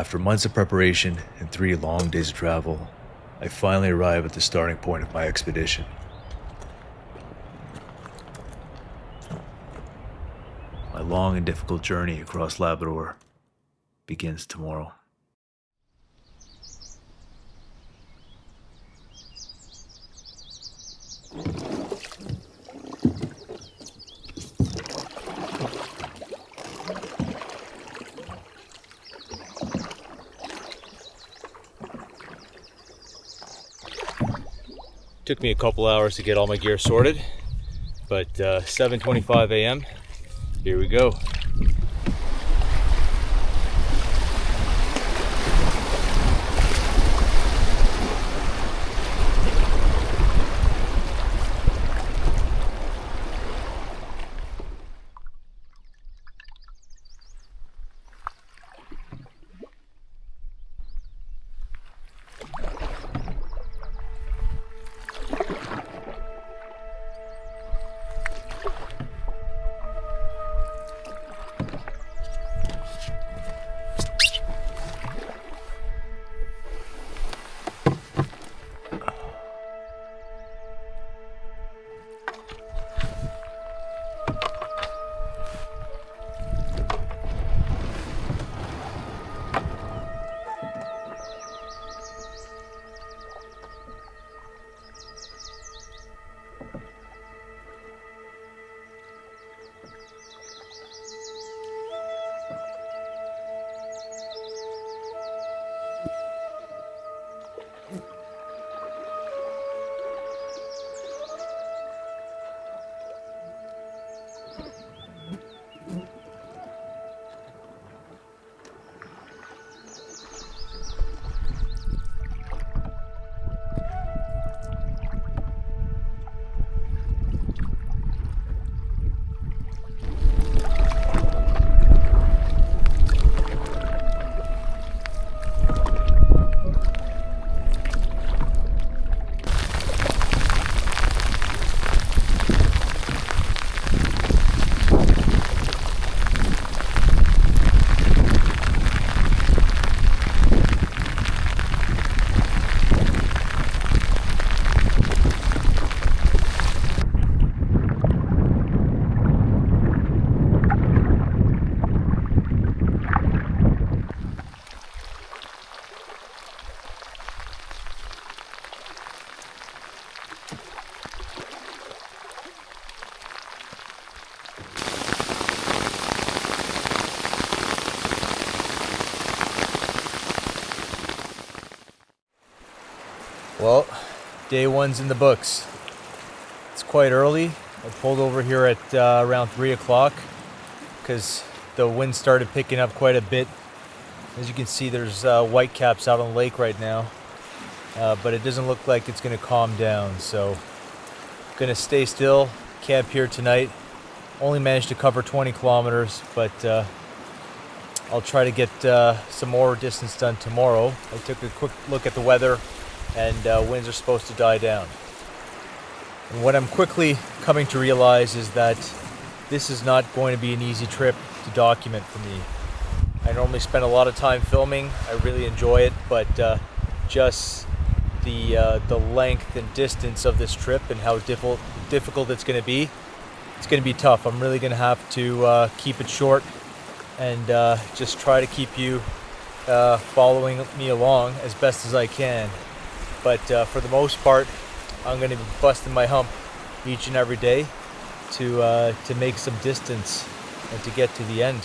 After months of preparation and 3 long days of travel, I finally arrive at the starting point of my expedition. My long and difficult journey across Labrador begins tomorrow. Took me a couple hours to get all my gear sorted, but 7:25 a.m. Here we go. Well, day one's in the books. It's quite early. I pulled over here at around 3 o'clock because the wind started picking up quite a bit. As you can see, there's white caps out on the lake right now, but it doesn't look like it's going to calm down. So I'm going to stay still, camp here tonight. Only managed to cover 20 kilometers, but I'll try to get some more distance done tomorrow. I took a quick look at the weather, and winds are supposed to die down. And what I'm quickly coming to realize is that this is not going to be an easy trip to document for me. I normally spend a lot of time filming. I really enjoy it, but just the length and distance of this trip and how difficult it's going to be, it's going to be tough. I'm really going to have to keep it short and just try to keep you following me along as best as I can. But for the most part, I'm going to be busting my hump each and every day to make some distance and to get to the end.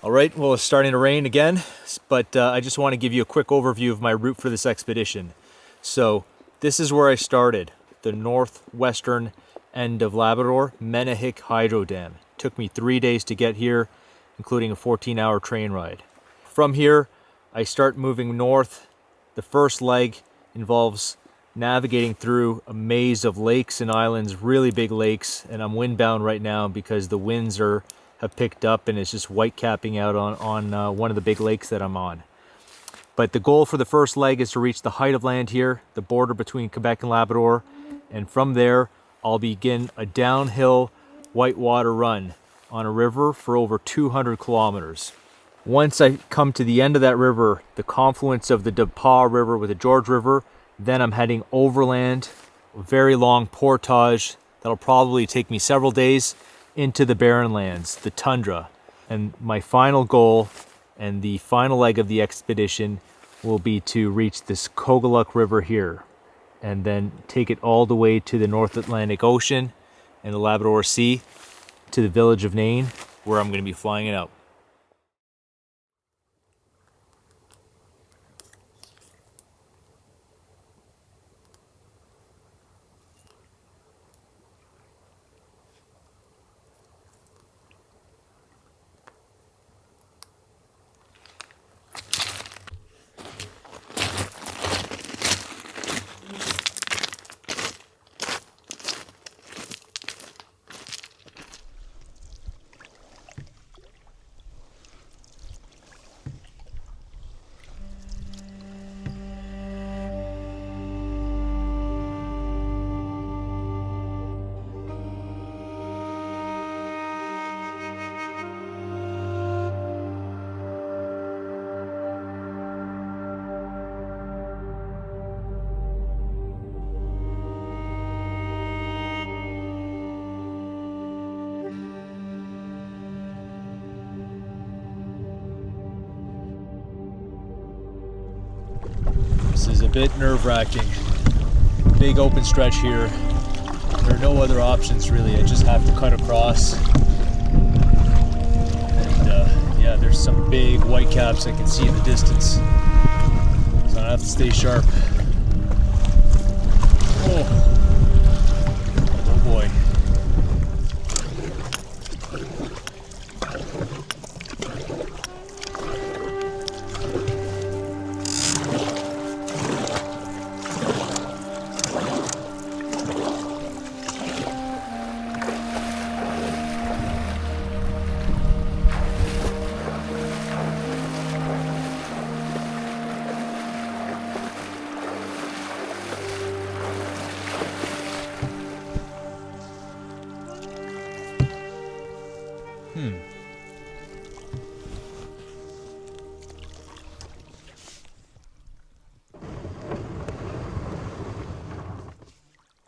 All right, well, it's starting to rain again, but I just want to give you a quick overview of my route for this expedition. So this is where I started, the northwestern end of Labrador, Menahik Hydro Dam. Took me 3 days to get here, including a 14-hour train ride. From here, I start moving north. The first leg involves navigating through a maze of lakes and islands, really big lakes, and I'm windbound right now because the winds have picked up and it's just white capping out on one of the big lakes that I'm on. But the goal for the first leg is to reach the height of land here, the border between Quebec and Labrador, and from there I'll begin a downhill whitewater run on a river for over 200 kilometers. Once I come to the end of that river, the confluence of the DePaul River with the George River, then I'm heading overland, a very long portage that'll probably take me several days into the barren lands, the tundra. And my final goal and the final leg of the expedition will be to reach this Kogaluk River here and then take it all the way to the North Atlantic Ocean and the Labrador Sea to the village of Nain, where I'm going to be flying it out. This is a bit nerve-wracking. Big open stretch here. There are no other options really. I just have to cut across. And yeah, there's some big white caps I can see in the distance. So I have to stay sharp. Oh boy.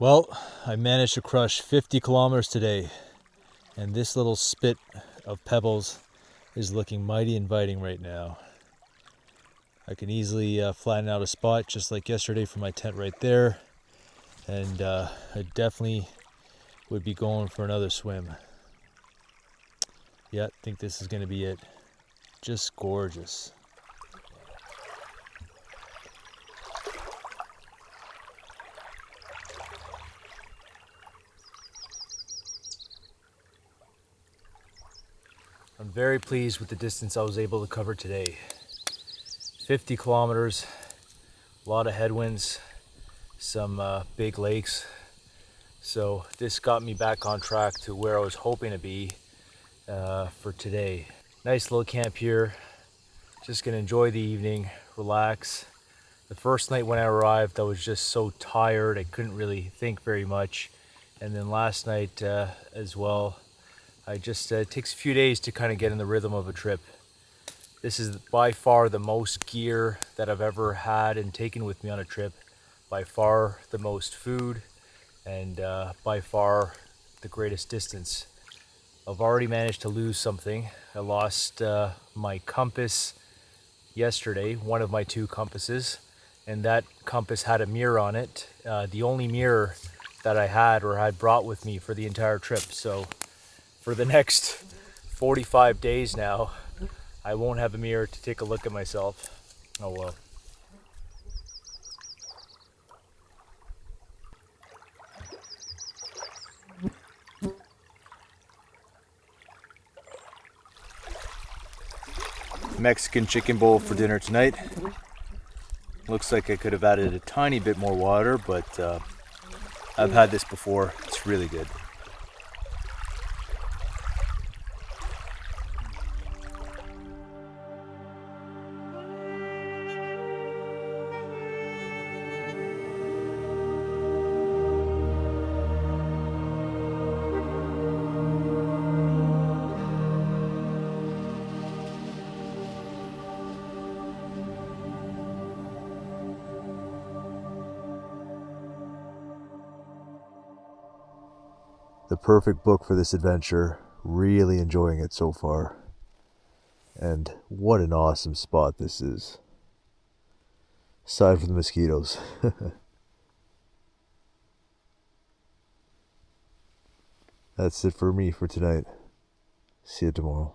Well, I managed to crush 50 kilometers today, and this little spit of pebbles is looking mighty inviting right now. I can easily flatten out a spot just like yesterday for my tent right there, and I definitely would be going for another swim. Yeah, I think this is going to be it. Just gorgeous. I'm very pleased with the distance I was able to cover today. 50 kilometers, a lot of headwinds, some big lakes. So this got me back on track to where I was hoping to be for today. Nice little camp here. Just gonna enjoy the evening, relax. The first night when I arrived, I was just so tired, I couldn't really think very much. And then last night as well, it takes a few days to kind of get in the rhythm of a trip. This is by far the most gear that I've ever had and taken with me on a trip. By far the most food, and by far the greatest distance. I've already managed to lose something. I lost my compass yesterday, one of my two compasses, and that compass had a mirror on it. The only mirror that I had or had brought with me for the entire trip. So for the next 45 days now, I won't have a mirror to take a look at myself. Oh well. Mexican chicken bowl for dinner tonight. Looks like I could have added a tiny bit more water, but I've had this before. It's really good. The perfect book for this adventure. Really enjoying it so far. And what an awesome spot this is. Aside from the mosquitoes. That's it for me for tonight. See you tomorrow.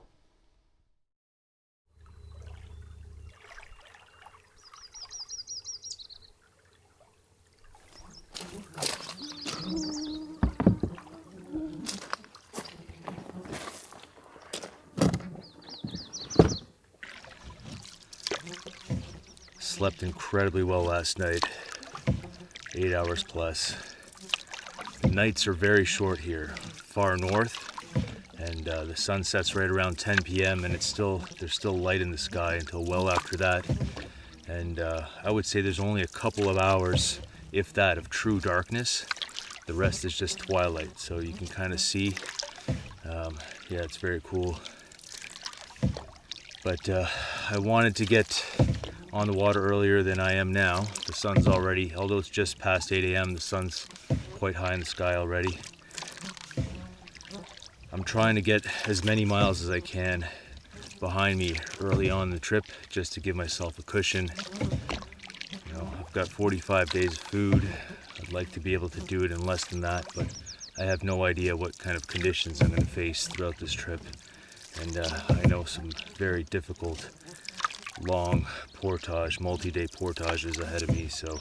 Slept incredibly well last night. 8 hours plus. The nights are very short here, far north, and the sun sets right around 10 p.m. and there's still light in the sky until well after that. And I would say there's only a couple of hours, if that, of true darkness. The rest is just twilight, so you can kind of see. Yeah, it's very cool. But I wanted to get on the water earlier than I am now. The sun's already, although it's just past 8 a.m., the sun's quite high in the sky already. I'm trying to get as many miles as I can behind me early on in the trip, just to give myself a cushion. You know, I've got 45 days of food. I'd like to be able to do it in less than that, but I have no idea what kind of conditions I'm going to face throughout this trip. And I know some very difficult, long portage, multi-day portages ahead of me. So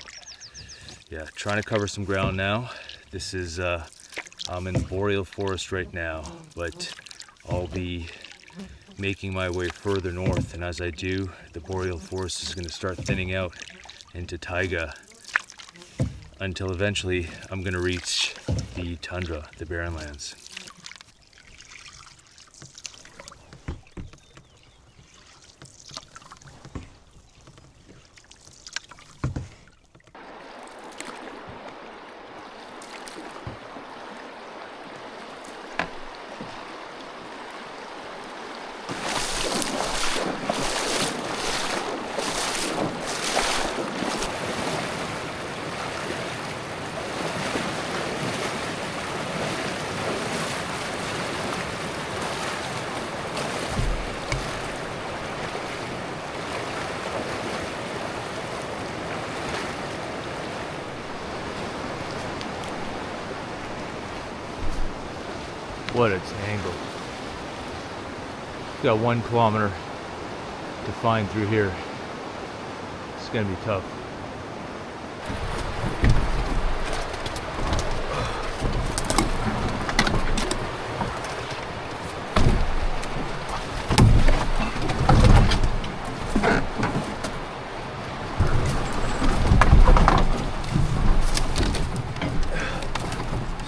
yeah, trying to cover some ground now. This is, I'm in the boreal forest right now, but I'll be making my way further north. And as I do, the boreal forest is going to start thinning out into taiga until eventually I'm going to reach the tundra, the barren lands. What a tangle. Got 1 kilometer to find through here. It's gonna be tough.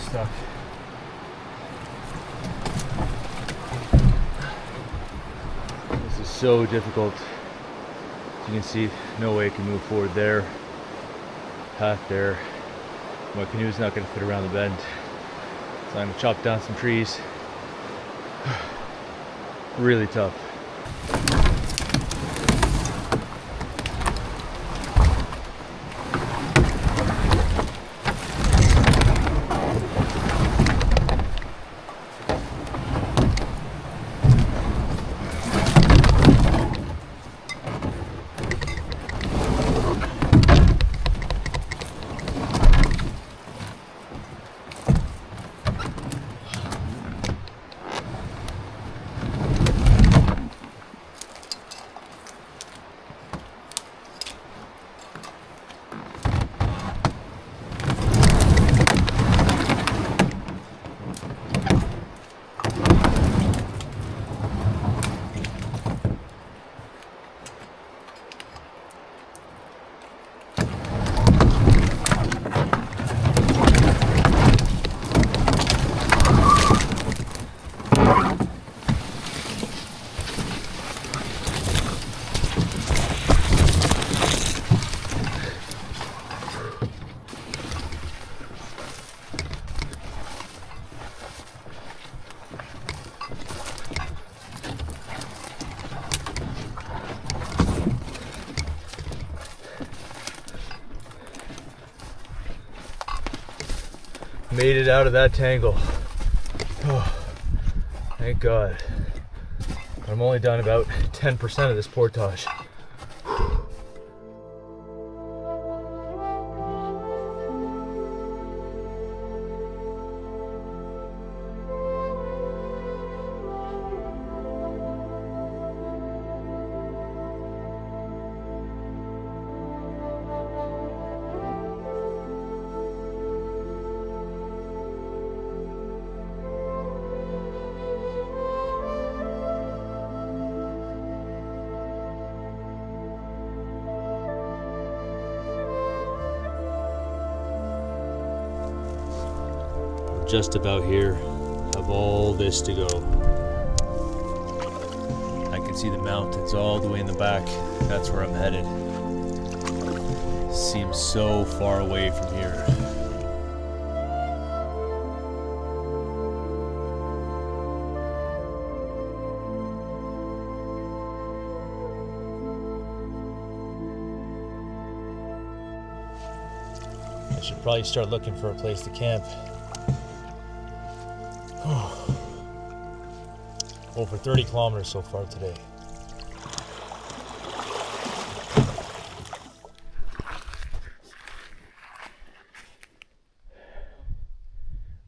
Stuck. So difficult. As you can see, no way I can move forward there. Path there. My canoe's not going to fit around the bend. So I'm going to chop down some trees. Really tough. Made it out of that tangle. Oh, thank God. I'm only done about 10% of this portage. Just about here, have all this to go. I can see the mountains all the way in the back. That's where I'm headed. Seems so far away from here. I should probably start looking for a place to camp. Over 30 kilometers so far today.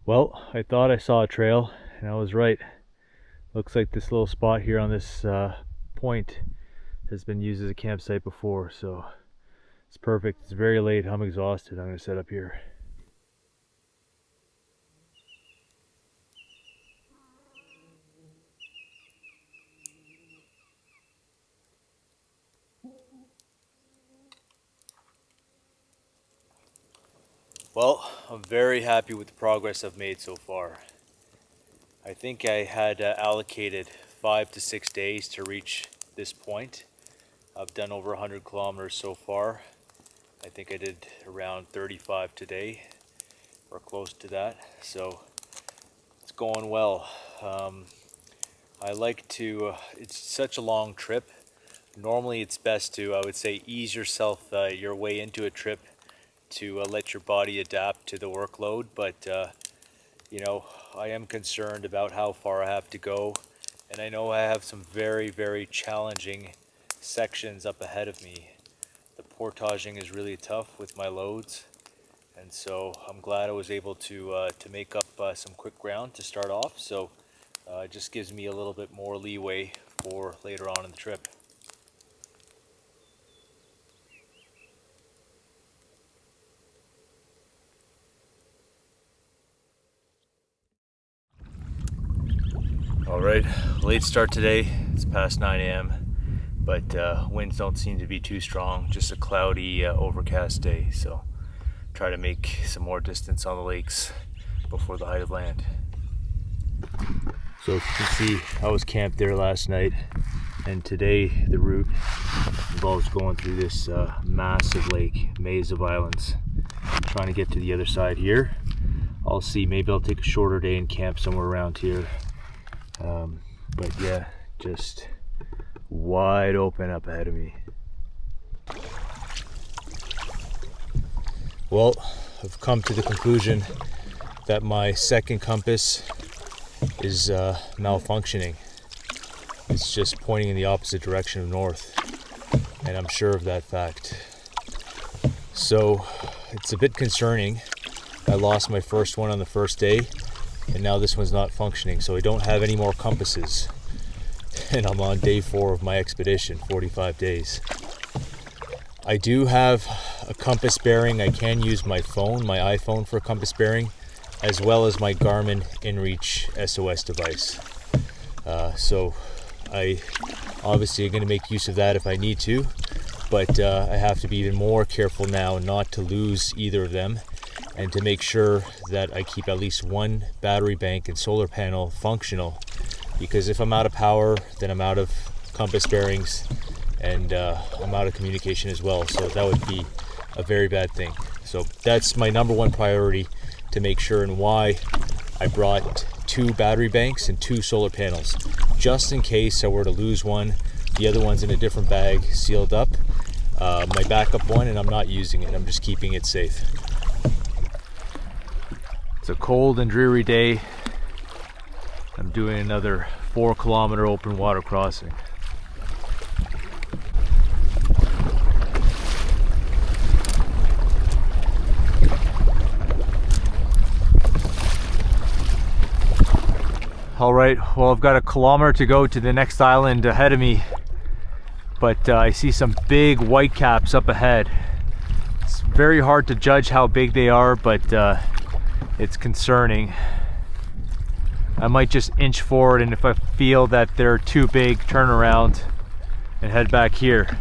Well, I thought I saw a trail, and I was right. Looks like this little spot here on this point has been used as a campsite before, so it's perfect. It's very late. I'm exhausted. I'm going to set up here. Well, I'm very happy with the progress I've made so far. I think I had allocated 5 to 6 days to reach this point. I've done over 100 kilometers so far. I think I did around 35 today, or close to that, so it's going well. I like to, it's such a long trip. Normally it's best to, I would say, ease yourself your way into a trip to let your body adapt to the workload, but you know, I am concerned about how far I have to go, and I know I have some very, very challenging sections up ahead of me. The portaging is really tough with my loads, and so I'm glad I was able to make up some quick ground to start off, so it just gives me a little bit more leeway for later on in the trip. All right, late start today. It's past 9 a.m. but winds don't seem to be too strong. Just a cloudy, overcast day. So try to make some more distance on the lakes before the height of land. So as you can see, I was camped there last night, and today the route involves going through this massive lake, maze of islands. I'm trying to get to the other side here. I'll see, maybe I'll take a shorter day and camp somewhere around here. But yeah, just wide open up ahead of me. Well, I've come to the conclusion that my second compass is malfunctioning. It's just pointing in the opposite direction of north, and I'm sure of that fact. So it's a bit concerning. I lost my first one on the first day, and now this one's not functioning, so I don't have any more compasses. And I'm on day 4 of my expedition, 45 days. I do have a compass bearing. I can use my phone, my iPhone, for a compass bearing, as well as my Garmin InReach SOS device. So I obviously am going to make use of that if I need to, but I have to be even more careful now not to lose either of them, and to make sure that I keep at least one battery bank and solar panel functional, because if I'm out of power, then I'm out of compass bearings, and I'm out of communication as well, so that would be a very bad thing. So that's my number one priority, to make sure, and why I brought 2 battery banks and 2 solar panels, just in case I were to lose one. The other one's in a different bag, sealed up, my backup one, and I'm not using it. I'm just keeping it safe. It's a cold and dreary day. I'm doing another 4-kilometer open water crossing. All right, well, I've got a kilometer to go to the next island ahead of me, but I see some big whitecaps up ahead. It's very hard to judge how big they are, but it's concerning. I might just inch forward, and if I feel that they're too big, turn around and head back here.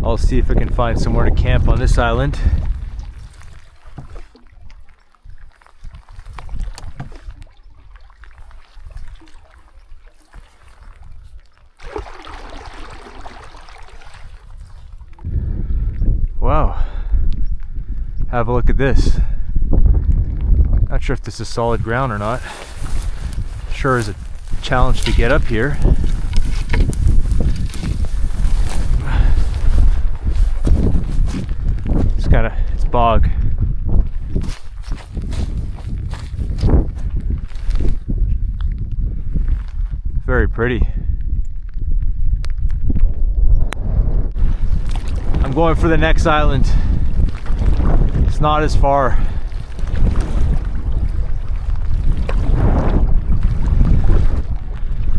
I'll see if I can find somewhere to camp on this island. Wow, have a look at this. Not sure if this is solid ground or not. Sure is a challenge to get up here. It's bog. Very pretty. I'm going for the next island. It's not as far.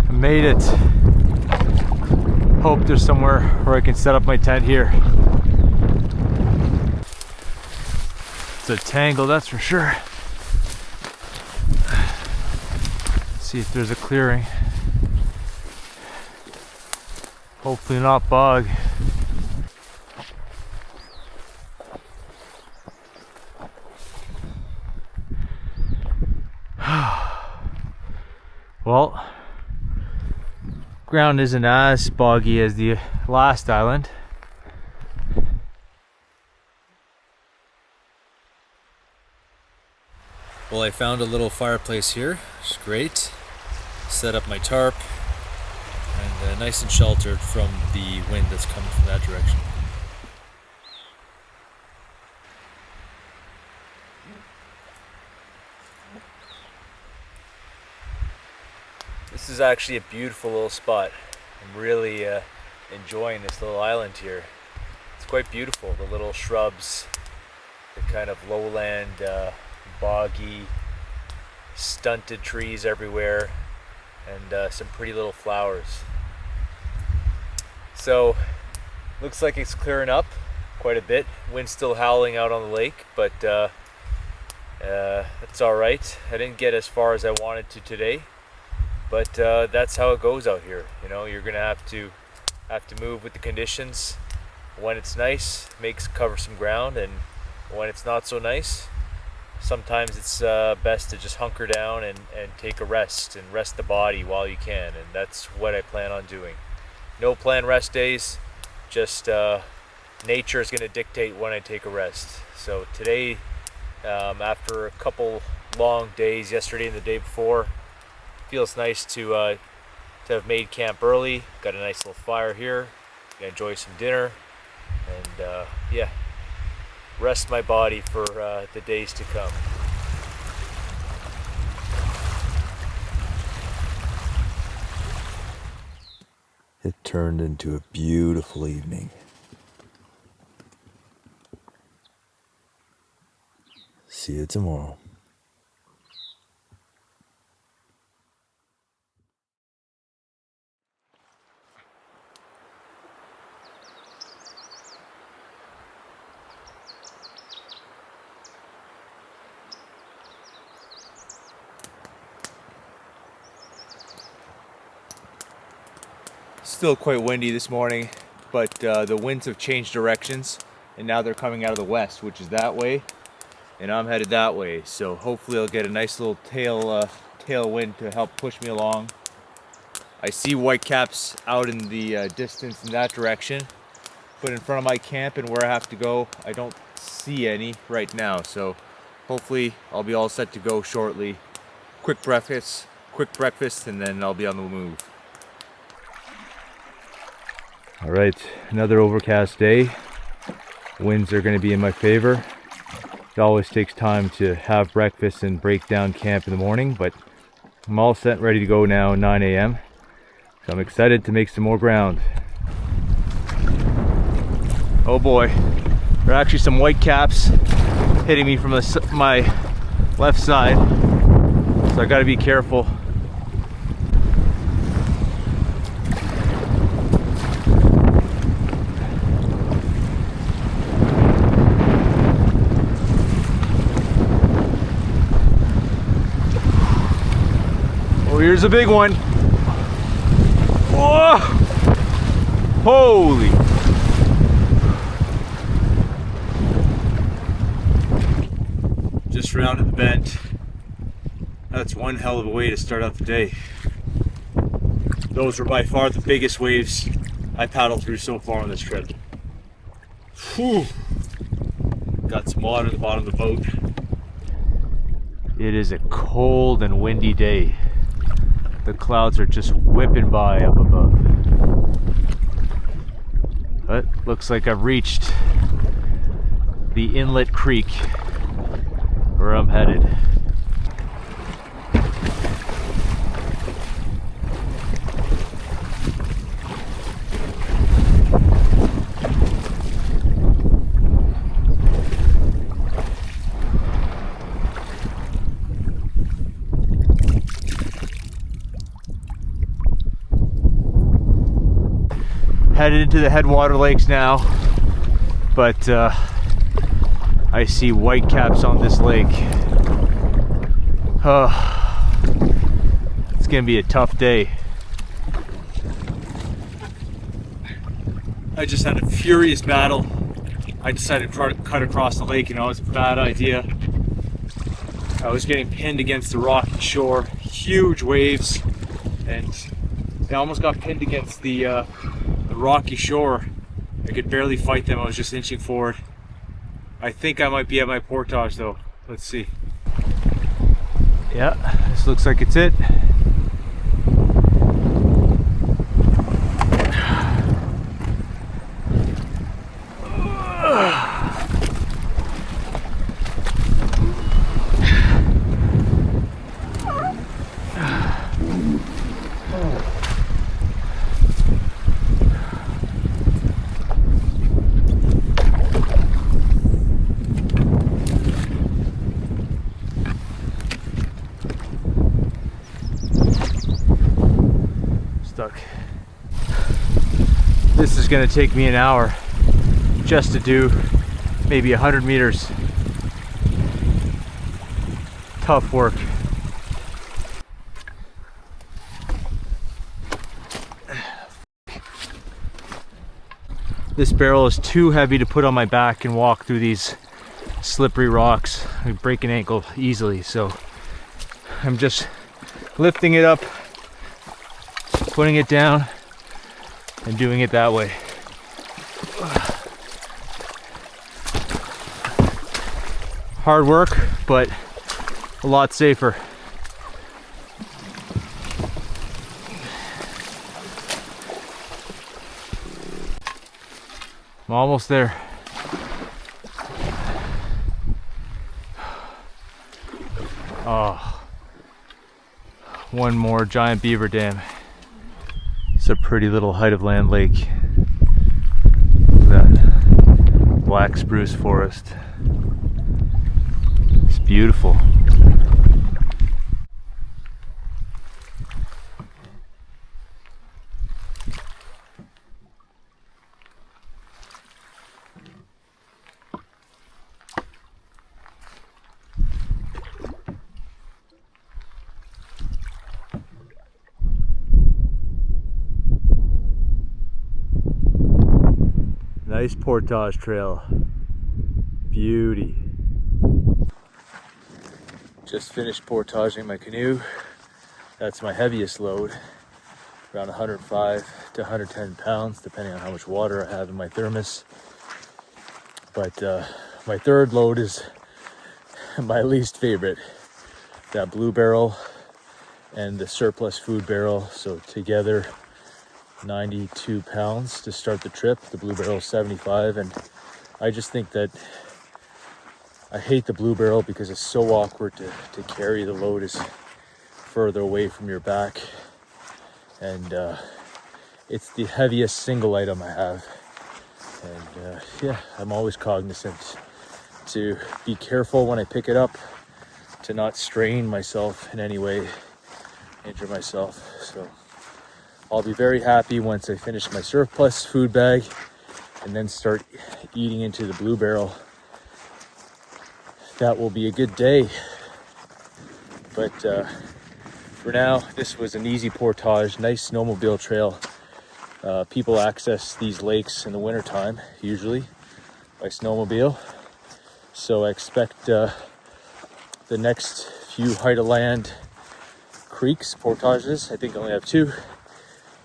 I made it. Hope there's somewhere where I can set up my tent here. A tangle, that's for sure. Let's see if there's a clearing. Hopefully not bog. Well, ground isn't as boggy as the last island. Well, I found a little fireplace here, which is great. Set up my tarp, and nice and sheltered from the wind that's coming from that direction. This is actually a beautiful little spot. I'm really enjoying this little island here. It's quite beautiful, the little shrubs, the kind of lowland, boggy, stunted trees everywhere, and some pretty little flowers. So, looks like it's clearing up quite a bit. Wind's still howling out on the lake, but it's all right. I didn't get as far as I wanted to today, but that's how it goes out here. You know, you're gonna have to move with the conditions. When it's nice, cover some ground, and when it's not so nice, sometimes it's best to just hunker down and take a rest and rest the body while you can, and that's what I plan on doing. No planned rest days, just nature is going to dictate when I take a rest. So today, after a couple long days, yesterday and the day before, feels nice to have made camp early. Got a nice little fire here, gonna enjoy some dinner, and yeah, rest my body for the days to come. It turned into a beautiful evening. See you tomorrow. Still quite windy this morning, but the winds have changed directions, and now they're coming out of the west, which is that way. and I'm headed that way. So hopefully I'll get a nice little tailwind to help push me along. I see whitecaps out in the distance in that direction, but in front of my camp and where I have to go, I don't see any right now. So hopefully I'll be all set to go shortly. Quick breakfast, and then I'll be on the move. All right, another overcast day. Winds are going to be in my favor. It always takes time to have breakfast and break down camp in the morning, but I'm all set and ready to go now, 9 a.m. So I'm excited to make some more ground. Oh boy, there are actually some white caps hitting me from my left side, so I got to be careful. Here's a big one. Whoa! Holy! Just rounded the bend. That's one hell of a way to start out the day. Those were by far the biggest waves I paddled through so far on this trip. Whew! Got some water at the bottom of the boat. It is a cold and windy day. The clouds are just whipping by up above. But looks like I've reached the inlet creek where I'm headed. Headed into the headwater lakes now, but I see whitecaps on this lake. It's gonna be a tough day. I just had a furious battle. I decided to cut across the lake, and it was a bad idea. I was getting pinned against the rocky shore, huge waves, and I almost got pinned against the rocky shore. I could barely fight them. I was just inching forward. I think I might be at my portage though. Let's see. Yeah, this looks like it's it. This is going to take me an hour just to do maybe 100 meters. Tough work. This barrel is too heavy to put on my back and walk through these slippery rocks. I break an ankle easily, so I'm just lifting it up, putting it down, and doing it that way. Hard work, but a lot safer. I'm almost there. Oh, one more giant beaver dam. It's a pretty little height of land lake. Look at that black spruce forest. It's beautiful. Nice portage trail. Beauty. Just finished portaging my canoe. That's my heaviest load, around 105 to 110 pounds, depending on how much water I have in my thermos. But my third load is my least favorite, that blue barrel and the surplus food barrel. So together 92 pounds to start the trip. The blue barrel is 75, and I just think that I hate the blue barrel because it's so awkward to carry. The load is further away from your back, and it's the heaviest single item I have. And yeah, I'm always cognizant to be careful when I pick it up, to not strain myself in any way, injure myself. So I'll be very happy once I finish my surplus food bag and then start eating into the blue barrel. That will be a good day. But for now, this was an easy portage, nice snowmobile trail. People access these lakes in the wintertime, usually by snowmobile. So I expect the next few height of land creeks, portages, I think I only have two.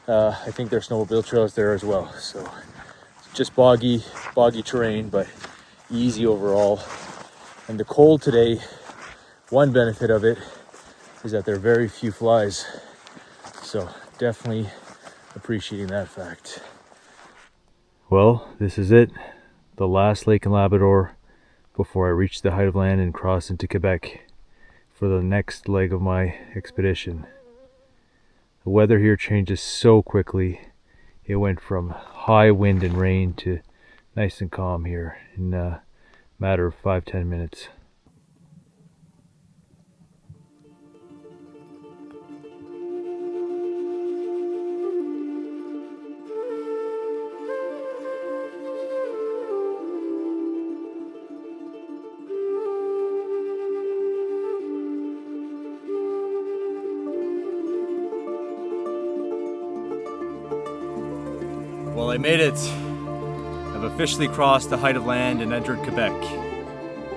I think there's snowmobile trails there as well. So just boggy terrain, but easy overall. And the cold today, one benefit of it is that there are very few flies. So definitely appreciating that fact. Well, this is it. The last lake in Labrador before I reach the height of land and cross into Quebec for the next leg of my expedition. The weather here changes so quickly. It went from high wind and rain to nice and calm here in a matter of 5-10 minutes. Well, I made it. I've officially crossed the height of land and entered Quebec.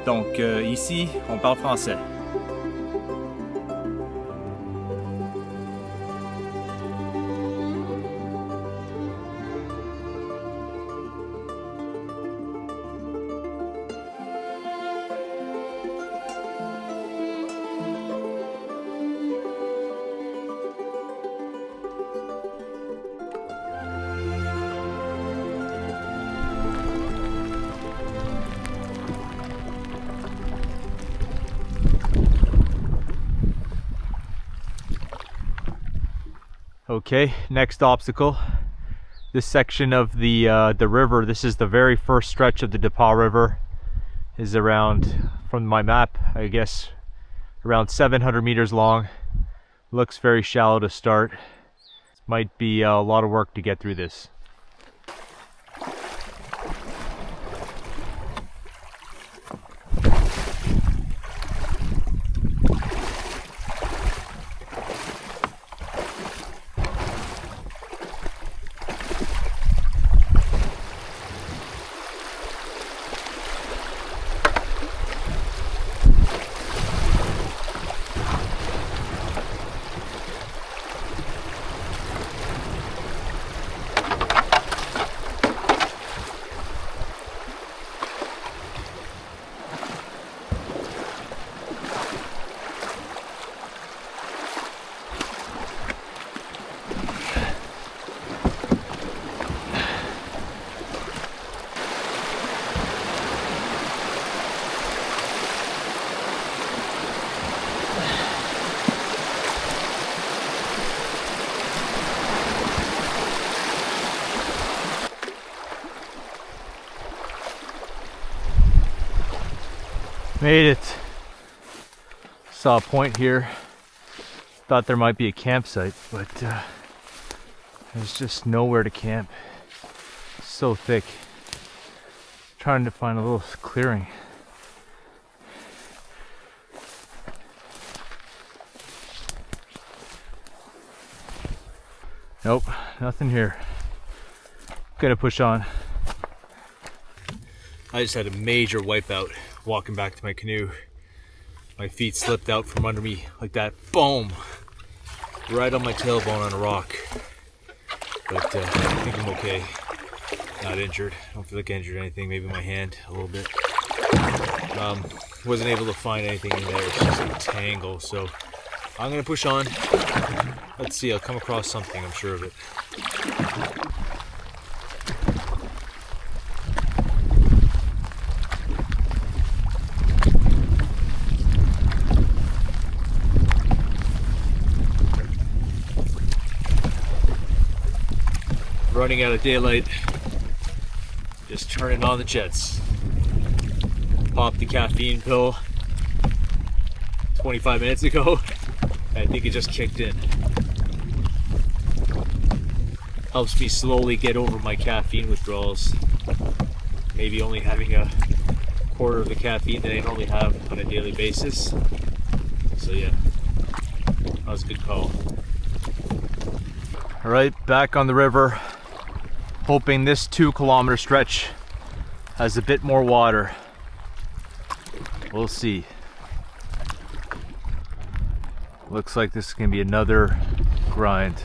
Donc ici, on parle français. Okay, next obstacle. This section of the river, this is the very first stretch of the Depas River, is around, from my map, I guess, around 700 meters long. Looks very shallow to start. Might be a lot of work to get through this. Made it. Saw a point here. Thought there might be a campsite, but there's just nowhere to camp. It's so thick. Trying to find a little clearing. Nope, nothing here. Gotta push on. I just had a major wipeout walking back to my canoe. My feet slipped out from under me like that. Boom! Right on my tailbone on a rock. But I think I'm okay. Not injured. I don't feel like I injured anything. Maybe my hand a little bit. Wasn't able to find anything in there. It's just a tangle. So I'm gonna push on. Let's see. I'll come across something. I'm sure of it. Running out of daylight. Just turning on the jets. Popped the caffeine pill 25 minutes ago. I think it just kicked in. Helps me slowly get over my caffeine withdrawals. Maybe only having a quarter of the caffeine that I normally have on a daily basis. So yeah, that was a good call. All right, back on the river. Hoping this 2-kilometer stretch has a bit more water. We'll see. Looks like this is gonna be another grind.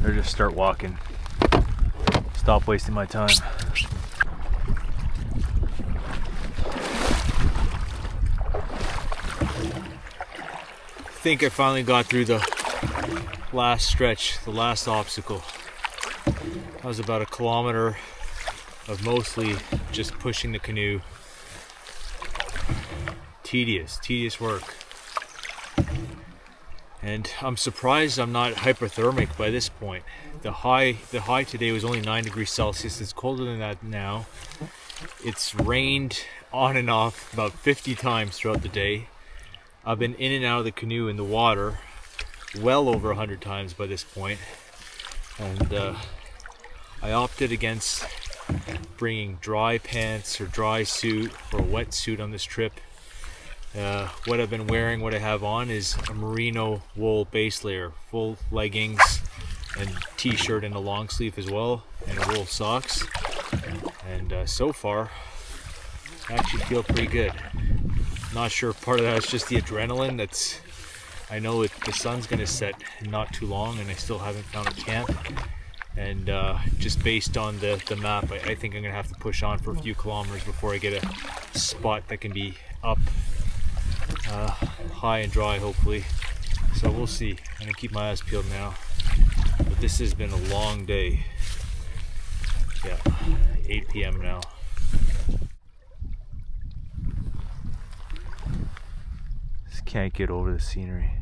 Or just start walking. Stop wasting my time. I think I finally got through the last stretch, the last obstacle. That was about a kilometer of mostly just pushing the canoe. Tedious work. And I'm surprised I'm not hypothermic by this point. The high today was only 9 degrees Celsius. It's colder than that now. It's rained on and off about 50 times throughout the day. I've been in and out of the canoe in the water well over 100 times by this point, and I opted against bringing dry pants or dry suit or wet suit on this trip. What I've been wearing, what I have on is a merino wool base layer, full leggings and t-shirt and a long sleeve as well, and wool socks, and so far I actually feel pretty good. Not sure if part of that is just the adrenaline. I know the sun's going to set in not too long, and I still haven't found a camp. And just based on the map, I think I'm going to have to push on for a few kilometers before I get a spot that can be up high and dry, hopefully. So we'll see. I'm going to keep my eyes peeled now. But this has been a long day. Yeah, 8 p.m. now. Just can't get over the scenery.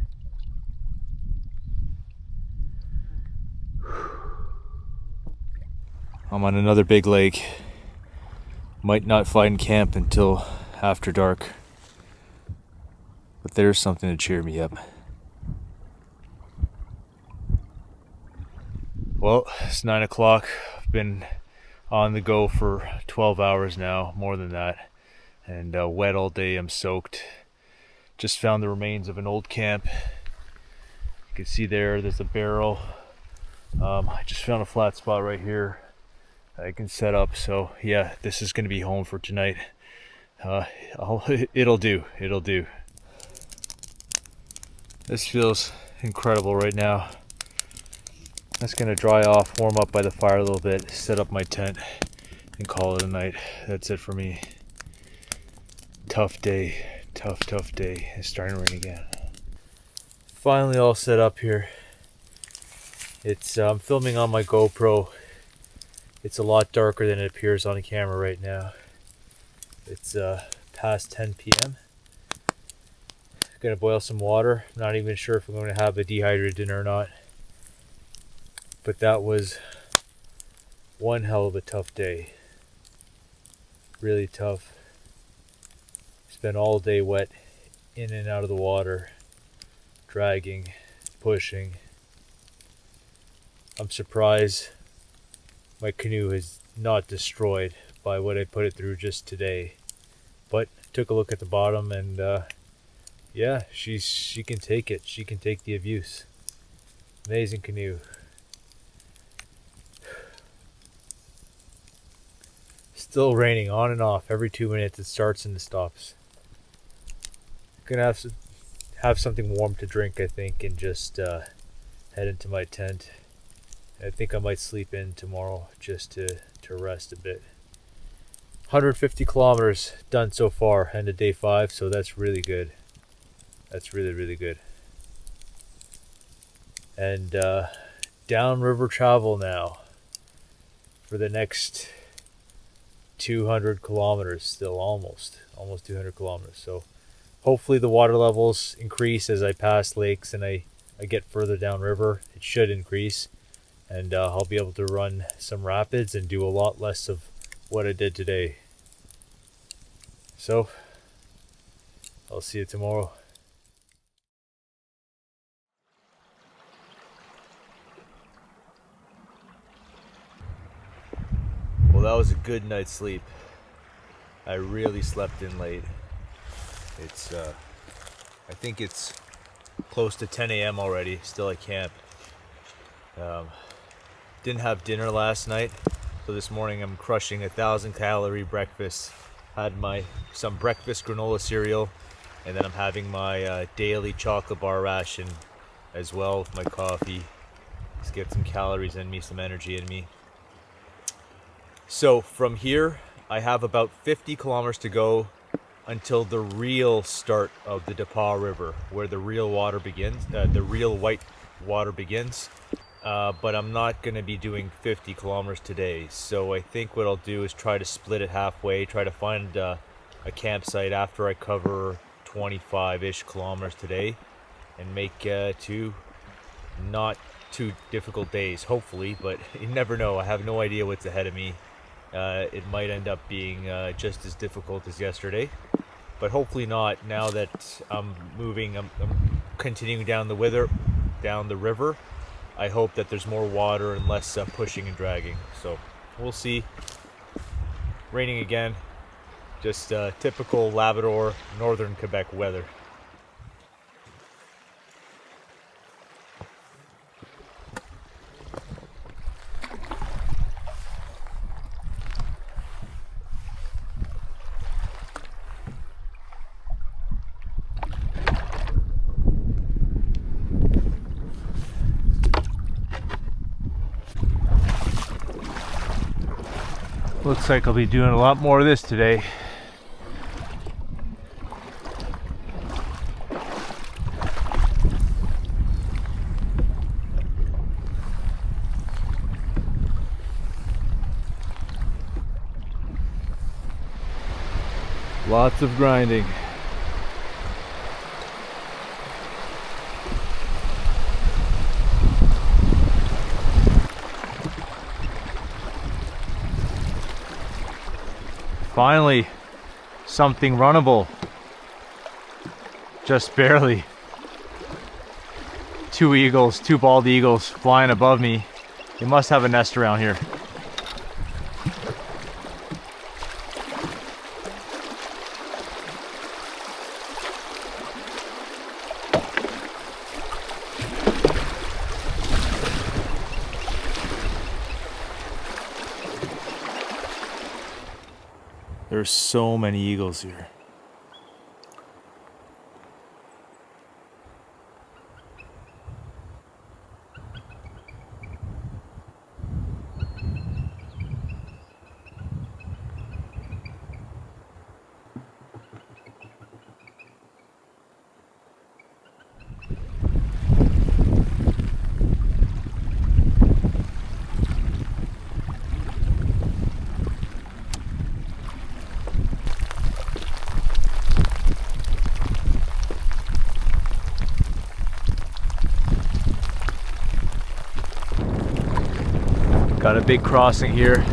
I'm on another big lake. Might not find camp until after dark. But there's something to cheer me up. Well, it's 9 o'clock. I've been on the go for 12 hours now, more than that. And wet all day, I'm soaked. Just found the remains of an old camp. You can see there's a barrel. I just found a flat spot right here I can set up. So yeah, this is going to be home for tonight. It'll do. This feels incredible right now. That's going to dry off, warm up by the fire a little bit, set up my tent, and call it a night. That's it for me. Tough day. It's starting to rain again. Finally all set up here. I'm filming on my GoPro. It's a lot darker than it appears on the camera right now. It's past 10 p.m. Gonna boil some water. Not even sure if I'm going to have a dehydrated dinner or not. But that was one hell of a tough day. Really tough. Spent all day wet, in and out of the water, dragging, pushing. I'm surprised my canoe is not destroyed by what I put it through just today. But took a look at the bottom, and yeah, she can take it. She can take the abuse. Amazing canoe. Still raining on and off. Every 2 minutes it starts and it stops. Gonna have something warm to drink, I think, and just head into my tent. I think I might sleep in tomorrow just to rest a bit. 150 kilometers done so far, end of day 5, so that's really good. That's really, really good. And downriver travel now for the next 200 kilometers, still almost 200 kilometers. So hopefully the water levels increase as I pass lakes and I get further downriver. It should increase, and I'll be able to run some rapids and do a lot less of what I did today. So I'll see you tomorrow. Well, that was a good night's sleep. I really slept in late. It's I think it's close to 10 a.m. already, still at camp. Didn't have dinner last night, so this morning I'm crushing 1,000-calorie breakfast. Had some breakfast granola cereal, and then I'm having my daily chocolate bar ration as well with my coffee. Just get some calories in me, some energy in me. So from here, I have about 50 kilometers to go until the real start of the Labrador River, where the real water begins, the real white water begins. But I'm not going to be doing 50 kilometers today. So I think what I'll do is try to split it halfway, try to find a campsite after I cover 25-ish kilometers today, and make 2 not too difficult days, hopefully, but you never know. I have no idea what's ahead of me. It might end up being just as difficult as yesterday, but hopefully not. Now that I'm continuing down the river. I hope that there's more water and less pushing and dragging. So we'll see. Raining again. Just typical Labrador, northern Quebec weather. Looks like I'll be doing a lot more of this today. Lots of grinding. Finally, something runnable. Just barely. 2 bald eagles flying above me. They must have a nest around here. There's so many eagles here. Got a big crossing here.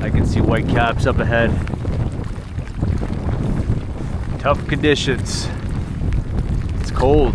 I can see white caps up ahead. Tough conditions. It's cold.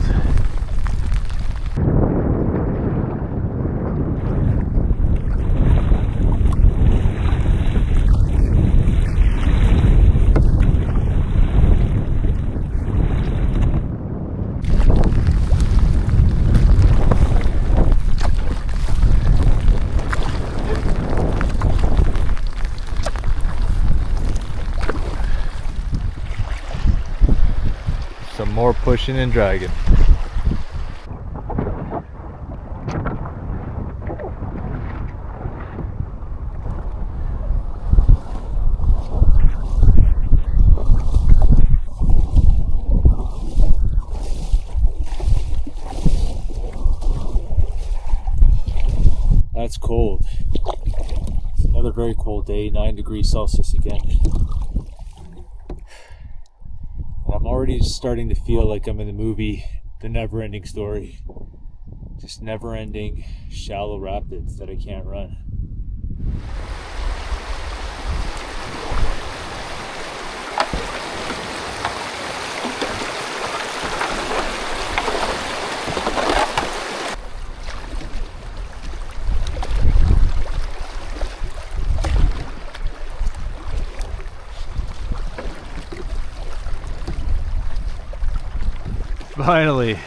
more pushing and dragging. That's cold. It's another very cold day, 9 degrees Celsius again. And I'm already starting to feel like I'm in the movie The Never-Ending Story. Just never-ending shallow rapids that I can't run. Finally.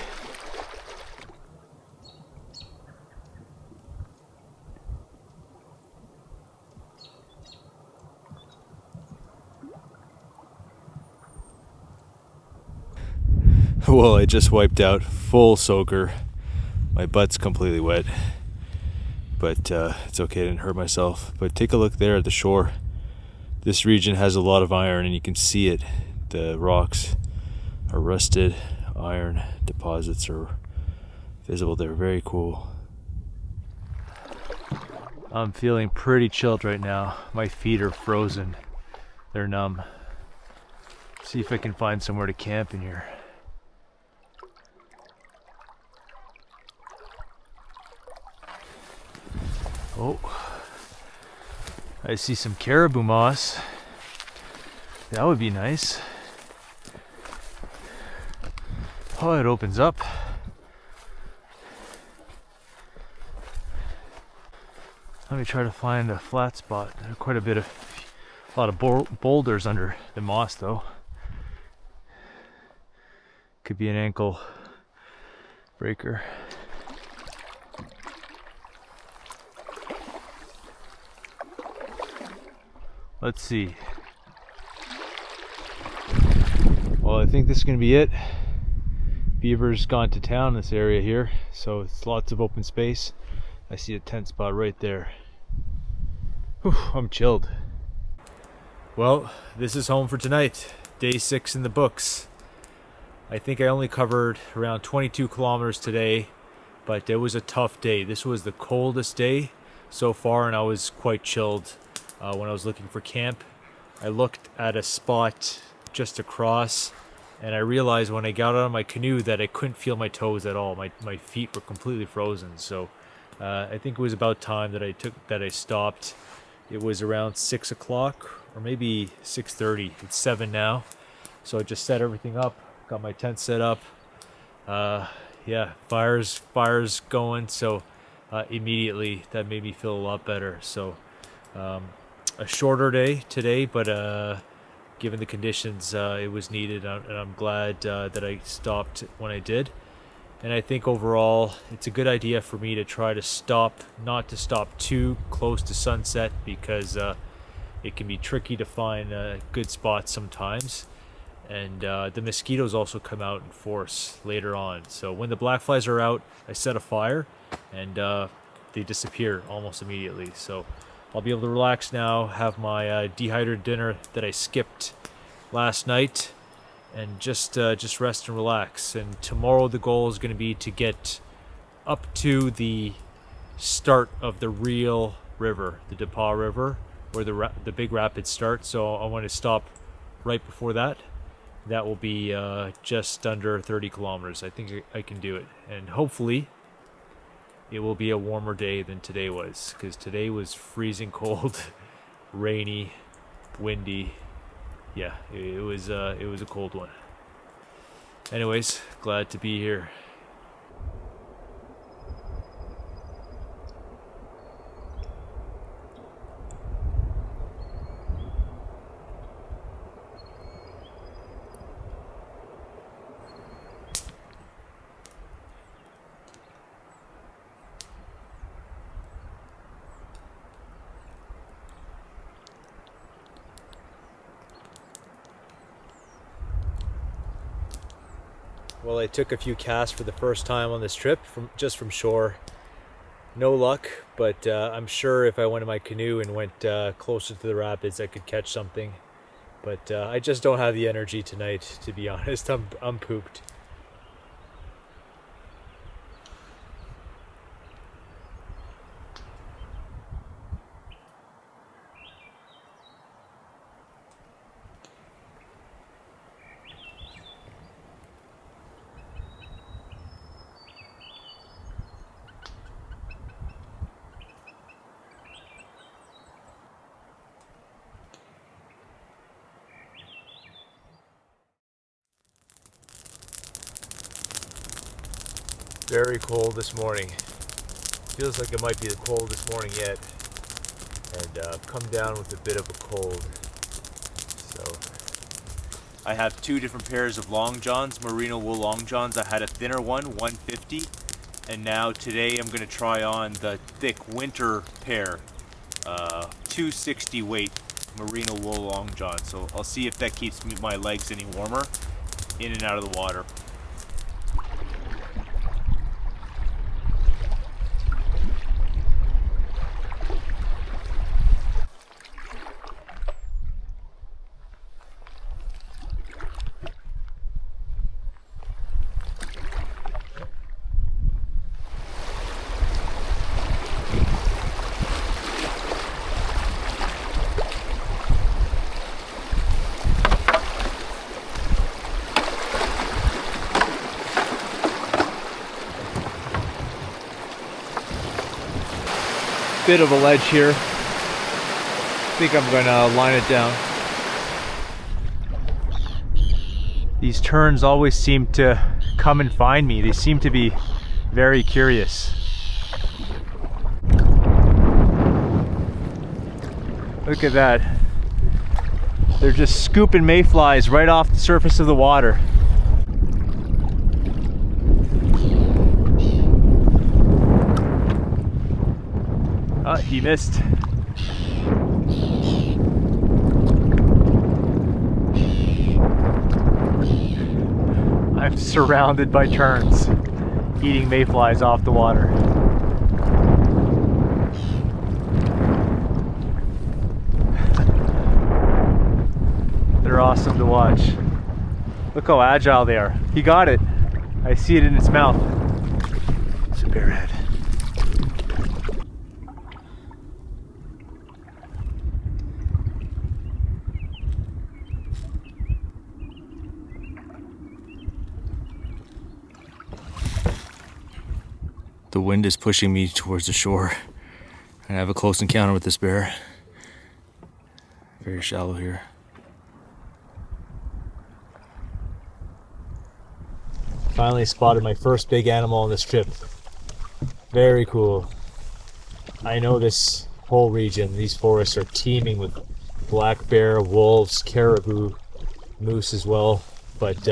Well, I just wiped out, full soaker. My butt's completely wet, but it's okay, I didn't hurt myself. But take a look there at the shore. This region has a lot of iron, and you can see it. The rocks are rusted. Iron deposits are visible there. Very cool. I'm feeling pretty chilled right now. My feet are frozen. They're numb. See if I can find somewhere to camp in here. Oh, I see some caribou moss. That would be nice. Oh, it opens up. Let me try to find a flat spot. There are quite a lot of boulders under the moss though. Could be an ankle breaker. Let's see. Well, I think this is going to be it. Beaver's gone to town in this area here, so it's lots of open space. I see a tent spot right there. Whew, I'm chilled. Well, this is home for tonight. Day 6 in the books. I think I only covered around 22 kilometers today, but it was a tough day. This was the coldest day so far, and I was quite chilled when I was looking for camp. I looked at a spot just across, and I realized when I got out of my canoe that I couldn't feel my toes at all. My feet were completely frozen. So I think it was about time that I stopped. It was around 6 o'clock or maybe 6:30. It's 7 now. So I just set everything up, got my tent set up. Yeah, fires going. So immediately that made me feel a lot better. So a shorter day today, but given the conditions, it was needed, and I'm glad that I stopped when I did. And I think overall, it's a good idea for me to try to not to stop too close to sunset, because it can be tricky to find good spots sometimes. And the mosquitoes also come out in force later on. So when the black flies are out, I set a fire, and they disappear almost immediately. So I'll be able to relax now, have my dehydrated dinner that I skipped last night, and just rest and relax. And tomorrow the goal is going to be to get up to the start of the real river, the Depot River, where the big rapids start. So I want to stop right before that. That will be just under 30 kilometers. I think I can do it, and hopefully it will be a warmer day than today was, because today was freezing cold, rainy, windy. Yeah, it was a cold one. Anyways, glad to be here. Well, I took a few casts for the first time on this trip, just from shore. No luck, but I'm sure if I went in my canoe and went closer to the rapids, I could catch something. But I just don't have the energy tonight, to be honest. I'm pooped. Very cold this morning. Feels like it might be the coldest morning yet. And I've come down with a bit of a cold. So I have two different pairs of long johns, merino wool long johns. I had a thinner one, 150, and now today I'm going to try on the thick winter pair, 260 weight merino wool long john. So I'll see if that keeps my legs any warmer in and out of the water. Bit of a ledge here. I think I'm gonna line it down. These terns always seem to come and find me. They seem to be very curious. Look at that. They're just scooping mayflies right off the surface of the water. He missed. I'm surrounded by terns eating mayflies off the water. They're awesome to watch. Look how agile they are. He got it. I see it in its mouth. It's a bearhead. The wind is pushing me towards the shore, and I have a close encounter with this bear. Very shallow here. Finally spotted my first big animal on this trip. Very cool. I know this whole region, these forests are teeming with black bear, wolves, caribou, moose as well, but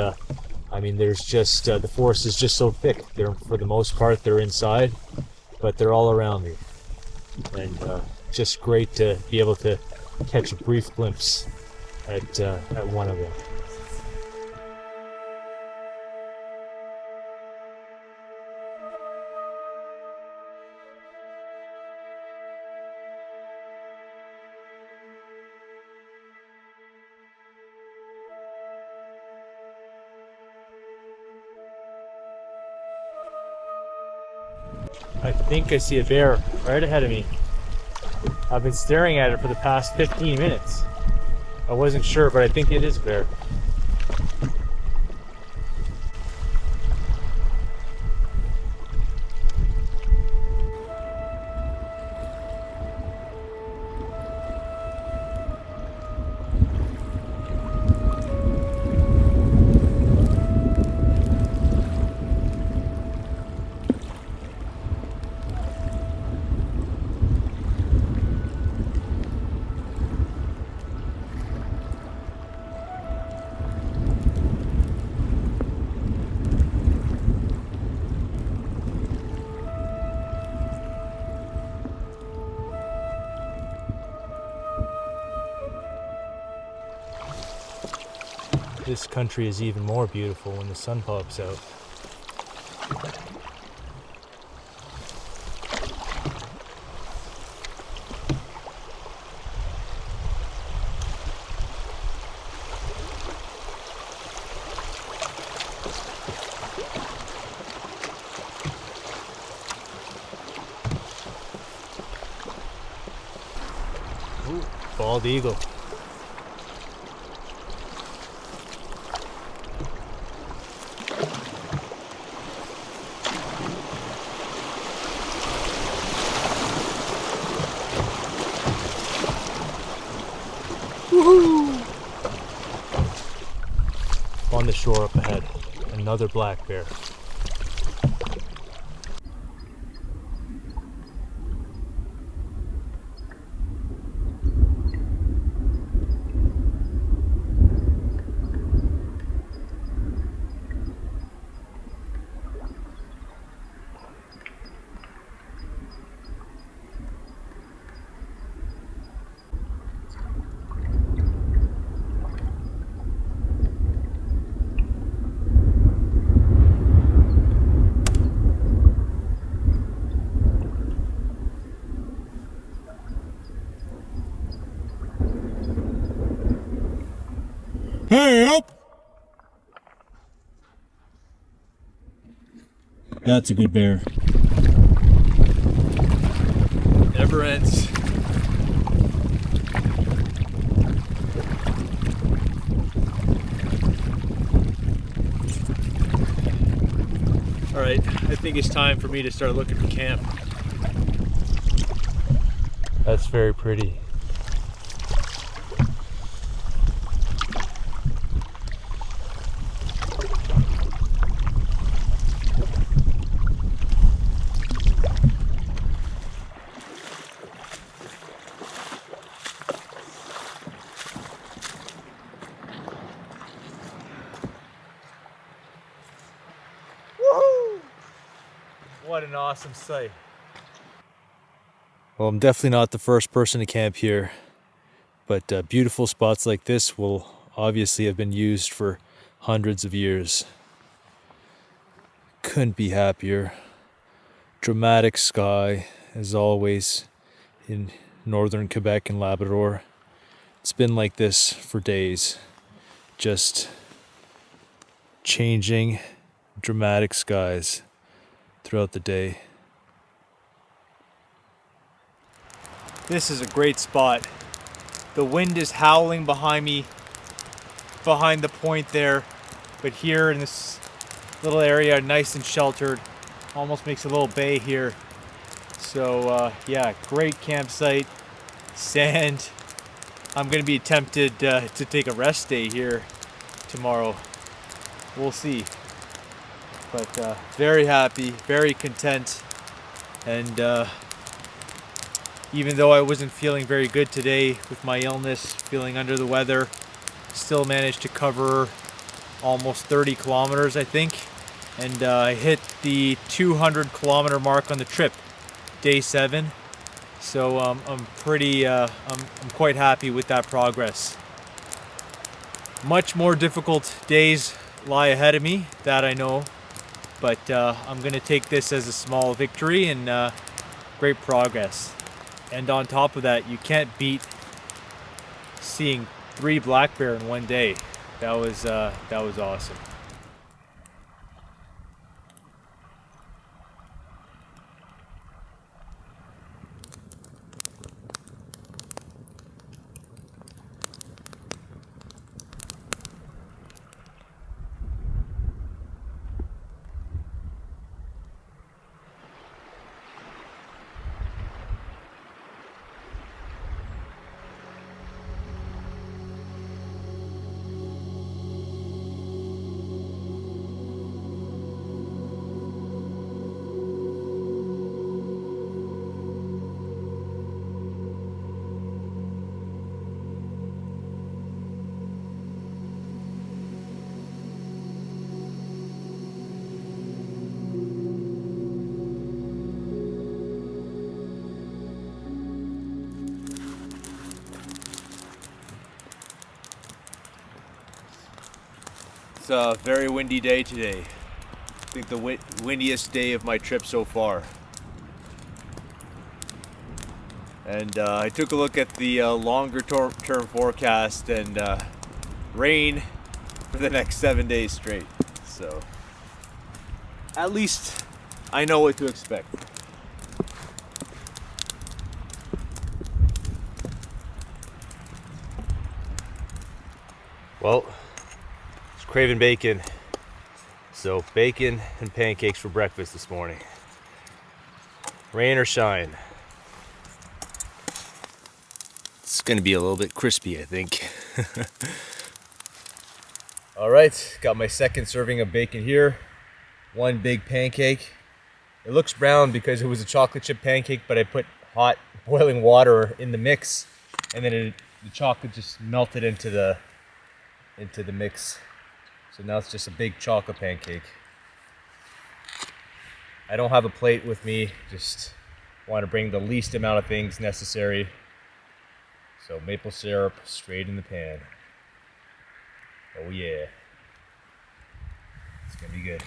I mean, there's just, the forest is just so thick. For the most part, they're inside, but they're all around me. And just great to be able to catch a brief glimpse at one of them. I think I see a bear right ahead of me. I've been staring at it for the past 15 minutes. I wasn't sure, but I think it is a bear. This country is even more beautiful when the sun pops out. Ooh, bald eagle. Woohoo! On the shore up ahead, another black bear. Hey, help! That's a good bear. Never ends. All right, I think it's time for me to start looking for camp. That's very pretty. Woohoo! What an awesome sight. Well, I'm definitely not the first person to camp here, but beautiful spots like this will obviously have been used for hundreds of years. Couldn't be happier. Dramatic sky, as always, in northern Quebec and Labrador. It's been like this for days. Just changing, dramatic skies throughout the day. This is a great spot. The wind is howling behind me, behind the point there, but here in this little area, nice and sheltered, almost makes a little bay here. So yeah, great campsite, sand. I'm gonna be tempted to take a rest day here tomorrow. We'll see. But very happy, very content, and even though I wasn't feeling very good today with my illness, feeling under the weather, still managed to cover almost 30 kilometers, I think. And I hit the 200 kilometer mark on the trip, day 7. So I'm quite happy with that progress. Much more difficult days lie ahead of me, that I know. But I'm gonna take this as a small victory and great progress. And on top of that, you can't beat seeing 3 black bear in one day. That was awesome. a very windy day today. I think the windiest day of my trip so far. And I took a look at the longer term forecast, and rain for the next 7 days straight. So at least I know what to expect. Well, it's craving bacon. So bacon and pancakes for breakfast this morning. Rain or shine. It's gonna be a little bit crispy, I think. All right, got my second serving of bacon here. One big pancake. It looks brown because it was a chocolate chip pancake, but I put hot boiling water in the mix, and then the chocolate just melted into the mix. So now it's just a big chocolate pancake. I don't have a plate with me, just want to bring the least amount of things necessary. So maple syrup straight in the pan. Oh yeah. It's gonna be good.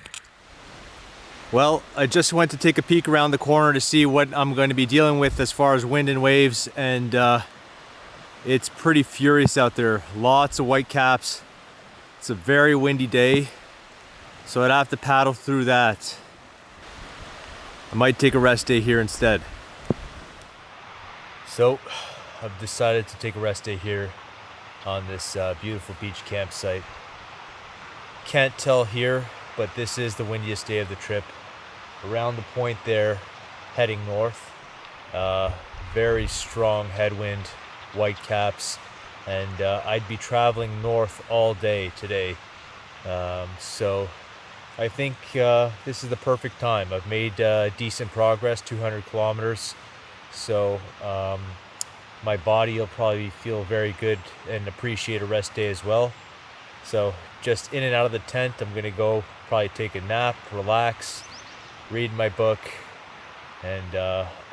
Well, I just went to take a peek around the corner to see what I'm going to be dealing with as far as wind and waves, and it's pretty furious out there. Lots of white caps. It's a very windy day, so I'd have to paddle through that. I might take a rest day here instead. So I've decided to take a rest day here on this beautiful beach campsite. Can't tell here, but this is the windiest day of the trip. Around the point there, heading north, very strong headwind, white caps, and I'd be traveling north all day today. So I think this is the perfect time. I've made decent progress, 200 kilometers. So my body will probably feel very good and appreciate a rest day as well. So just in and out of the tent, I'm gonna go probably take a nap, relax, read my book, and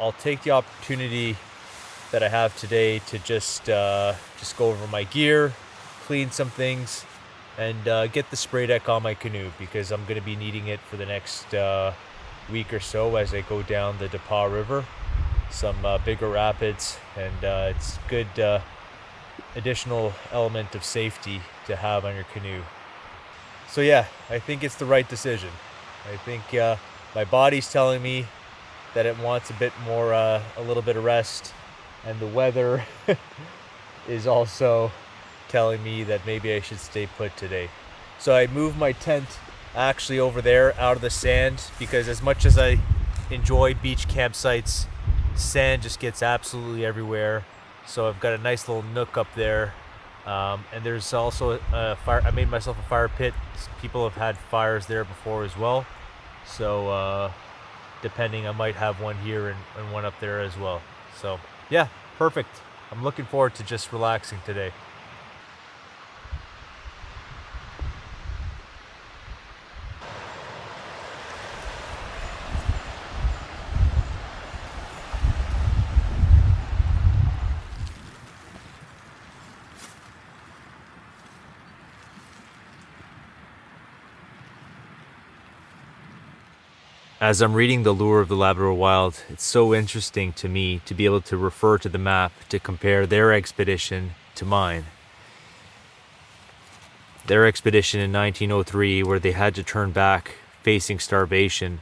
I'll take the opportunity that I have today to just go over my gear, clean some things, and get the spray deck on my canoe, because I'm going to be needing it for the next week or so as I go down the River, some bigger rapids, and it's good additional element of safety to have on your canoe. So yeah, I think it's the right decision. I think my body's telling me that it wants a bit more, a little bit of rest, and the weather is also telling me that maybe I should stay put today. So I moved my tent actually over there out of the sand, because as much as I enjoy beach campsites, sand just gets absolutely everywhere. So I've got a nice little nook up there, and there's also a fire. I made myself a fire pit. People have had fires there before as well, so depending, I might have one here and one up there as well. So yeah, perfect. I'm looking forward to just relaxing today. As I'm reading The Lure of the Labrador Wild, it's so interesting to me to be able to refer to the map to compare their expedition to mine. Their expedition in 1903, where they had to turn back facing starvation,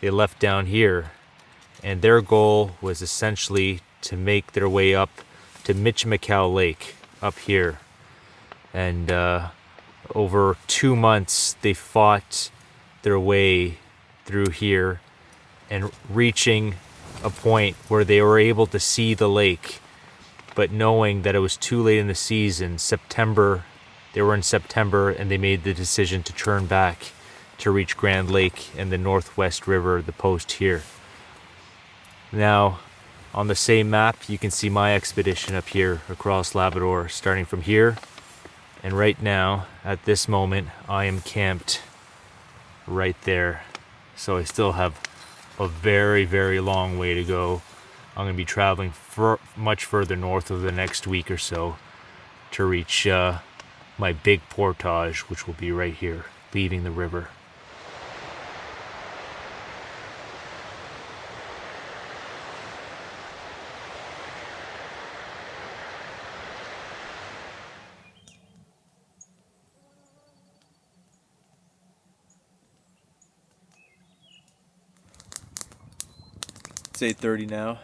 they left down here, and their goal was essentially to make their way up to Michikaw Lake up here. And over 2 months, they fought their way through here and reaching a point where they were able to see the lake, but knowing that it was too late in the season. They were in September, and they made the decision to turn back to reach Grand Lake and the Northwest River, the post here. Now, on the same map, you can see my expedition up here across Labrador, starting from here. And right now, at this moment, I am camped right there. So I still have a very, very long way to go. I'm going to be traveling much further north over the next week or so to reach my big portage, which will be right here, leaving the river. It's 8:30 now.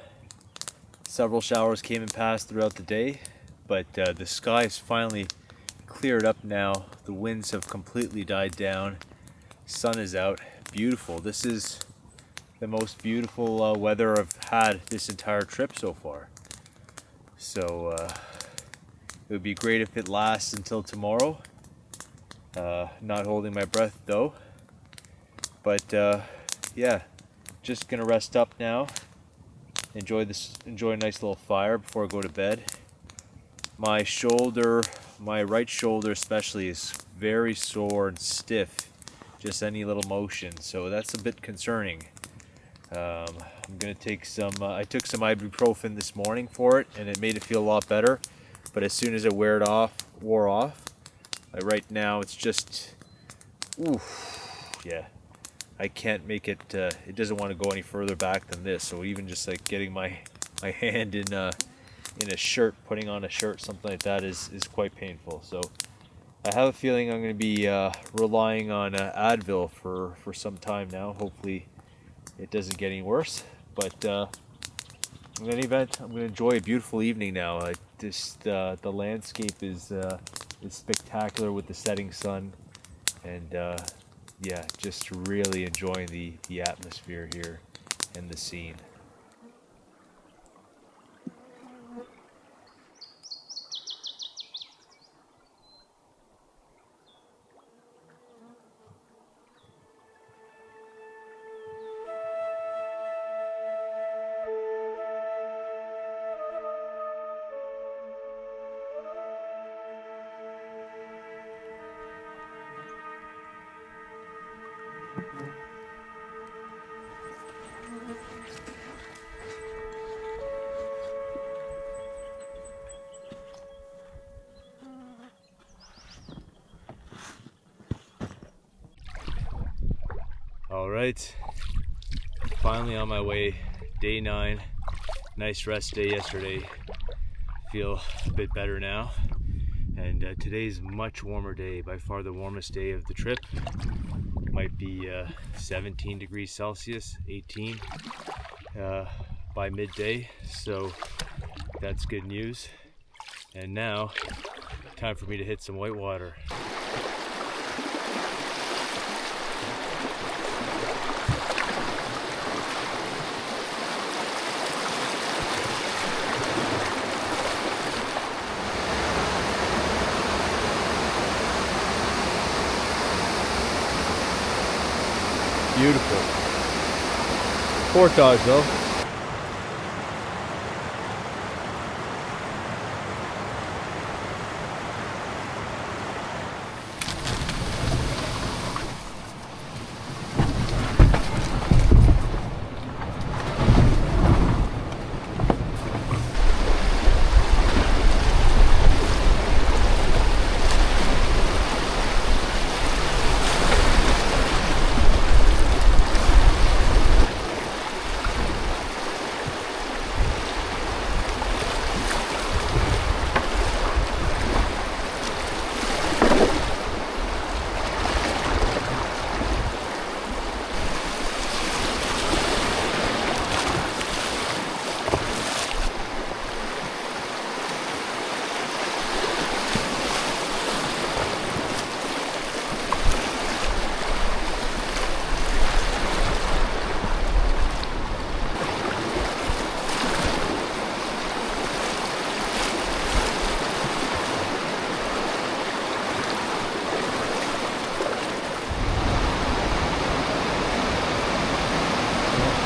Several showers came and passed throughout the day, but the sky's finally cleared up now. The winds have completely died down. Sun is out. Beautiful. This is the most beautiful weather I've had this entire trip so far. So it would be great if it lasts until tomorrow. Not holding my breath though. But yeah, just gonna rest up now. Enjoy a nice little fire before I go to bed. My shoulder, my right shoulder especially, is very sore and stiff. Just any little motion, so that's a bit concerning. I'm gonna take some. I took some ibuprofen this morning for it, and it made it feel a lot better. But as soon as it wore off, right now it's just, yeah. I can't make it. It doesn't want to go any further back than this. So even just like getting my hand in a shirt, putting on a shirt, something like that is quite painful. So I have a feeling I'm going to be relying on Advil for some time now. Hopefully it doesn't get any worse. But in any event, I'm going to enjoy a beautiful evening now. The landscape is spectacular with the setting sun, and yeah, just really enjoying the atmosphere here and the scene. All right, finally on my way, day 9. Nice rest day yesterday. Feel a bit better now, and today's a much warmer day, by far the warmest day of the trip. Might be 17 degrees Celsius, 18 by midday, so that's good news. And now, time for me to hit some whitewater. Beautiful. Portage though.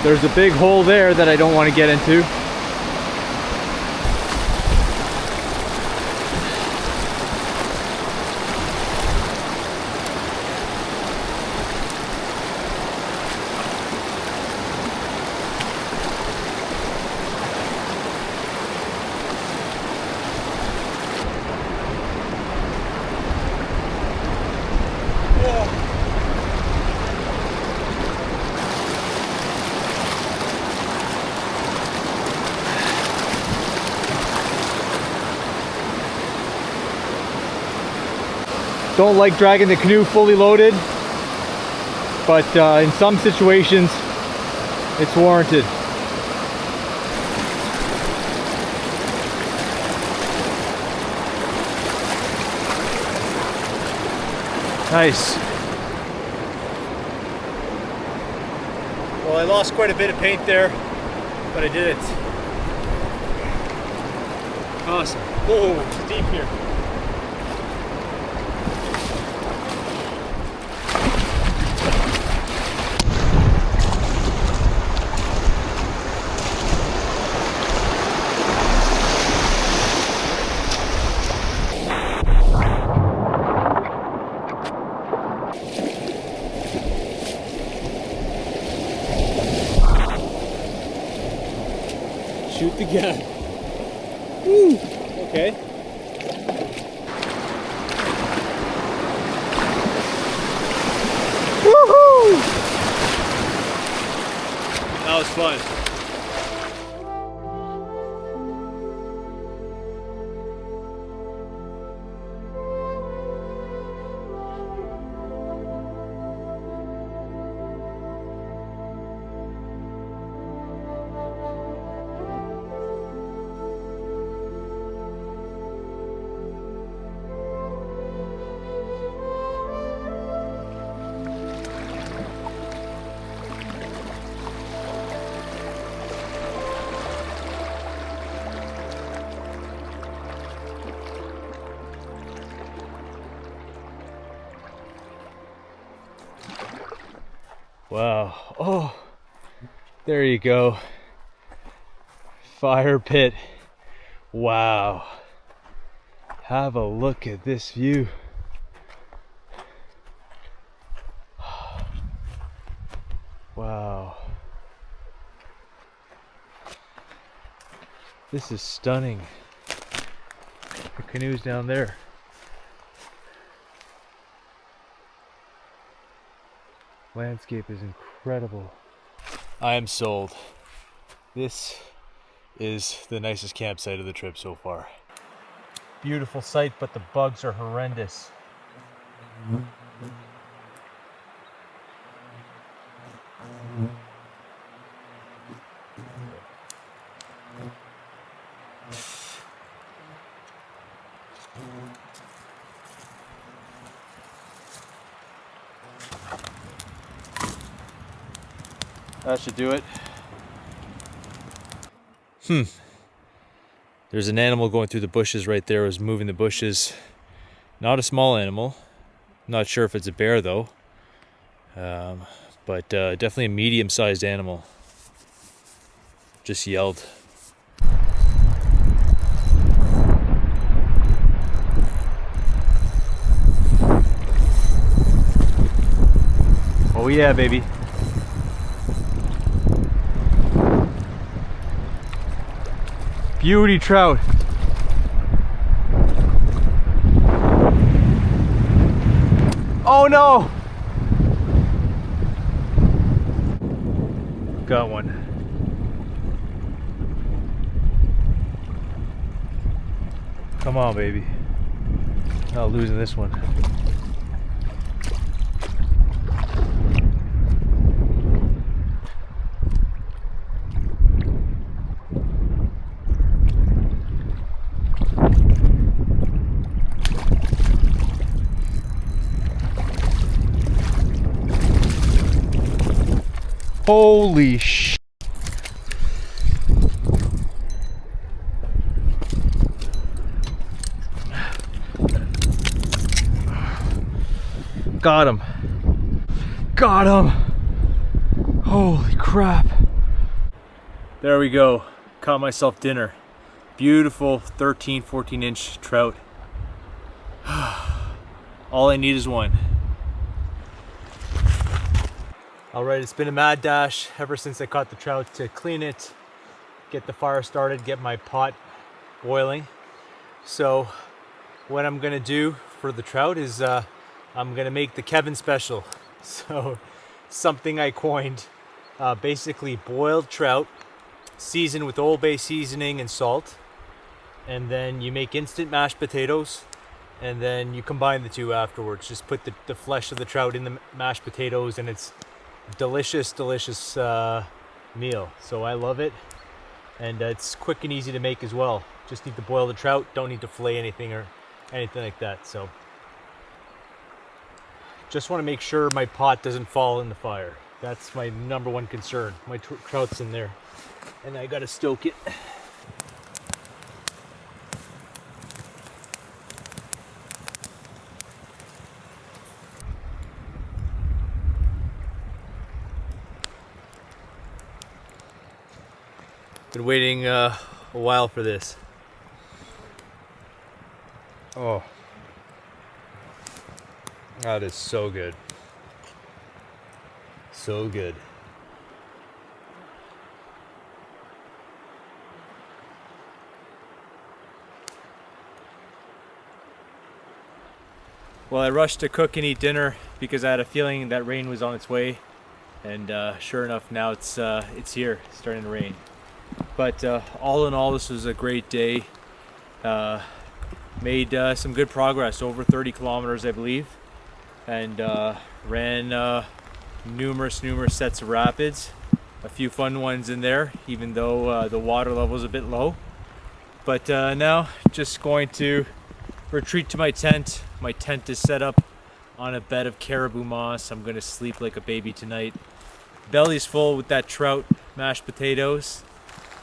There's a big hole there that I don't want to get into. Don't like dragging the canoe fully loaded, but in some situations it's warranted. Nice. Well, I lost quite a bit of paint there, but I did it. Awesome. Whoa, it's deep here. Shoot the gun. Woo! Okay. Woohoo! That was fun. Wow. Oh, there you go. Fire pit. Wow. Have a look at this view. Wow. This is stunning. The canoe's down there. Landscape is incredible. I am sold. This is the nicest campsite of the trip so far. Beautiful sight, but the bugs are horrendous. That should do it. There's an animal going through the bushes right there. It was moving the bushes. Not a small animal. Not sure if it's a bear though. But definitely a medium-sized animal. Just yelled. Oh yeah, baby. Beauty trout. Oh no! Got one. Come on, baby. Not losing this one. Holy sh! Got him. Got him. Holy crap. There we go. Caught myself dinner. Beautiful 13, 14-inch trout. All I need is one. Alright, it's been a mad dash ever since I caught the trout to clean it, get the fire started, get my pot boiling. So what I'm gonna do for the trout is I'm gonna make the Kevin special. So something I coined, basically boiled trout, seasoned with Old Bay seasoning and salt, and then you make instant mashed potatoes, and then you combine the two afterwards. Just put the flesh of the trout in the mashed potatoes, and it's delicious, delicious meal. So I love it, and it's quick and easy to make as well. Just need to boil the trout, don't need to fillet anything or anything like that. So just want to make sure my pot doesn't fall in the fire. That's my number one concern. My trout's in there, and I gotta stoke it. Been waiting a while for this. Oh, that is so good. So good. Well, I rushed to cook and eat dinner because I had a feeling that rain was on its way, and sure enough, now it's here, it's starting to rain. But all in all, this was a great day. Made some good progress, over 30 kilometers, I believe, and ran numerous sets of rapids, a few fun ones in there, even though the water level is a bit low. But now just going to retreat to my tent. My tent is set up on a bed of caribou moss. I'm going to sleep like a baby tonight. Belly's full with that trout, mashed potatoes.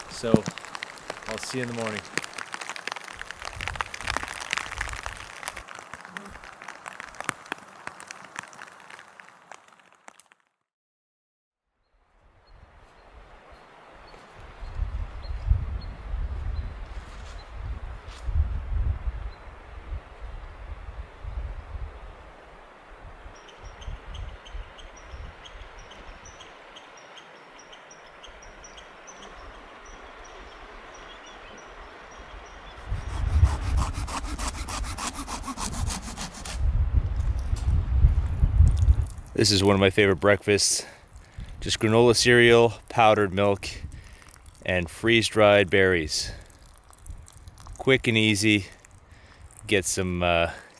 So I'll see you in the morning. This is one of my favorite breakfasts. Just granola cereal, powdered milk, and freeze-dried berries. Quick and easy. Get some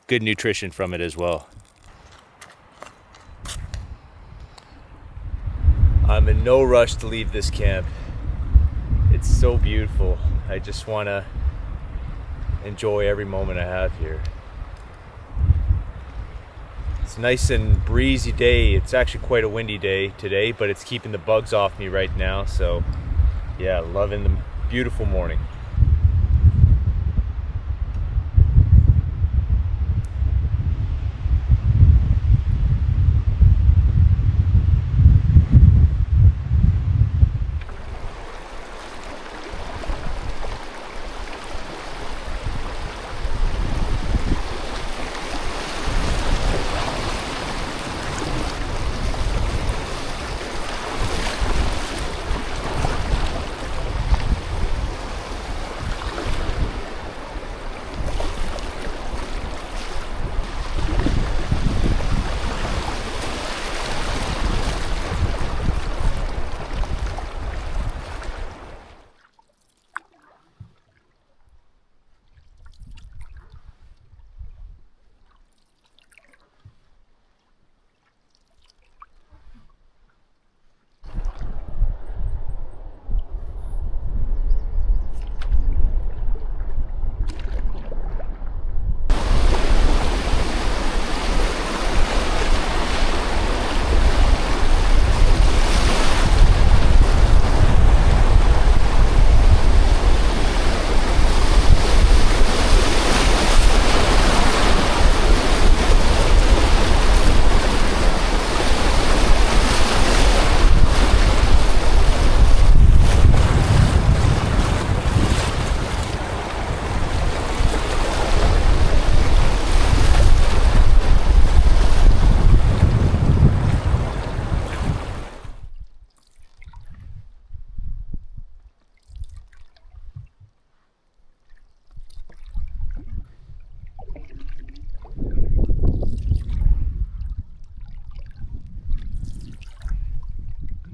good nutrition from it as well. I'm in no rush to leave this camp. It's so beautiful. I just want to enjoy every moment I have here. It's a nice and breezy day. It's actually quite a windy day today, but it's keeping the bugs off me right now. So yeah, loving the beautiful morning.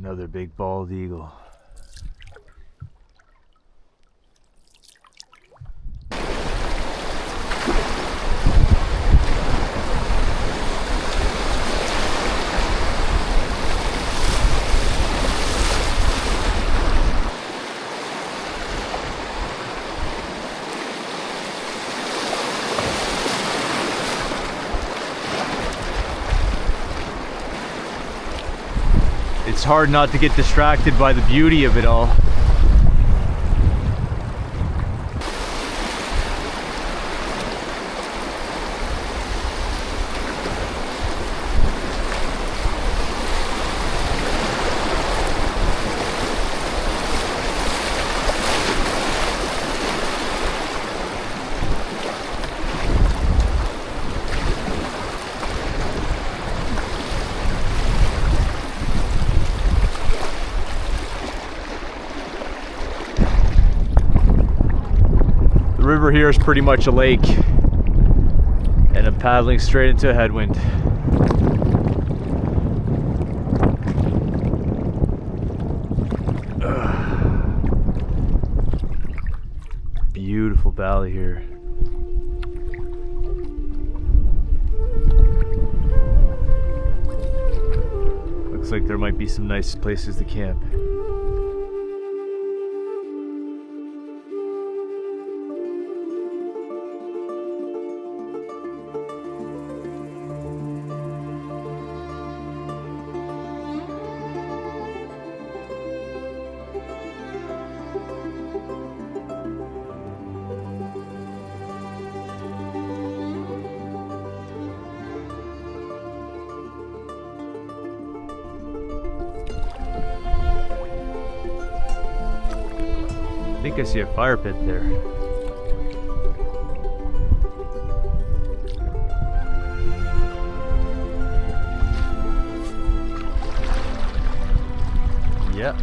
Another big bald eagle. it's hard not to get distracted by the beauty of it all. The river here is pretty much a lake, and I'm paddling straight into a headwind. Beautiful valley here. Looks like there might be some nice places to camp. I think I see a fire pit there. Yep.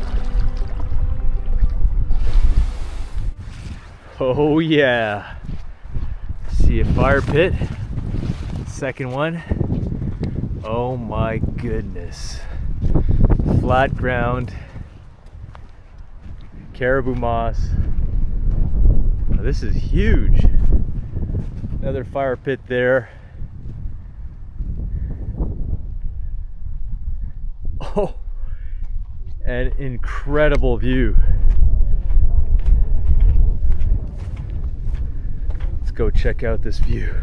Oh yeah. See a fire pit. Second one. Oh my goodness. Flat ground. Caribou moss. Oh, this is huge. Another fire pit there. Oh, an incredible view. Let's go check out this view.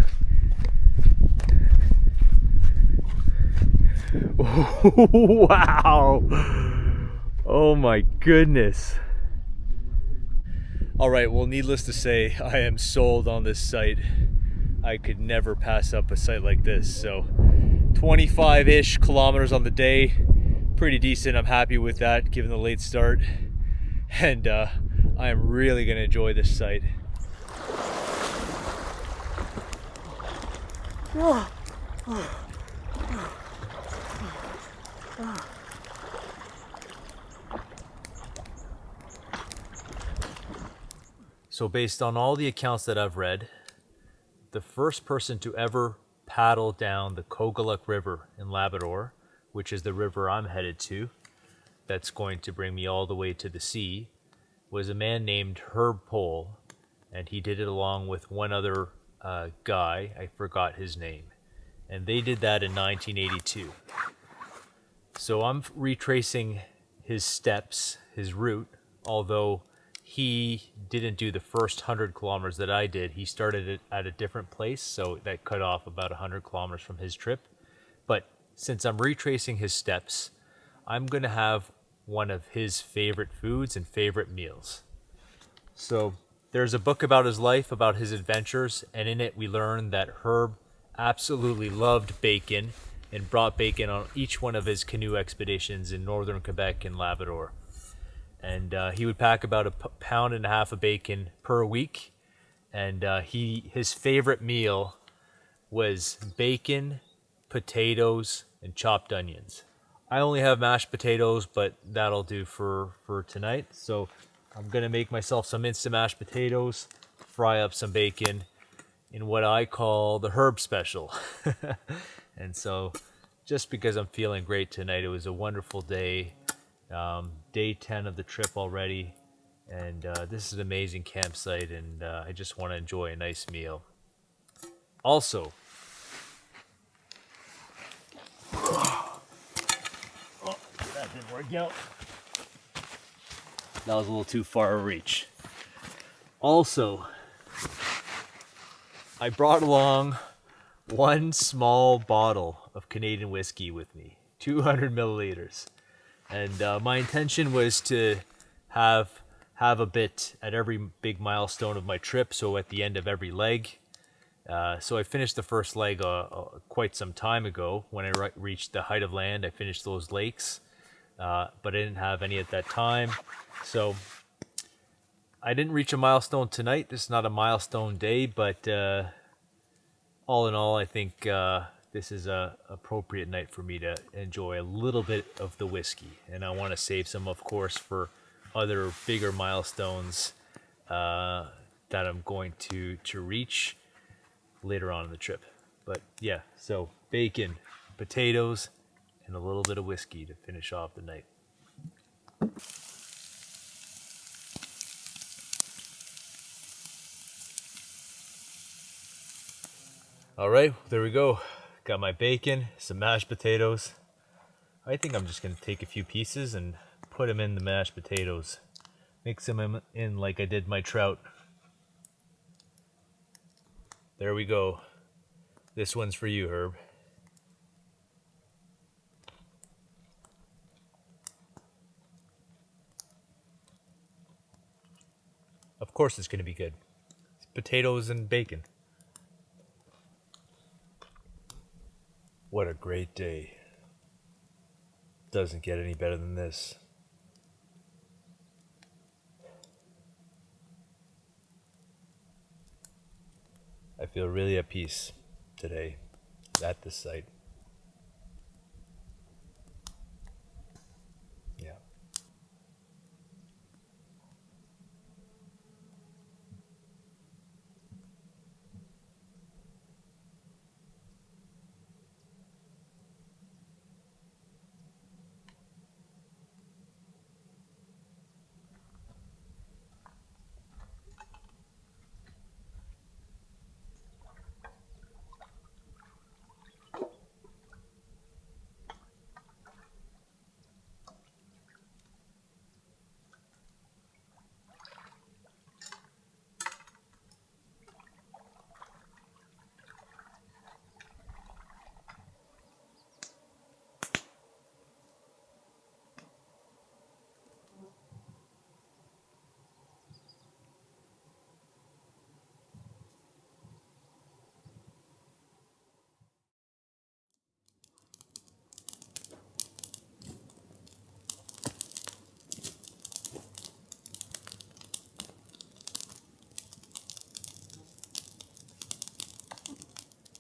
Oh, wow. Oh my goodness. All right, well, needless to say, I am sold on this site. I could never pass up a site like this. So 25-ish kilometers on the day, pretty decent. I'm happy with that given the late start. And I am really gonna enjoy this site. So based on all the accounts that I've read, the first person to ever paddle down the Kogaluk River in Labrador, which is the river I'm headed to, that's going to bring me all the way to the sea, was a man named Herb Pohl, and he did it along with one other guy, I forgot his name, and they did that in 1982. So I'm retracing his steps, his route, although he didn't do the first 100 kilometers that I did. He started it at a different place, so that cut off about 100 kilometers from his trip. But since I'm retracing his steps, I'm going to have one of his favorite foods and favorite meals. So there's a book about his life, about his adventures, and in it we learn that Herb absolutely loved bacon and brought bacon on each one of his canoe expeditions in northern Quebec and Labrador. And he would pack about 1.5 pounds of bacon per week. And his favorite meal was bacon, potatoes, and chopped onions. I only have mashed potatoes, but that'll do for tonight. So I'm gonna make myself some instant mashed potatoes, fry up some bacon in what I call the Herb special. And so just because I'm feeling great tonight, it was a wonderful day. Day 10 of the trip already, and this is an amazing campsite, and I just want to enjoy a nice meal. Also, oh, that didn't work out. That was a little too far a reach. Also, I brought along one small bottle of Canadian whiskey with me, 200 milliliters. And my intention was to have a bit at every big milestone of my trip, so at the end of every leg. So I finished the first leg quite some time ago. When I reached the height of land, I finished those lakes, but I didn't have any at that time. So I didn't reach a milestone tonight. This is not a milestone day, but all in all, I think this is a appropriate night for me to enjoy a little bit of the whiskey. And I want to save some, of course, for other bigger milestones that I'm going to reach later on in the trip. But yeah, so bacon, potatoes, and a little bit of whiskey to finish off the night. All right, there we go. Got my bacon, some mashed potatoes. I think I'm just gonna take a few pieces and put them in the mashed potatoes. Mix them in like I did my trout. There we go. This one's for you, Herb. Of course it's gonna be good. It's potatoes and bacon. What a great day. Doesn't get any better than this. I feel really at peace today at this site. Yeah.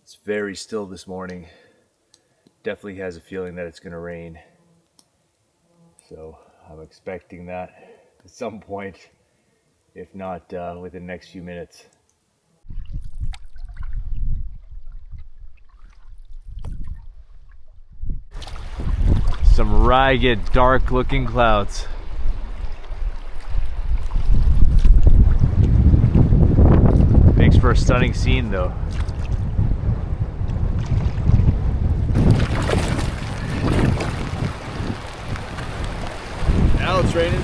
It's very still this morning. Definitely has a feeling that it's going to rain. So I'm expecting that at some point, if not within the next few minutes. Some ragged, dark looking clouds. Makes for a stunning scene though. Now it's raining.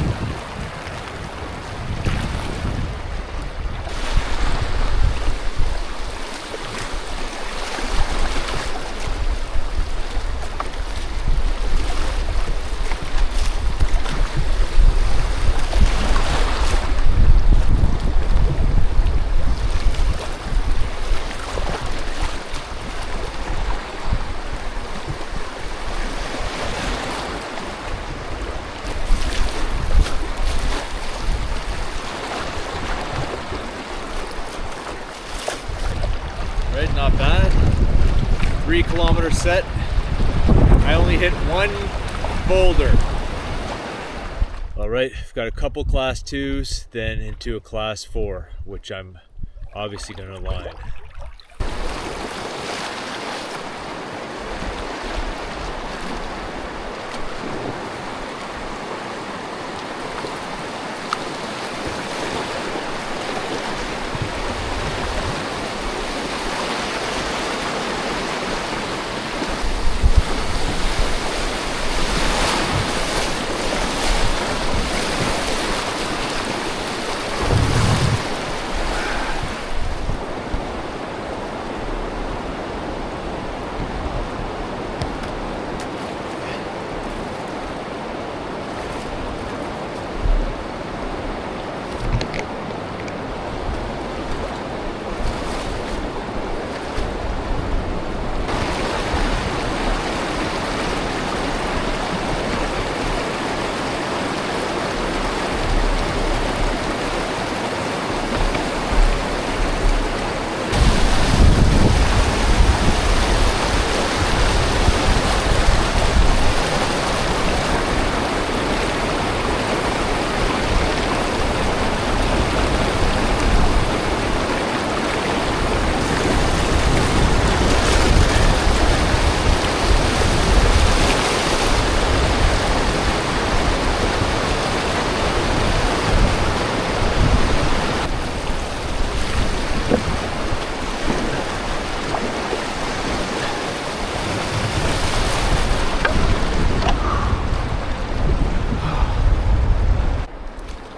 Right, not bad. 3 kilometer set. I only hit 1 boulder. All right, I've got a couple class 2s, then into a class 4, which I'm obviously gonna line.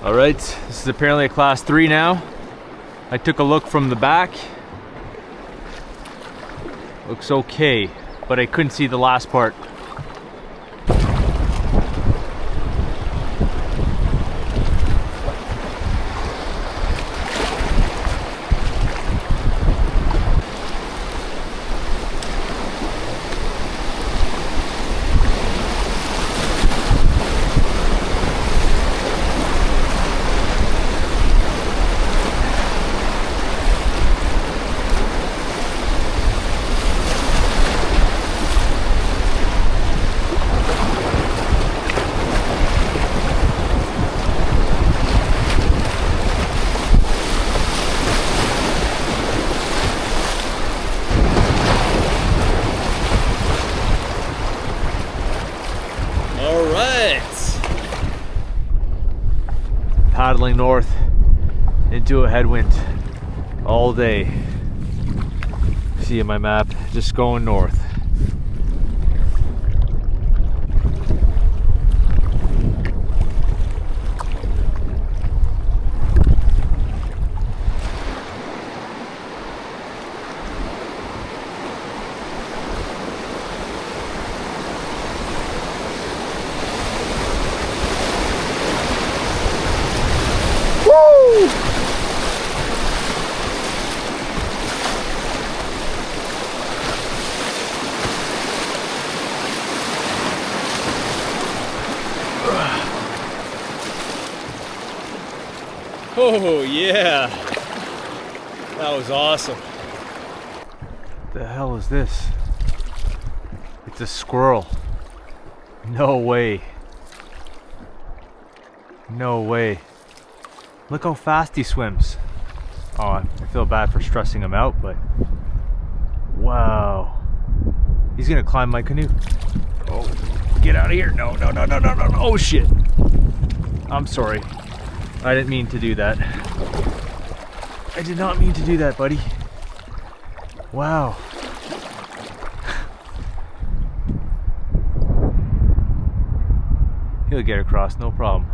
All right, this is apparently a class 3 now. I took a look from the back. Looks okay, but I couldn't see the last part. Paddling north into a headwind all day. See in my map, just going north. Oh yeah, that was awesome. The hell is this? It's a squirrel. No way. No way. Look how fast he swims. Oh, I feel bad for stressing him out, but wow. He's gonna climb my canoe. Oh, get out of here. No, no, no, no, no, no, no. Oh shit. I'm sorry. I didn't mean to do that. I did not mean to do that, buddy. Wow. He'll get across, no problem.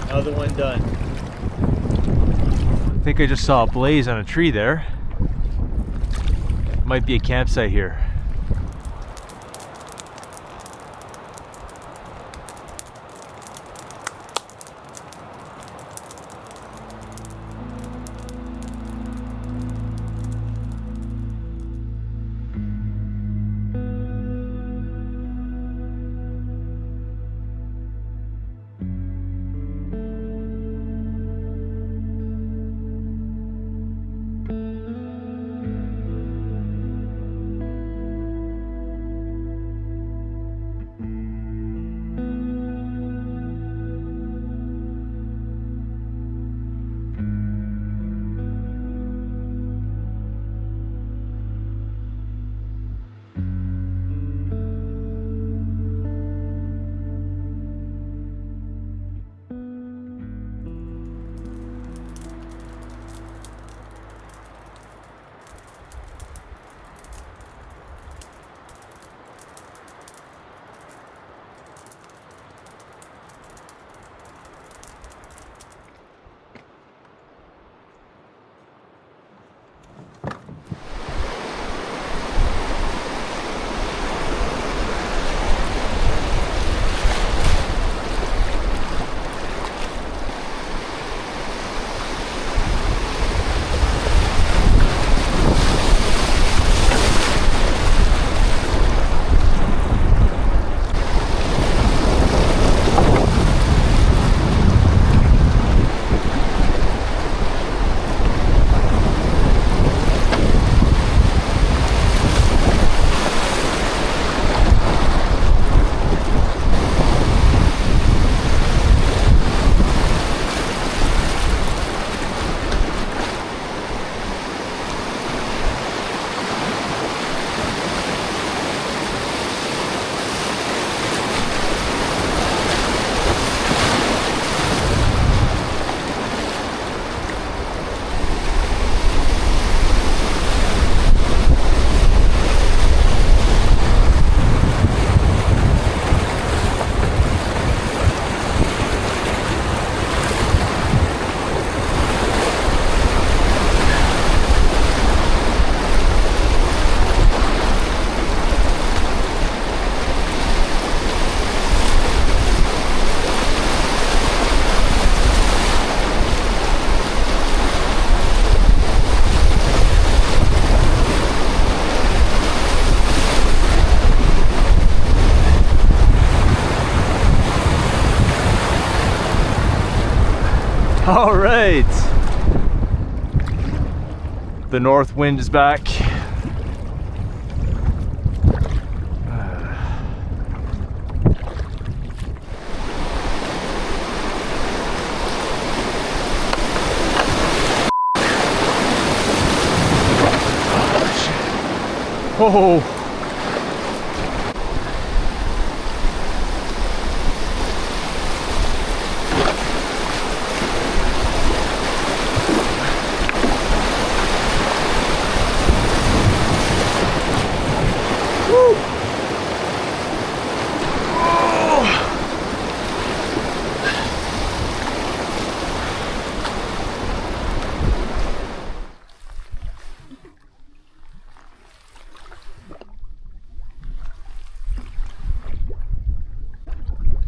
Another one done. I think I just saw a blaze on a tree there. Might be a campsite here. All right. The north wind is back. Oh.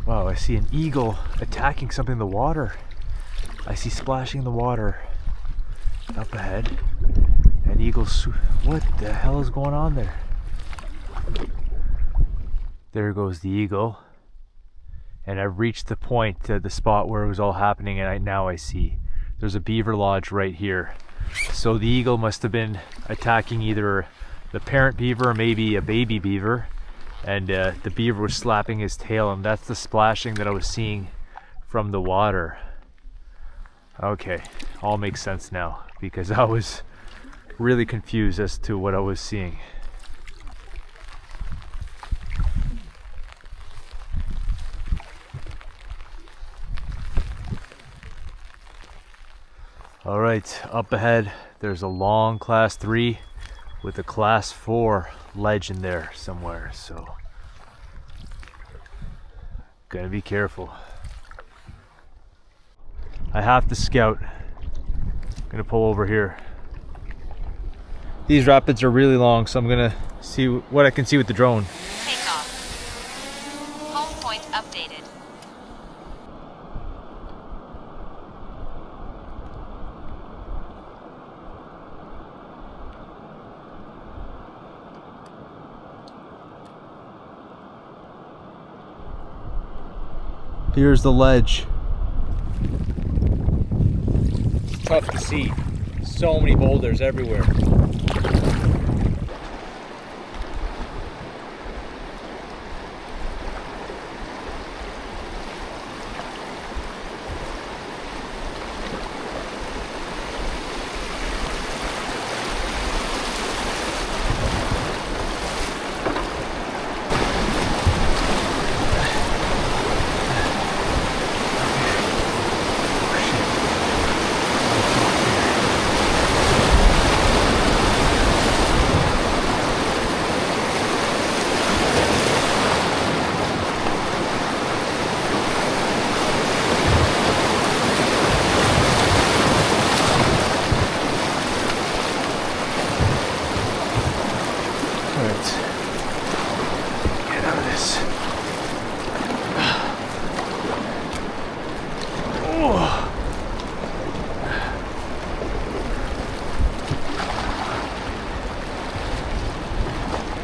Wow, I see an eagle attacking something in the water. I see splashing in the water up ahead. And eagles, what the hell is going on there? There goes the eagle. And I've reached the point, the spot where it was all happening, and now I see there's a beaver lodge right here. So the eagle must have been attacking either the parent beaver or maybe a baby beaver. And the beaver was slapping his tail, and that's the splashing that I was seeing from the water. Okay, all makes sense now, because I was really confused as to what I was seeing. All right, up ahead, there's a long class 3 with a class 4 ledge in there somewhere, so gotta be careful. I have to scout. Gonna pull over here. These rapids are really long, so I'm gonna see what I can see with the drone. Take off. Home point updated. Here's the ledge. It's tough to see. So many boulders everywhere.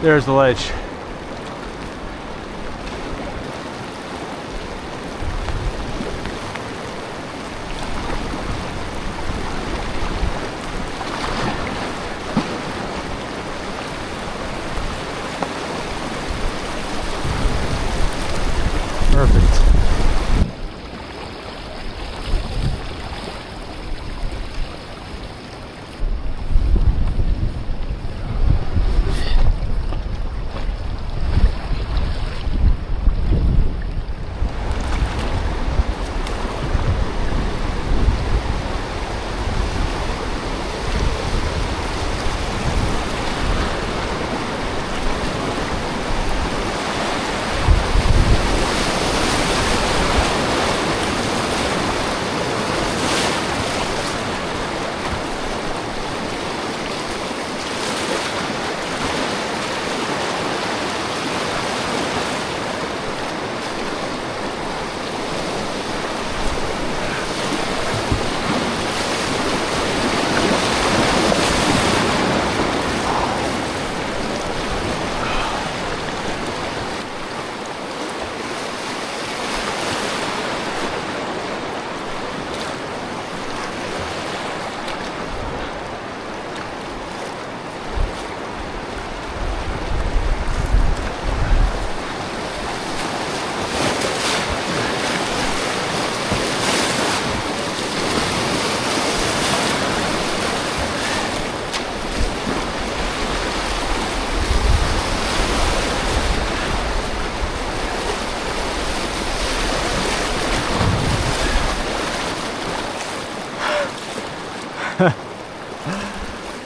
There's the ledge. Perfect.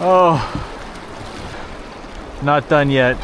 Oh, not done yet.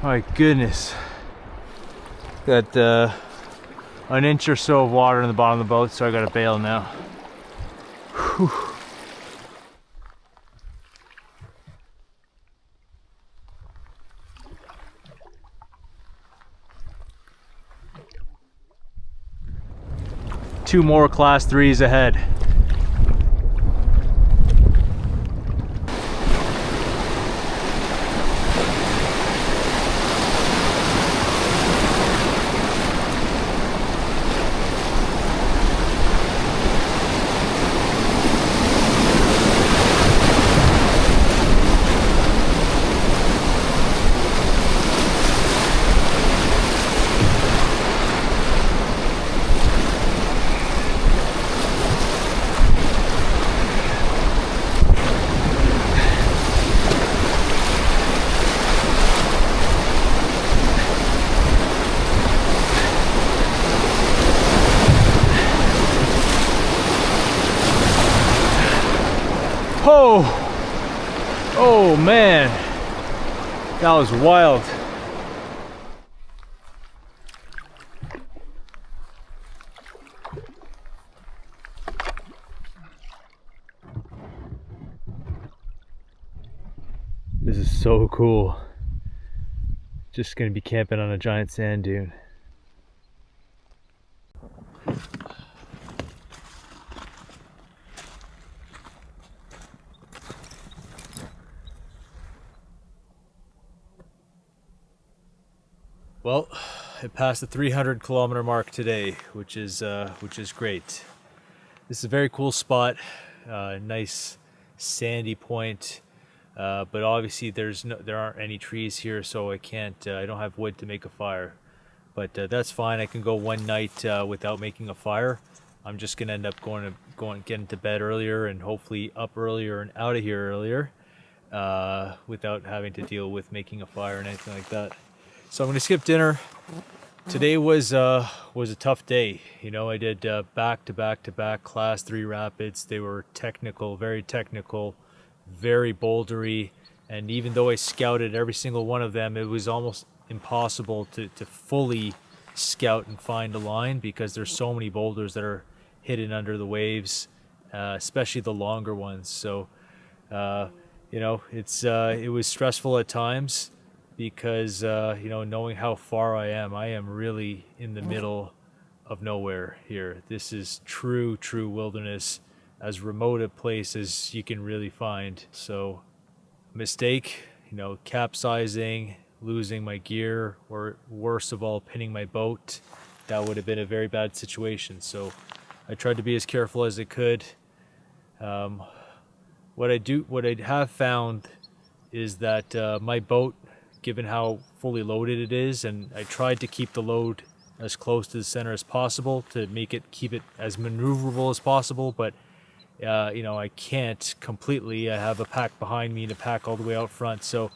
My goodness. Got an inch or so of water in the bottom of the boat, so I gotta bail now. Whew. Two more class 3s ahead. Oh, oh man, that was wild. This is so cool. Just gonna be camping on a giant sand dune. Well, I passed the 300-kilometer mark today, which is great. This is a very cool spot, nice sandy point, but obviously there aren't any trees here, so I don't have wood to make a fire. But that's fine. I can go one night without making a fire. I'm just gonna end up getting to bed earlier and hopefully up earlier and out of here earlier, without having to deal with making a fire and anything like that. So I'm gonna skip dinner. Today was a tough day. You know, I did back to back class 3 rapids. They were technical, very bouldery, and even though I scouted every single one of them, it was almost impossible to fully scout and find a line, because there's so many boulders that are hidden under the waves, especially the longer ones. So it was stressful at times, because knowing how far I am really in the middle of nowhere here. This is true wilderness, as remote a place as you can really find. So mistake, capsizing, losing my gear, or worst of all, pinning my boat, that would have been a very bad situation. So I tried to be as careful as I could. What I have found is that my boat, given how fully loaded it is, and I tried to keep the load as close to the center as possible to keep it as maneuverable as possible, but I can't completely. I have a pack behind me and a pack all the way out front, so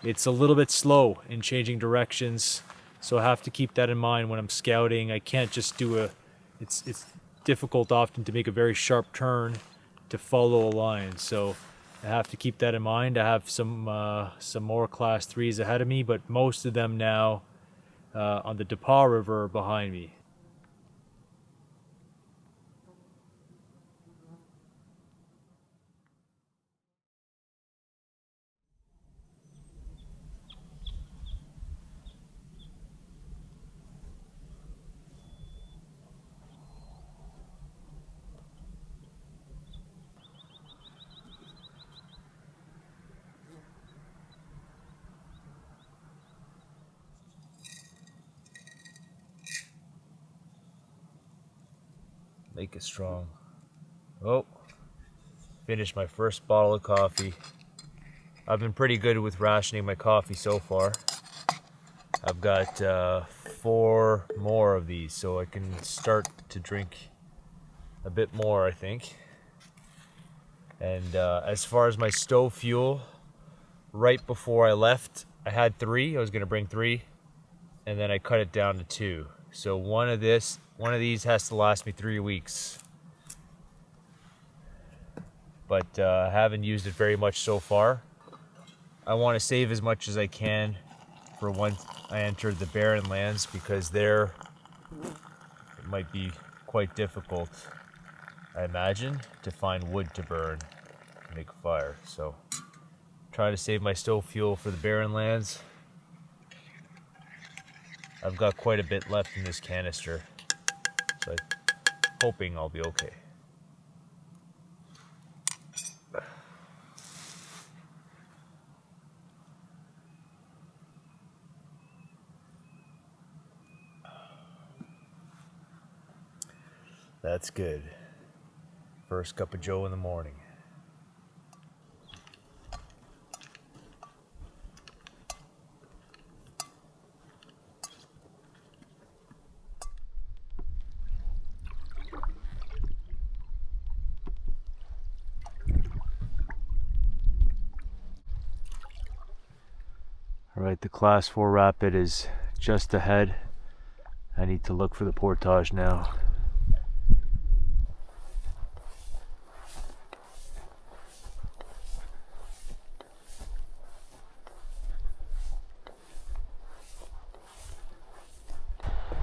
it's a little bit slow in changing directions. So I have to keep that in mind when I'm scouting. I can't just it's difficult often to make a very sharp turn to follow a line, so I have to keep that in mind. I have some more class 3s ahead of me, but most of them now on the Labrador River are behind me. Make it strong. Oh, finished my first bottle of coffee. I've been pretty good with rationing my coffee so far. I've got 4 more of these, so I can start to drink a bit more, I think. And as far as my stove fuel, right before I left, I had 3. I was going to bring 3, and then I cut it down to 2. So one of these has to last me 3 weeks. But I haven't used it very much so far. I want to save as much as I can for once I enter the barren lands, because there it might be quite difficult, I imagine, to find wood to burn to make a fire. So trying to save my stove fuel for the barren lands. I've got quite a bit left in this canister, so I'm hoping I'll be okay. That's good. First cup of joe in the morning. All right, the class 4 rapid is just ahead. I need to look for the portage now.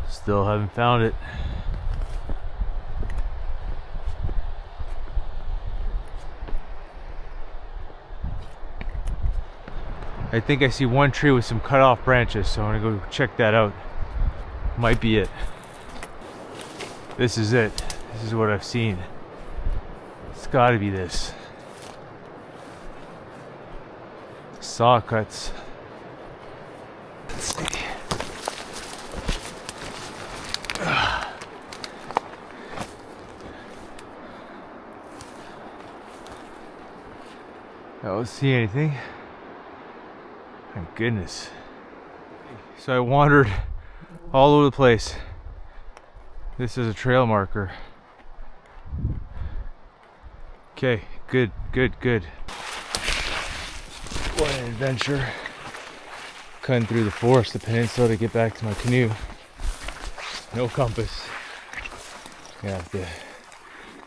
Still haven't found it. I think I see one tree with some cut off branches, so I'm gonna go check that out. Might be it. This is it. This is what I've seen. It's gotta be this. Saw cuts. Let's see. I don't see anything. Thank goodness. So I wandered all over the place. This is a trail marker. Okay, good. What an adventure. Cutting through the forest, the peninsula, to get back to my canoe. No compass. Gonna have to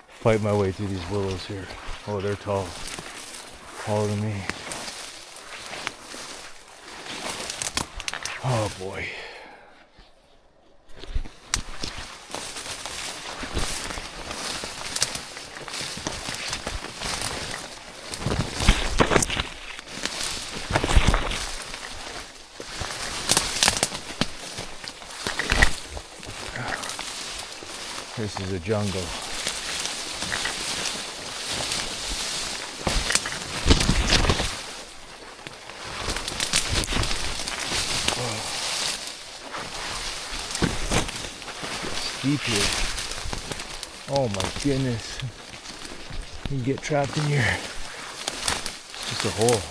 fight my way through these willows here. Oh, they're tall. Taller than me. Oh boy. This is a jungle. Deep here. Oh my goodness. You get trapped in here. Just a hole.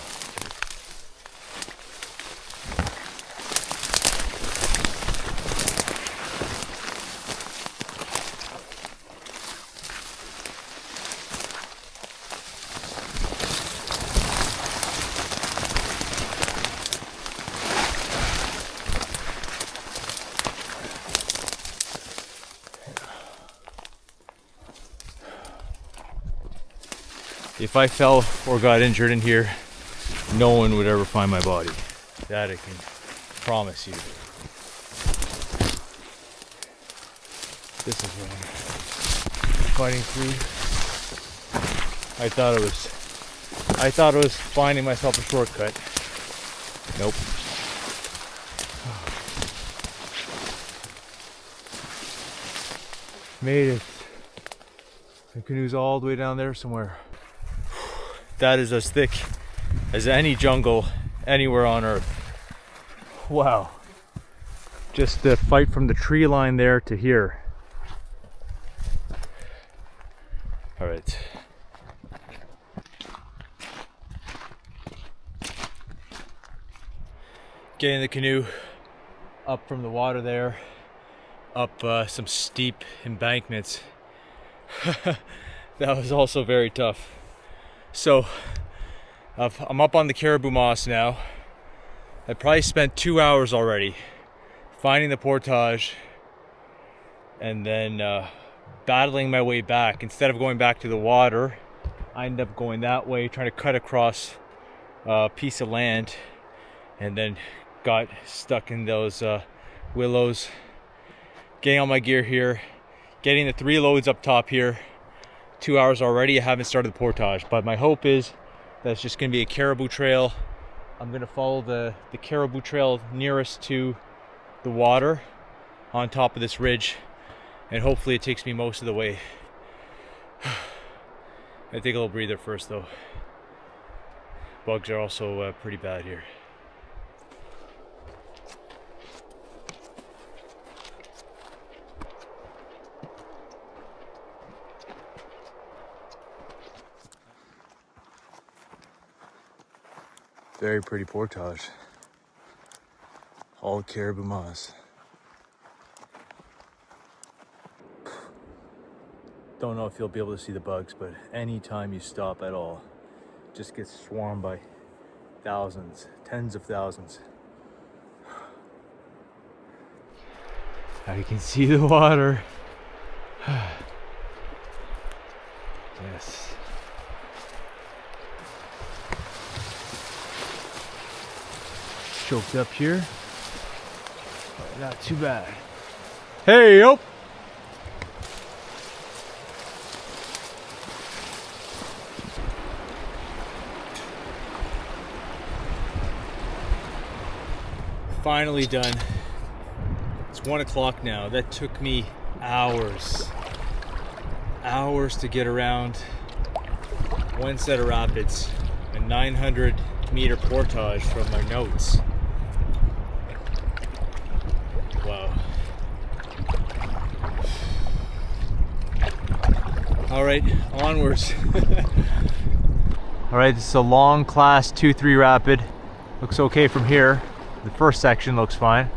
If I fell or got injured in here, no one would ever find my body. That I can promise you. This is what I'm fighting through. I thought it was finding myself a shortcut. Nope. Made it. The canoe's all the way down there somewhere. That is as thick as any jungle anywhere on earth. Wow. Just the fight from the tree line there to here. All right. Getting the canoe up from the water there, up some steep embankments. That was also very tough. So I'm up on the caribou moss now. I probably spent 2 hours already finding the portage and then battling my way back. Instead of going back to the water, I ended up going that way, trying to cut across a piece of land, and then got stuck in those willows. Getting all my gear here, getting the 3 loads up top here. 2 hours already. I haven't started the portage, but my hope is that it's just going to be a caribou trail. I'm going to follow the caribou trail nearest to the water on top of this ridge, and hopefully it takes me most of the way. I take a little breather first though. Bugs are also pretty bad here. Very pretty portage. All caribou moss. Don't know if you'll be able to see the bugs, but anytime you stop at all, it just gets swarmed by thousands, tens of thousands. Now you can see the water. Yes. Choked up here, but not too bad. Hey, yo! Finally done. It's 1 o'clock now. That took me hours to get around one set of rapids, a 900-meter portage from my notes. Wow. All right, onwards. All right, this is a long class 2-3 rapid. Looks okay from here. The first section looks fine.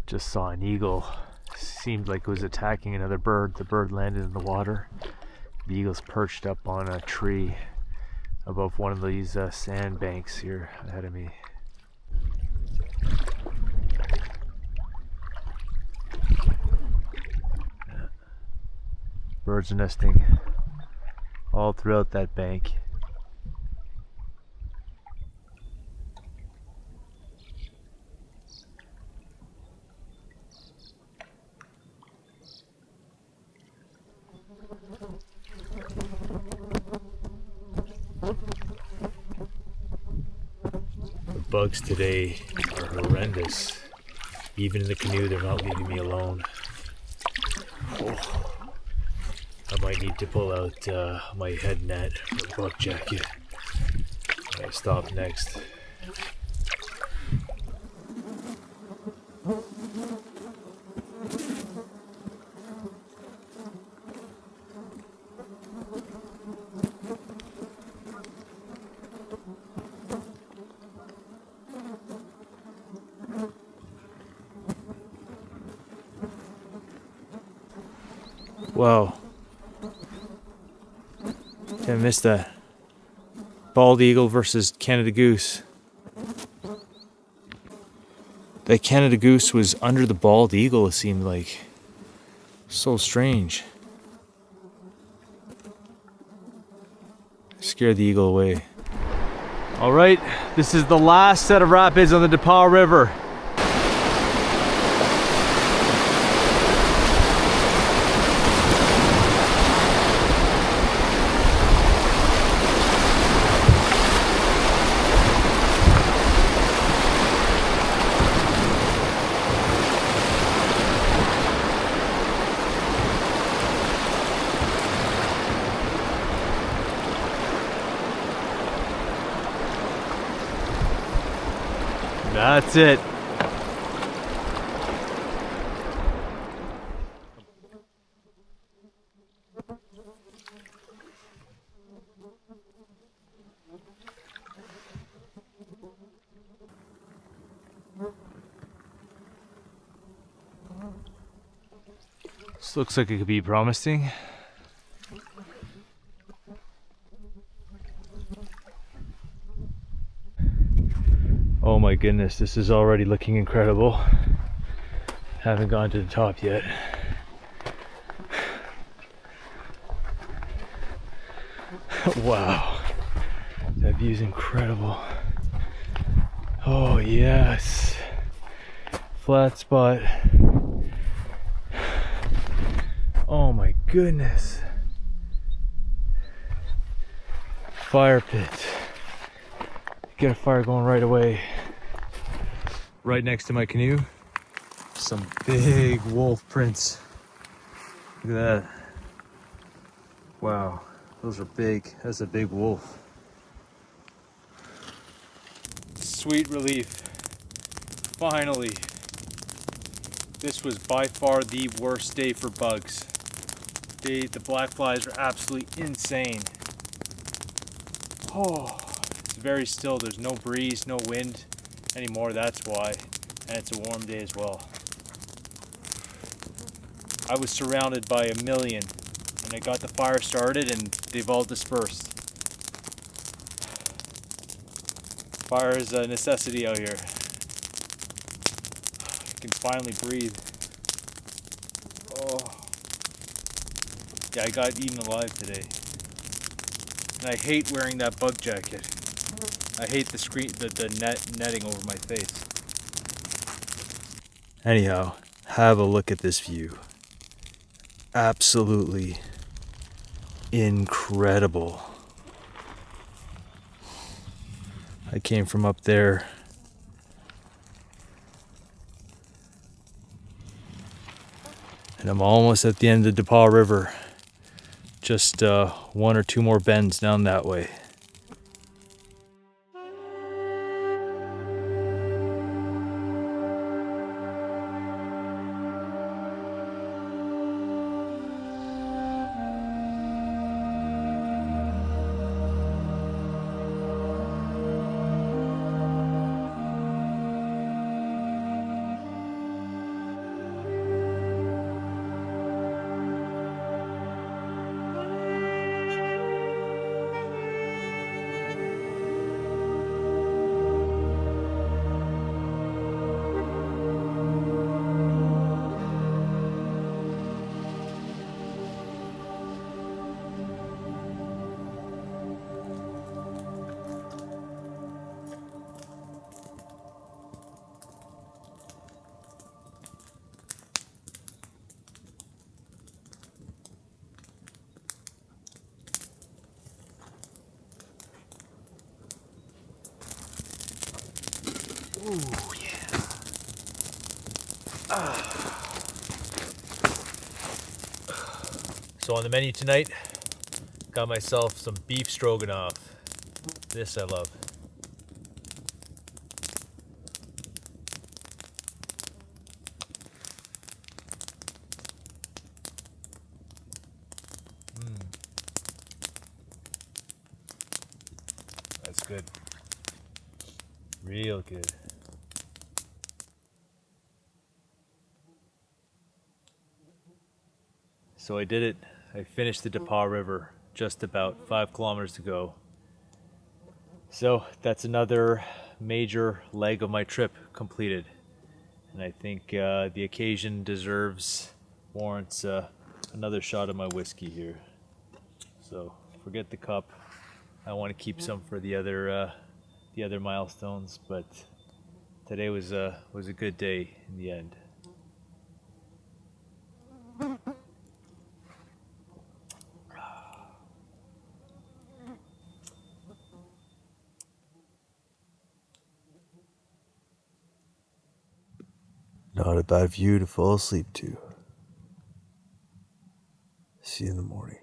Just saw an eagle. Seemed like it was attacking another bird. The bird landed in the water. The eagle's perched up on a tree above one of these sand banks here ahead of me. Birds are nesting all throughout that bank. The bugs today are horrendous. Even in the canoe, they're not leaving me alone. Oh. I might need to pull out my head net or bug jacket when I stop next. Wow. I missed that. Bald eagle versus Canada goose. That Canada goose was under the bald eagle, it seemed like. So strange. Scared the eagle away. Alright, this is the last set of rapids on the Depaul River. That's it. This looks like it could be promising. Oh my goodness, this is already looking incredible. Haven't gone to the top yet. Wow, that view's incredible. Oh yes, flat spot. Oh my goodness. Fire pit. Get a fire going right away. Right next to my canoe, some big wolf prints. Look at that. Wow, those are big. That's a big wolf. Sweet relief. Finally. This was by far the worst day for bugs. The black flies are absolutely insane. Oh, it's very still. There's no breeze, no wind anymore, that's why. And it's a warm day as well. I was surrounded by a million, and I got the fire started and they've all dispersed. Fire is a necessity out here. I can finally breathe. Oh. Yeah, I got eaten alive today. And I hate wearing that bug jacket. I hate the netting over my face. Anyhow, have a look at this view. Absolutely incredible. I came from up there. And I'm almost at the end of the Depaul River. Just one or two more bends down that way. Ooh, yeah. So on the menu tonight, got myself some beef stroganoff. This I love. That's good. Real good. So I did it. I finished the Labrador River just about 5 kilometers to go. So that's another major leg of my trip completed. And I think the occasion warrants another shot of my whiskey here. So forget the cup. I want to keep some for the other milestones, but today was a good day in the end. Not a bad view to fall asleep to. See you in the morning.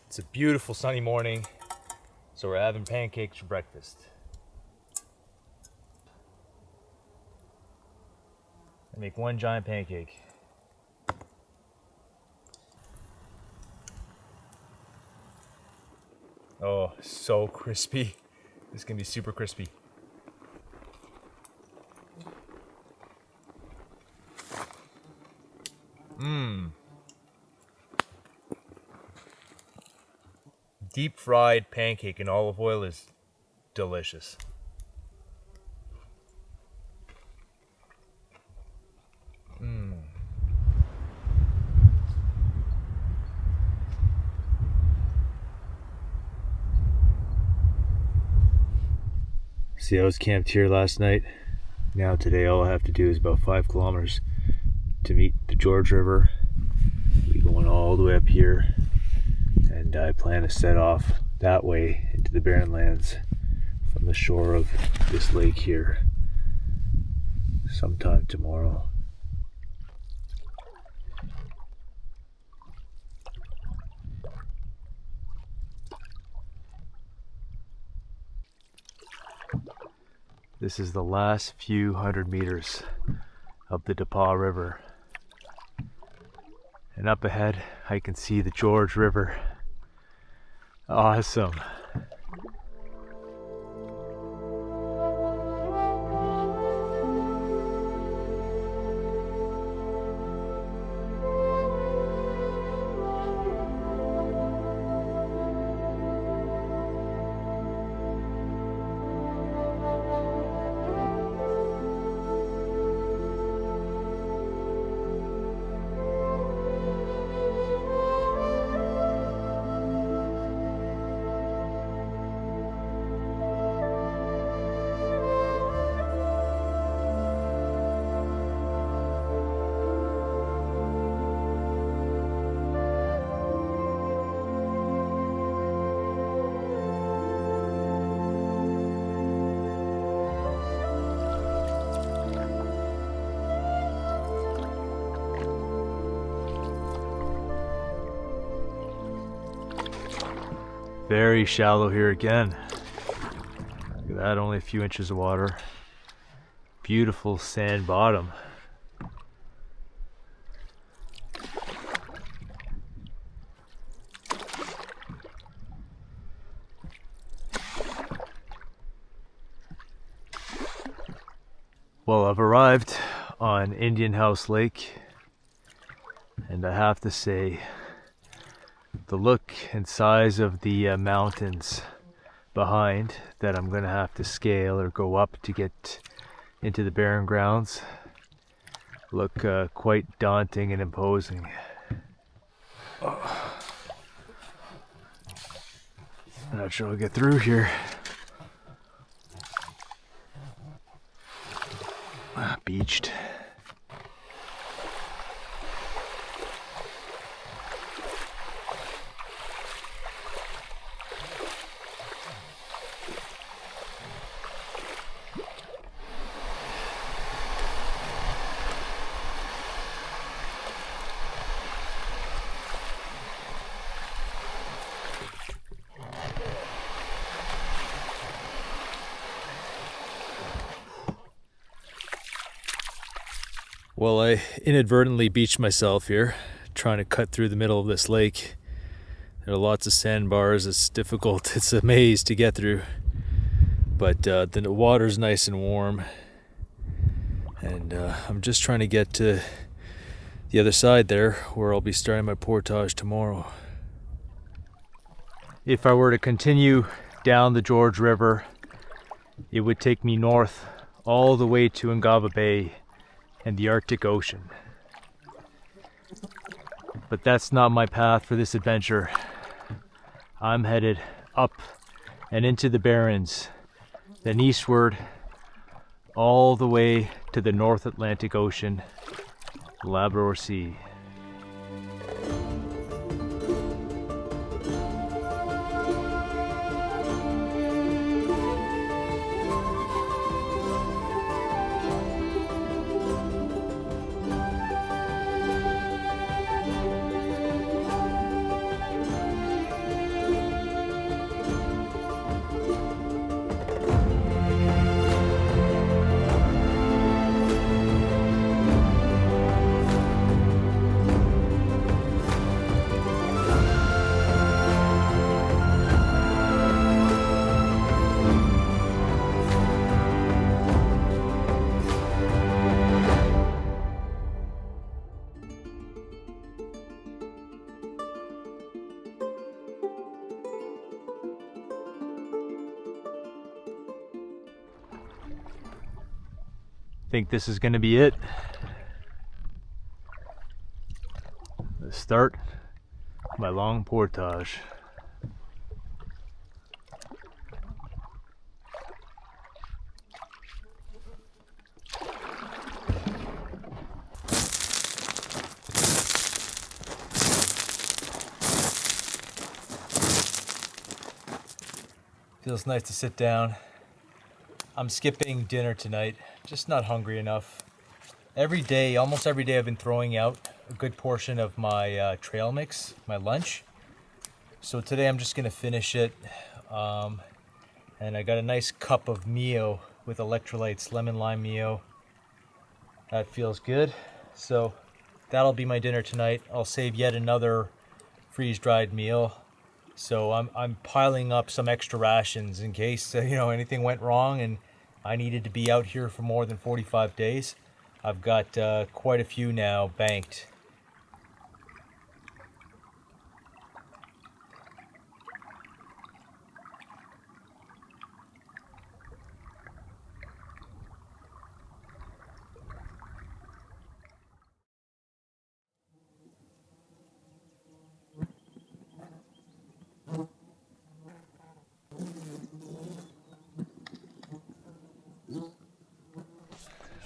It's a beautiful sunny morning, so we're having pancakes for breakfast. I make one giant pancake. Oh, so crispy. This is gonna be super crispy. Deep fried pancake in olive oil is delicious. See, I was camped here last night. Now today all I have to do is about 5 kilometers to meet the George River. We're going all the way up here, and I plan to set off that way into the barren lands from the shore of this lake here sometime tomorrow. This is the last few 100 meters of the Labrador River. And up ahead, I can see the George River. Awesome. Very shallow here again. Look at that, only a few inches of water. Beautiful sand bottom. Well, I've arrived on Indian House Lake, and I have to say, the look and size of the mountains behind that I'm gonna have to scale or go up to get into the barren grounds look quite daunting and imposing. Oh. I'm not sure I'll get through here. beached. Well, I inadvertently beached myself here, trying to cut through the middle of this lake. There are lots of sandbars. It's difficult. It's a maze to get through. But the water's nice and warm. And I'm just trying to get to the other side there, where I'll be starting my portage tomorrow. If I were to continue down the George River, it would take me north all the way to Ungava Bay and the Arctic Ocean. But that's not my path for this adventure. I'm headed up and into the Barrens, then eastward all the way to the North Atlantic Ocean, the Labrador Sea. I think this is going to be it. The start of my long portage. Feels nice to sit down. I'm skipping dinner tonight, just not hungry enough. Every day, almost every day, I've been throwing out a good portion of my trail mix, my lunch. So today I'm just gonna finish it. And I got a nice cup of Mio with electrolytes, lemon lime Mio. That feels good. So that'll be my dinner tonight. I'll save yet another freeze-dried meal. So I'm piling up some extra rations in case anything went wrong and I needed to be out here for more than 45 days. I've got quite a few now banked.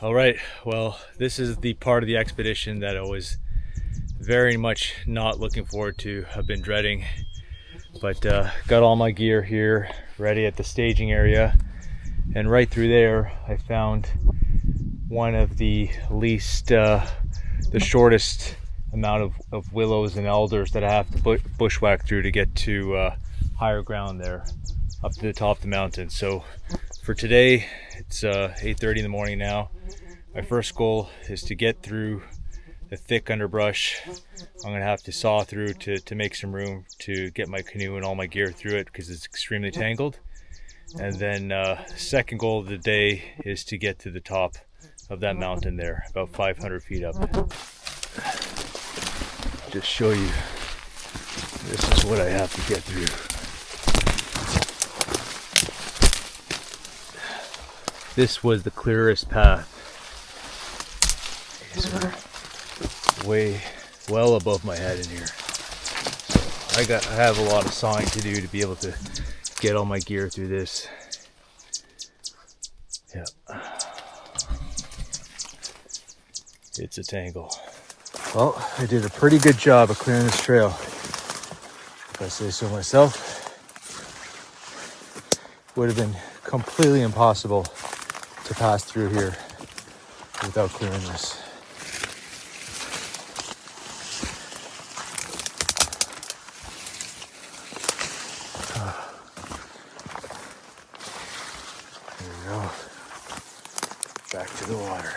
All right, well, this is the part of the expedition that I was very much not looking forward to. I've been dreading, but got all my gear here ready at the staging area. And right through there, I found one of the shortest amount of willows and alders that I have to bushwhack through to get to higher ground there, up to the top of the mountain. So for today, it's 8:30 in the morning now. My first goal is to get through the thick underbrush. I'm gonna have to saw through to make some room to get my canoe and all my gear through it because it's extremely tangled. And then second goal of the day is to get to the top of that mountain there, about 500 feet up. Just show you, this is what I have to get through. This was the clearest path. These are way well above my head in here. So I have a lot of sawing to do to be able to get all my gear through this. Yeah. it's a tangle. Well, I did a pretty good job of clearing this trail, if I say so myself. Would have been completely impossible to pass through here without clearing this. There we go. Back to the water.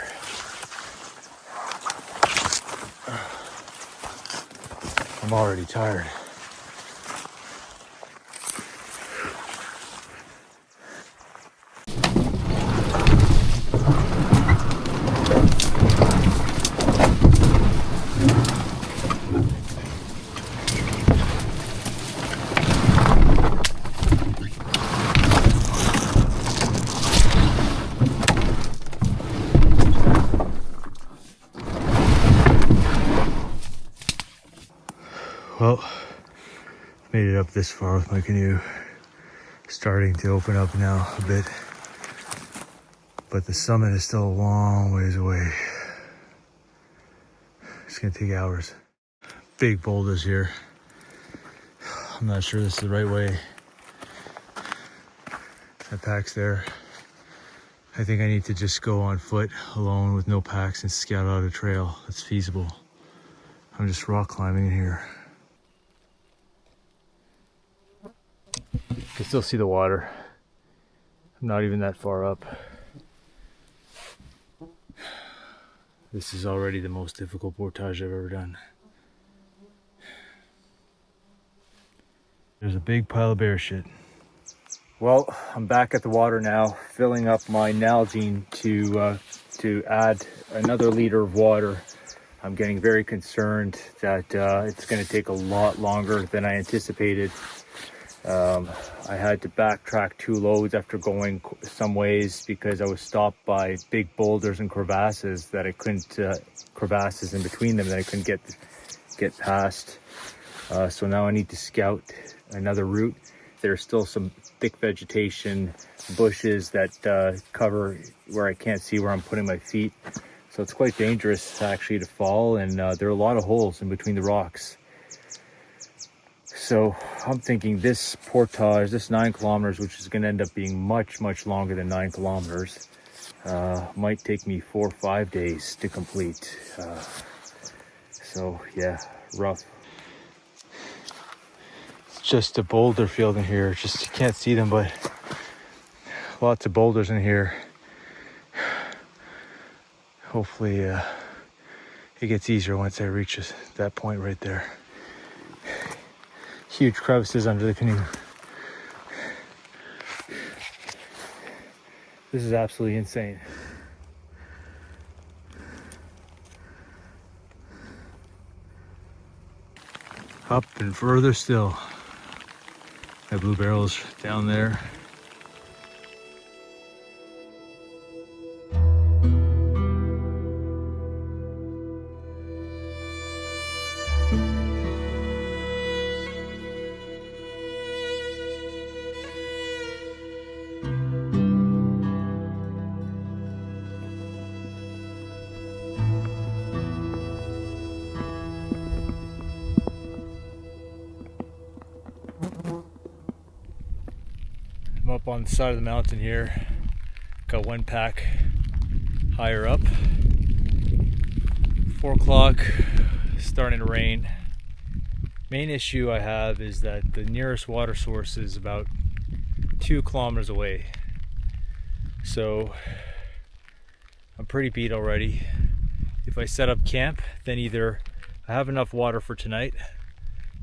I'm already tired. Well, made it up this far with my canoe. Starting to open up now a bit, but the summit is still a long ways away. It's gonna take hours. Big boulders here. I'm not sure this is the right way. That pack's there. I think I need to just go on foot alone with no packs and scout out a trail that's feasible. I'm just rock climbing in here. You can still see the water. I'm not even that far up. This is already the most difficult portage I've ever done. There's a big pile of bear shit. Well, I'm back at the water now, filling up my Nalgene to add another liter of water. I'm getting very concerned that it's going to take a lot longer than I anticipated. I had to backtrack 2 loads after going some ways because I was stopped by big boulders and crevasses that I couldn't, crevasses in between them that I couldn't get past. So now I need to scout another route. There's still some thick vegetation, bushes that cover where I can't see where I'm putting my feet. So it's quite dangerous actually to fall, and there are a lot of holes in between the rocks. So I'm thinking this portage, this 9 kilometers, which is going to end up being much, much longer than 9 kilometers, might take me 4 or 5 days to complete. So yeah, rough. It's just a boulder field in here. Just, you can't see them, but lots of boulders in here. Hopefully it gets easier once I reach that point right there. Huge crevices under the canoe. This is absolutely insane. Up and further still. That blue barrel's down there. I'm up on the side of the mountain here. Got one pack higher up. 4 o'clock, starting to rain. Main issue I have is that the nearest water source is about 2 kilometers away. So I'm pretty beat already. If I set up camp, then either I have enough water for tonight.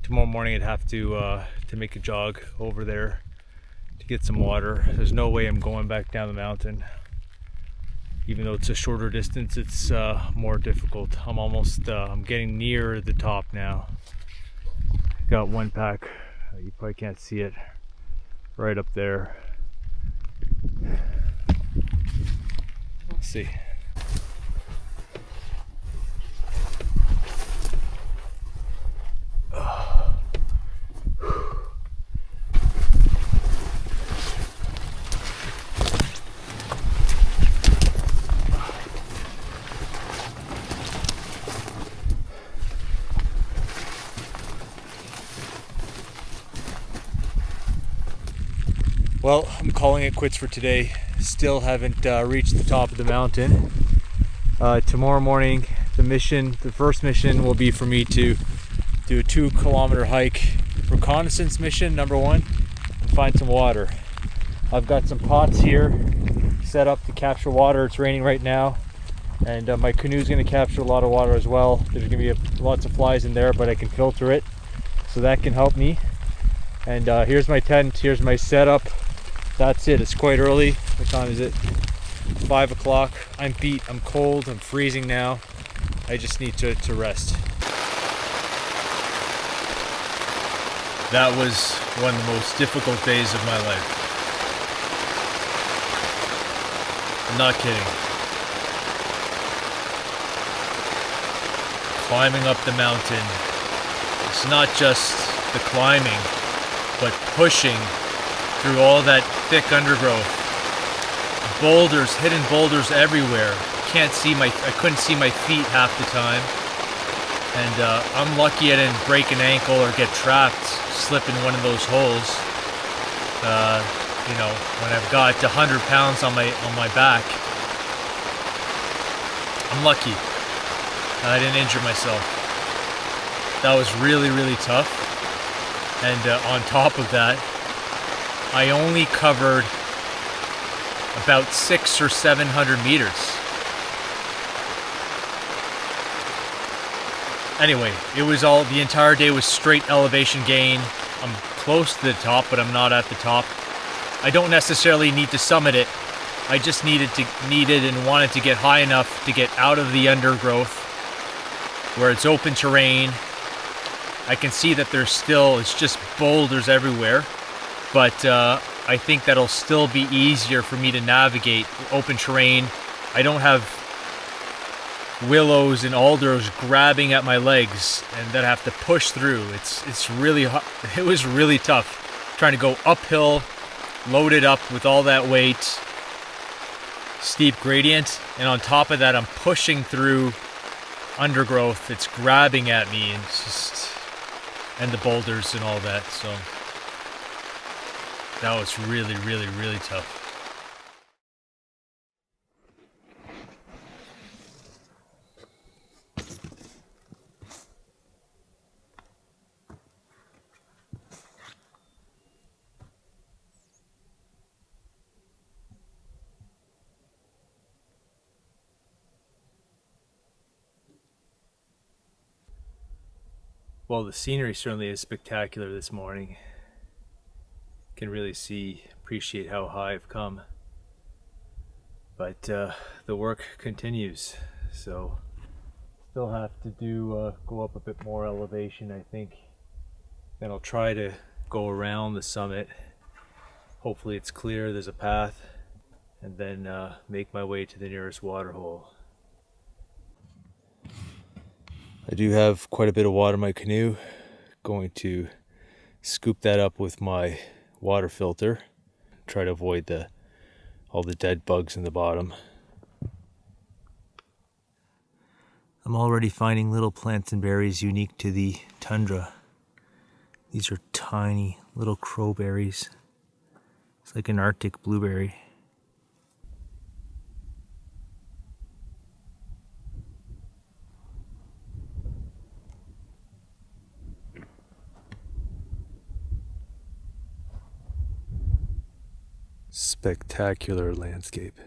Tomorrow morning I'd have to make a jog over there to get some water. There's no way I'm going back down the mountain. Even though it's a shorter distance, it's more difficult. I'm getting near the top now. Got one pack, you probably can't see it, right up there. Let's see. Well, I'm calling it quits for today. Still haven't reached the top of the mountain. Tomorrow morning, the first mission will be for me to do a 2-kilometer hike, reconnaissance mission number 1, and find some water. I've got some pots here set up to capture water. It's raining right now, and my canoe's going to capture a lot of water as well. There's going to be lots of flies in there, but I can filter it, so that can help me. And here's my tent, here's my setup. That's it. It's quite early. What time is it? 5 o'clock. I'm beat, I'm cold, I'm freezing now. I just need to rest. That was one of the most difficult days of my life. I'm not kidding. Climbing up the mountain. It's not just the climbing, but pushing through all that thick undergrowth. Boulders, hidden boulders everywhere. I couldn't see my feet half the time. And I'm lucky I didn't break an ankle or get trapped, slip in one of those holes. You know, when I've got 100 pounds on my back. I'm lucky I didn't injure myself. That was really, really tough. And on top of that, I only covered about 600 or 700 meters. Anyway, the entire day was straight elevation gain. I'm close to the top, but I'm not at the top. I don't necessarily need to summit it. I just needed and wanted to get high enough to get out of the undergrowth where it's open terrain. I can see that it's just boulders everywhere, but I think that'll still be easier for me to navigate open terrain. I don't have willows and alders grabbing at my legs and that I have to push through. It was really tough trying to go uphill, loaded up with all that weight, steep gradient, and on top of that I'm pushing through undergrowth. It's grabbing at me and the boulders and all that. So that was really, really, really tough. Well, the scenery certainly is spectacular this morning. Can really appreciate how high I've come. But the work continues, so still have to go up a bit more elevation, I think. Then I'll try to go around the summit. Hopefully it's clear, there's a path, and then make my way to the nearest water hole. I do have quite a bit of water in my canoe. Going to scoop that up with my water filter. Try to avoid all the dead bugs in the bottom. I'm already finding little plants and berries unique to the tundra. These are tiny little crowberries. It's like an Arctic blueberry. Spectacular landscape.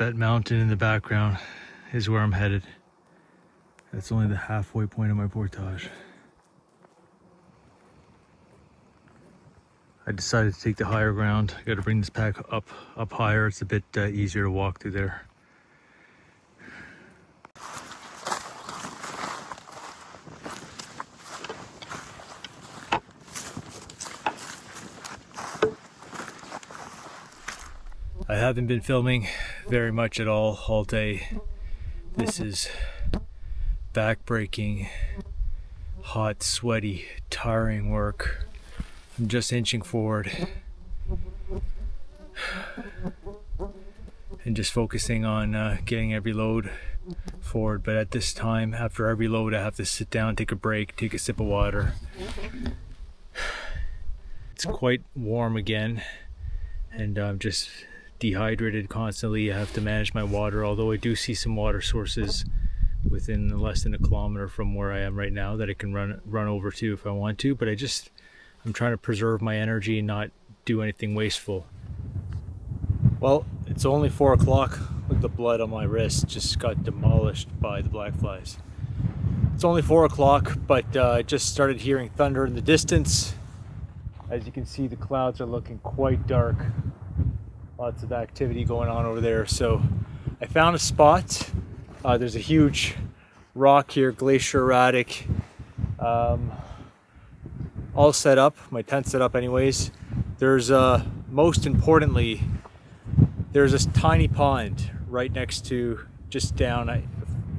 That mountain in the background is where I'm headed. That's only the halfway point of my portage. I decided to take the higher ground. I got to bring this pack up higher. It's a bit easier to walk through there. I haven't been filming very much at all day. This is back-breaking, hot, sweaty, tiring work. I'm just inching forward and just focusing on getting every load forward. But at this time, after every load, I have to sit down, take a break, take a sip of water. It's quite warm again, and I'm just dehydrated constantly. I have to manage my water, although I do see some water sources within less than a kilometer from where I am right now that I can run over to if I want to. But I'm trying to preserve my energy and not do anything wasteful. Well, it's only 4 o'clock. Look, the blood on my wrist just got demolished by the black flies. It's only 4 o'clock, but I just started hearing thunder in the distance. As you can see, the clouds are looking quite dark. Lots of activity going on over there. So I found a spot. There's a huge rock here, glacier erratic. All set up, my tent set up anyways. There's most importantly, there's this tiny pond right next to, just down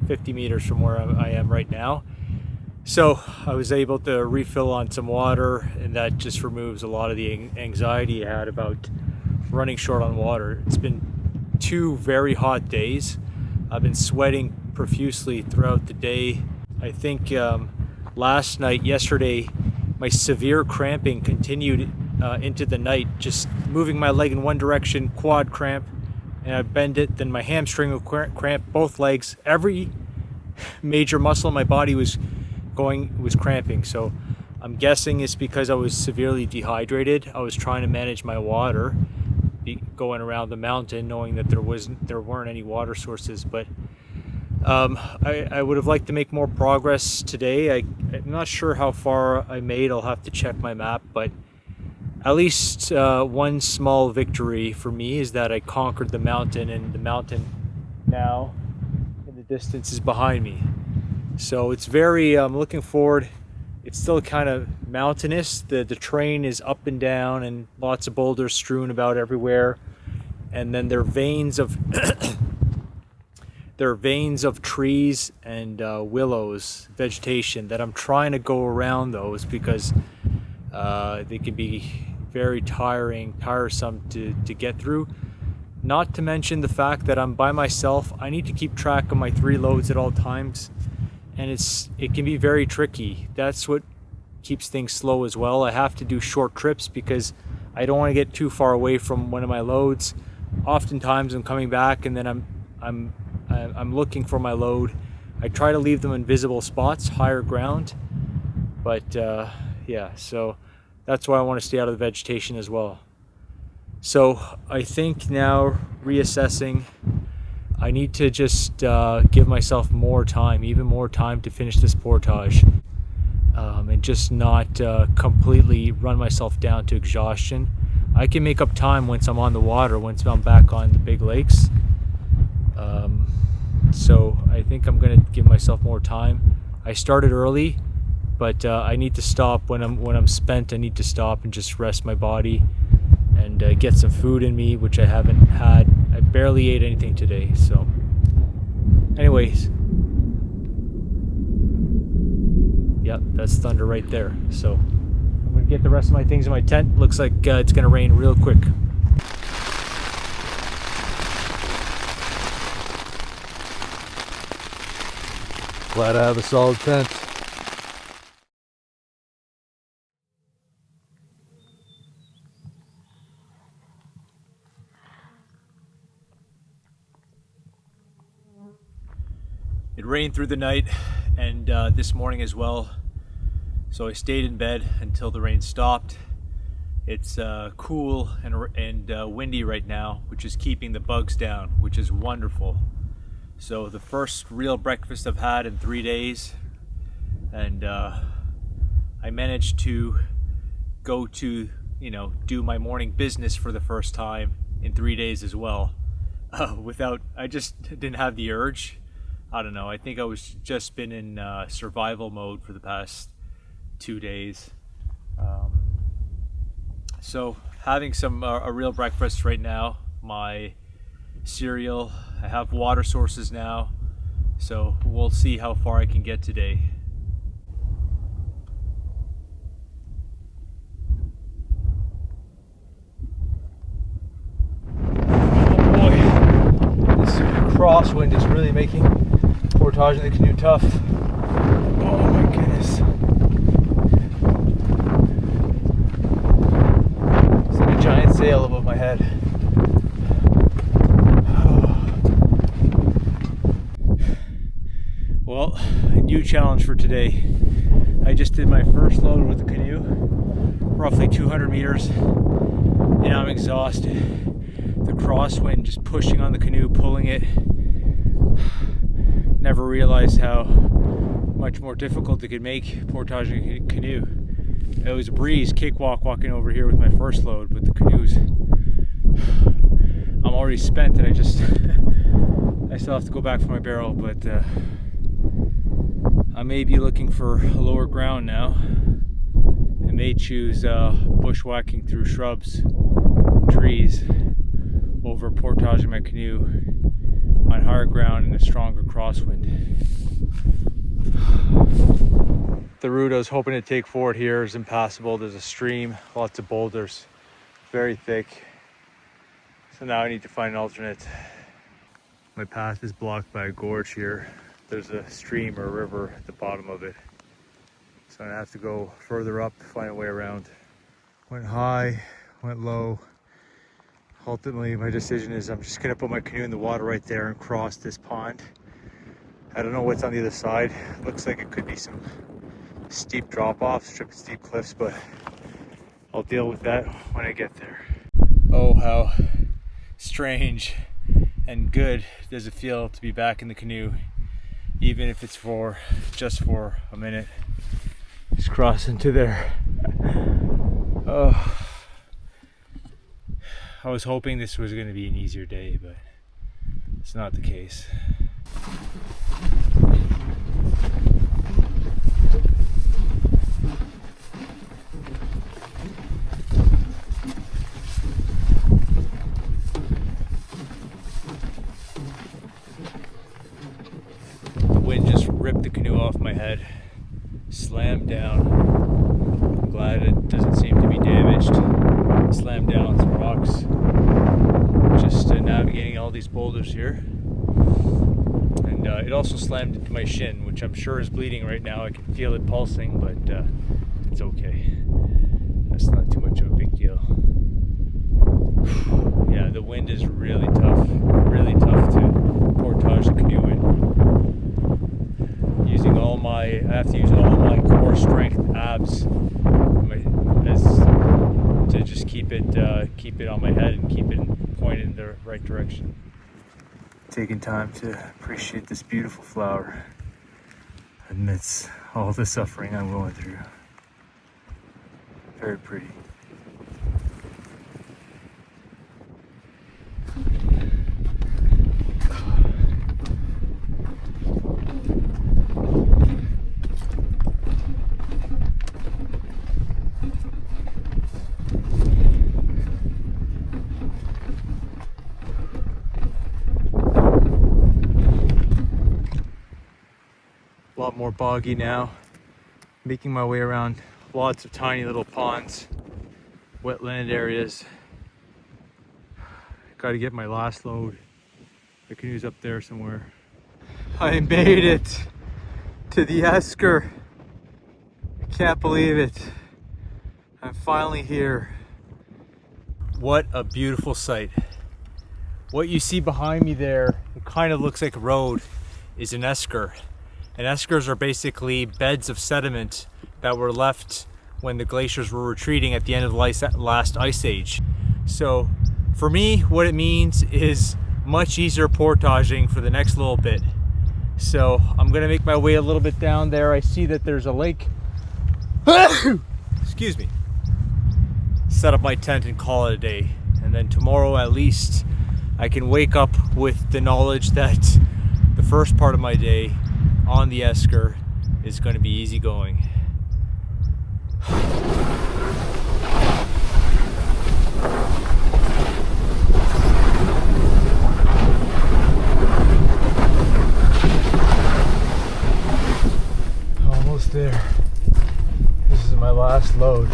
50 meters from where I am right now. So I was able to refill on some water, and that just removes a lot of the anxiety I had about running short on water. It's been 2 very hot days. I've been sweating profusely throughout the day. I think yesterday, my severe cramping continued into the night, just moving my leg in one direction, quad cramp, and I bend it, then my hamstring would cramp, both legs. Every major muscle in my body was cramping. So I'm guessing it's because I was severely dehydrated. I was trying to manage my water, going around the mountain, knowing that there weren't any water sources. But I would have liked to make more progress today. I'm not sure how far I made. I'll have to check my map, but at least one small victory for me is that I conquered the mountain, and the mountain now in the distance is behind me. So it's very, I'm looking forward. It's still kind of mountainous. The terrain is up and down and lots of boulders strewn about everywhere. And then there are veins of trees and willows, vegetation, that I'm trying to go around those because they can be very tiresome to get through. Not to mention the fact that I'm by myself. I need to keep track of my 3 loads at all times, and it can be very tricky. That's what keeps things slow as well. I have to do short trips because I don't want to get too far away from one of my loads. Oftentimes I'm coming back and then I'm looking for my load. I try to leave them in visible spots, higher ground, but yeah, so that's why I want to stay out of the vegetation as well. So I think now, reassessing, I need to just give myself more time, even more time to finish this portage, and just not completely run myself down to exhaustion. I can make up time once I'm on the water, once I'm back on the big lakes. So I think I'm going to give myself more time. I started early, but I need to stop when I'm spent. I need to stop and just rest my body and get some food in me, which I haven't had. I barely ate anything today. So anyways, yep, that's thunder right there. So I'm going to get the rest of my things in my tent. Looks like it's going to rain real quick. Glad I have a solid tent. It rained through the night and this morning as well. So I stayed in bed until the rain stopped. It's cool and windy right now, which is keeping the bugs down, which is wonderful. So the first real breakfast I've had in 3 days, and I managed to go to, do my morning business for the first time in 3 days as well. I just didn't have the urge. I don't know, I think I was just been in survival mode for the past 2 days. So having a real breakfast right now, my cereal, I have water sources now, so we'll see how far I can get today. Crosswind is really making portaging the canoe tough. Oh my goodness. It's like a giant sail above my head. Well, a new challenge for today. I just did my first load with the canoe, roughly 200 meters, and I'm exhausted. The crosswind just pushing on the canoe, pulling it. Never realized how much more difficult it could make portaging a canoe. It was a breeze, cakewalk walking over here with my first load, but the canoes, I'm already spent, and I still have to go back for my barrel, but I may be looking for a lower ground now. I may choose bushwhacking through shrubs, trees, over portaging my canoe on higher ground in a stronger crosswind. The route I was hoping to take forward here is impassable. There's a stream, lots of boulders, very thick. So now I need to find an alternate. My path is blocked by a gorge here. There's a stream or a river at the bottom of it. So I'm gonna have to go further up, find a way around. Went high, went low. Ultimately, my decision is I'm just gonna put my canoe in the water right there and cross this pond. I don't know what's on the other side. Looks like it could be some steep drop-offs, steep cliffs, but I'll deal with that when I get there. Oh, how strange and good does it feel to be back in the canoe, even if it's just for a minute. Just cross into there. Oh. I was hoping this was going to be an easier day, but it's not the case. The wind just ripped the canoe off my head, slammed down. I'm glad it doesn't seem to be damaged. Slammed down on some rocks. Just navigating all these boulders here. And it also slammed into my shin, which I'm sure is bleeding right now. I can feel it pulsing, but it's okay. That's not too much of a big deal. Yeah, the wind is really tough to portage the canoe in. I have to use all my core strength, abs, to just keep it on my head and keep it pointed in the right direction. Taking time to appreciate this beautiful flower amidst all the suffering I'm going through. Very pretty. A lot more boggy now. Making my way around lots of tiny little ponds, wetland areas. Got to get my last load. The canoe's up there somewhere. I made it to the Esker. I can't believe it. I'm finally here. What a beautiful sight. What you see behind me there, it kind of looks like a road, is an esker. And eskers are basically beds of sediment that were left when the glaciers were retreating at the end of the last ice age. So for me, what it means is much easier portaging for the next little bit. So I'm gonna make my way a little bit down there. I see that there's a lake. Excuse me. Set up my tent and call it a day. And then tomorrow at least I can wake up with the knowledge that the first part of my day on the Esker is going to be easy going. Almost there. This is my last load.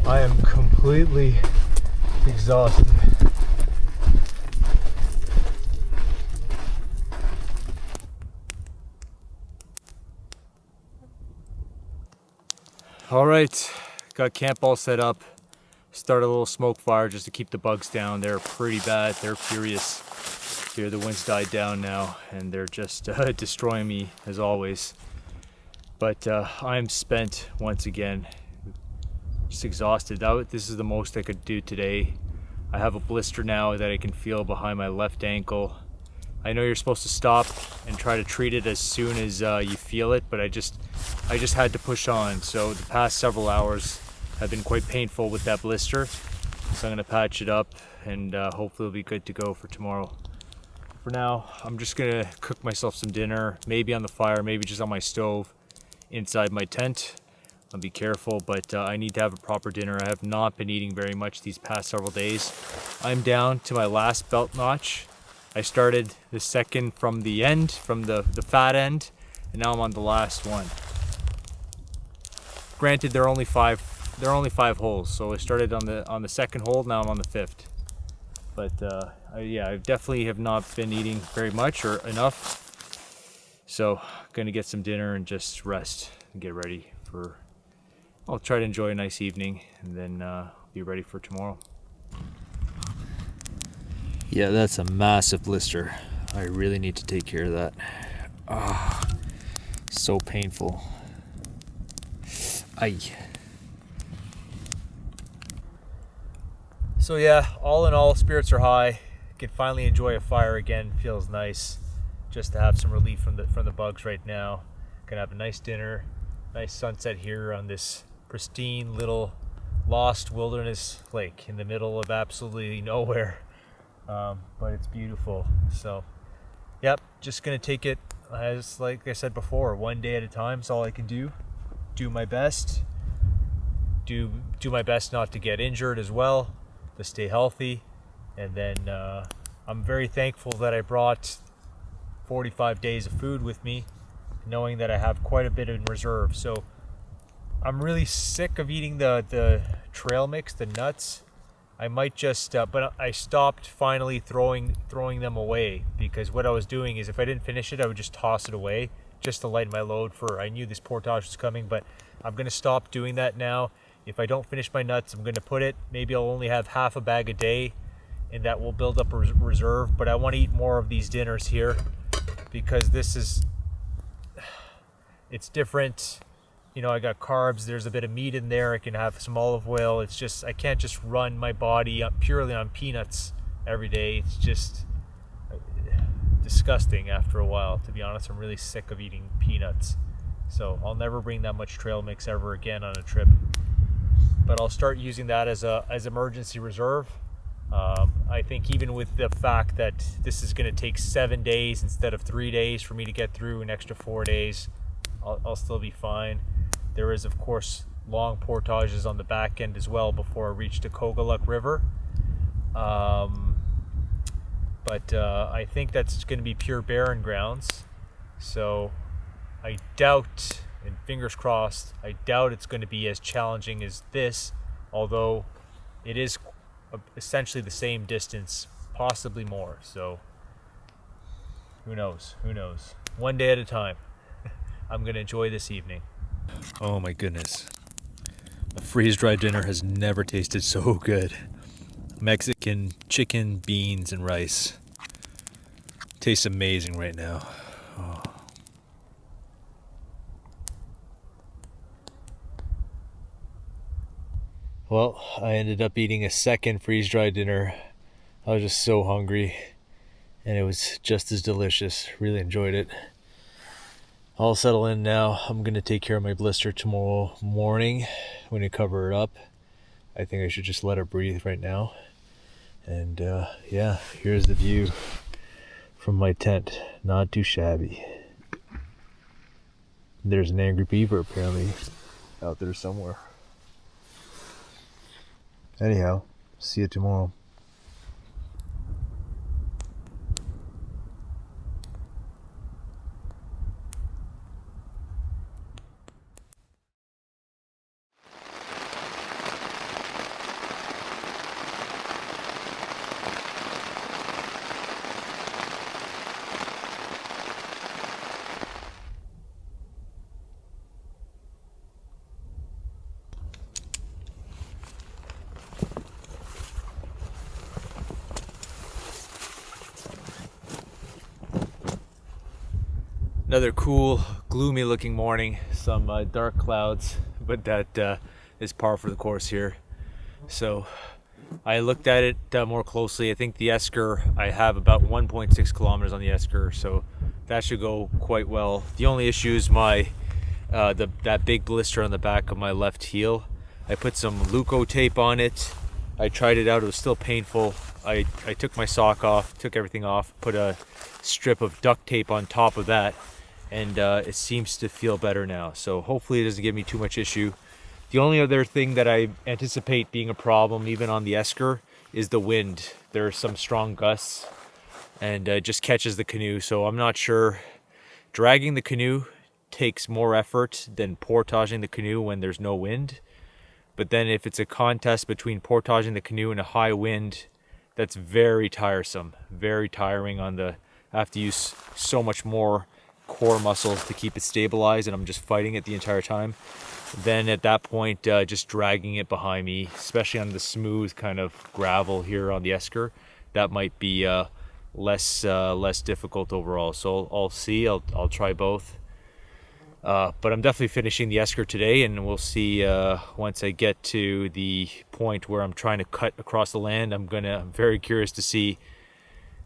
I am completely exhausted. All right, got camp all set up. Started a little smoke fire just to keep the bugs down. They're pretty bad. They're furious. Here, the wind's died down now, and they're just destroying me as always. But I'm spent once again. Just exhausted. This is the most I could do today. I have a blister now that I can feel behind my left ankle. I know you're supposed to stop and try to treat it as soon as you feel it, but I just had to push on. So the past several hours have been quite painful with that blister. So I'm gonna patch it up and hopefully it'll be good to go for tomorrow. For now, I'm just gonna cook myself some dinner, maybe on the fire, maybe just on my stove inside my tent. I'll be careful, but I need to have a proper dinner. I have not been eating very much these past several days. I'm down to my last belt notch. I started the second from the end, from the fat end, and now I'm on the last one. Granted, there are only five holes, so I started on the second hole. Now I'm on the fifth. But yeah, I definitely have not been eating very much or enough. So gonna get some dinner and just rest and get ready for. I'll try to enjoy a nice evening and then be ready for tomorrow. Yeah, that's a massive blister. I really need to take care of that. Ah, so painful. Aye. So yeah, all in all, spirits are high. Can finally enjoy a fire again. Feels nice just to have some relief from the bugs right now. Gonna have a nice dinner, nice sunset here on this pristine little lost wilderness lake in the middle of absolutely nowhere. But it's beautiful. So yep, just gonna take it as, like I said before, one day at a time. It's all I can do. Do my best. Do my best not to get injured as well, to stay healthy. And then I'm very thankful that I brought 45 days of food with me, knowing that I have quite a bit in reserve. So I'm really sick of eating the trail mix, the nuts. I might just, but I stopped finally throwing them away, because what I was doing is if I didn't finish it, I would just toss it away just to lighten my load for, I knew this portage was coming, but I'm going to stop doing that now. If I don't finish my nuts, I'm going to put it, maybe I'll only have half a bag a day, and that will build up a reserve. But I want to eat more of these dinners here, because this is, it's different. You know, I got carbs, there's a bit of meat in there, I can have some olive oil. It's just, I can't just run my body purely on peanuts every day. It's just disgusting after a while, to be honest. I'm really sick of eating peanuts. So I'll never bring that much trail mix ever again on a trip. But I'll start using that as emergency reserve. I think even with the fact that this is going to take 7 days instead of 3 days for me to get through, an extra 4 days, I'll still be fine. There is, of course, long portages on the back end as well before I reach the Kogaluk River. But I think that's going to be pure barren grounds. So I doubt, and fingers crossed, I doubt it's going to be as challenging as this, although it is essentially the same distance, possibly more. So who knows? Who knows? One day at a time. I'm going to enjoy this evening. Oh my goodness. A freeze-dried dinner has never tasted so good. Mexican chicken, beans, and rice. Tastes amazing right now. Oh. Well, I ended up eating a second freeze-dried dinner. I was just so hungry, and it was just as delicious. Really enjoyed it. I'll settle in now. I'm gonna take care of my blister tomorrow morning when I cover it up. I think I should just let it breathe right now. And yeah, here's the view from my tent. Not too shabby. There's an angry beaver apparently out there somewhere. Anyhow, see you tomorrow. Another cool, gloomy looking morning. Some dark clouds, but that is par for the course here. So I looked at it more closely. I think the esker, I have about 1.6 kilometers on the esker, so that should go quite well. The only issue is my that big blister on the back of my left heel. I put some Leuco tape on it. I tried it out, it was still painful. I took my sock off, took everything off, put a strip of duct tape on top of that, and it seems to feel better now. So hopefully it doesn't give me too much issue. The only other thing that I anticipate being a problem, even on the esker, is the wind. There are some strong gusts, and it just catches the canoe. So I'm not sure. Dragging the canoe takes more effort than portaging the canoe when there's no wind. But then if it's a contest between portaging the canoe and a high wind, that's very tiresome, very tiring on the, I have to use so much more core muscles to keep it stabilized, and I'm just fighting it the entire time. Then at that point, just dragging it behind me, especially on the smooth kind of gravel here on the esker, that might be less difficult overall. So I'll see, I'll try both. But I'm definitely finishing the esker today, and we'll see once I get to the point where I'm trying to cut across the land. I'm very curious to see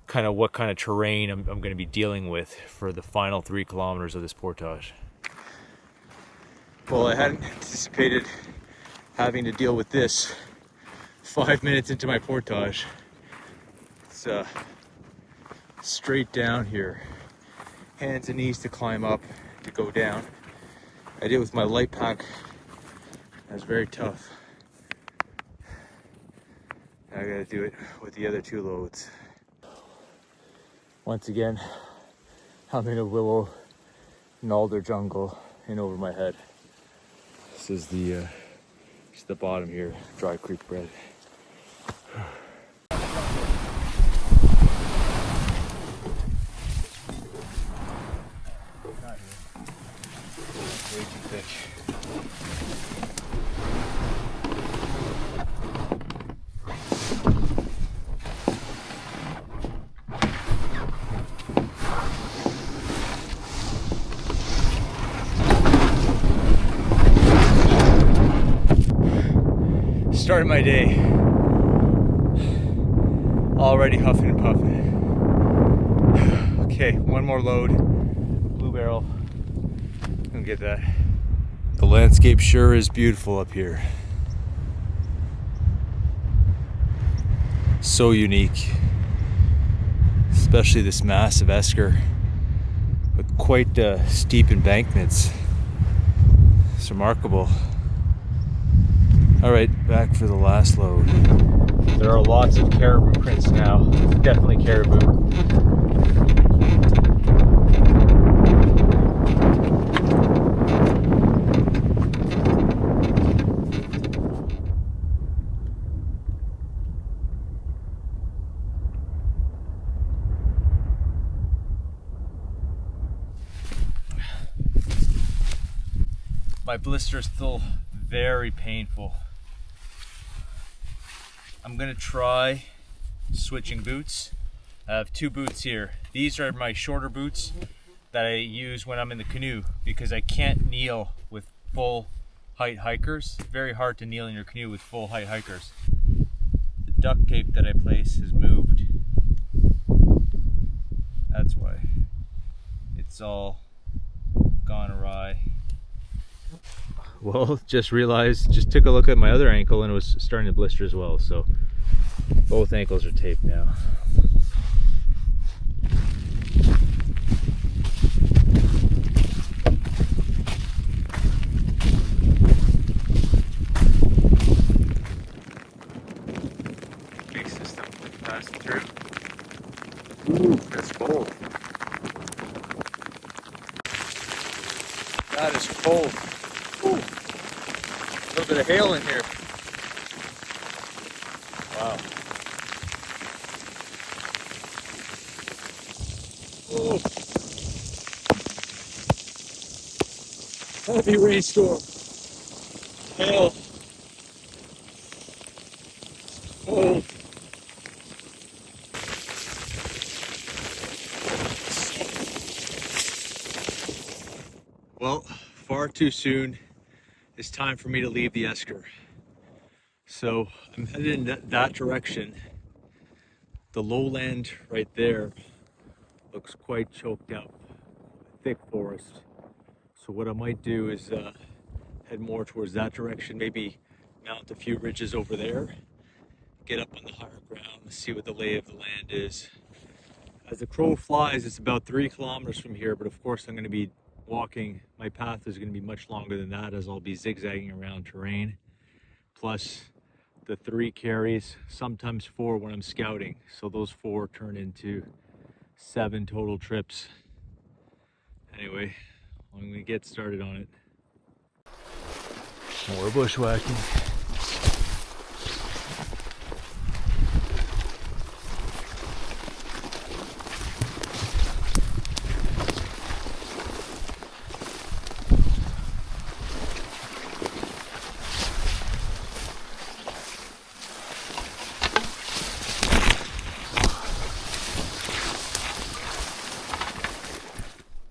kind of what kind of terrain I'm going to be dealing with for the final 3 kilometers of this portage. Well, I hadn't anticipated having to deal with this 5 minutes into my portage. It's straight down here, hands and knees to climb up, to go down. I did it with my light pack. That was very tough. Now I gotta do it with the other 2 loads. Once again, I'm in a willow and alder jungle in over my head. This is the bottom here, dry creek bed. Way too thick. Started my day. Already huffing and puffing. Okay, one more load. Blue barrel. Gonna get that. The landscape sure is beautiful up here. So unique. Especially this massive esker with quite steep embankments. It's remarkable. All right, back for the last load. There are lots of caribou prints now. Definitely caribou. My blister is still very painful. I'm gonna try switching boots. I have 2 boots here. These are my shorter boots that I use when I'm in the canoe because I can't kneel with full height hikers. Very hard to kneel in your canoe with full height hikers. The duct tape that I placed has moved. That's why. It's all gone awry. Well, just took a look at my other ankle and it was starting to blister as well. So both ankles are taped now. Big system passing through. Ooh, that's cold. That is cold. Ooh. A little bit of hail in here. Wow. Oh, heavy rainstorm. Hail. Cold. Well, far too soon. It's time for me to leave the esker. So I'm headed in that direction. The lowland right there looks quite choked up, thick forest. So what I might do is head more towards that direction, maybe mount a few ridges over there, get up on the higher ground, see what the lay of the land is. As the crow flies, it's about 3 kilometers from here, but of course I'm going to be walking. My path is going to be much longer than that, as I'll be zigzagging around terrain. Plus the 3 carries, sometimes 4 when I'm scouting. So those 4 turn into 7 total trips. Anyway, I'm going to get started on it. More bushwhacking.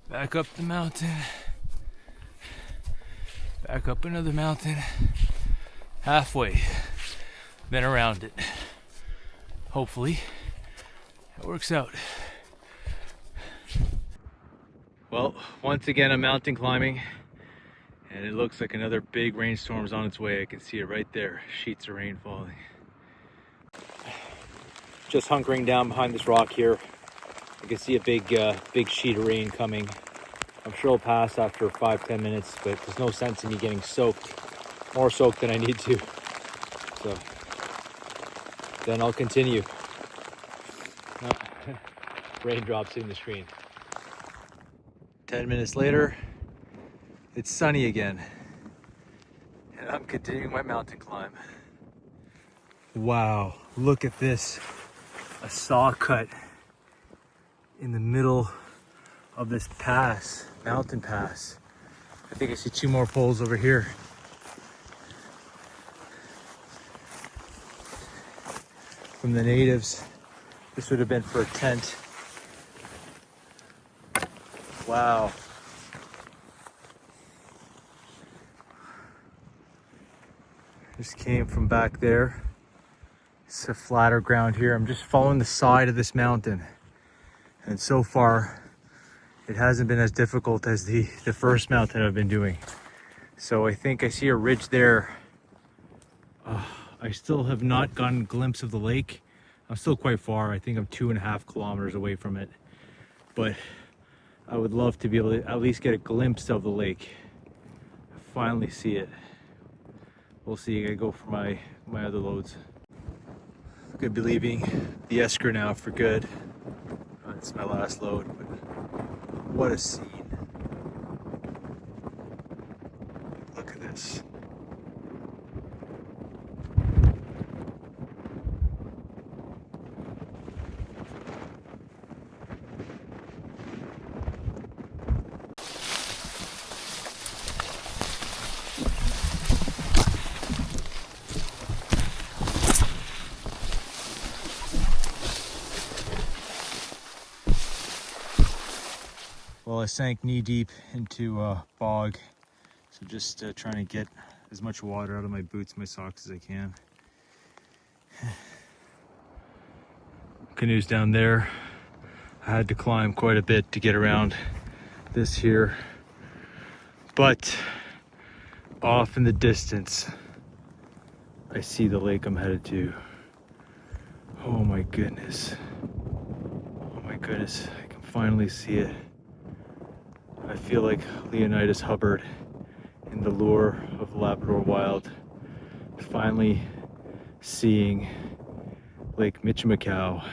Back up the mountain. Back up another mountain. Halfway. Then around it. Hopefully, it works out. Well, once again, I'm mountain climbing, and it looks like another big rainstorm's on its way. I can see it right there. Sheets of rain falling. Just hunkering down behind this rock here. I can see a big sheet of rain coming. I'm sure it'll pass after 5-10 minutes, but there's no sense in me getting soaked, more soaked than I need to. So then I'll continue. Raindrops in the screen. 10 minutes later, it's sunny again, and I'm continuing my mountain climb. Wow, look at this. A saw cut in the middle of this pass, mountain pass. I think I see 2 more poles over here. From the natives. This would have been for a tent. Wow. Just came from back there. It's a flatter ground here. I'm just following the side of this mountain. And so far, it hasn't been as difficult as the first mountain I've been doing. So I think I see a ridge there. I still have not gotten a glimpse of the lake. I'm still quite far. I think I'm 2.5 kilometers away from it. But I would love to be able to at least get a glimpse of the lake. Finally see it. We'll see. I gotta go for my other loads. I'm gonna be leaving the esker now for good. It's my last load, but what a scene. Look at this. Well, I sank knee deep into a bog, so just trying to get as much water out of my boots, my socks as I can. Canoe's down there. I had to climb quite a bit to get around this here. But off in the distance, I see the lake I'm headed to. Oh my goodness. Oh my goodness, I can finally see it. I feel like Leonidas Hubbard in The Lure of Labrador Wild, finally seeing Lake Michikaw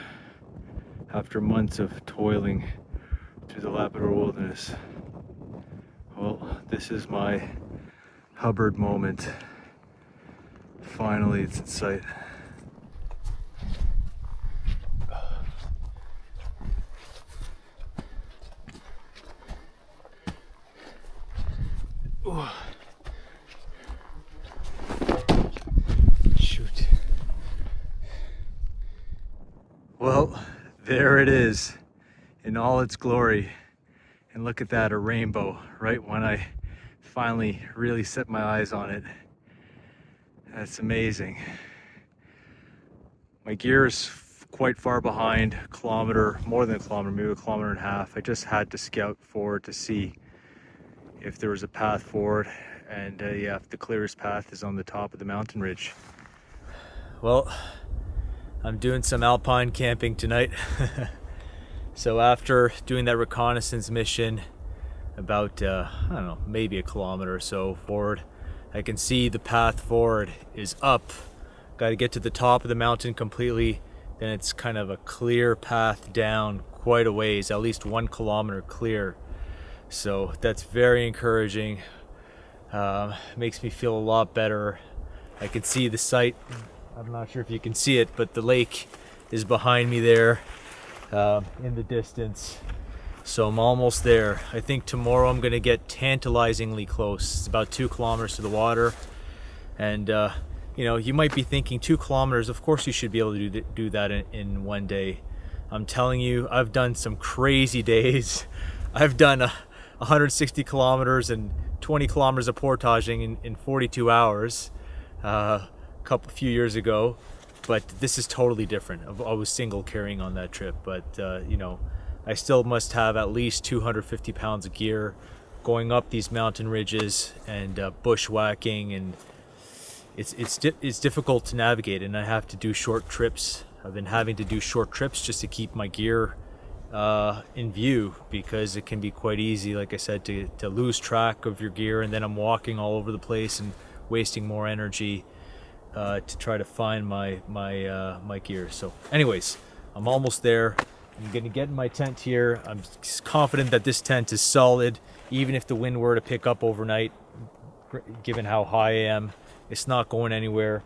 after months of toiling through the Labrador wilderness. Well, this is my Hubbard moment. Finally, it's in sight. Ooh. Shoot. Well, there it is in all its glory. And look at that, a rainbow, right when I finally really set my eyes on it. That's amazing. My gear is quite far behind, a kilometer, more than a kilometer, maybe a kilometer and a half. I just had to scout forward to see if there was a path forward, and yeah, if the clearest path is on the top of the mountain ridge. Well, I'm doing some alpine camping tonight. So after doing that reconnaissance mission about, I don't know, maybe a kilometer or so forward, I can see the path forward is up. Got to get to the top of the mountain completely, then it's kind of a clear path down quite a ways, at least 1 kilometer clear. So that's very encouraging. Makes me feel a lot better. I can see the site. I'm not sure if you can see it, but the lake is behind me there in the distance. So I'm almost there. I think tomorrow I'm gonna get tantalizingly close. It's about 2 kilometers to the water. And you know, you might be thinking 2 kilometers, of course you should be able to do that in one day. I'm telling you, I've done some crazy days. I've done 160 kilometers and 20 kilometers of portaging in 42 hours few years ago, but this is totally different. I was single carrying on that trip, but you know, I still must have at least 250 pounds of gear going up these mountain ridges and bushwhacking, and it's difficult to navigate, and I have to do short trips. I've been having to do short trips just to keep my gear in view, because it can be quite easy, like I said, to lose track of your gear, and then I'm walking all over the place and wasting more energy to try to find my gear. So anyways, I'm almost there. I'm gonna get in my tent here. I'm confident that this tent is solid, even if the wind were to pick up overnight. Given how high I am, it's not going anywhere.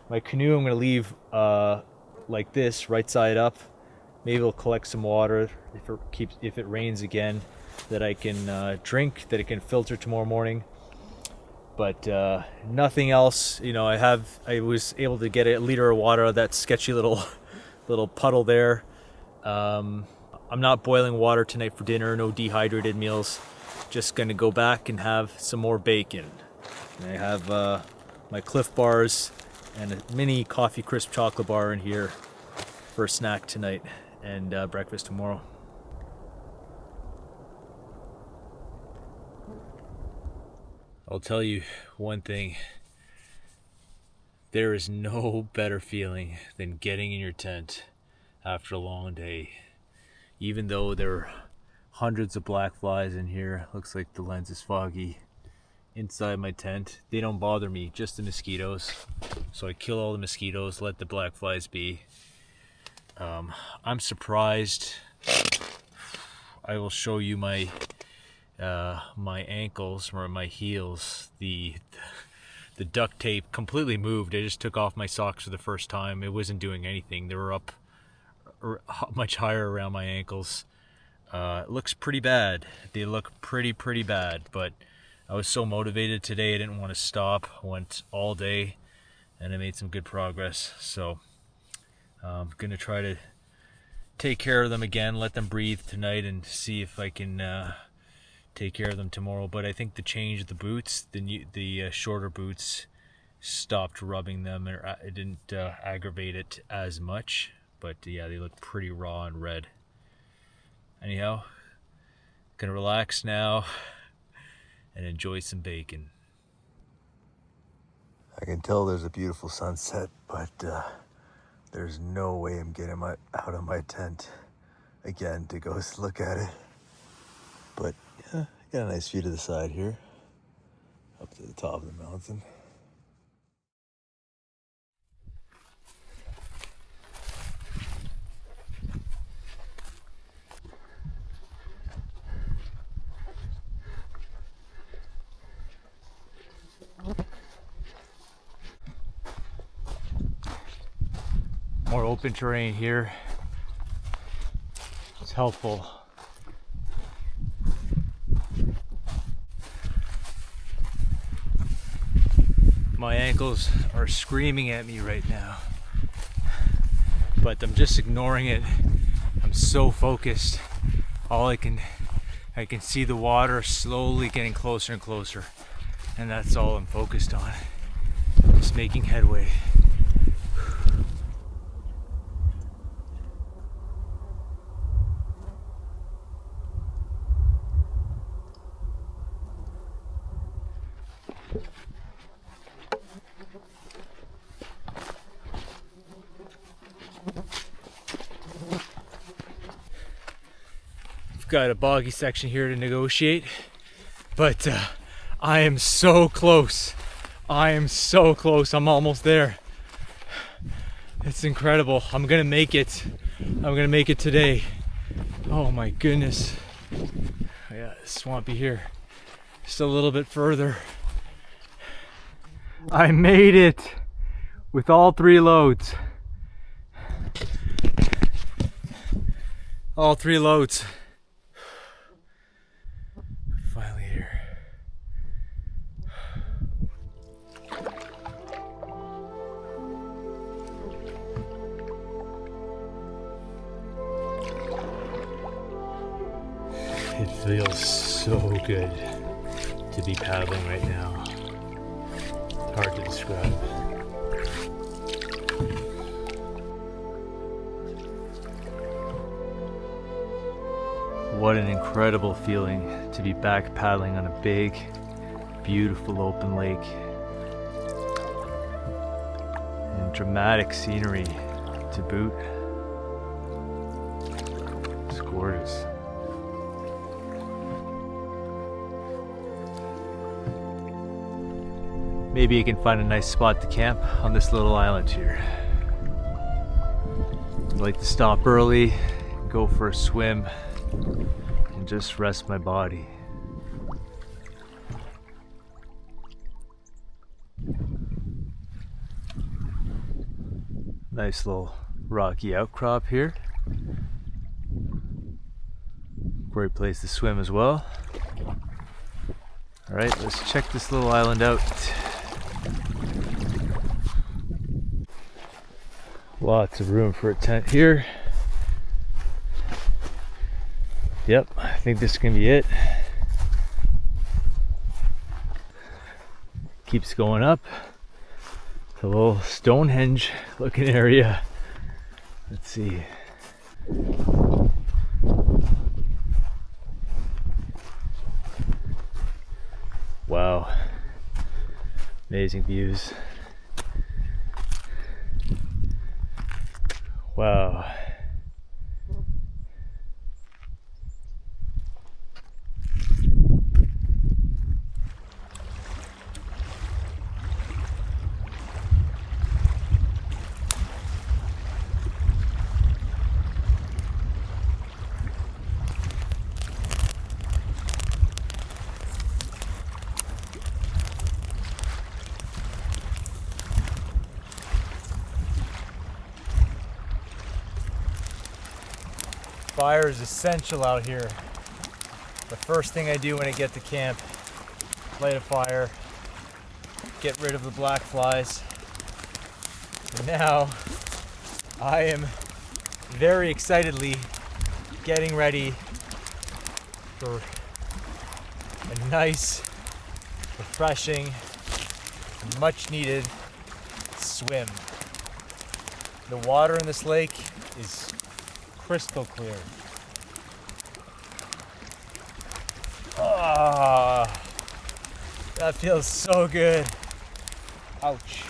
My canoe I'm gonna leave like this, right side up. Maybe it'll collect some water if it rains again, that I can drink, that it can filter tomorrow morning. But nothing else. You know, I was able to get a liter of water out of that sketchy little puddle there. I'm not boiling water tonight for dinner. No dehydrated meals. Just gonna go back and have some more bacon. And I have my Cliff Bars and a mini coffee crisp chocolate bar in here for a snack tonight, and breakfast tomorrow. I'll tell you one thing. There is no better feeling than getting in your tent after a long day. Even though there are hundreds of black flies in here, looks like the lens is foggy. Inside my tent, they don't bother me, just the mosquitoes. So I kill all the mosquitoes, let the black flies be. I'm surprised. I will show you my ankles or my heels. The duct tape completely moved. I just took off my socks for the first time. It wasn't doing anything. They were up much higher around my ankles. It looks pretty bad. They look pretty bad, but I was so motivated today, I didn't want to stop. I went all day and I made some good progress. So I'm gonna try to take care of them again, let them breathe tonight, and see if I can take care of them tomorrow. But I think the change of the boots, the shorter boots, stopped rubbing them, or it didn't aggravate it as much. But yeah, they look pretty raw and red. Anyhow, gonna relax now and enjoy some bacon. I can tell there's a beautiful sunset, but there's no way I'm getting out of my tent again to go look at it. But yeah, got a nice view to the side here, up to the top of the mountain. More open terrain here. It's helpful. My ankles are screaming at me right now, but I'm just ignoring it. I'm so focused. I can see the water slowly getting closer and closer, and that's all I'm focused on. Just making headway. Got a boggy section here to negotiate, but I am so close. I'm almost there. It's incredible. I'm gonna make it. I'm gonna make it today. Oh my goodness. Yeah, it's swampy here. Just a little bit further. I made it with all 3 loads. All 3 loads. Finally here. It feels so good to be paddling right now. Hard to describe. What an incredible feeling to be back paddling on a big, beautiful open lake. And dramatic scenery to boot. It's gorgeous. Maybe you can find a nice spot to camp on this little island here. I'd like to stop early, go for a swim, and just rest my body. Nice little rocky outcrop here. Great place to swim as well. All right, let's check this little island out. Lots of room for a tent here. Yep, I think this can be it. Keeps going up. It's a little Stonehenge looking area. Let's see. Wow. Amazing views. Wow. Fire is essential out here. The first thing I do when I get to camp, light a fire, get rid of the black flies. And now I am very excitedly getting ready for a nice, refreshing, much needed swim. The water in this lake is crystal clear. Ah, that feels so good. Ouch.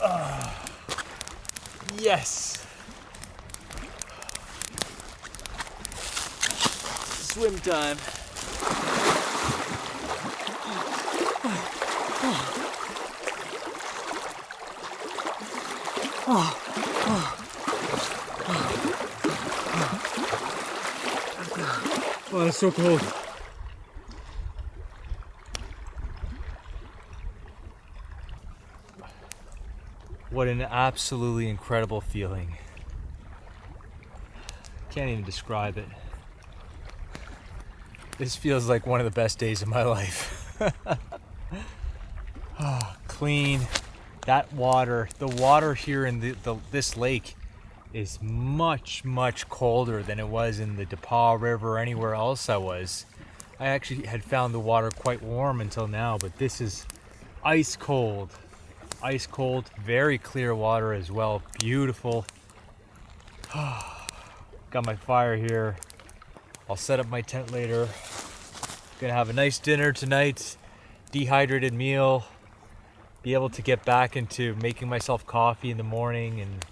Ah, yes. Swim time. Oh, it's so cold. What an absolutely incredible feeling. Can't even describe it. This feels like one of the best days of my life. Oh, clean. That water, the water here in this lake is much, much colder than it was in the Labrador River or anywhere else I was. I actually had found the water quite warm until now, but this is ice cold. Ice cold, very clear water as well. Beautiful. Got my fire here. I'll set up my tent later. Gonna have a nice dinner tonight. Dehydrated meal. Be able to get back into making myself coffee in the morning and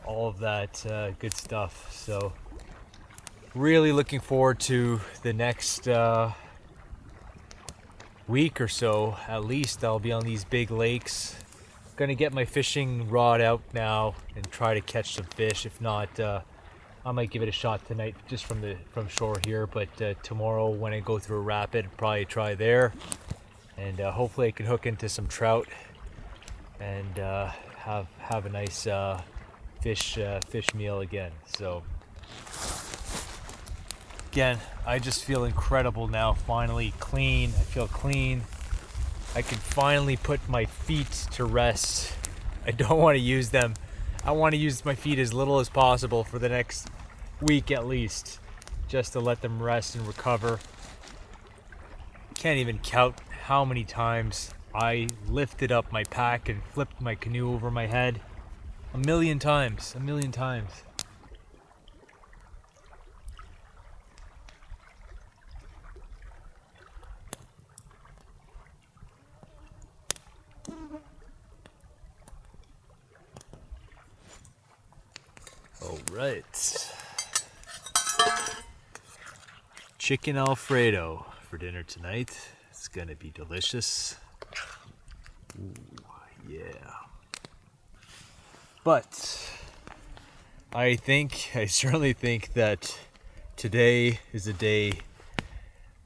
all of that good stuff. So really looking forward to the next week or so. At least I'll be on these big lakes. Gonna get my fishing rod out now and try to catch some fish. If not, I might give it a shot tonight just from shore here, but tomorrow when I go through a rapid, probably try there, and hopefully I can hook into some trout and have a nice fish meal again. So again, I just feel incredible now. Finally clean. I feel clean. I can finally put my feet to rest. I don't want to use them. I want to use my feet as little as possible for the next week at least, just to let them rest and recover. Can't even count how many times I lifted up my pack and flipped my canoe over my head. A million times. All right. Chicken Alfredo for dinner tonight. It's gonna be delicious. Ooh, yeah. But I certainly think that today is a day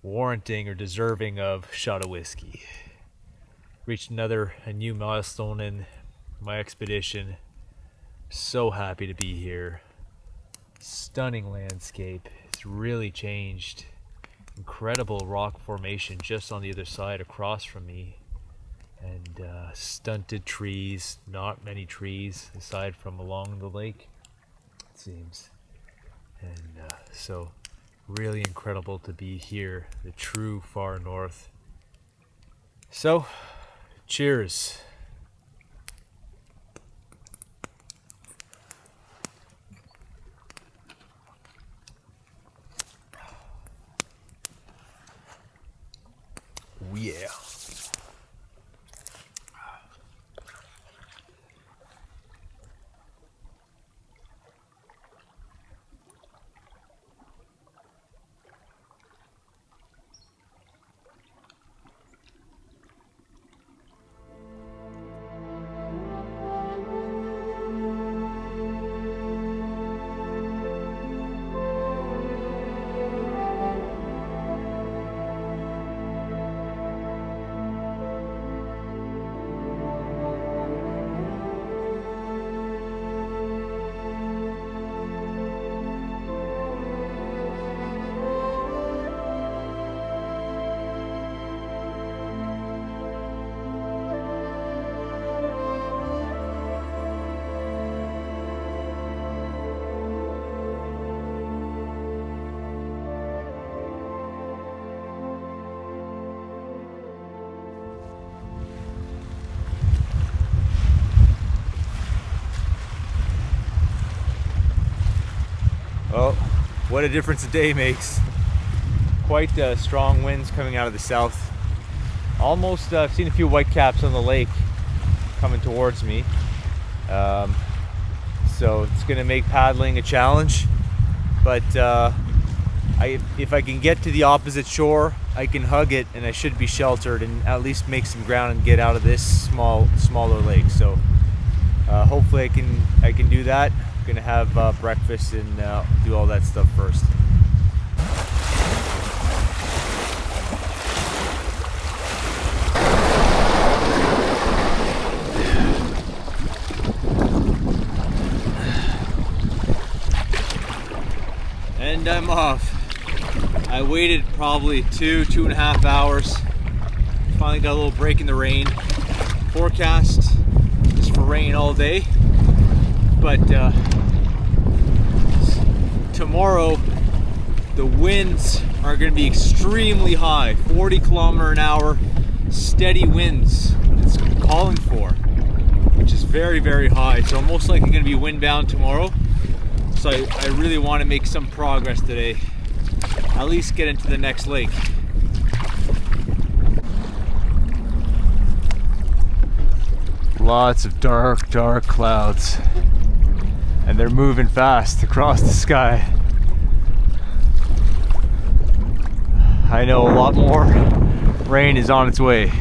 warranting or deserving of a shot of whiskey. Reached a new milestone in my expedition. So happy to be here. Stunning landscape. It's really changed. Incredible rock formation just on the other side across from me. And stunted trees, not many trees aside from along the lake, it seems. And so really incredible to be here, the true far north. So, cheers. Yeah. what a difference a day makes. Quite strong winds coming out of the south. Almost, I've seen a few whitecaps on the lake coming towards me. So it's gonna make paddling a challenge, but if I can get to the opposite shore, I can hug it and I should be sheltered and at least make some ground and get out of this smaller lake. So hopefully I can do that. I'm gonna have breakfast and do all that stuff first. And I'm off. I waited probably 2.5 hours. Finally got a little break in the rain. Forecast is for rain all day. But tomorrow the winds are going to be extremely high. 40 km/h steady winds it's calling for, which is very, very high. So I'm most likely going to be windbound tomorrow. So I really want to make some progress today. At least get into the next lake. Lots of dark, dark clouds. And they're moving fast across the sky. I know a lot more rain is on its way.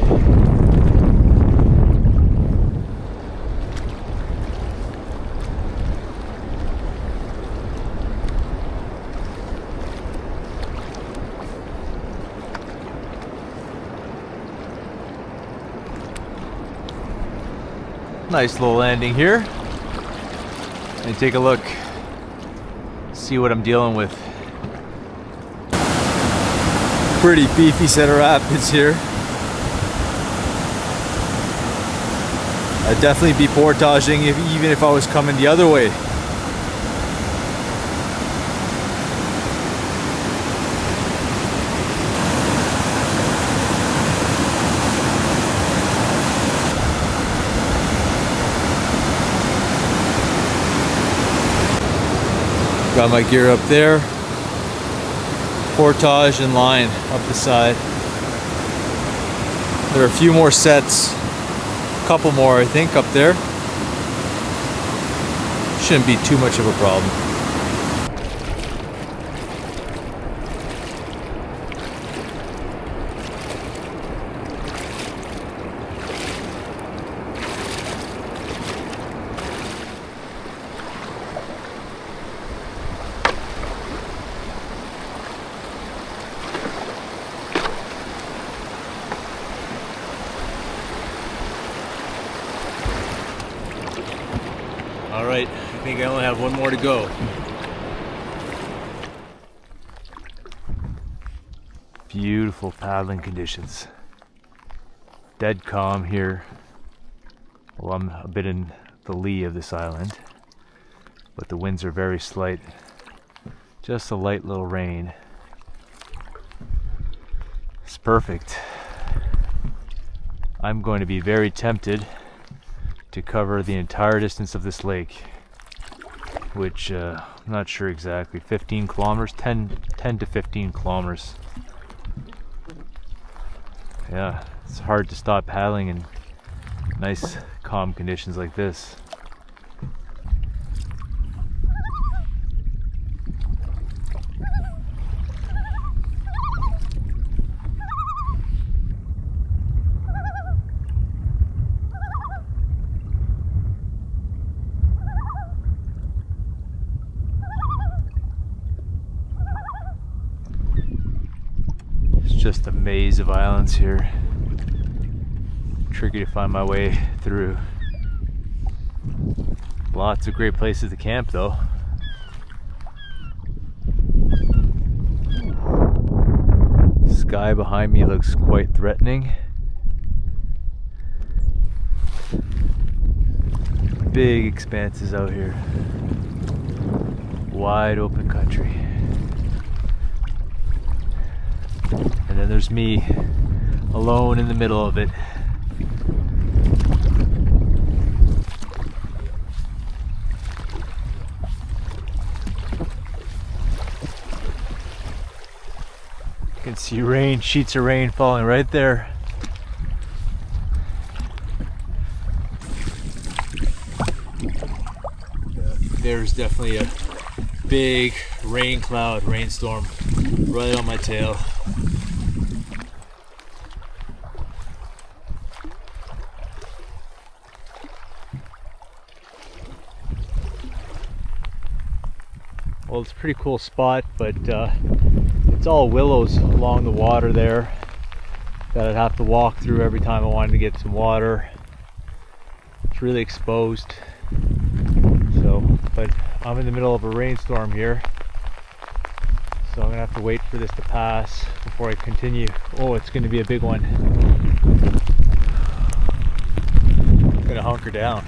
Nice little landing here. And take a look, see what I'm dealing with. Pretty beefy set of rapids here. I'd definitely be portaging even if I was coming the other way. Got my gear up there, portage and line up the side. There are a few more sets, a couple more I think up there. Shouldn't be too much of a problem. All right, I think I only have one more to go. Beautiful paddling conditions. Dead calm here. Well, I'm a bit in the lee of this island, but the winds are very slight. Just a light little rain. It's perfect. I'm going to be very tempted to cover the entire distance of this lake, which I'm not sure exactly, 15 kilometers, 10 to 15 kilometers. Yeah, it's hard to stop paddling in nice calm conditions like this. Just a maze of islands here. Tricky to find my way through. Lots of great places to camp though. Sky behind me looks quite threatening. Big expanses out here. Wide open country. And then there's me alone in the middle of it. can see rain, sheets of rain falling right there. There's definitely a big rain cloud, rainstorm right on my tail. Well, it's a pretty cool spot, but it's all willows along the water there that I'd have to walk through every time I wanted to get some water. It's really exposed. But I'm in the middle of a rainstorm here, so I'm gonna have to wait for this to pass before I continue. Oh, it's gonna be a big one. I'm gonna hunker down.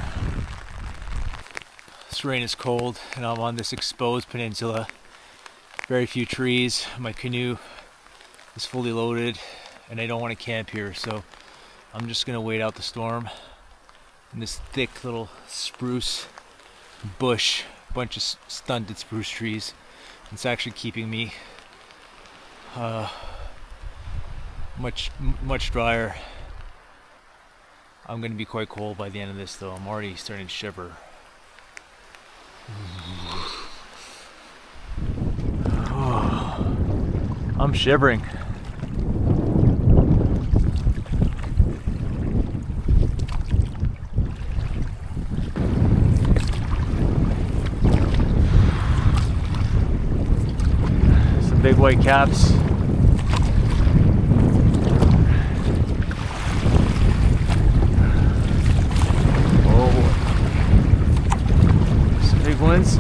This rain is cold and I'm on this exposed peninsula. Very few trees. My canoe is fully loaded and I don't want to camp here, so I'm just gonna wait out the storm in this thick little spruce bush, bunch of stunted spruce trees. It's actually keeping me much drier. I'm gonna be quite cold by the end of this though. I'm already starting to shiver. Oh, I'm shivering. Big white caps. Oh boy. Some big ones.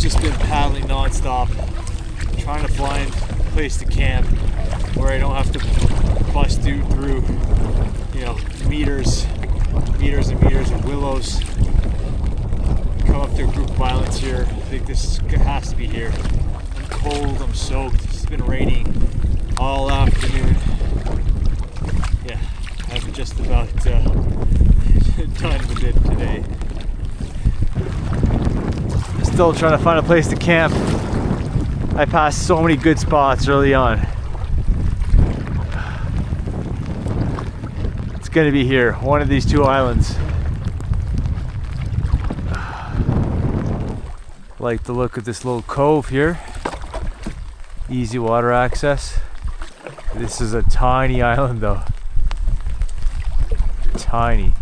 Just been paddling non-stop, trying to find a place to camp where I don't have to bust through, you know, meters and meters of willows. Come up to a group of islands here. I think this has to be here. I'm cold, I'm soaked. It's been raining all afternoon. Yeah, I'm just about done with it today. Still trying to find a place to camp. I passed so many good spots early on. Going to be here, one of these two islands. Like the look of this little cove here. Easy water access. This is a tiny island though. Tiny.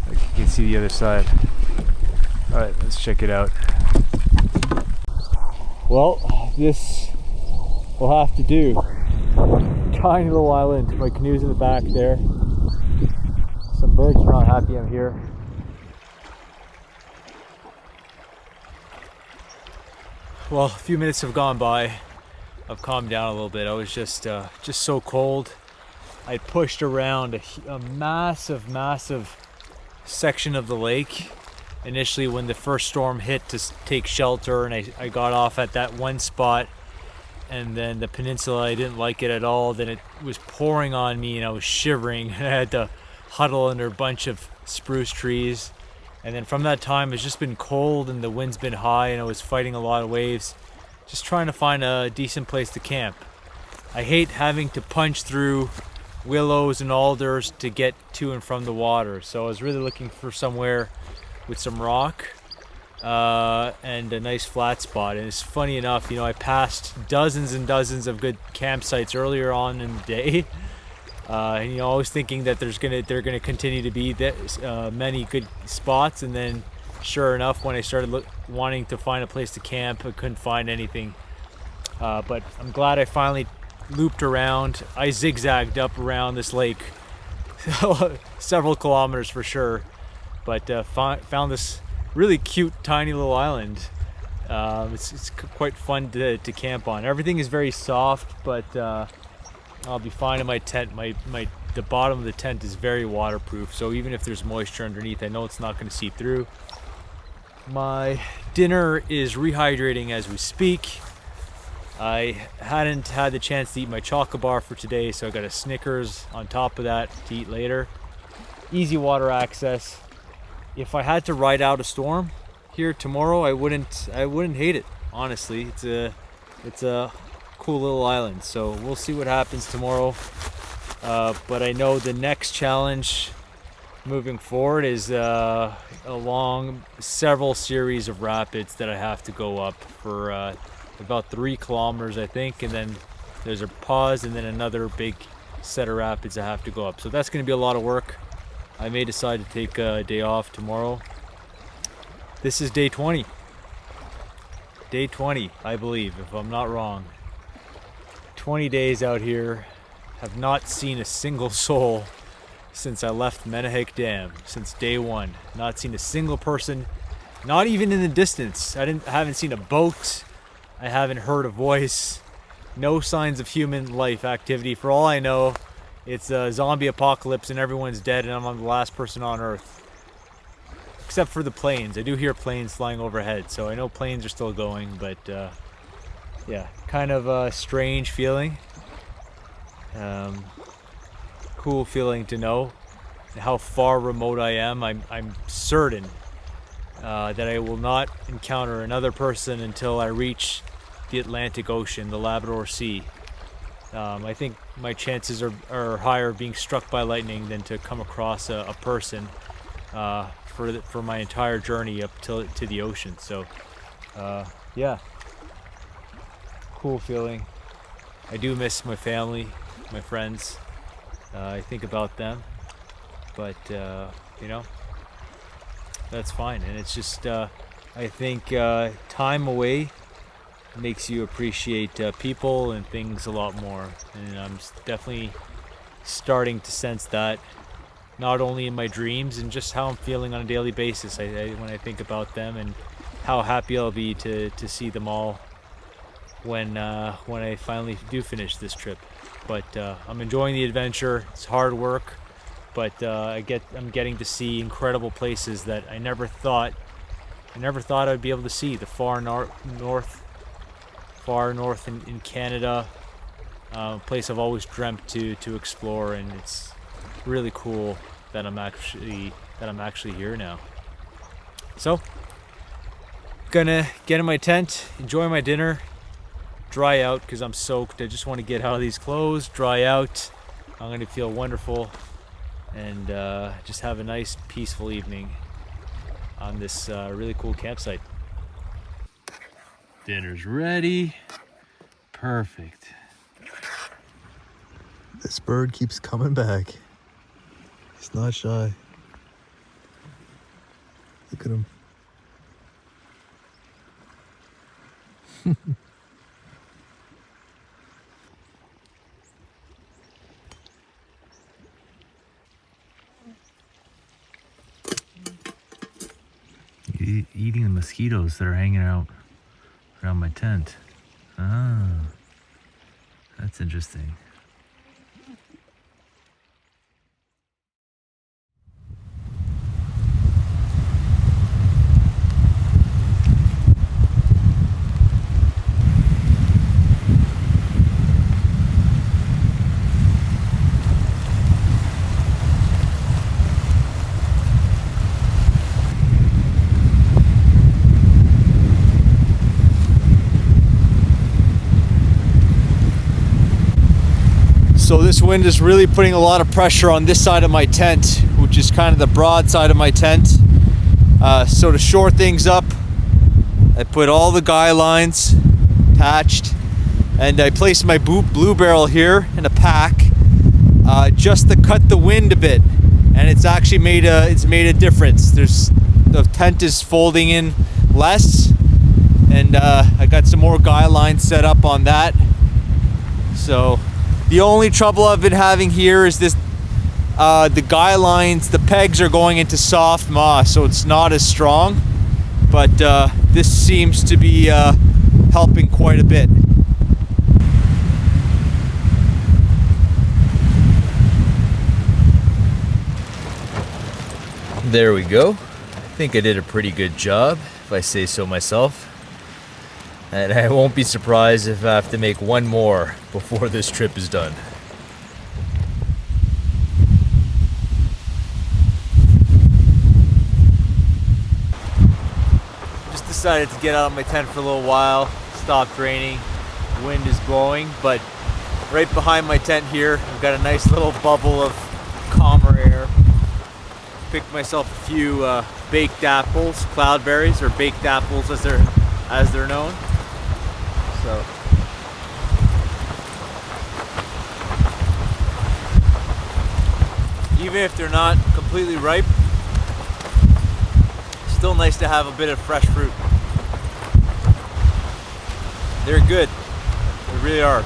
Like you can see the other side. Alright, let's check it out. Well, this will have to do. Tiny little island. My canoe's in the back there. Some birds are not happy I'm here. Well, a few minutes have gone by. I've calmed down a little bit. I was just so cold. I pushed around a massive section of the lake initially when the first storm hit to take shelter, and I got off at that one spot, and then the peninsula, I didn't like it at all. Then it was pouring on me and I was shivering. I had to huddle under a bunch of spruce trees, and then from that time it's just been cold and the wind's been high and I was fighting a lot of waves, just trying to find a decent place to camp. I hate having to punch through willows and alders to get to and from the water, so I was really looking for somewhere with some rock and a nice flat spot. And it's funny enough, you know, I passed dozens and dozens of good campsites earlier on in the day. And you know, always thinking that they're gonna continue to be many good spots, and then sure enough, when I started wanting to find a place to camp, I couldn't find anything. But I'm glad I finally looped around. I zigzagged up around this lake, several kilometers for sure, but found this really cute, tiny little island. It's quite fun to camp on. Everything is very soft, but I'll be fine in my tent. The bottom of the tent is very waterproof, so even if there's moisture underneath, I know it's not going to seep through. My dinner is rehydrating as we speak. I hadn't had the chance to eat my chocolate bar for today, so I got a Snickers on top of that to eat later. Easy water access. If I had to ride out a storm, here tomorrow, I wouldn't hate it, honestly. It's a cool little island, so we'll see what happens tomorrow. But I know the next challenge moving forward is along several series of rapids that I have to go up for about 3 kilometers, I think, and then there's a pause and then another big set of rapids I have to go up. So that's going to be a lot of work. I may decide to take a day off tomorrow. This is day 20. Day 20, I believe, if I'm not wrong. 20 days out here. Have not seen a single soul since I left Menahik Dam, since day 1. Not seen a single person, not even in the distance. I haven't seen a boat. I haven't heard a voice. No signs of human life activity. For all I know, it's a zombie apocalypse and everyone's dead and I'm the last person on Earth. Except for the planes. I do hear planes flying overhead, so I know planes are still going, but yeah, kind of a strange feeling. Cool feeling to know how far remote I am. I'm certain that I will not encounter another person until I reach the Atlantic Ocean, the Labrador Sea. I think my chances are higher of being struck by lightning than to come across a person for my entire journey up to the ocean. So yeah, cool feeling. I do miss my family, my friends. I think about them, but you know, that's fine. And it's just I think time away makes you appreciate people and things a lot more, and I'm definitely starting to sense that, not only in my dreams and just how I'm feeling on a daily basis. When I think about them and how happy I'll be to see them all when I finally do finish this trip. But I'm enjoying the adventure. It's hard work, but I'm getting to see incredible places that I never thought I'd be able to see. The far north in Canada, a place I've always dreamt to explore, and it's really cool that I'm actually here now. So, gonna get in my tent, enjoy my dinner, dry out because I'm soaked. I just want to get out of these clothes, dry out. I'm gonna feel wonderful, and just have a nice peaceful evening on this really cool campsite. Dinner's ready. Perfect. This bird keeps coming back. He's not shy. Look at him. Eating the mosquitoes that are hanging out around my tent. Ah, that's interesting. So this wind is really putting a lot of pressure on this side of my tent, which is kind of the broad side of my tent. So to shore things up, I put all the guy lines attached, and I placed my blue barrel here in a pack just to cut the wind a bit, and it's actually made a difference. The tent is folding in less, and I got some more guy lines set up on that. So the only trouble I've been having here is this, the guy lines, the pegs are going into soft moss, so it's not as strong, but this seems to be helping quite a bit. There we go. I think I did a pretty good job, if I say so myself. And I won't be surprised if I have to make one more before this trip is done. decided to get out of my tent for a little while. Stopped raining, wind is blowing, but right behind my tent here, I've got a nice little bubble of calmer air. Picked myself a few baked apples, cloudberries, or baked apples as they're known. So even if they're not completely ripe, still nice to have a bit of fresh fruit. They're good. They really are.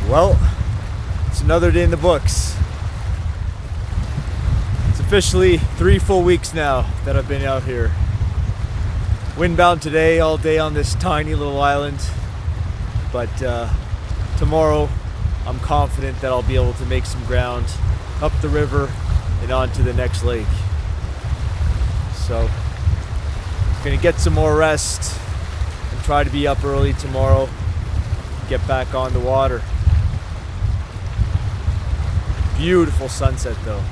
Well, it's another day in the books. It's officially 3 full weeks now that I've been out here. Windbound today, all day on this tiny little island. But tomorrow, I'm confident that I'll be able to make some ground up the river and onto the next lake. So, gonna get some more rest and try to be up early tomorrow, get back on the water. Beautiful sunset though.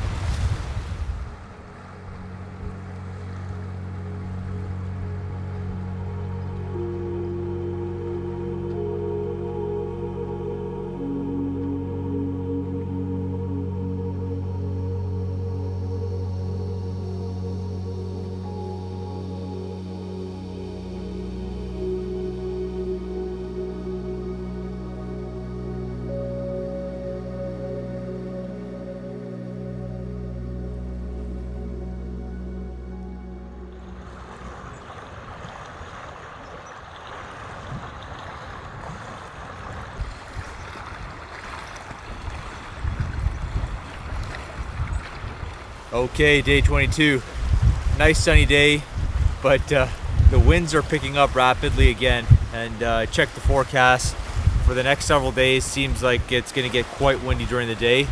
Okay, day 22. Nice sunny day, but the winds are picking up rapidly again. And I checked the forecast for the next several days. Seems like it's going to get quite windy during the day.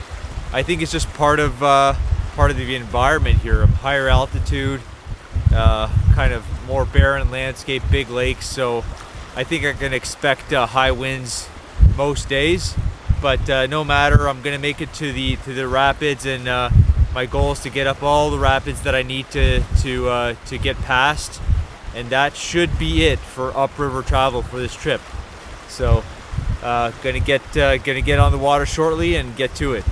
I think it's just part of the environment here. Higher altitude, kind of more barren landscape, big lakes. So I think I can expect high winds most days. But no matter, I'm going to make it to the rapids, and my goal is to get up all the rapids that I need to get past, and that should be it for upriver travel for this trip. So, gonna get on the water shortly and get to it.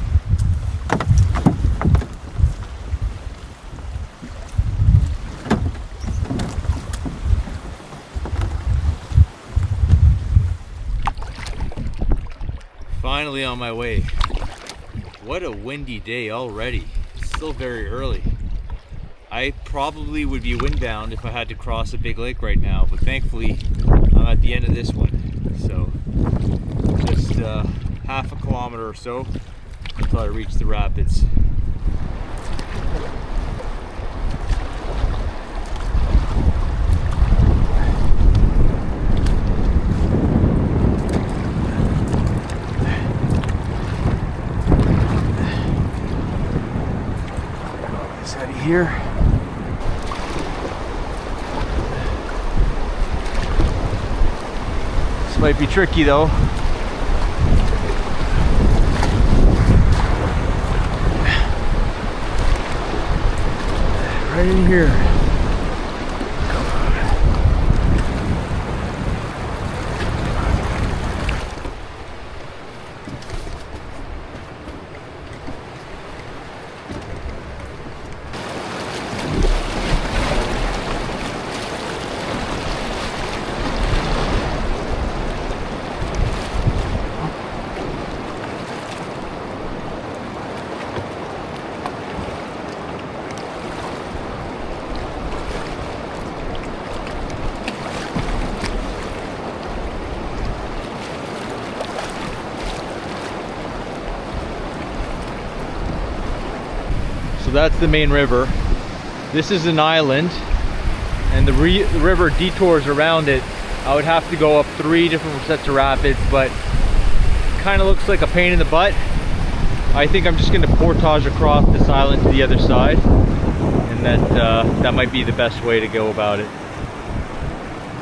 Finally on my way. What a windy day already. Still very early. I probably would be windbound if I had to cross a big lake right now, but thankfully I'm at the end of this one. So just half a kilometer or so until I reach the rapids. Here. This might be tricky though. Right in here. So that's the main river. This is an island, and the river detours around it I would have to go up 3 different sets of rapids, but kind of looks like a pain in the butt. I think I'm just going to portage across this island to the other side, and that might be the best way to go about it.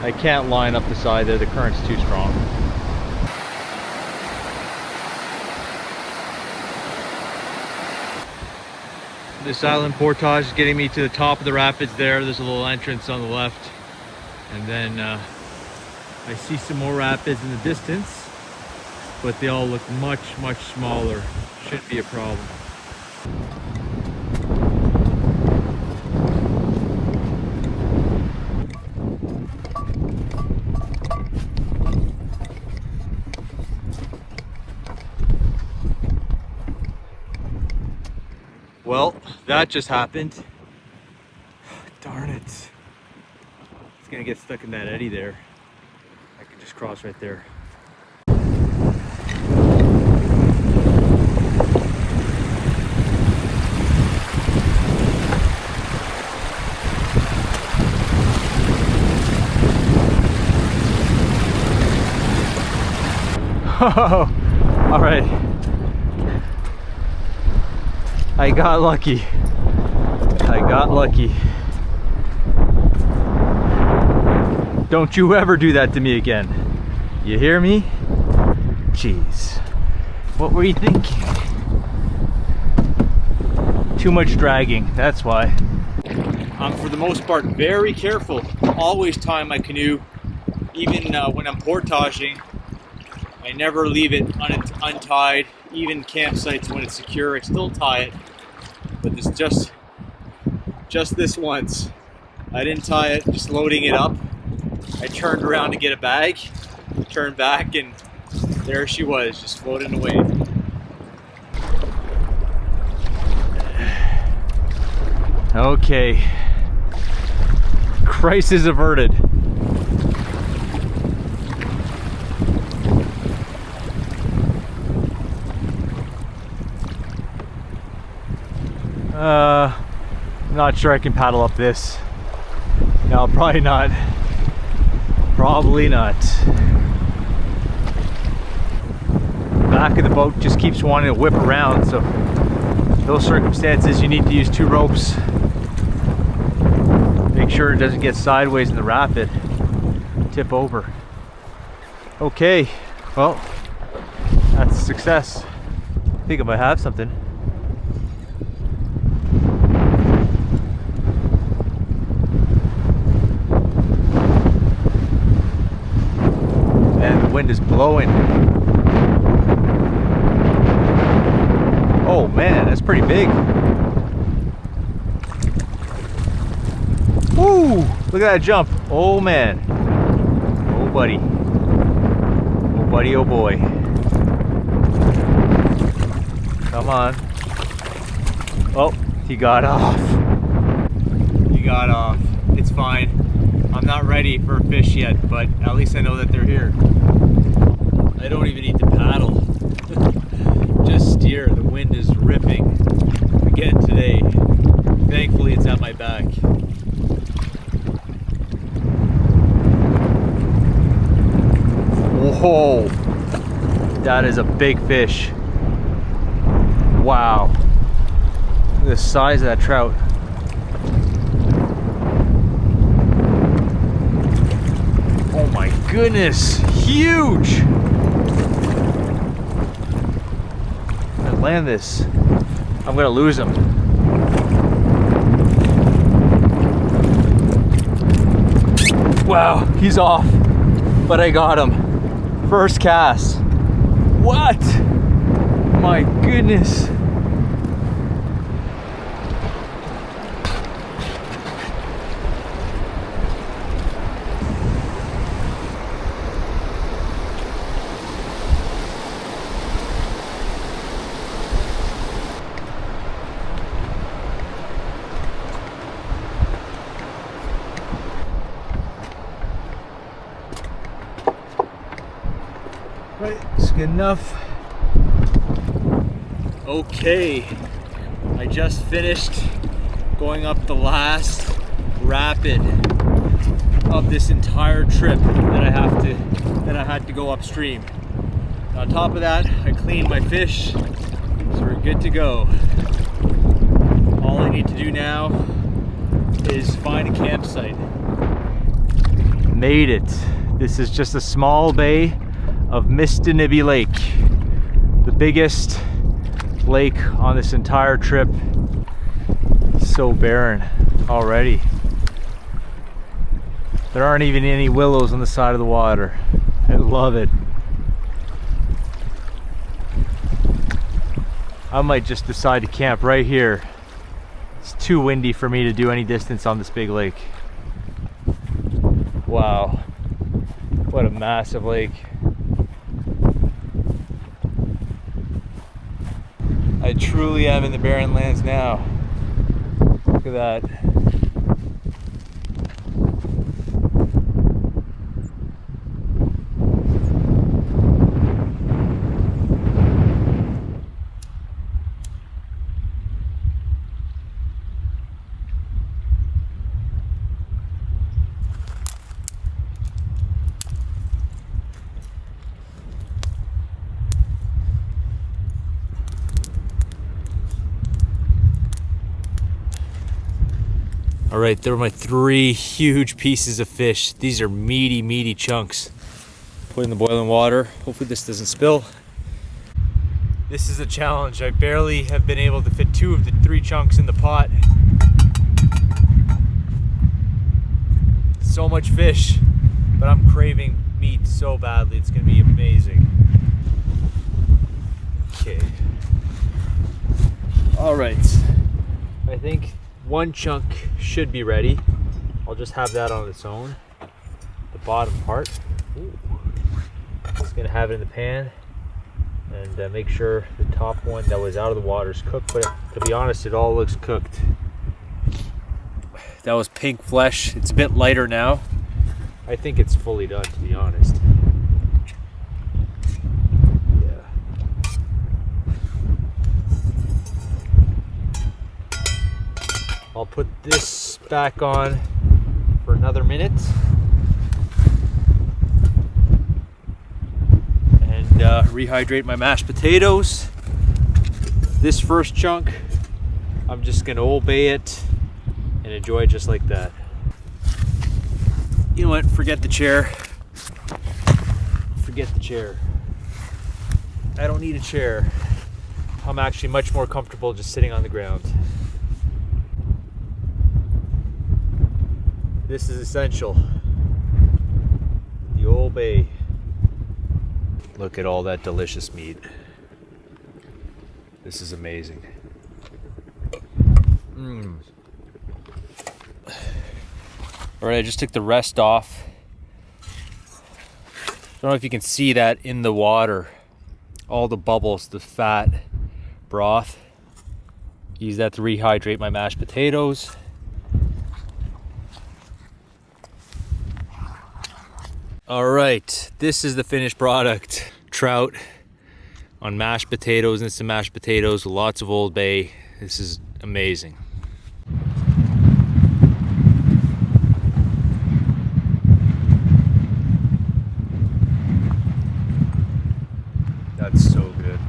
I can't line up the side there, the current's too strong. This island portage is getting me to the top of the rapids there. There's a little entrance on the left, and then I see some more rapids in the distance, but they all look much smaller. Shouldn't be a problem. Well, that just happened. Darn it. It's gonna get stuck in that eddy there. I can just cross right there. Oh, all right. I got lucky. I got lucky. Don't you ever do that to me again. You hear me? Jeez. What were you thinking? Too much dragging, that's why. I'm for the most part very careful. Always tie my canoe, even when I'm portaging. I never leave it untied. Even campsites when it's secure, I still tie it. But this just this once, I didn't tie it, just loading it up. I turned around to get a bag, turned back, and there she was, just floating away. Okay, crisis averted. Not sure I can paddle up this. No, probably not. Probably not. Back of the boat just keeps wanting to whip around, so those circumstances you need to use 2 ropes. Make sure it doesn't get sideways in the rapid. Tip over. Okay, well, that's a success. I think I might have something. And the wind is blowing. Oh man, that's pretty big. Woo! Look at that jump. Oh man. Oh buddy. Oh buddy, oh boy. Come on. Oh, he got off. He got off. It's fine. I'm not ready for a fish yet, but at least I know that they're here. I don't even need to paddle. Just steer. The wind is ripping again today. Thankfully it's at my back. Whoa, that is a big fish. Wow, look at the size of that trout. Oh my goodness, huge. I land this, I'm gonna lose him. Wow, he's off, but I got him. First cast. What? My goodness. Right, it's good enough. Okay, I just finished going up the last rapid. of this entire trip that I had to go upstream. And on top of that, I cleaned my fish, so we're good to go. All I need to do now is find a campsite. Made it. This is just a small bay of Mistinibby Lake, the biggest lake on this entire trip. So barren already. There aren't even any willows on the side of the water. I love it. I might just decide to camp right here. It's too windy for me to do any distance on this big lake. Wow, what a massive lake. I truly am in the barren lands now. Look at that. All right, there were my 3 huge pieces of fish. These are meaty, meaty chunks. Put in the boiling water. Hopefully this doesn't spill. This is a challenge. I barely have been able to fit 2 of the 3 chunks in the pot. So much fish, but I'm craving meat so badly. It's gonna be amazing. Okay. All right, I think 1 chunk should be ready. I'll just have that on its own. The bottom part. Ooh. Just gonna have it in the pan and make sure the top one that was out of the water is cooked. But to be honest, it all looks cooked. That was pink flesh. It's a bit lighter now. I think it's fully done, to be honest. I'll put this back on for another minute and rehydrate my mashed potatoes. This first chunk, I'm just gonna obey it and enjoy it just like that. You know what, forget the chair. Forget the chair. I don't need a chair. I'm actually much more comfortable just sitting on the ground. This is essential. The Old Bay. Look at all that delicious meat. This is amazing. All right, I just took the rest off. Don't know if you can see that in the water. All the bubbles, the fat broth. Use that to rehydrate my mashed potatoes. All right, this is the finished product. Trout on mashed potatoes, instant mashed potatoes with lots of Old Bay. This is amazing. That's so good.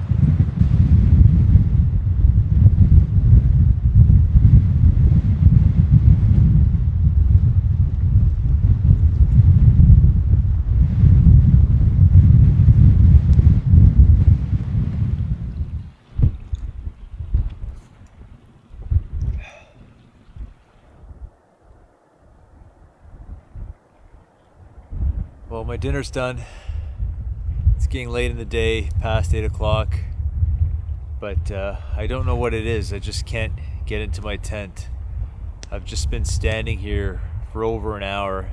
Well, my dinner's done. It's getting late in the day, past 8 o'clock, but I don't know what it is. I just can't get into my tent. I've just been standing here for over an hour,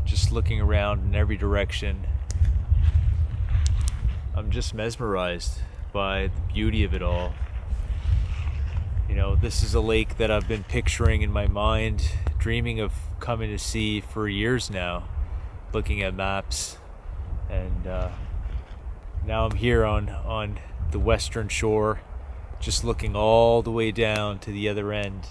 just looking around in every direction. I'm just mesmerized by the beauty of it all. You know, this is a lake that I've been picturing in my mind, dreaming of coming to see for years now, looking at maps, and now I'm here on the western shore, just looking all the way down to the other end.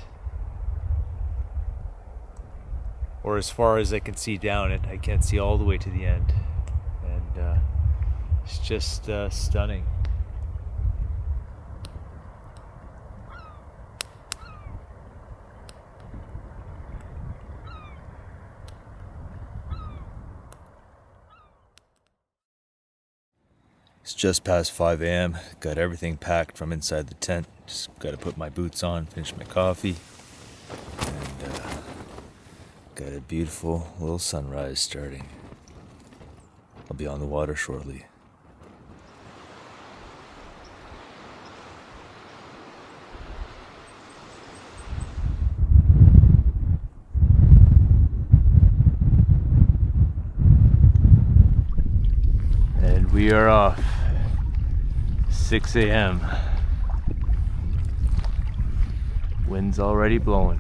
or as far as I can see down it. I can't see all the way to the end, and it's just stunning. It's just past 5 a.m. Got everything packed from inside the tent. Just got to put my boots on, finish my coffee, and got a beautiful little sunrise starting. I'll be on the water shortly. And we are off. 6 a.m. Wind's already blowing.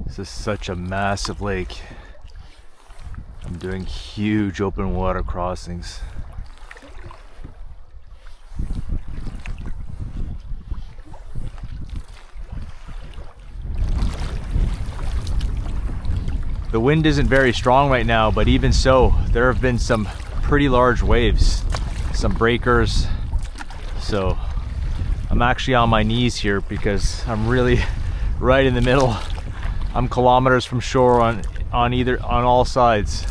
This is such a massive lake. I'm doing huge open water crossings. The wind isn't very strong right now, but even so, there have been some pretty large waves, some breakers. So I'm actually on my knees here because I'm really right in the middle. I'm kilometers from shore on all sides.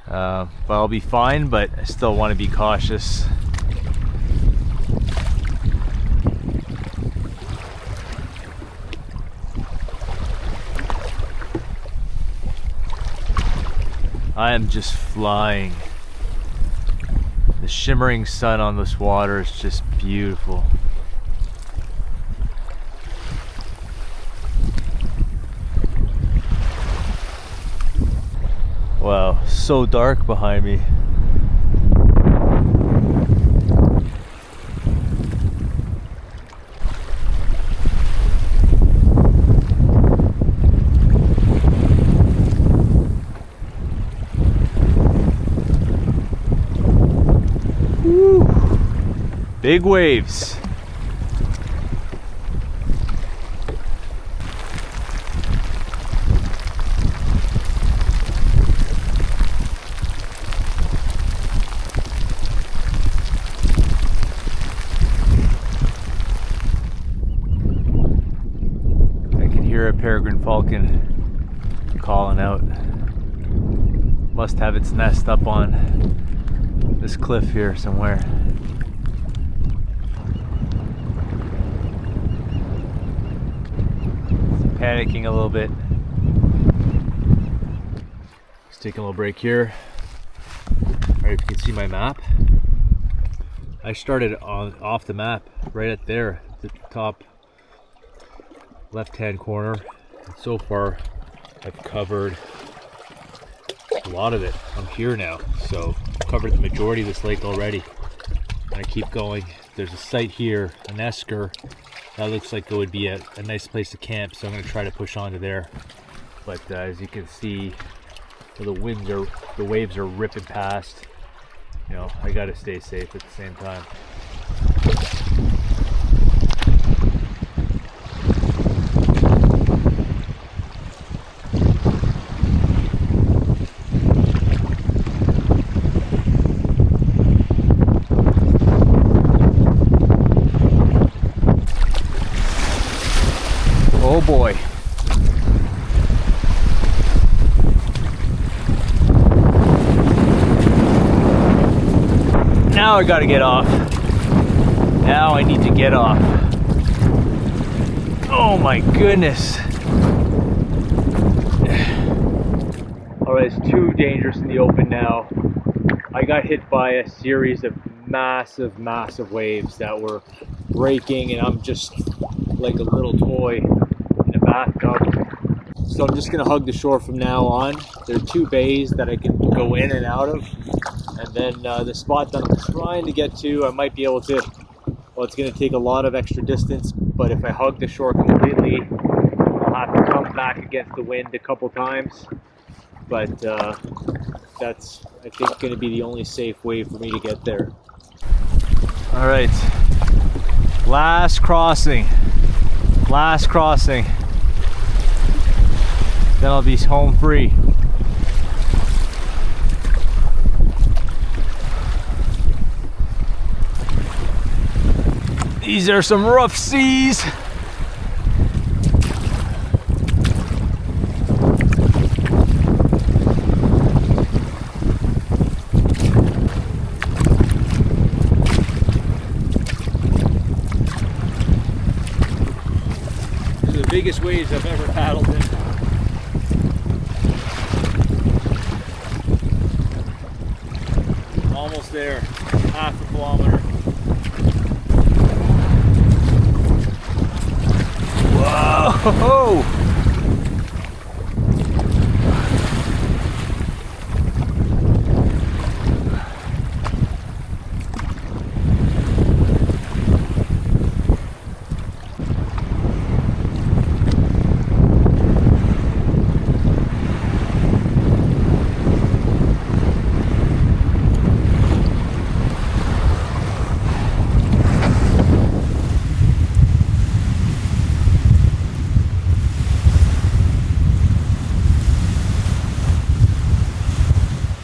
But I'll be fine, but I still want to be cautious. I am just flying. The shimmering sun on this water is just beautiful. Wow, so dark behind me. Woo. Big waves. A peregrine falcon calling out. Must have its nest up on this cliff here somewhere. It's panicking a little bit. Just taking a little break here. Alright, if you can see my map, I started off the map right at there, at the top left-hand corner. So far I've covered a lot of it. I'm here now, so I've covered the majority of this lake already, and I keep going. There's a site here, an esker, that looks like it would be a nice place to camp, so I'm going to try to push onto there. But as you can see, the waves are ripping past. You know, I got to stay safe at the same time. Oh boy. Now I gotta get off. Now I need to get off. Oh my goodness. Alright, it's too dangerous in the open now. I got hit by a series of massive waves that were breaking, and I'm just like a little toy in a bathtub. So I'm just gonna hug the shore from now on. There are 2 bays that I can go in and out of, and then the spot that I'm trying to get to, I might be able to, well, it's gonna take a lot of extra distance, but if I hug the shore completely, I'll have to come back against the wind a couple times. But that's, I think, gonna be the only safe way for me to get there. All right, last crossing. Last crossing. Then I'll be home free. These are some rough seas. These are the biggest waves I've ever paddled in. Almost there, half a kilometer. Whoa!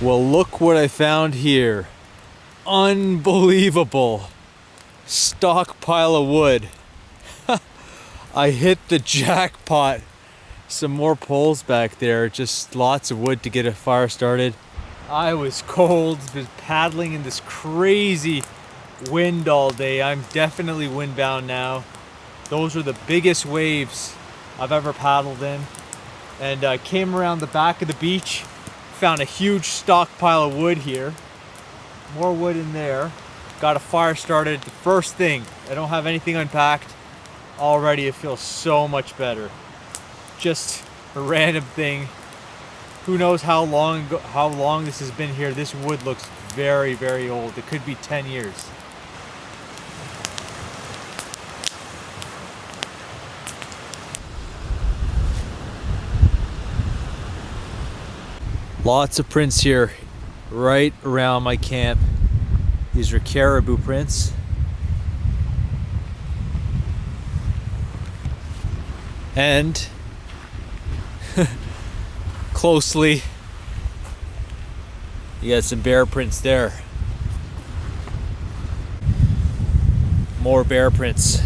Well, look what I found here. Unbelievable. Stockpile of wood. I hit the jackpot. Some more poles back there, just lots of wood to get a fire started. I was cold, been paddling in this crazy wind all day. I'm definitely windbound now. Those are the biggest waves I've ever paddled in. And I came around the back of the beach, found a huge stockpile of wood here. More wood in there. Got a fire started the first thing. I don't have anything unpacked. Already it feels so much better. Just a random thing. Who knows how long this has been here. This wood looks very, very old. It could be 10 years. Lots of prints here right around my camp. These are caribou prints. And closely, you got some bear prints there. More bear prints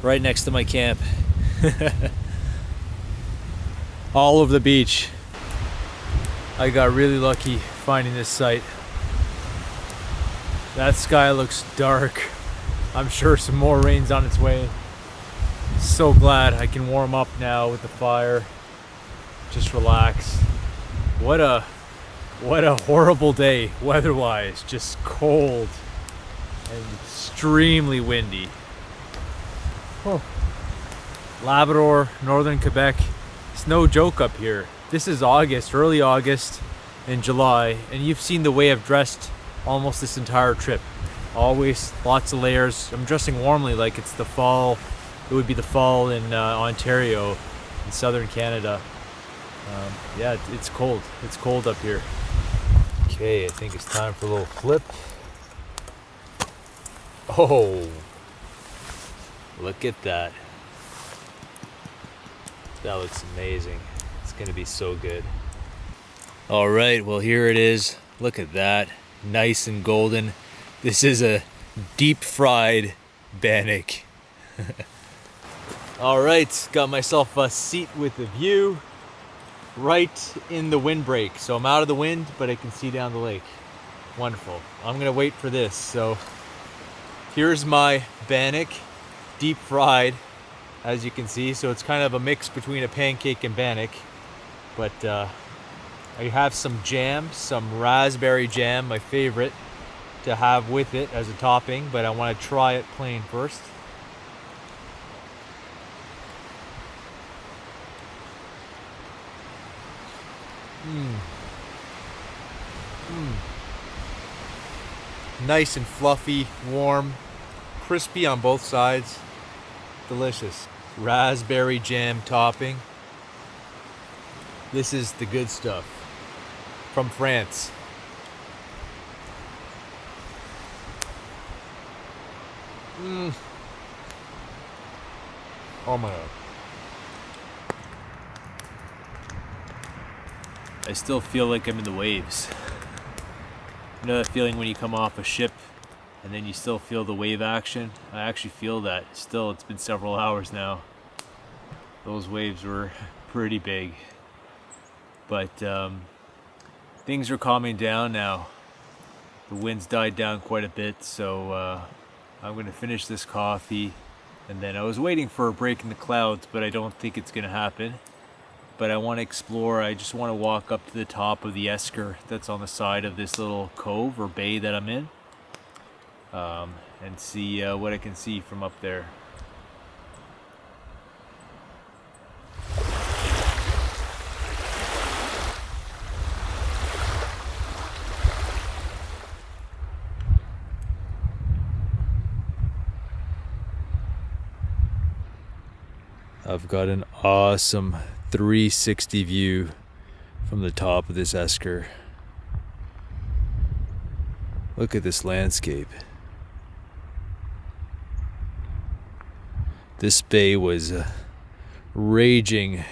right next to my camp. All over the beach. I got really lucky finding this site. That sky looks dark. I'm sure some more rain's on its way. So glad I can warm up now with the fire. Just relax. What a horrible day weather-wise. Just cold and extremely windy. Oh. Labrador, northern Quebec. It's no joke up here. This is August, early August and July, and you've seen the way I've dressed almost this entire trip. Always lots of layers. I'm dressing warmly like it's the fall. It would be the fall in Ontario, in southern Canada. Yeah, it's cold. It's cold up here. Okay, I think it's time for a little flip. Oh, look at that. That looks amazing. It's gonna be so good. All right, well, here it is. Look at that, nice and golden. This is a deep fried bannock. All right, got myself a seat with a view right in the windbreak. So I'm out of the wind, but I can see down the lake. Wonderful. I'm gonna wait for this. So here's my bannock, deep fried, as you can see. So it's kind of a mix between a pancake and bannock. But I have some jam, some raspberry jam, my favorite, to have with it as a topping, but I want to try it plain first. Nice and fluffy, warm, crispy on both sides. Delicious. Raspberry jam topping. This is the good stuff from France. Oh my God. I still feel like I'm in the waves. You know that feeling when you come off a ship and then you still feel the wave action? I actually feel that still. It's been several hours now. Those waves were pretty big. But things are calming down now. The wind's died down quite a bit, so I'm going to finish this coffee. And then I was waiting for a break in the clouds, but I don't think it's going to happen. But I want to explore. I just want to walk up to the top of the esker that's on the side of this little cove or bay that I'm in, and see what I can see from up there. I've got an awesome 360 view from the top of this esker. Look at this landscape. This bay was a raging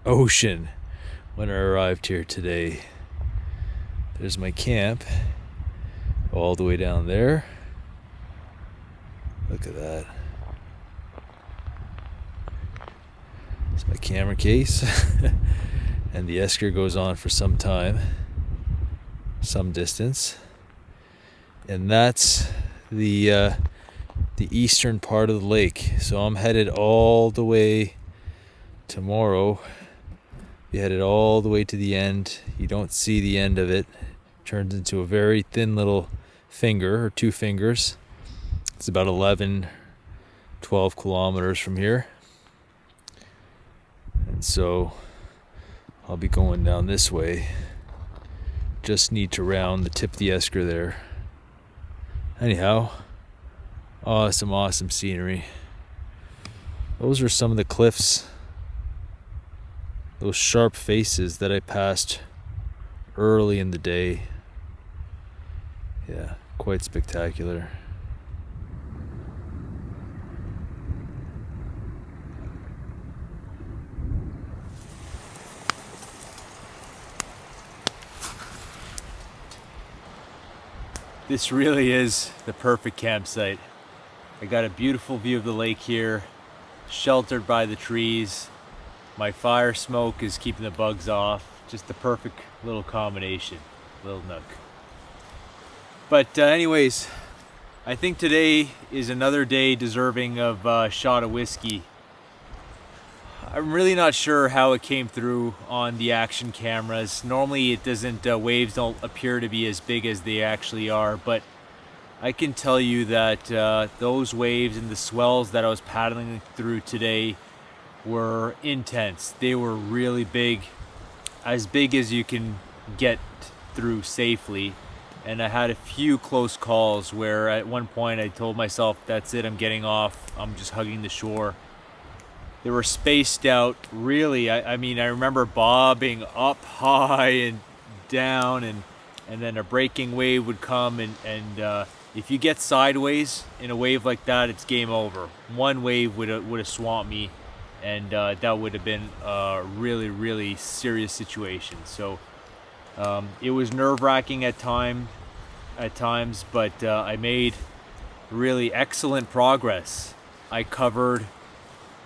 ocean when I arrived here today. There's my camp all the way down there. Look at that. It's my camera case. And the esker goes on for some time, some distance. And that's the eastern part of the lake. So I'm headed all the way tomorrow. Be headed all the way to the end. You don't see the end of it. Turns into a very thin little finger or two fingers. It's about 11, 12 kilometers from here. And so I'll be going down this way. Just need to round the tip of the esker there. Anyhow, awesome scenery. Those are some of the cliffs. Those sharp faces that I passed early in the day. Yeah, quite spectacular. This really is the perfect campsite. I got a beautiful view of the lake here, sheltered by the trees. My fire smoke is keeping the bugs off. Just the perfect little combination, little nook. But anyways, I think today is another day deserving of a shot of whiskey. I'm really not sure how it came through on the action cameras. Normally it doesn't, waves don't appear to be as big as they actually are, but I can tell you that those waves and the swells that I was paddling through today were intense. They were really big, as big as you can get through safely. And I had a few close calls where at one point I told myself, that's it, I'm getting off, I'm just hugging the shore. They were spaced out really. I mean, I remember bobbing up high and down, and then a breaking wave would come, and if you get sideways in a wave like that, it's game over. One wave would have swamped me, and that would have been a really serious situation. So it was nerve-wracking at times, but I made really excellent progress. I covered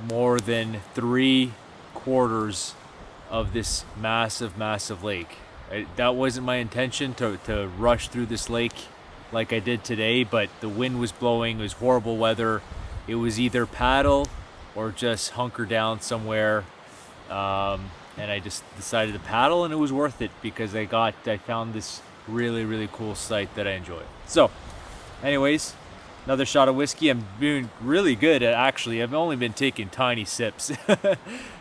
more than 3/4 of this massive lake. That wasn't my intention to rush through this lake like I did today, but the wind was blowing, it was horrible weather. It was either paddle or just hunker down somewhere, and I just decided to paddle, and it was worth it because I found this really cool site that I enjoy. So anyways, another shot of whiskey. I'm doing really good actually. I've only been taking tiny sips.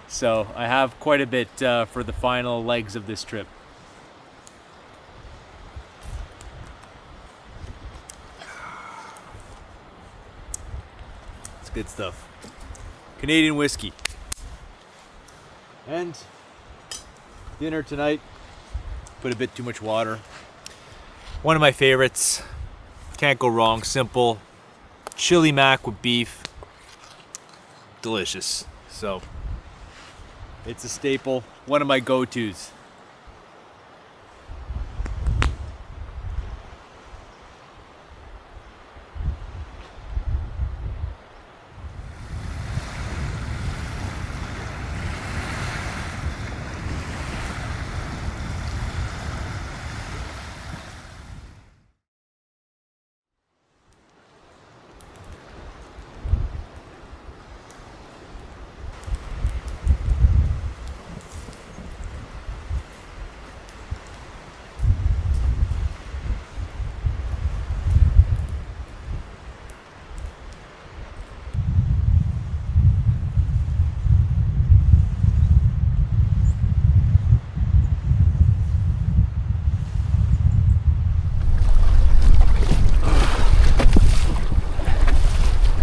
So I have quite a bit for the final legs of this trip. It's good stuff. Canadian whiskey. And dinner tonight, put a bit too much water. One of my favorites. Can't go wrong. Simple. Chili mac with beef. Delicious. So it's a staple, one of my go-tos.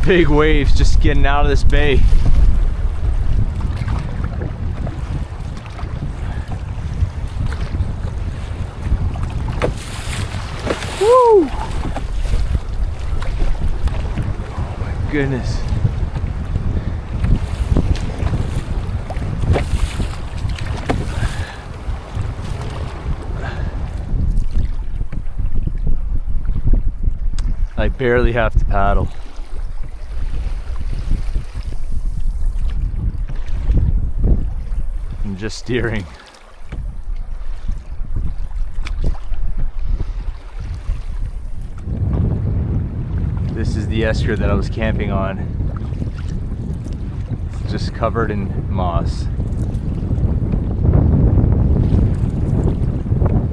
Big waves just getting out of this bay. Woo! Oh my goodness. I barely have to paddle. I'm just steering. This is the esker that I was camping on. It's just covered in moss.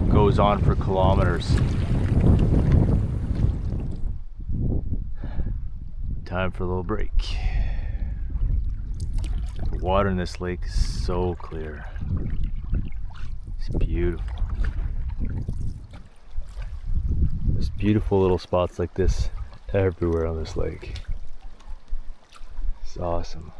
Goes on for kilometers. Time for a little break. The water in this lake is so clear. It's beautiful. There's beautiful little spots like this everywhere on this lake. It's awesome.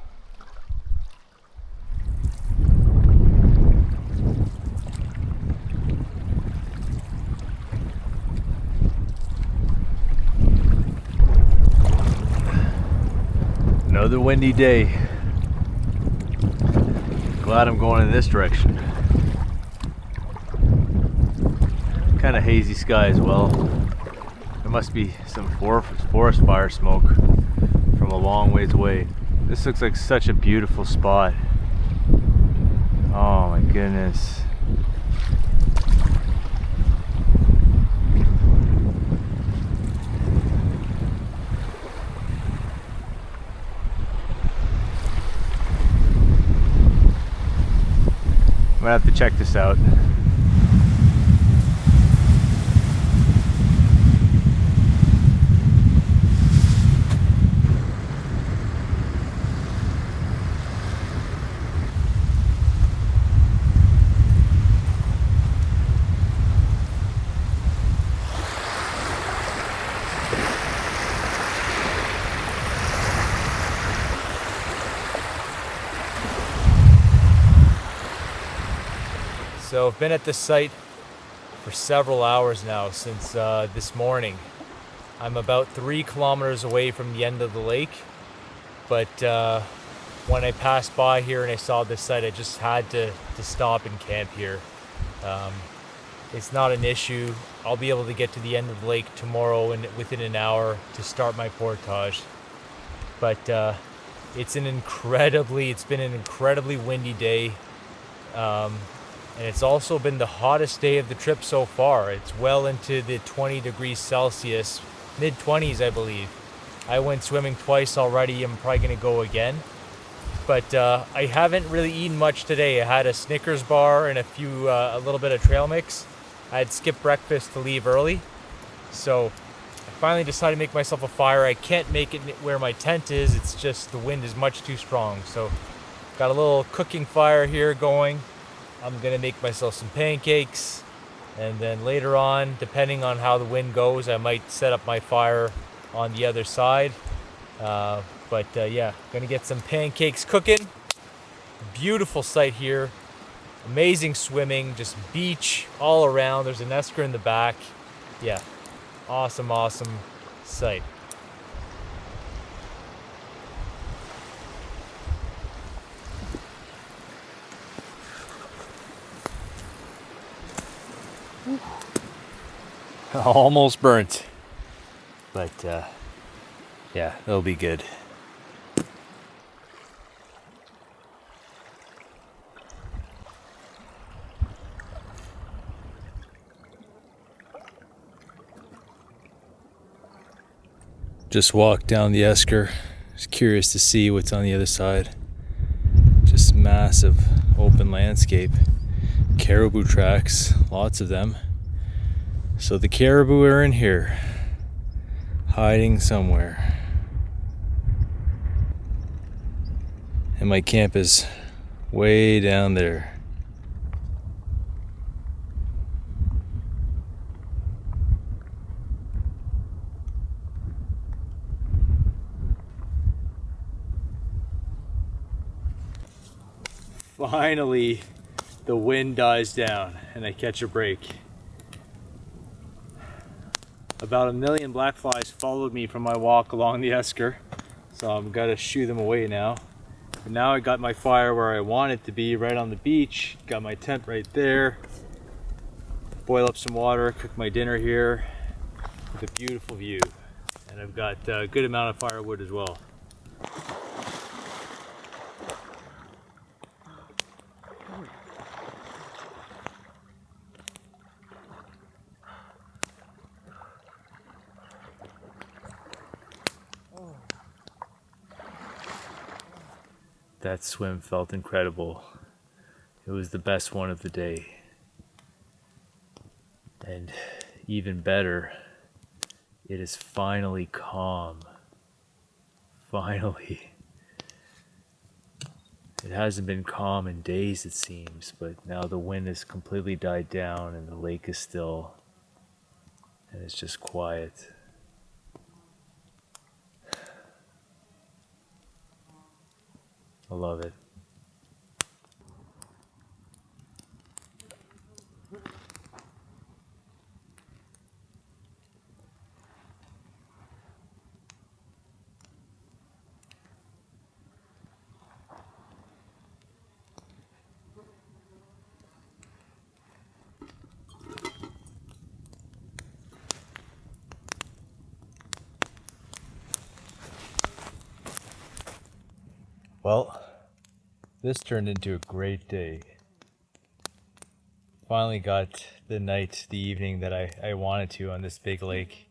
Another windy day. Glad I'm going in this direction. Kind of hazy sky as well. There must be some forest fire smoke from a long ways away. This looks like such a beautiful spot. Oh my goodness. I'm gonna have to check this out. So I've been at this site for several hours now, since this morning. I'm about 3 kilometers away from the end of the lake, but when I passed by here and I saw this site, I just had to stop and camp here. It's not an issue. I'll be able to get to the end of the lake tomorrow and within an hour to start my portage. But it's been an incredibly windy day. And it's also been the hottest day of the trip so far. It's well into the 20 degrees Celsius, mid-20s I believe. I went swimming twice already. I'm probably gonna go again. But I haven't really eaten much today. I had a Snickers bar and a little bit of trail mix. I had skipped breakfast to leave early. So I finally decided to make myself a fire. I can't make it where my tent is. It's just the wind is much too strong. So got a little cooking fire here going. I'm gonna make myself some pancakes, and then later on, depending on how the wind goes, I might set up my fire on the other side. Yeah, gonna get some pancakes cooking. Beautiful site here, amazing swimming, just beach all around. There's an esker in the back. Yeah, awesome site. Almost burnt. But yeah, that'll be good. Just walked down the esker. Just curious to see what's on the other side. Just massive open landscape. Caribou tracks, lots of them. So the caribou are in here, hiding somewhere. And my camp is way down there. Finally, the wind dies down and I catch a break. About 1 million black flies followed me from my walk along the esker, so I'm gonna shoo them away now. And now I got my fire where I want it to be, right on the beach. Got my tent right there. Boil up some water, cook my dinner here with a beautiful view. And I've got a good amount of firewood as well. That swim felt incredible. It was the best one of the day. And even better, it is finally calm. Finally. It hasn't been calm in days, it seems, but now the wind has completely died down and the lake is still, and it's just quiet. I love it. Well, this turned into a great day. Finally got the evening that I wanted to on this big lake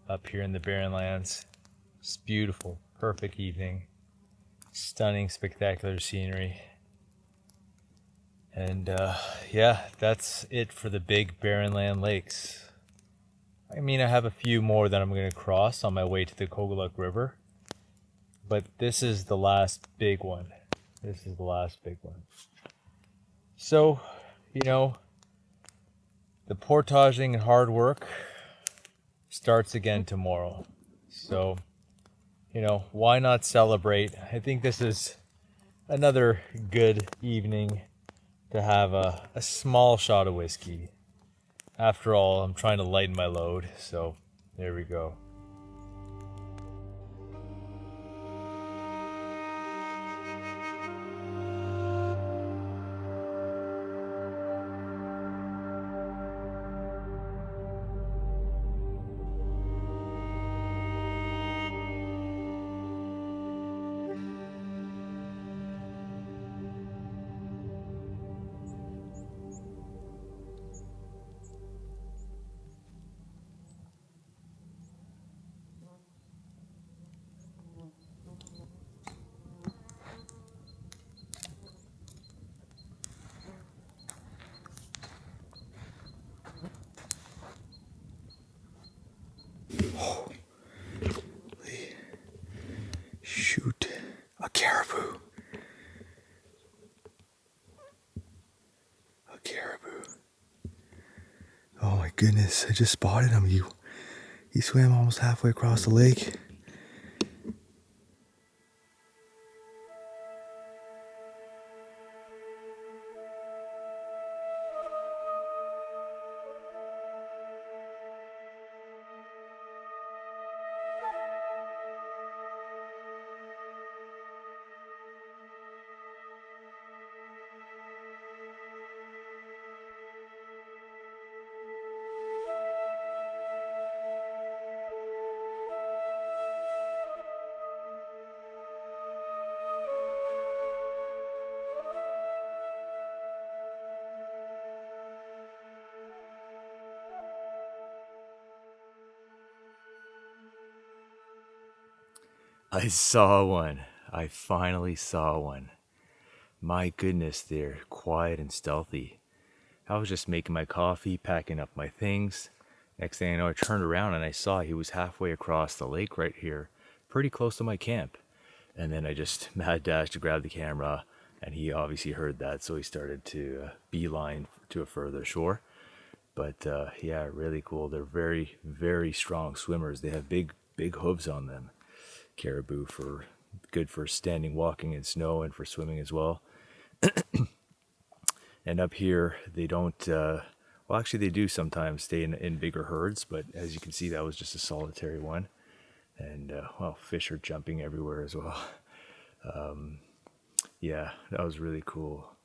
up here in the Barren Lands. It's beautiful, perfect evening. Stunning, spectacular scenery. And yeah, that's it for the big Barren Land lakes. I mean, I have a few more that I'm going to cross on my way to the Kogaluk River. But this is the last big one. This is the last big one. So, you know, the portaging and hard work starts again tomorrow. So, you know, why not celebrate? I think this is another good evening to have a small shot of whiskey. After all, I'm trying to lighten my load, so there we go. Shoot, a caribou. A caribou. Oh my goodness, I just spotted him. He swam almost halfway across the lake. I saw one. I finally saw one. My goodness, they're quiet and stealthy. I was just making my coffee, packing up my things. Next thing I know, I turned around and I saw he was halfway across the lake right here, pretty close to my camp. And then I just mad dashed to grab the camera, and he obviously heard that, so he started to beeline to a further shore. But yeah, really cool. They're very, very strong swimmers. They have big hooves on them. Caribou for good for standing, walking in snow, and for swimming as well. And up here, they don't. Well, actually, they do sometimes stay in bigger herds, but as you can see, that was just a solitary one. And well, fish are jumping everywhere as well. Yeah, that was really cool.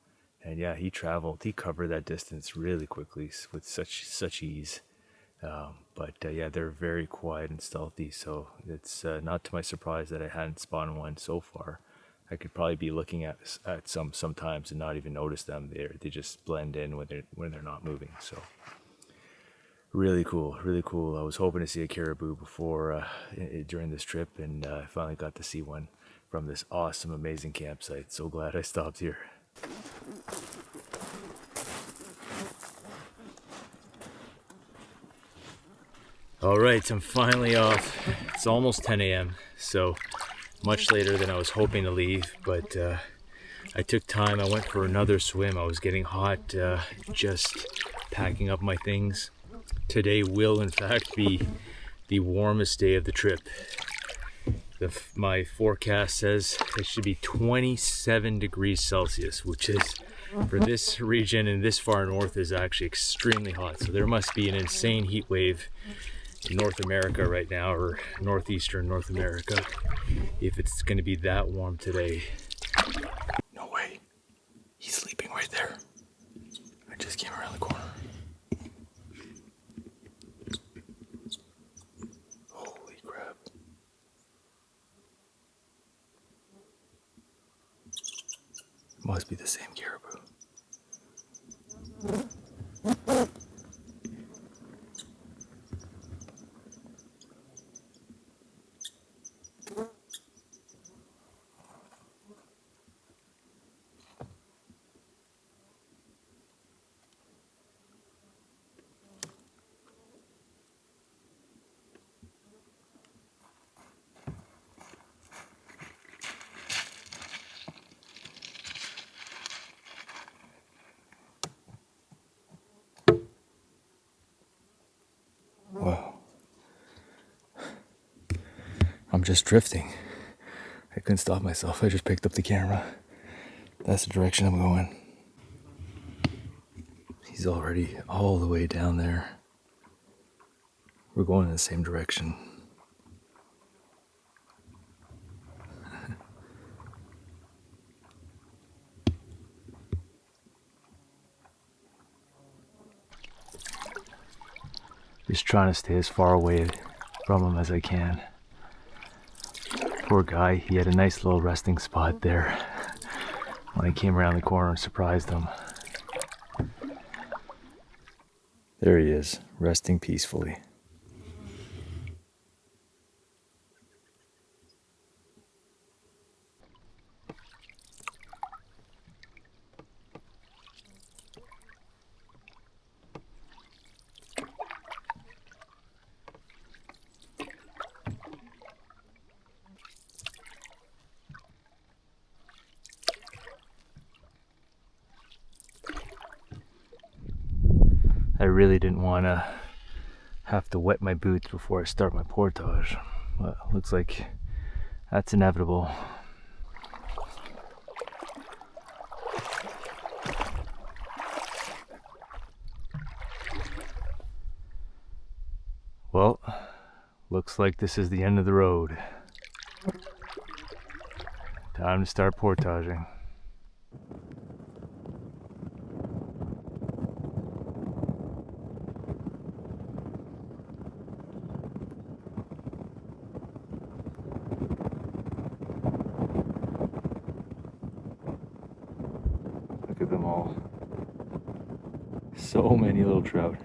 And yeah, he covered that distance really quickly with such ease. But yeah, they're very quiet and stealthy, so it's not to my surprise that I hadn't spotted one so far. I could probably be looking at some sometimes and not even notice them. They just blend in when they're not moving. So really cool, really cool. I was hoping to see a caribou before during this trip, and I finally got to see one from this awesome, amazing campsite. So glad I stopped here. All right, I'm finally off. It's almost 10 a.m., so much later than I was hoping to leave, but I took time. I went for another swim. I was getting hot, just packing up my things. Today will, in fact, be the warmest day of the trip. My forecast says it should be 27 degrees Celsius, which is, for this region and this far north, is actually extremely hot. So there must be an insane heat wave in North America right now, or northeastern North America, if it's going to be that warm today. No way. He's sleeping right there. I just came around the corner. Holy crap. Must be the same caribou. Wow. I'm just drifting. I couldn't stop myself. I just picked up the camera. That's the direction I'm going. He's already all the way down there. We're going in the same direction. Just trying to stay as far away from him as I can. Poor guy, he had a nice little resting spot there. When I came around the corner and surprised him. There he is, resting peacefully. I really didn't want to have to wet my boots before I start my portage, but looks like that's inevitable. Well, looks like this is the end of the road. Time to start portaging. Look at them all. So many little trout.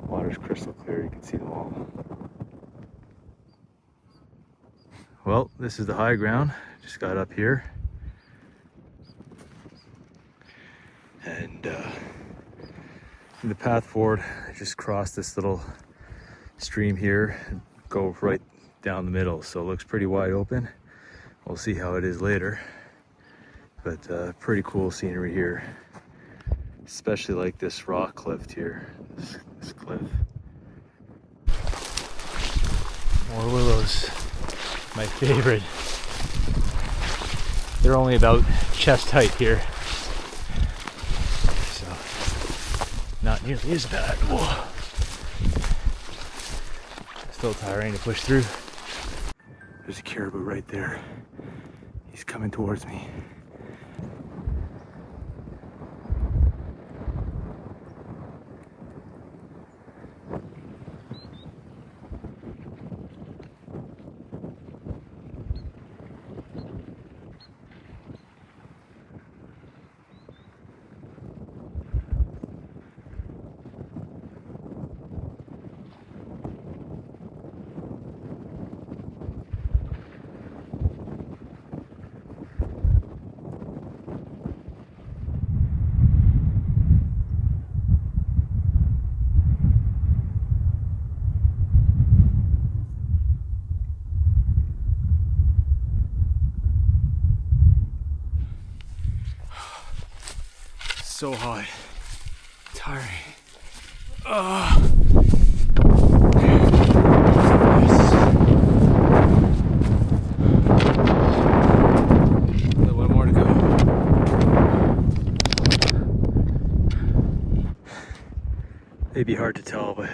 Water's crystal clear, you can see them all. Well, this is the high ground. Just got up here. And the path forward, I just crossed this little stream here and go right down the middle. So it looks pretty wide open. We'll see how it is later. But pretty cool scenery here. Especially like this rock cliff here, this cliff. More willows, my favorite. They're only about chest height here, so not nearly as bad. Whoa. Still tiring to push through. There's a caribou right there. He's coming towards me. So hot, tiring. A little bit more to go. Maybe hard to tell, but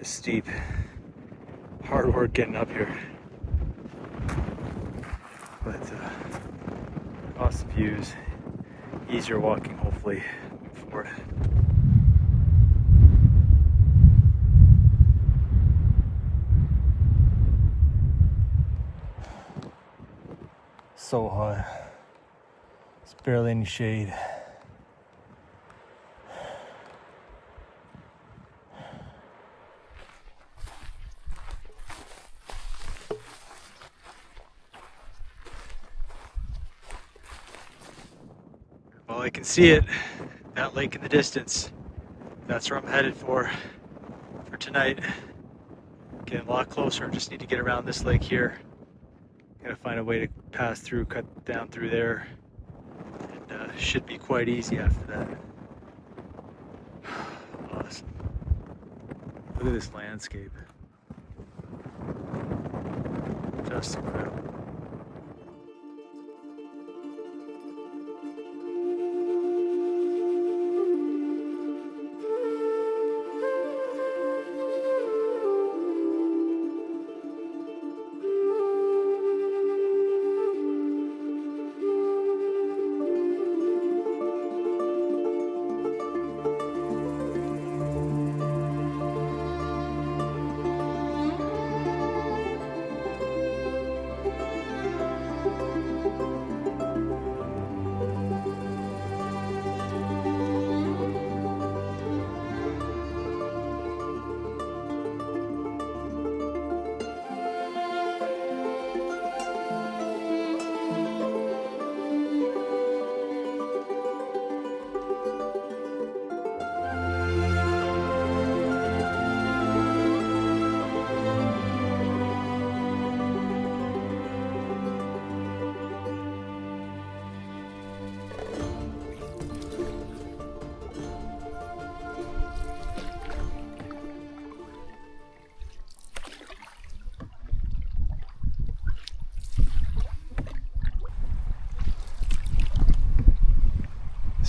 it's steep. Hard work getting up here. But awesome views. Easier walking, hopefully, moving forward. So hot. It's barely any shade. Well, I can see it, that lake in the distance. That's where I'm headed for tonight. Getting a lot closer, just need to get around this lake here. Gotta find a way to pass through, cut down through there. And should be quite easy after that. Awesome. Look at this landscape. Just incredible.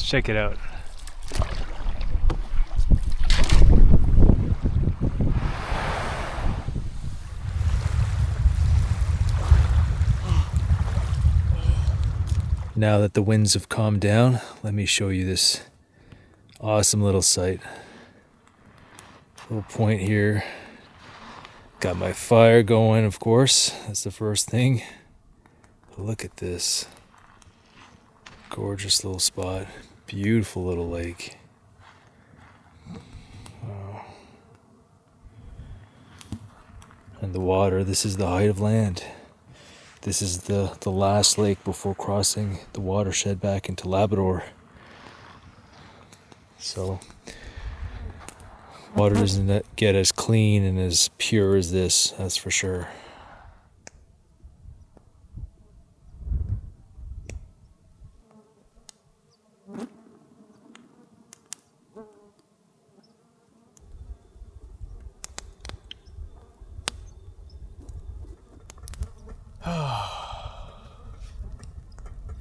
Check it out. Now that the winds have calmed down, let me show you this awesome little site. Little point here. Got my fire going, of course. That's the first thing. But look at this. Gorgeous little spot. Beautiful little lake. Wow. And the water, this is the height of land. This is the last lake before crossing the watershed back into Labrador. So water doesn't get as clean and as pure as this, that's for sure.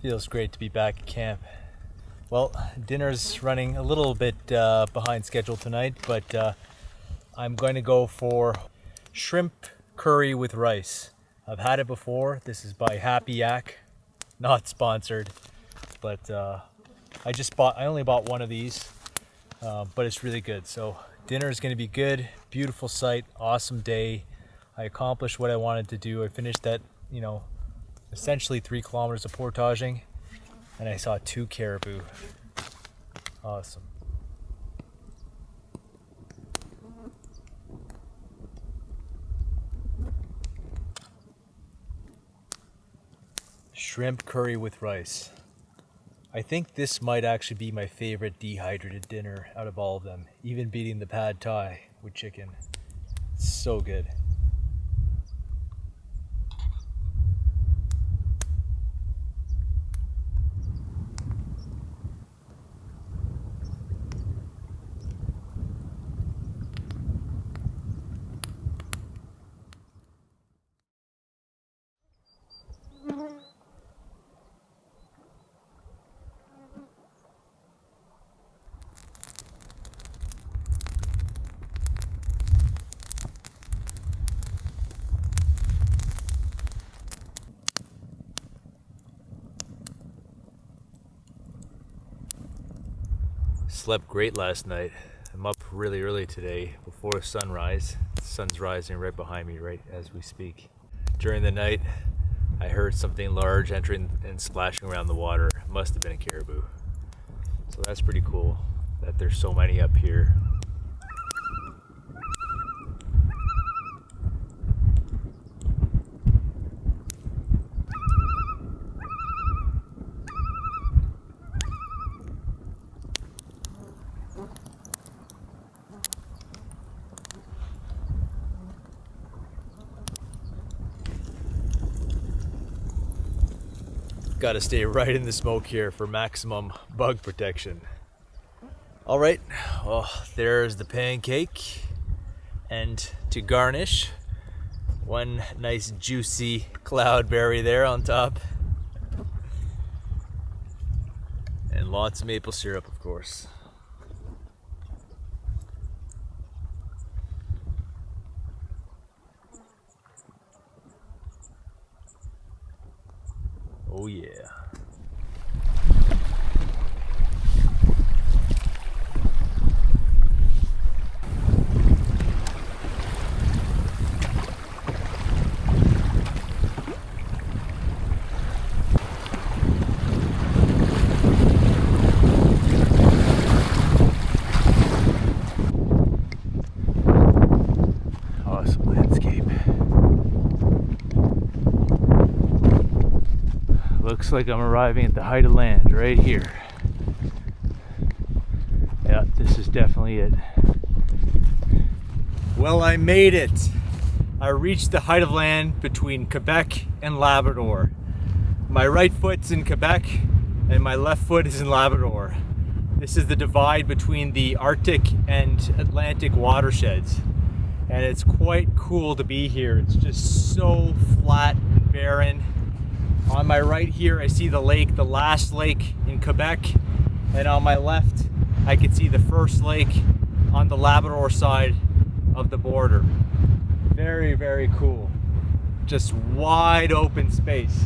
Feels great to be back at camp. Well, dinner's running a little bit behind schedule tonight, but I'm going to go for shrimp curry with rice. I've had it before. This is by Happy Yak, not sponsored, but I only bought one of these, but it's really good. So dinner is going to be good. Beautiful sight, awesome day. I accomplished what I wanted to do. I finished that, essentially 3 kilometers of portaging, and I saw 2 caribou. Awesome. Shrimp curry with rice. I think this might actually be my favorite dehydrated dinner out of all of them, even beating the pad thai with chicken. It's so good. Slept great last night. I'm up really early today before sunrise. The sun's rising right behind me right as we speak. During the night, I heard something large entering and splashing around the water. It must have been a caribou. So that's pretty cool that there's so many up here. Got to stay right in the smoke here for maximum bug protection. All right, well, there's the pancake. And to garnish, one nice juicy cloudberry there on top. And lots of maple syrup, of course. Oh yeah. Awesome landscape. Looks like I'm arriving at the height of land right here. Yeah, this is definitely it. Well, I made it. I reached the height of land between Quebec and Labrador. My right foot's in Quebec and my left foot is in Labrador. This is the divide between the Arctic and Atlantic watersheds. And it's quite cool to be here. It's just so flat and barren. On my right here, I see the lake, the last lake in Quebec. And on my left, I can see the first lake on the Labrador side of the border. Very, very cool. Just wide open space.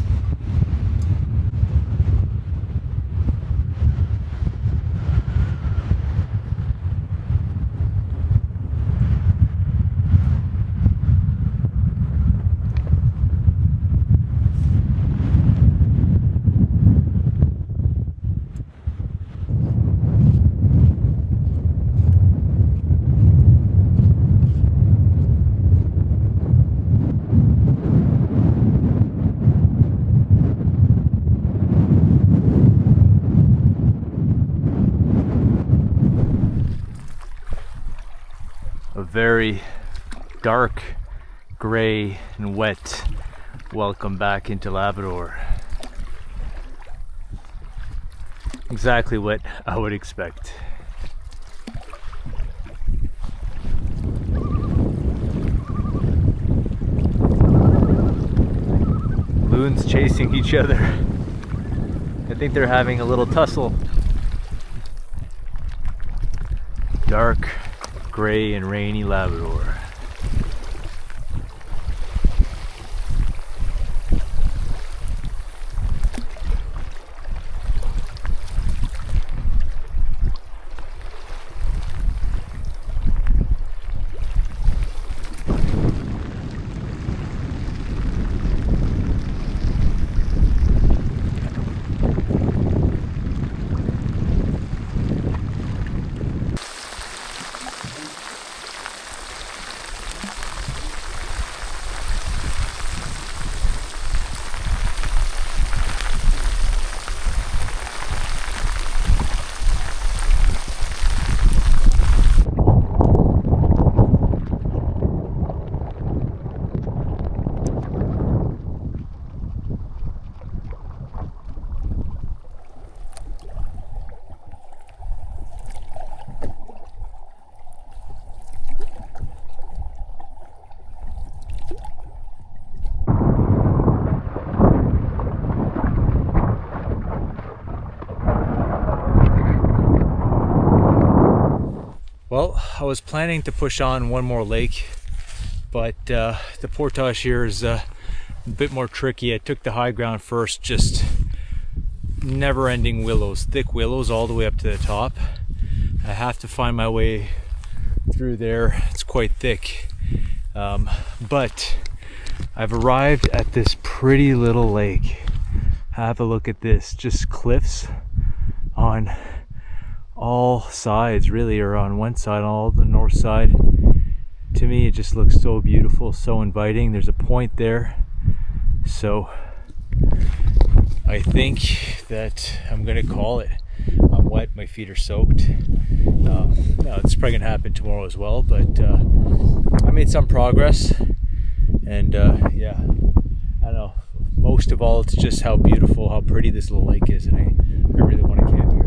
very dark, gray, and wet welcome back into Labrador. Exactly what I would expect. Loons chasing each other. I think they're having a little tussle. Dark, gray, and rainy Labrador. Well, I was planning to push on one more lake, but the portage here is a bit more tricky. I took the high ground first, just never-ending willows, thick willows all the way up to the top. I have to find my way through there. It's quite thick, but I've arrived at this pretty little lake. Have a look at this, just cliffs on all sides, really, or on one side, all the north side. To me, it just looks so beautiful, so inviting. There's a point there, so I think that I'm gonna call it. I'm wet, my feet are soaked. No, it's probably gonna happen tomorrow as well, but I made some progress, and yeah, I don't know. Most of all, it's just how beautiful, how pretty this little lake is, and I really want to camp here.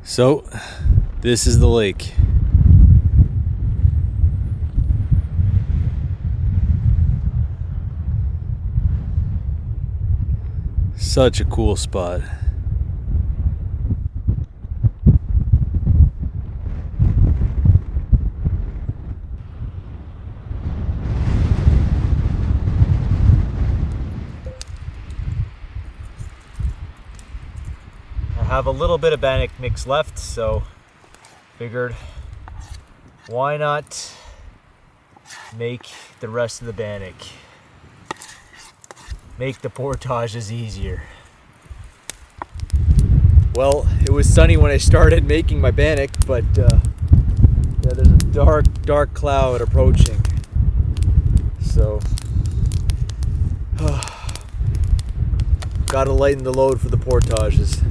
So, this is the lake. Such a cool spot. I have a little bit of bannock mix left, so figured why not make the rest of the bannock, make the portages easier. Well, it was sunny when I started making my bannock, but yeah, there's a dark cloud approaching, so gotta lighten the load for the portages.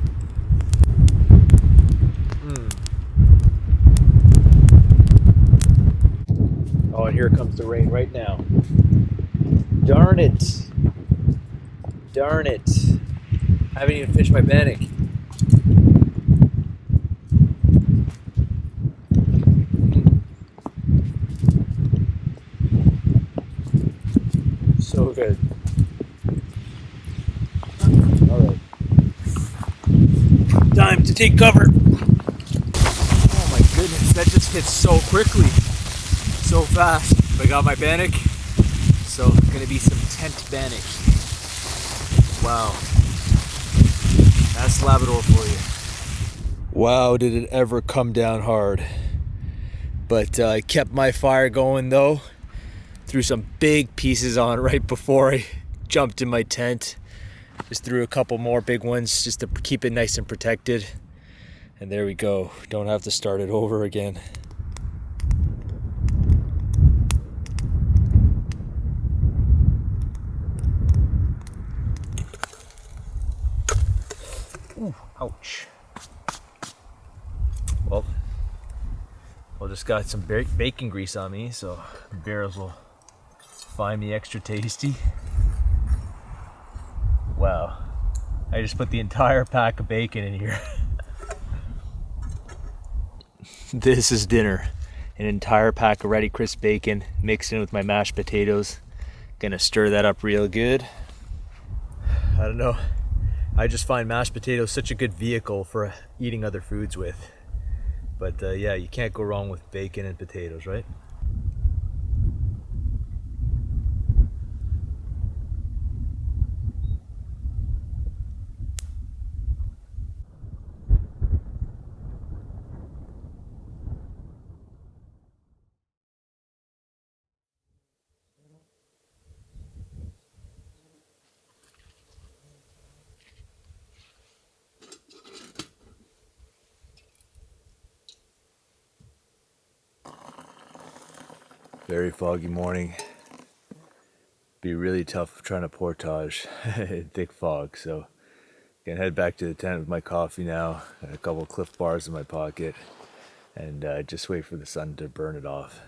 Oh, and here comes the rain right now. Darn it. Darn it. I haven't even fished my bannock. So good. Alright. Time to take cover. Oh my goodness, that just hits so quickly. So fast. I got my bannock, so gonna be some tent bannock. Wow, that's Labrador for you. Wow, did it ever come down hard. But I kept my fire going though. Threw some big pieces on right before I jumped in my tent. Just threw a couple more big ones just to keep it nice and protected. And there we go. Don't have to start it over again. Ouch. Well, just got some bacon grease on me, so bears will find me extra tasty. Wow, I just put the entire pack of bacon in here. This is dinner. An entire pack of ready crisp bacon mixed in with my mashed potatoes. Gonna stir that up real good. I don't know. I just find mashed potatoes such a good vehicle for eating other foods with. But yeah, you can't go wrong with bacon and potatoes, right? Very foggy morning. Be really tough trying to portage in thick fog. So gonna head back to the tent with my coffee now, and a couple of Cliff Bars in my pocket, and just wait for the sun to burn it off.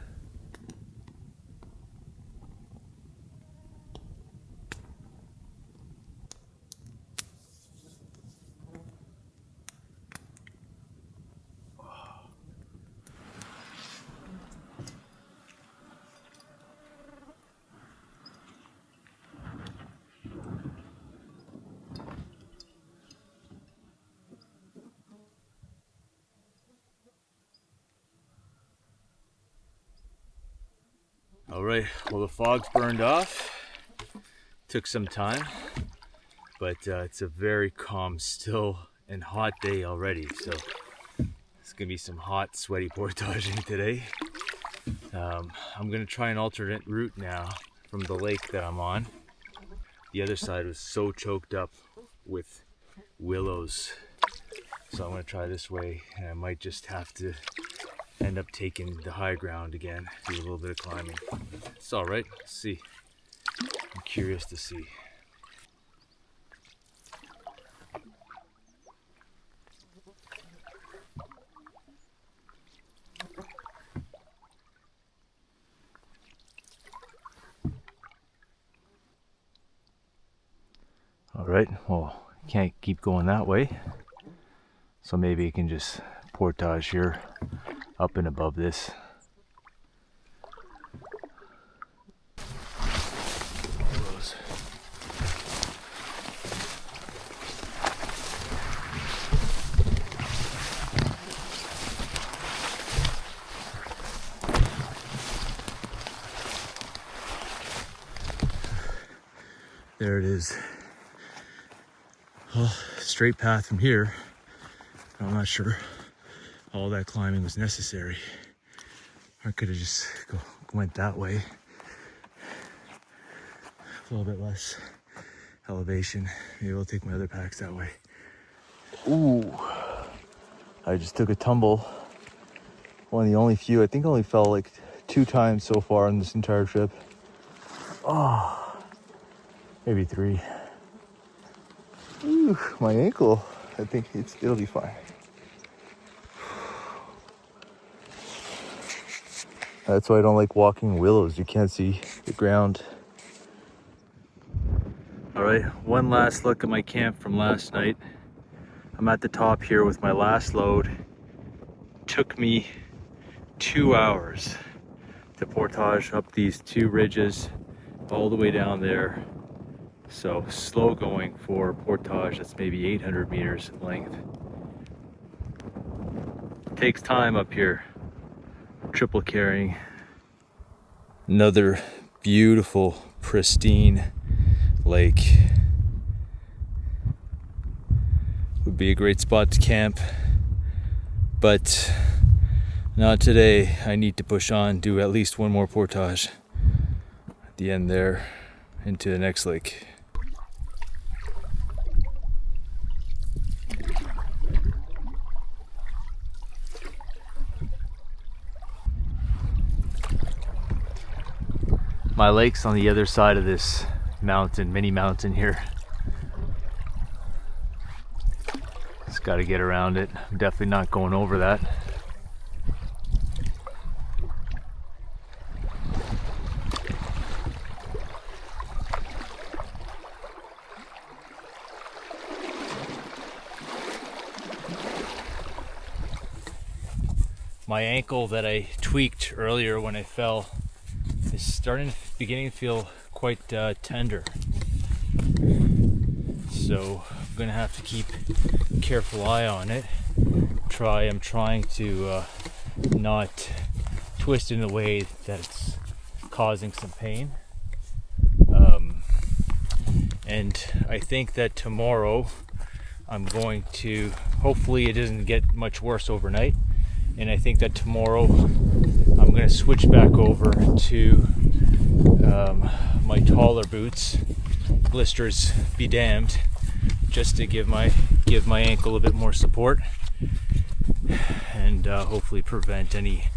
All right, well, the fog's burned off. Took some time, but it's a very calm, still, and hot day already. So it's gonna be some hot, sweaty portaging today. I'm gonna try an alternate route now from the lake that I'm on. The other side was so choked up with willows. So I'm gonna try this way, and I might just have to end up taking the high ground again, do a little bit of climbing. It's all right, let's see. I'm curious to see. All right, well, can't keep going that way. So maybe I can just portage here up and above this. There it is. Well, straight path from here. I'm not sure all that climbing was necessary. I could have just went that way. A little bit less elevation. Maybe I'll take my other packs that way. Ooh, I just took a tumble. One of the only few. I think I only fell like 2 times so far on this entire trip. Oh, maybe 3. Ooh, my ankle. I think it'll be fine. That's why I don't like walking willows. You can't see the ground. All right, one last look at my camp from last night. I'm at the top here with my last load. Took me 2 hours to portage up these 2 ridges all the way down there. So slow going for portage that's maybe 800 meters in length. Takes time up here. Triple carrying. Another beautiful, pristine lake. Would be a great spot to camp, but not today. I need to push on, do at least one more portage at the end there into the next lake. My lake's on the other side of this mountain, mini mountain here. It's Just got to get around it. I'm definitely not going over that. My ankle that I tweaked earlier when I fell is beginning to feel quite tender. So I'm gonna have to keep a careful eye on it. I'm trying to not twist in a way that it's causing some pain. And I think that tomorrow I'm going to, hopefully it doesn't get much worse overnight. And I think that tomorrow I'm going to switch back over to my taller boots, blisters be damned, just to give my ankle a bit more support and hopefully prevent any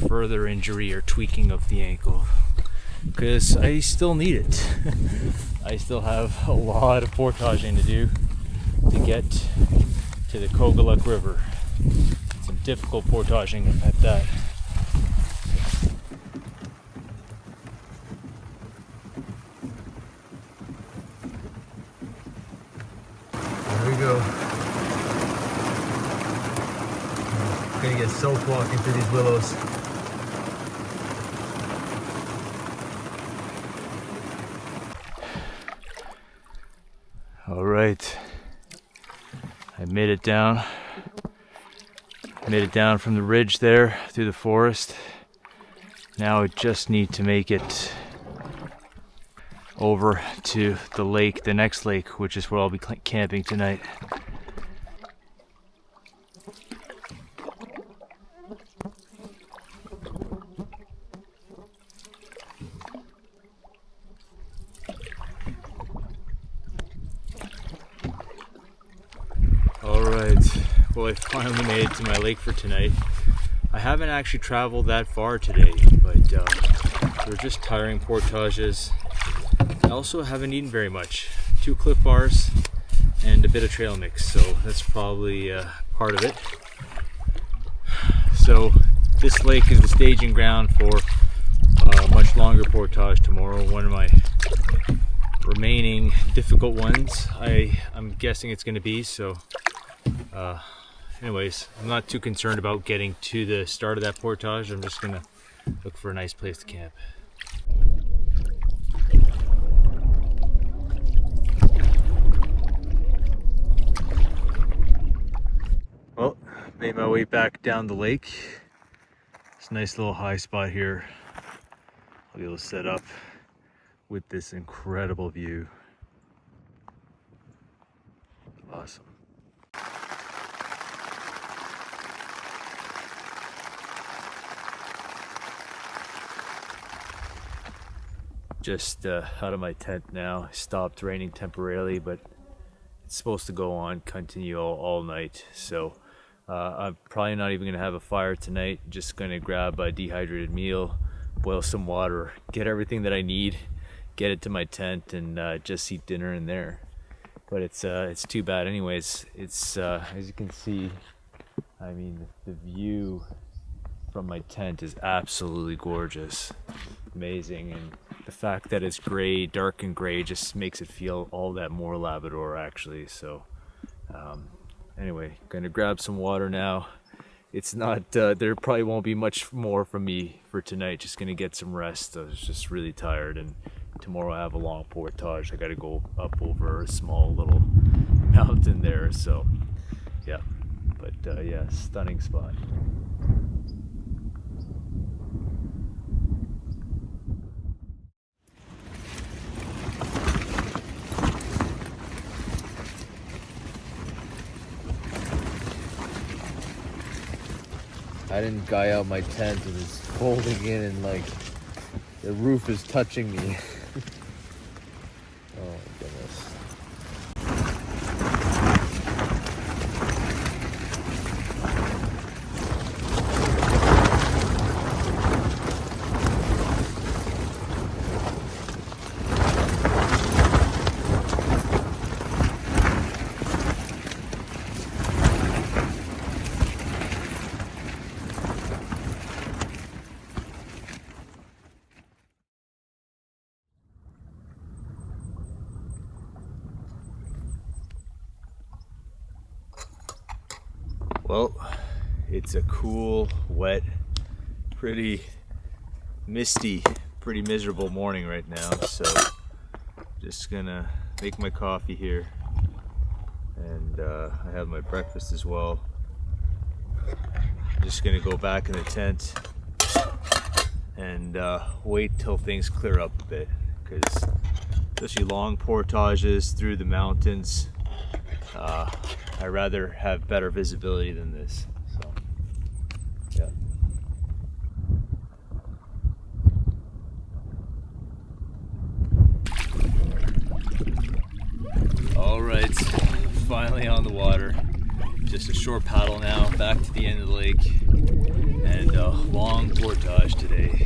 further injury or tweaking of the ankle, because I still need it. I still have a lot of portaging to do to get to the Kogaluk River. Some difficult portaging at that. There we go. I'm gonna get soaked walking through these willows. All right, I made it down. Made it down from the ridge there through the forest. Now I just need to make it over to the lake, the next lake, which is where I'll be camping tonight. All right. Well, I finally made it to my lake for tonight. I haven't actually traveled that far today, but they're just tiring portages. I also haven't eaten very much. 2 Cliff Bars and a bit of trail mix, so that's probably part of it. So this lake is the staging ground for a much longer portage tomorrow. One of my remaining difficult ones, I'm guessing it's going to be. So anyways, I'm not too concerned about getting to the start of that portage. I'm just gonna look for a nice place to camp. Well, made my way back down the lake. It's a nice little high spot here. I'll be able to set up with this incredible view. Awesome. Just out of my tent now. Stopped raining temporarily, but it's supposed to go on, continue all night. So I'm probably not even gonna have a fire tonight. Just gonna grab a dehydrated meal, boil some water, get everything that I need, get it to my tent, and just eat dinner in there. But it's too bad anyways. It's as you can see, I mean, the view from my tent is absolutely gorgeous, amazing, and the fact that it's gray, dark and gray, just makes it feel all that more Labrador actually. So anyway, gonna grab some water now. It's not there probably won't be much more from me for tonight. Just gonna get some rest. I was just really tired, and tomorrow I have a long portage. I gotta go up over a small little mountain there. So yeah, but yeah, stunning spot. I didn't guy out my tent, and it's folding in, and like the roof is touching me. Oh my goodness. Well, it's a cool, wet, pretty misty, pretty miserable morning right now, so just gonna make my coffee here, and I have my breakfast as well. Just gonna go back in the tent and wait till things clear up a bit, because especially long portages through the mountains, I'd rather have better visibility than this. So, yeah. All right, finally on the water. Just a short paddle now, back to the end of the lake, and a long portage today.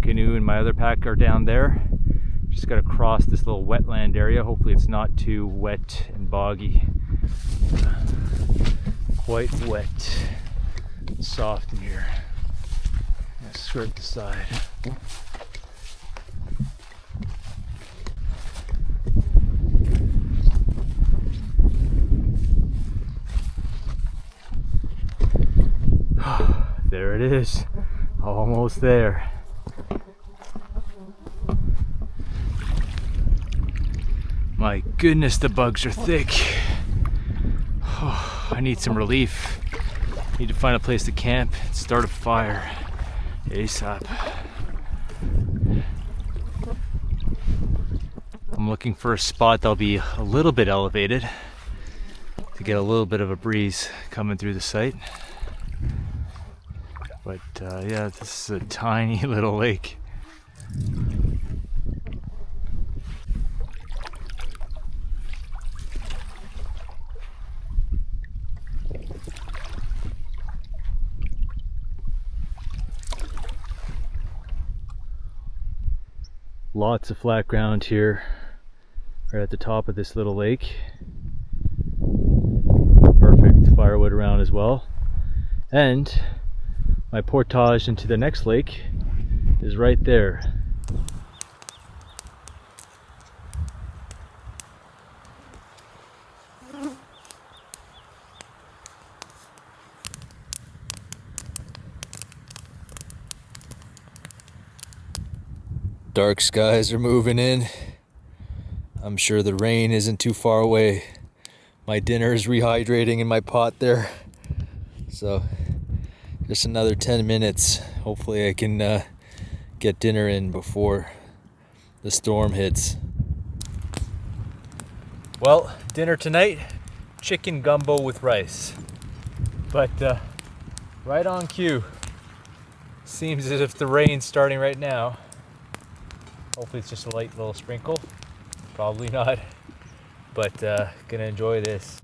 Canoe and my other pack are down there. Just got to cross this little wetland area. Hopefully it's not too wet and boggy. Quite wet and soft in here. Let's skirt the side. There it is. Almost there. My goodness, the bugs are thick. Oh, I need some relief. Need to find a place to camp and start a fire ASAP. I'm looking for a spot that'll be a little bit elevated to get a little bit of a breeze coming through the site. But yeah, this is a tiny little lake. Lots of flat ground here, right at the top of this little lake. Perfect firewood around as well. And my portage into the next lake is right there. Dark skies are moving in. I'm sure the rain isn't too far away. My dinner is rehydrating in my pot there. So just another 10 minutes. Hopefully I can get dinner in before the storm hits. Well, dinner tonight, chicken gumbo with rice. But right on cue. Seems as if the rain's starting right now. Hopefully it's just a light little sprinkle. Probably not. But gonna enjoy this.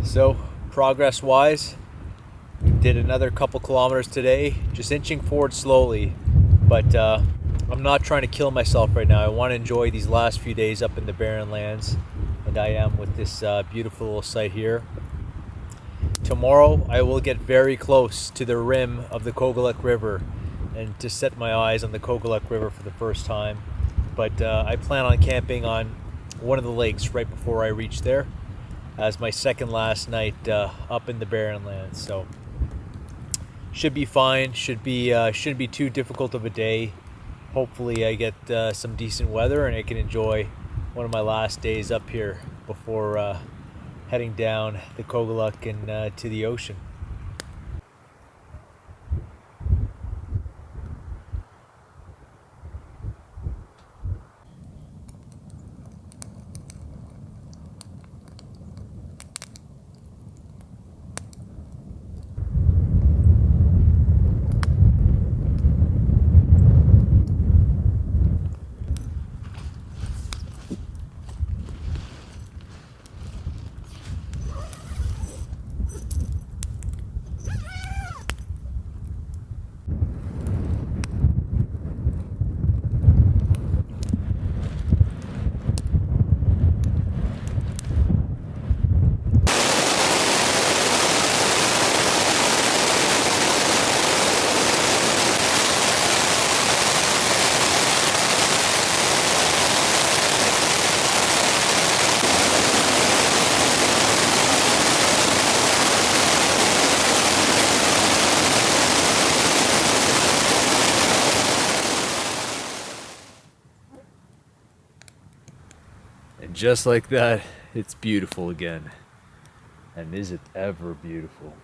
So, progress-wise, did another couple kilometers today, just inching forward slowly, but I'm not trying to kill myself right now. I want to enjoy these last few days up in the barren lands, and I am with this beautiful little site here. Tomorrow I will get very close to the rim of the Kogaluk River and to set my eyes on the Kogaluk River for the first time, but I plan on camping on one of the lakes right before I reach there as my second last night up in the barren lands. So should be fine. Shouldn't be too difficult of a day. Hopefully I get some decent weather and I can enjoy one of my last days up here before heading down the Kogaluk and to the ocean. And just like that, it's beautiful again. And is it ever beautiful?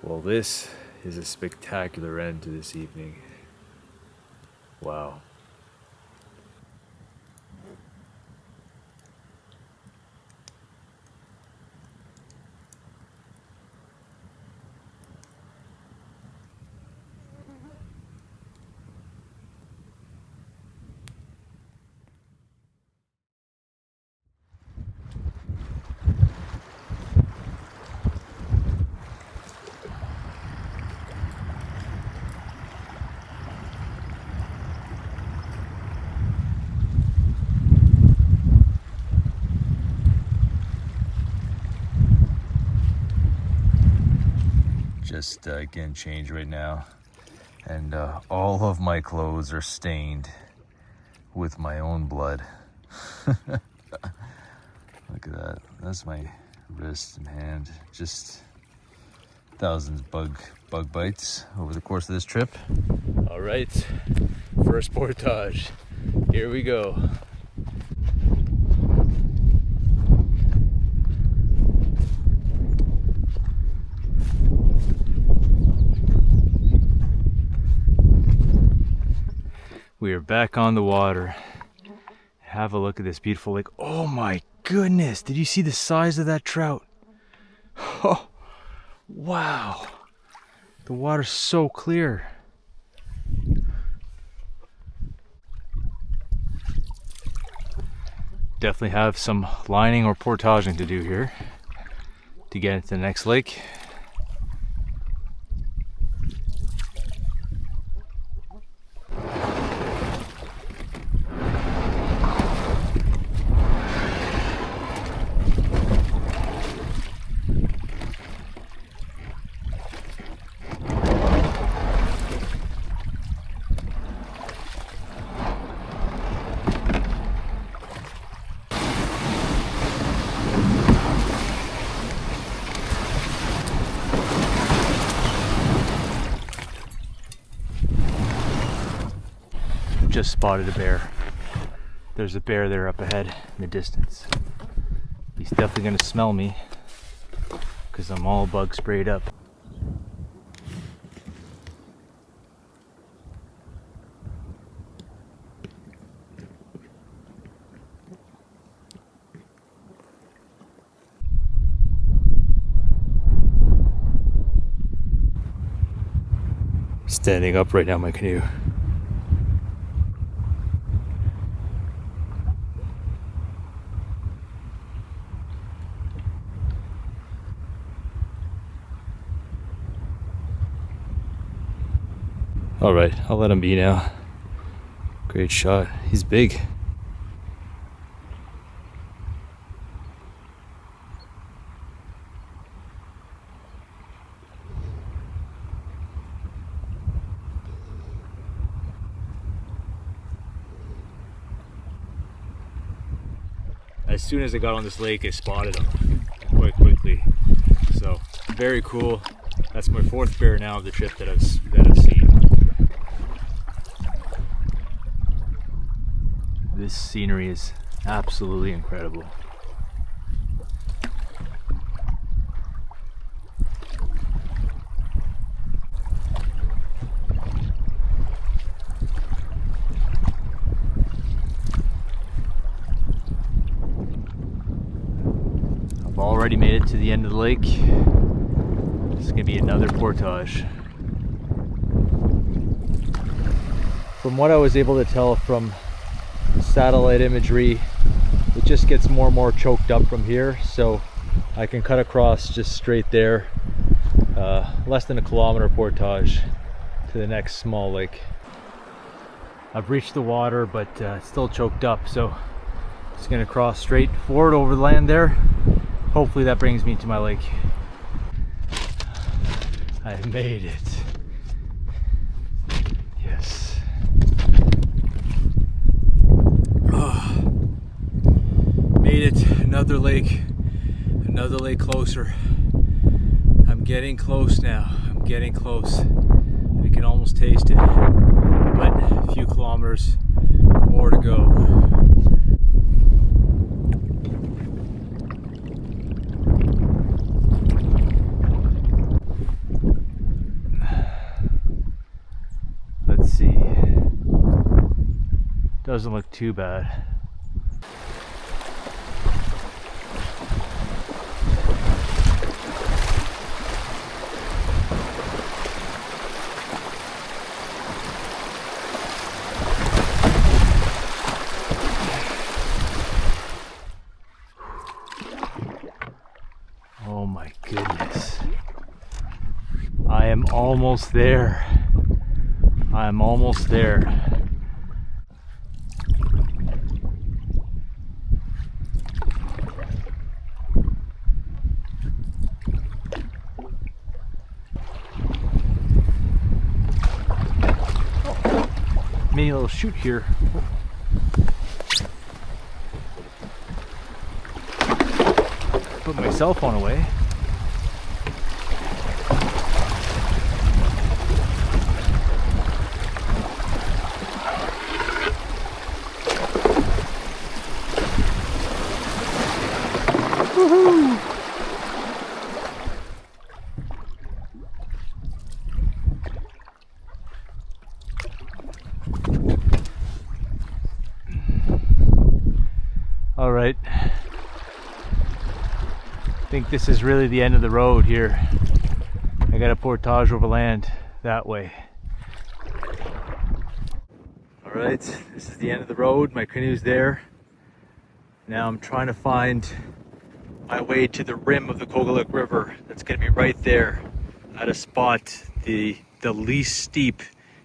Well, this is a spectacular end to this evening. Wow. Just getting changed right now, and all of my clothes are stained with my own blood. Look at that. That's my wrist and hand. Just thousands bug bites over the course of this trip. All right, first portage. Here we go. We are back on the water. Have a look at this beautiful lake. Oh my goodness, did you see the size of that trout? Oh, wow. The water's so clear. Definitely have some lining or portaging to do here to get into the next lake. Just spotted a bear. There's a bear there up ahead in the distance. He's definitely gonna smell me because I'm all bug sprayed up. Standing up right now in my canoe. All right, I'll let him be now. Great shot. He's big. As soon as I got on this lake, I spotted him quite quickly. So very cool. That's my fourth bear now of the trip that I've seen. This scenery is absolutely incredible. I've already made it to the end of the lake. This is gonna be another portage. From what I was able to tell from satellite imagery, it just gets more and more choked up from here, so I can cut across just straight there, less than a kilometer portage to the next small lake. I've reached the water, but it's still choked up, so just gonna cross straight forward over the land there. Hopefully that brings me to my lake. I made it. Yes. Oh, made it. Another lake closer. I'm getting close now. I'm getting close. I can almost taste it, but a few kilometers more to go. Let's see. Doesn't look too bad. Oh my goodness. I am almost there. I'm almost there. Made a little chute here. Put my cell phone away. Woohoo! All right. I think this is really the end of the road here. I got a portage over land that way. All right, this is the end of the road. My canoe's there. Now I'm trying to find my way to the rim of the Kogaluk River. That's gonna be right there at a spot, the least steep,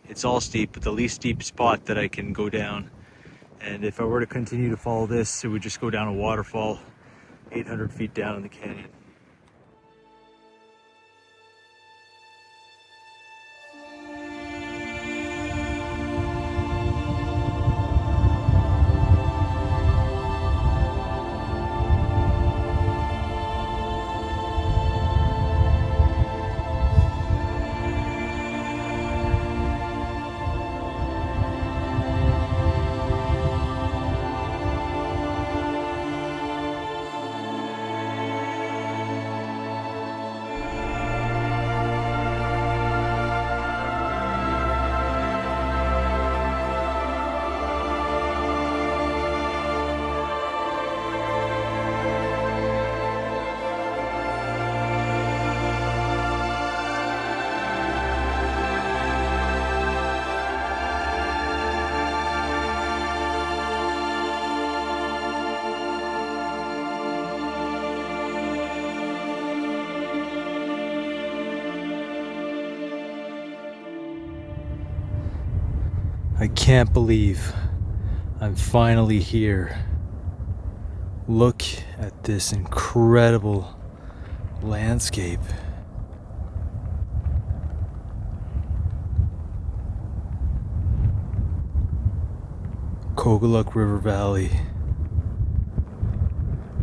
it's all steep, but the least steep spot that I can go down. And if I were to continue to follow this, it would just go down a waterfall 800 feet down in the canyon. I can't believe I'm finally here. Look at this incredible landscape. Kogaluk River Valley,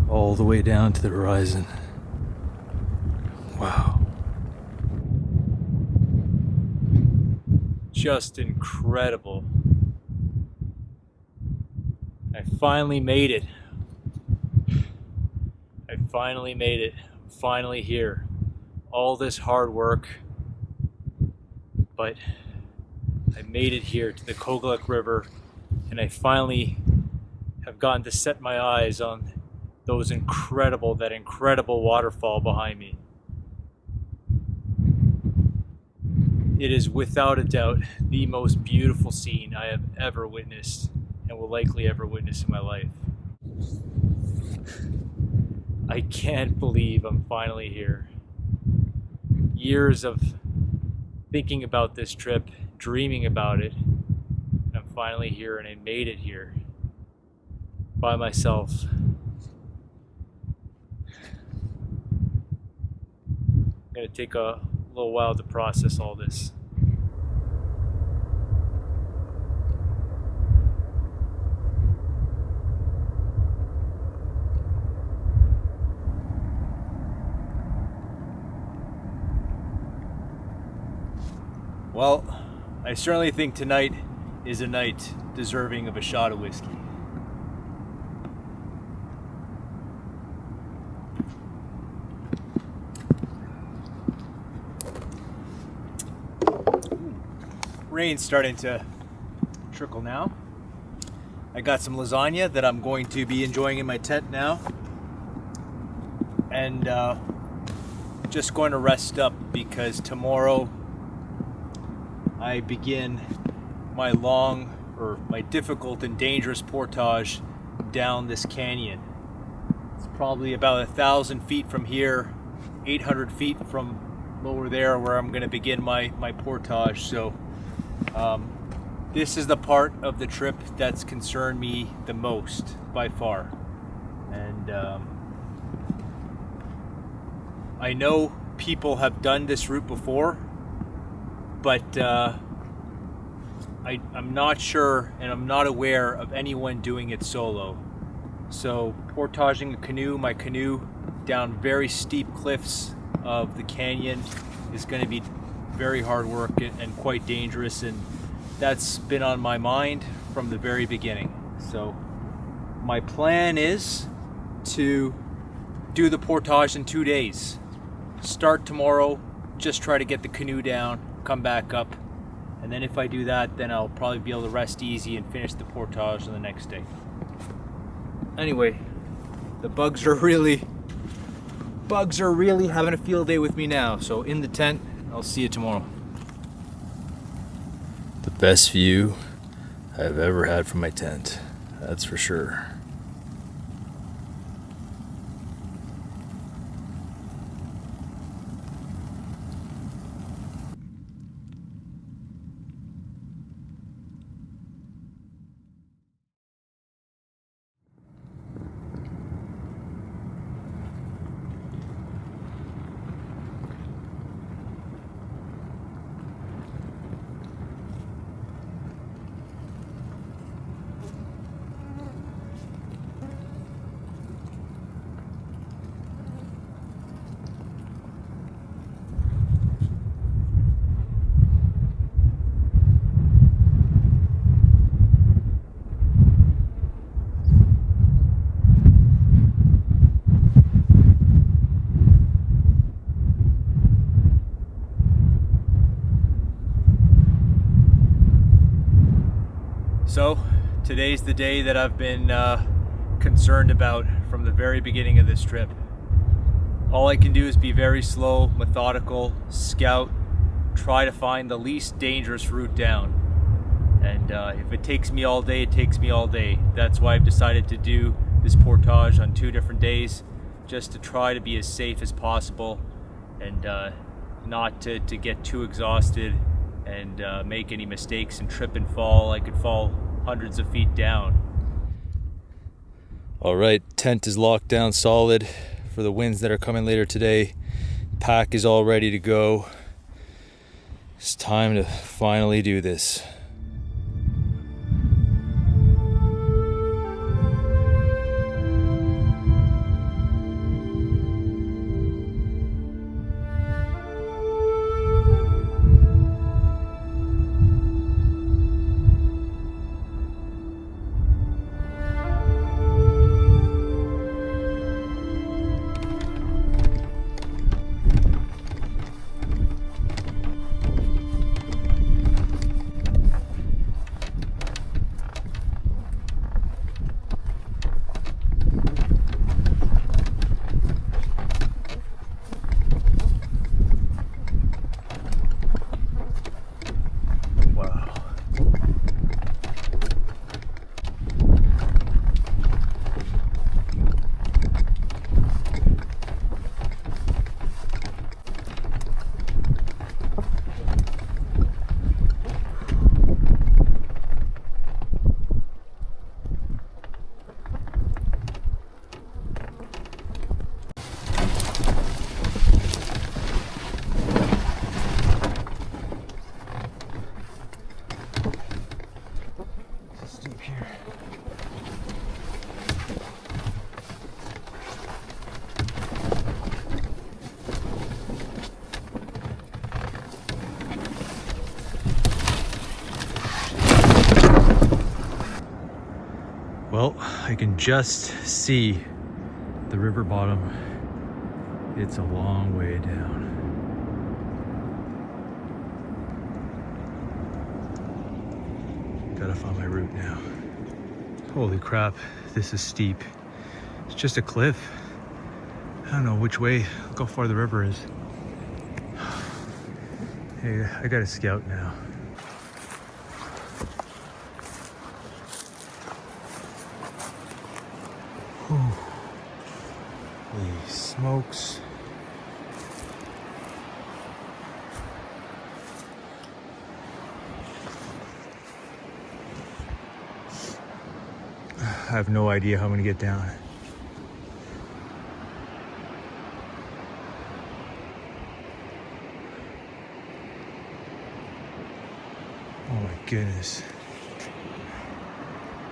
all the way down to the horizon. Wow. Just incredible. I finally made it. I finally made it. I'm finally here. All this hard work, but I made it here to the Kogaluk River, and I finally have gotten to set my eyes on that incredible waterfall behind me. It is without a doubt the most beautiful scene I have ever witnessed and will likely ever witness in my life. I can't believe I'm finally here. Years of thinking about this trip, dreaming about it, and I'm finally here, and I made it here by myself. It's gonna take a little while to process all this. Well, I certainly think tonight is a night deserving of a shot of whiskey. Rain's starting to trickle now. I got some lasagna that I'm going to be enjoying in my tent now. And just going to rest up because tomorrow I begin my my difficult and dangerous portage down this canyon. It's probably about 1,000 feet from here, 800 feet from lower there where I'm going to begin my portage. So this is the part of the trip that's concerned me the most by far. And I know people have done this route before, but I'm not sure and I'm not aware of anyone doing it solo. So portaging my canoe down very steep cliffs of the canyon is going to be very hard work and quite dangerous, and that's been on my mind from the very beginning. So my plan is to do the portage in 2 days. Start tomorrow, just try to get the canoe down, come back up, and then if I do that, then I'll probably be able to rest easy and finish the portage on the next day. Anyway, the bugs are really having a field day with me now. So in the tent, I'll see you tomorrow. The best view I've ever had from my tent, that's for sure. So today's the day that I've been concerned about from the very beginning of this trip. All I can do is be very slow, methodical, scout, try to find the least dangerous route down. And if it takes me all day, it takes me all day. That's why I've decided to do this portage on 2 different days, just to try to be as safe as possible and not to get too exhausted and make any mistakes and trip and fall. I could fall hundreds of feet down. All right, tent is locked down solid for the winds that are coming later today. Pack is all ready to go. It's time to finally do this. Well, I can just see the river bottom. It's a long way down. Gotta find my route now. Holy crap, this is steep. It's just a cliff. I don't know which way, look how far the river is. Hey, I gotta scout now. Holy smokes. I have no idea how I'm gonna get down. Oh my goodness.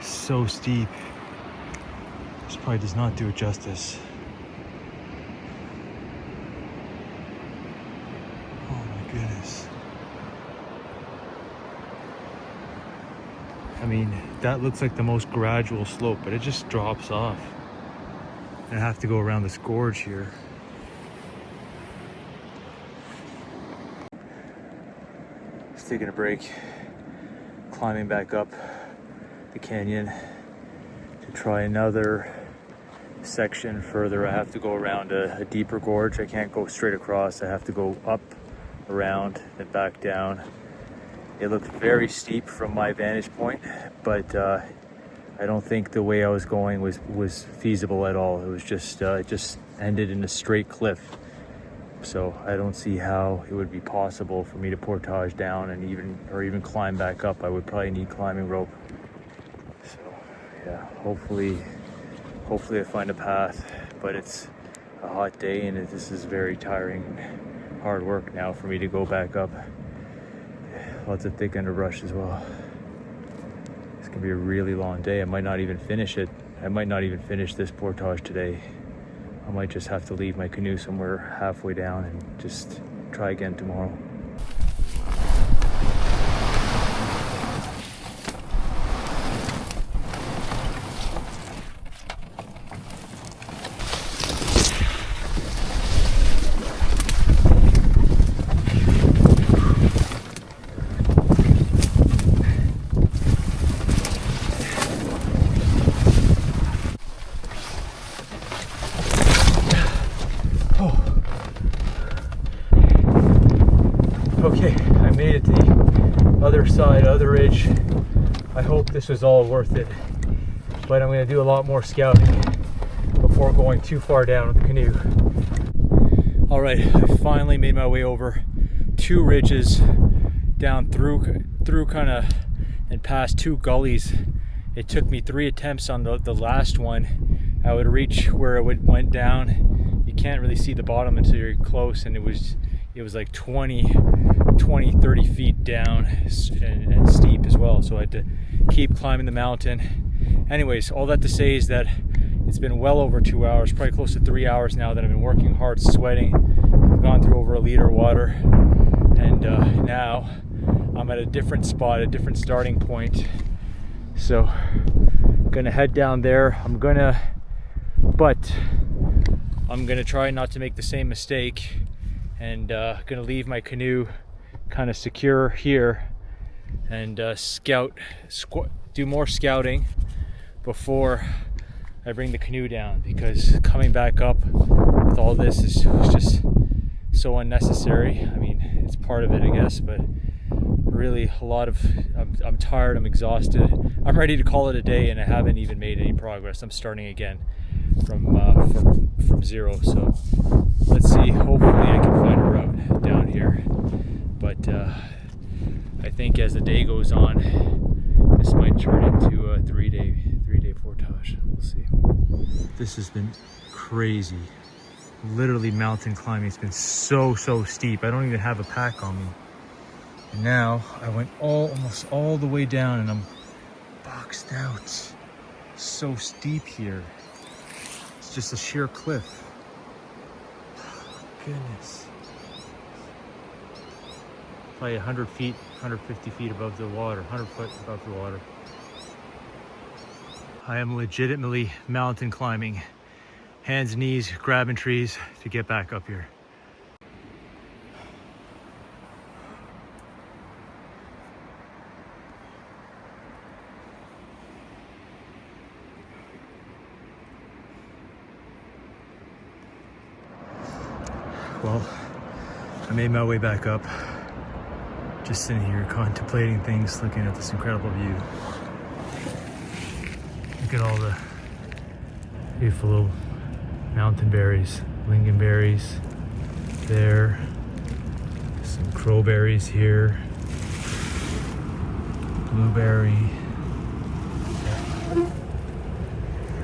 So steep. This probably does not do it justice. Oh my goodness. I mean, that looks like the most gradual slope, but it just drops off. And I have to go around this gorge here. Just taking a break, climbing back up the canyon to try another section further. I have to go around a deeper gorge. I can't go straight across. I have to go up, around, and back down. It looked very steep from my vantage point, but I don't think the way I was going was feasible at all. It was just it just ended in a straight cliff. So I don't see how it would be possible for me to portage down and even climb back up. I would probably need climbing rope. So yeah, hopefully I find a path, but it's a hot day and this is very tiring and hard work now for me to go back up. Lots of thick underbrush as well. It's gonna be a really long day. I might not even finish it. I might not even finish this portage today. I might just have to leave my canoe somewhere halfway down and just try again tomorrow. Okay, I made it to the other side, other ridge. I hope this was all worth it, but I'm going to do a lot more scouting before going too far down with the canoe. All right, I finally made my way over 2 ridges down through kind of and past 2 gullies. It took me 3 attempts on the last one. I would reach where it went down. You can't really see the bottom until you're close, and it was like 20, 30 feet down and steep as well. So I had to keep climbing the mountain. Anyways, all that to say is that it's been well over 2 hours, probably close to 3 hours now that I've been working hard, sweating. I've gone through over 1 liter of water, and now I'm at a different spot, a different starting point. So I'm gonna head down there. I'm gonna try not to make the same mistake, and gonna leave my canoe kind of secure here and do more scouting before I bring the canoe down, because coming back up with all this is just so unnecessary. I mean, it's part of it, I guess, but really I'm tired, I'm exhausted. I'm ready to call it a day, and I haven't even made any progress. I'm starting again from zero. So let's see, hopefully I can find a route down here. But I think as the day goes on, this might turn into a three-day portage. We'll see. This has been crazy. Literally mountain climbing. It's been so steep. I don't even have a pack on me. And now I went almost all the way down, and I'm boxed out. So steep here. It's just a sheer cliff. Goodness. Probably 100 feet, 150 feet above the water, 100 foot above the water. I am legitimately mountain climbing. Hands and knees, grabbing trees to get back up here. Well, I made my way back up. Just sitting here contemplating things, looking at this incredible view. Look at all the beautiful little mountain berries, lingonberries there, some crowberries here, blueberry.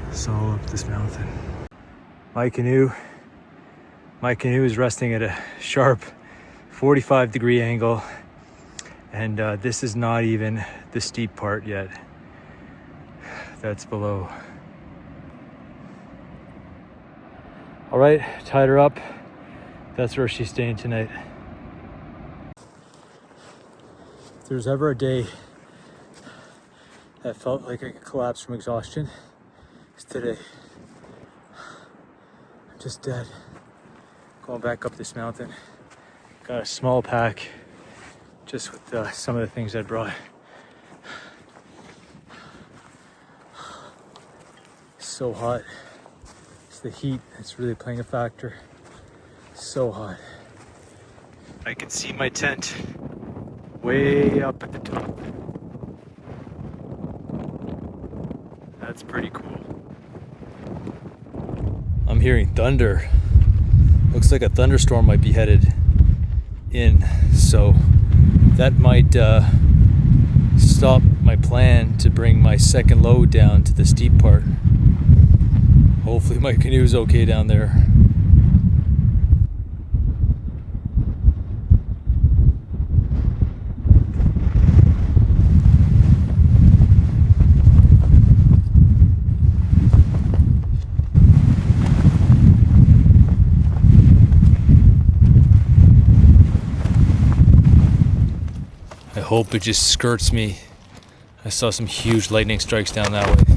It's all up this mountain. My canoe is resting at a sharp 45-degree angle, and this is not even the steep part yet. That's below. All right, tied her up. That's where she's staying tonight. If there's ever a day that felt like I could collapse from exhaustion, it's today. I'm just dead. Going back up this mountain. Got a small pack, just with some of the things I brought. It's so hot. It's the heat that's really playing a factor. So hot. I can see my tent way up at the top. That's pretty cool. I'm hearing thunder. Looks like a thunderstorm might be headed in, so that might stop my plan to bring my second load down to the steep part. Hopefully my canoe's okay down there. I hope it just skirts me. I saw some huge lightning strikes down that way.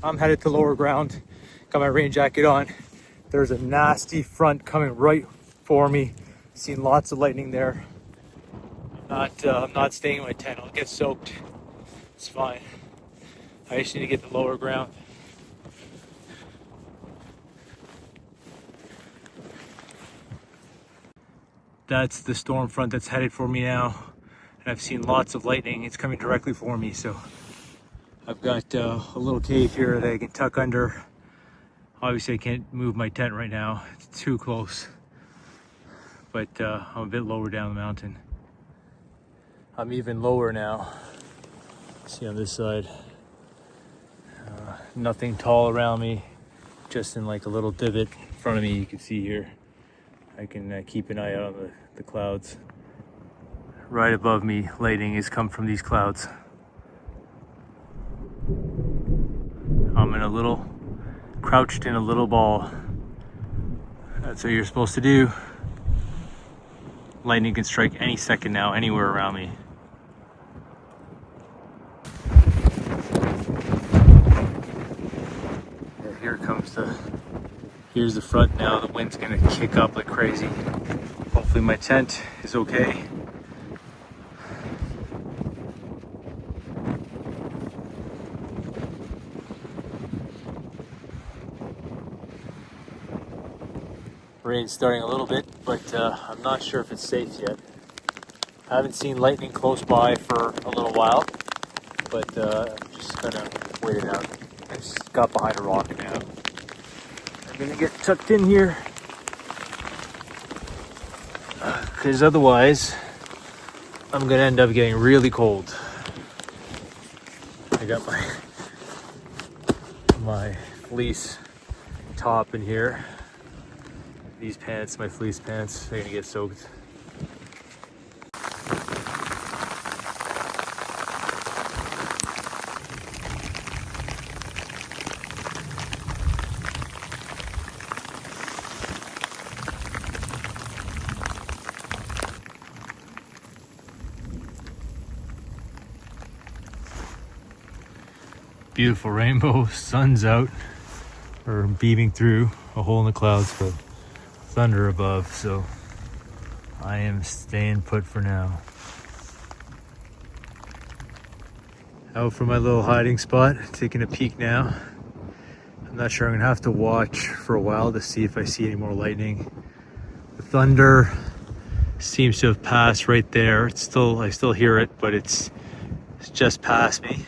I'm headed to lower ground. Got my rain jacket on. There's a nasty front coming right for me. Seen lots of lightning there. I'm not staying in my tent. I'll get soaked. It's fine. I just need to get to lower ground. That's the storm front that's headed for me now. And I've seen lots of lightning. It's coming directly for me, so I've got a little cave here that I can tuck under. Obviously I can't move my tent right now, it's too close. But I'm a bit lower down the mountain. I'm even lower now. See on this side. Nothing tall around me, just in like a little divot in front of me. You can see here. I can keep an eye out on the clouds. Right above me, lightning has come from these clouds. I'm in a little, crouched in a little ball. That's what you're supposed to do. Lightning can strike any second now, anywhere around me. Here's the front now. The wind's gonna kick up like crazy. Hopefully my tent is okay. Rain's starting a little bit, but I'm not sure if it's safe yet. I haven't seen lightning close by for a little while, but I'm just gonna wait it out. I just got behind a rock now. I'm gonna get tucked in here, because otherwise I'm gonna end up getting really cold. I got my fleece top in here. These pants, my fleece pants, they're gonna get soaked. Beautiful rainbow, sun's out, or beaming through a hole in the clouds, but thunder above, so I am staying put for now. Out from my little hiding spot, taking a peek now. I'm not sure, I'm gonna have to watch for a while to see if I see any more lightning. The thunder seems to have passed right there. It's still, I still hear it, but it's just past me.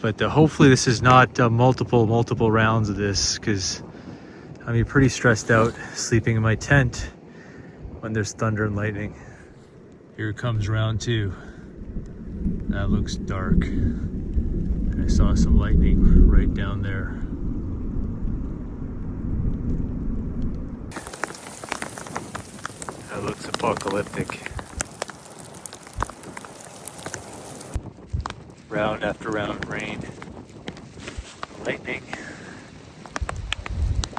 But hopefully this is not multiple rounds of this, because I'm pretty stressed out sleeping in my tent when there's thunder and lightning. Here comes round two. That looks dark. I saw some lightning right down there. That looks apocalyptic. Round after round rain, lightning.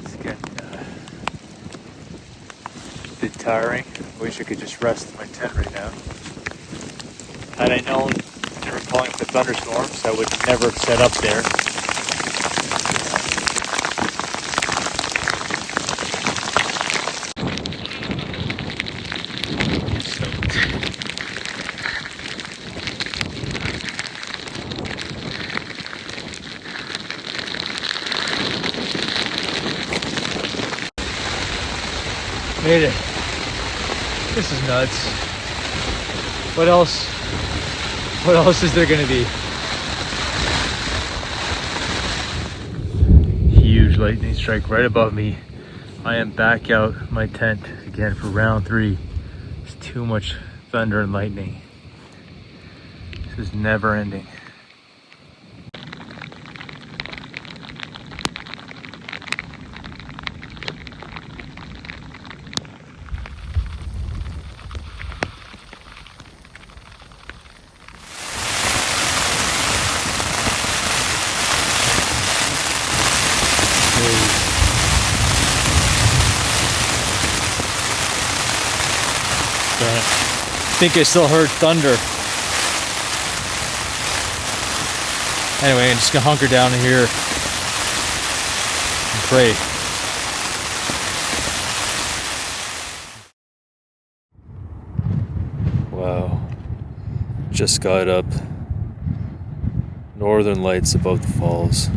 It's getting a bit tiring. I wish I could just rest in my tent right now. Had I known they were calling for thunderstorms, I would never have set up there. Made it. This is nuts. What else? What else is there gonna be? Huge lightning strike right above me. I am back out my tent again for round three. It's too much thunder and lightning. This is never ending. I think I still heard thunder. Anyway, I'm just gonna hunker down here and pray. Wow. Just got up. Northern lights above the falls.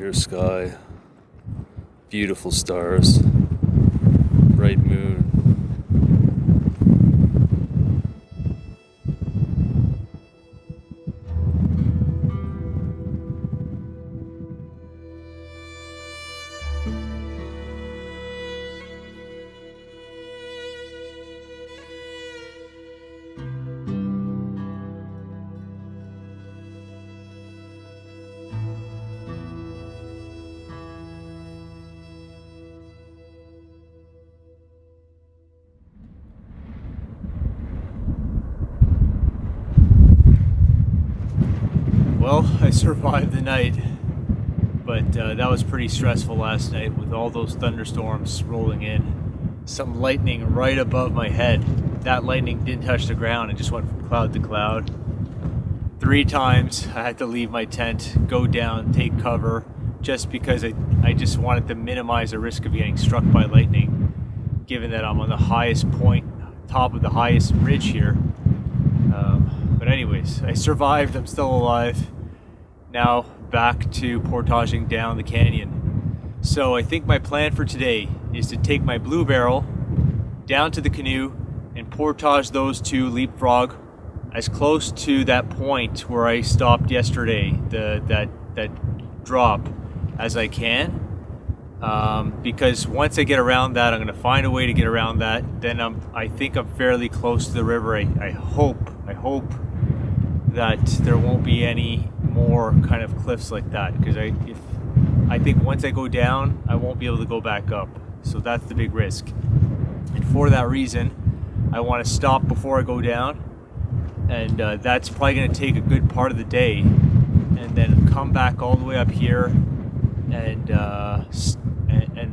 clear sky, beautiful stars, bright moon. Well, I survived the night, but that was pretty stressful last night with all those thunderstorms rolling in. Some lightning right above my head. That lightning didn't touch the ground, it just went from cloud to cloud. 3 times I had to leave my tent, go down, take cover, just because I just wanted to minimize the risk of getting struck by lightning, given that I'm on the highest point, top of the highest ridge here. But anyways, I survived, I'm still alive. Now back to portaging down the canyon. So I think my plan for today is to take my blue barrel down to the canoe and portage those 2, leapfrog as close to that point where I stopped yesterday, that drop, as I can. Because once I get around that, I'm going to find a way to get around that. Then I think I'm fairly close to the river. I hope that there won't be any more kind of cliffs like that, because I think once I go down, I won't be able to go back up. So that's the big risk. And for that reason, I want to stop before I go down, and that's probably going to take a good part of the day, and then come back all the way up here and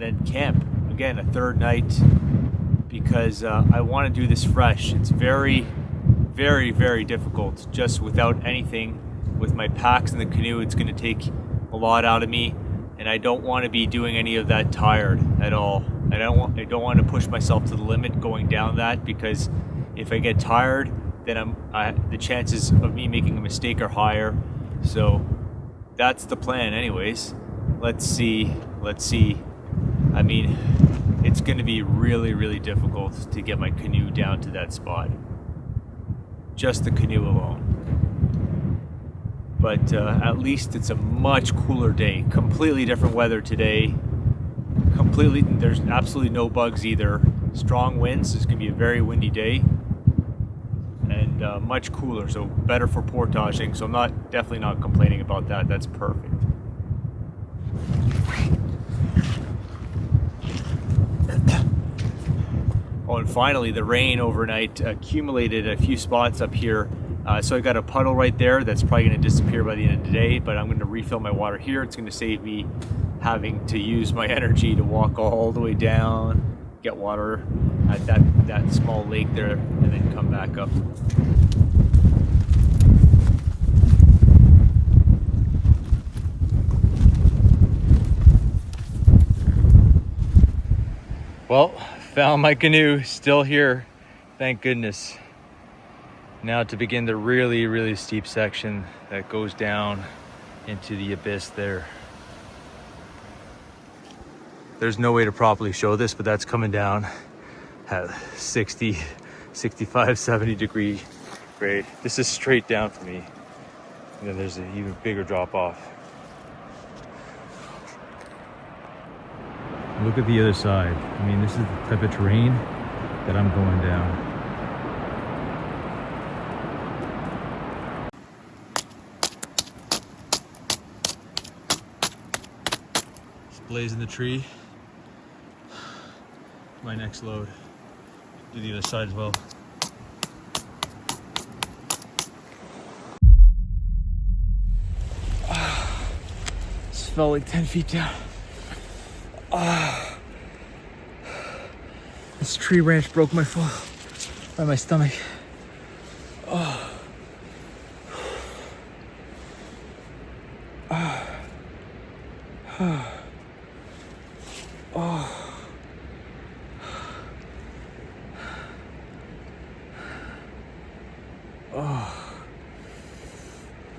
then camp again a 3rd night, because I want to do this fresh. It's very, very, very difficult just without anything. With my packs in the canoe, it's going to take a lot out of me, and I don't want to be doing any of that tired at all. I don't want to push myself to the limit going down that, because if I get tired, then the chances of me making a mistake are higher. So that's the plan anyways. Let's see. I mean, it's going to be really, really difficult to get my canoe down to that spot. Just the canoe alone. But at least it's a much cooler day. Completely different weather today. There's absolutely no bugs either. Strong winds. It's going to be a very windy day. And much cooler, so better for portaging. So I'm definitely not complaining about that. That's perfect. Oh, and finally, the rain overnight accumulated a few spots up here. So I got a puddle right there that's probably going to disappear by the end of the day, but I'm going to refill my water here. It's going to save me having to use my energy to walk all the way down, get water at that small lake there, and then come back up. Well, found my canoe, still here, thank goodness. Now to begin the really, really steep section that goes down into the abyss there. There's no way to properly show this, but that's coming down at 60, 65, 70 degree grade. This is straight down for me. And then there's an even bigger drop off. Look at the other side. I mean, this is the type of terrain that I'm going down. Blaze in the tree. My next load. Do the other side as well. This felt like 10 feet down. This tree branch broke my fall by my stomach.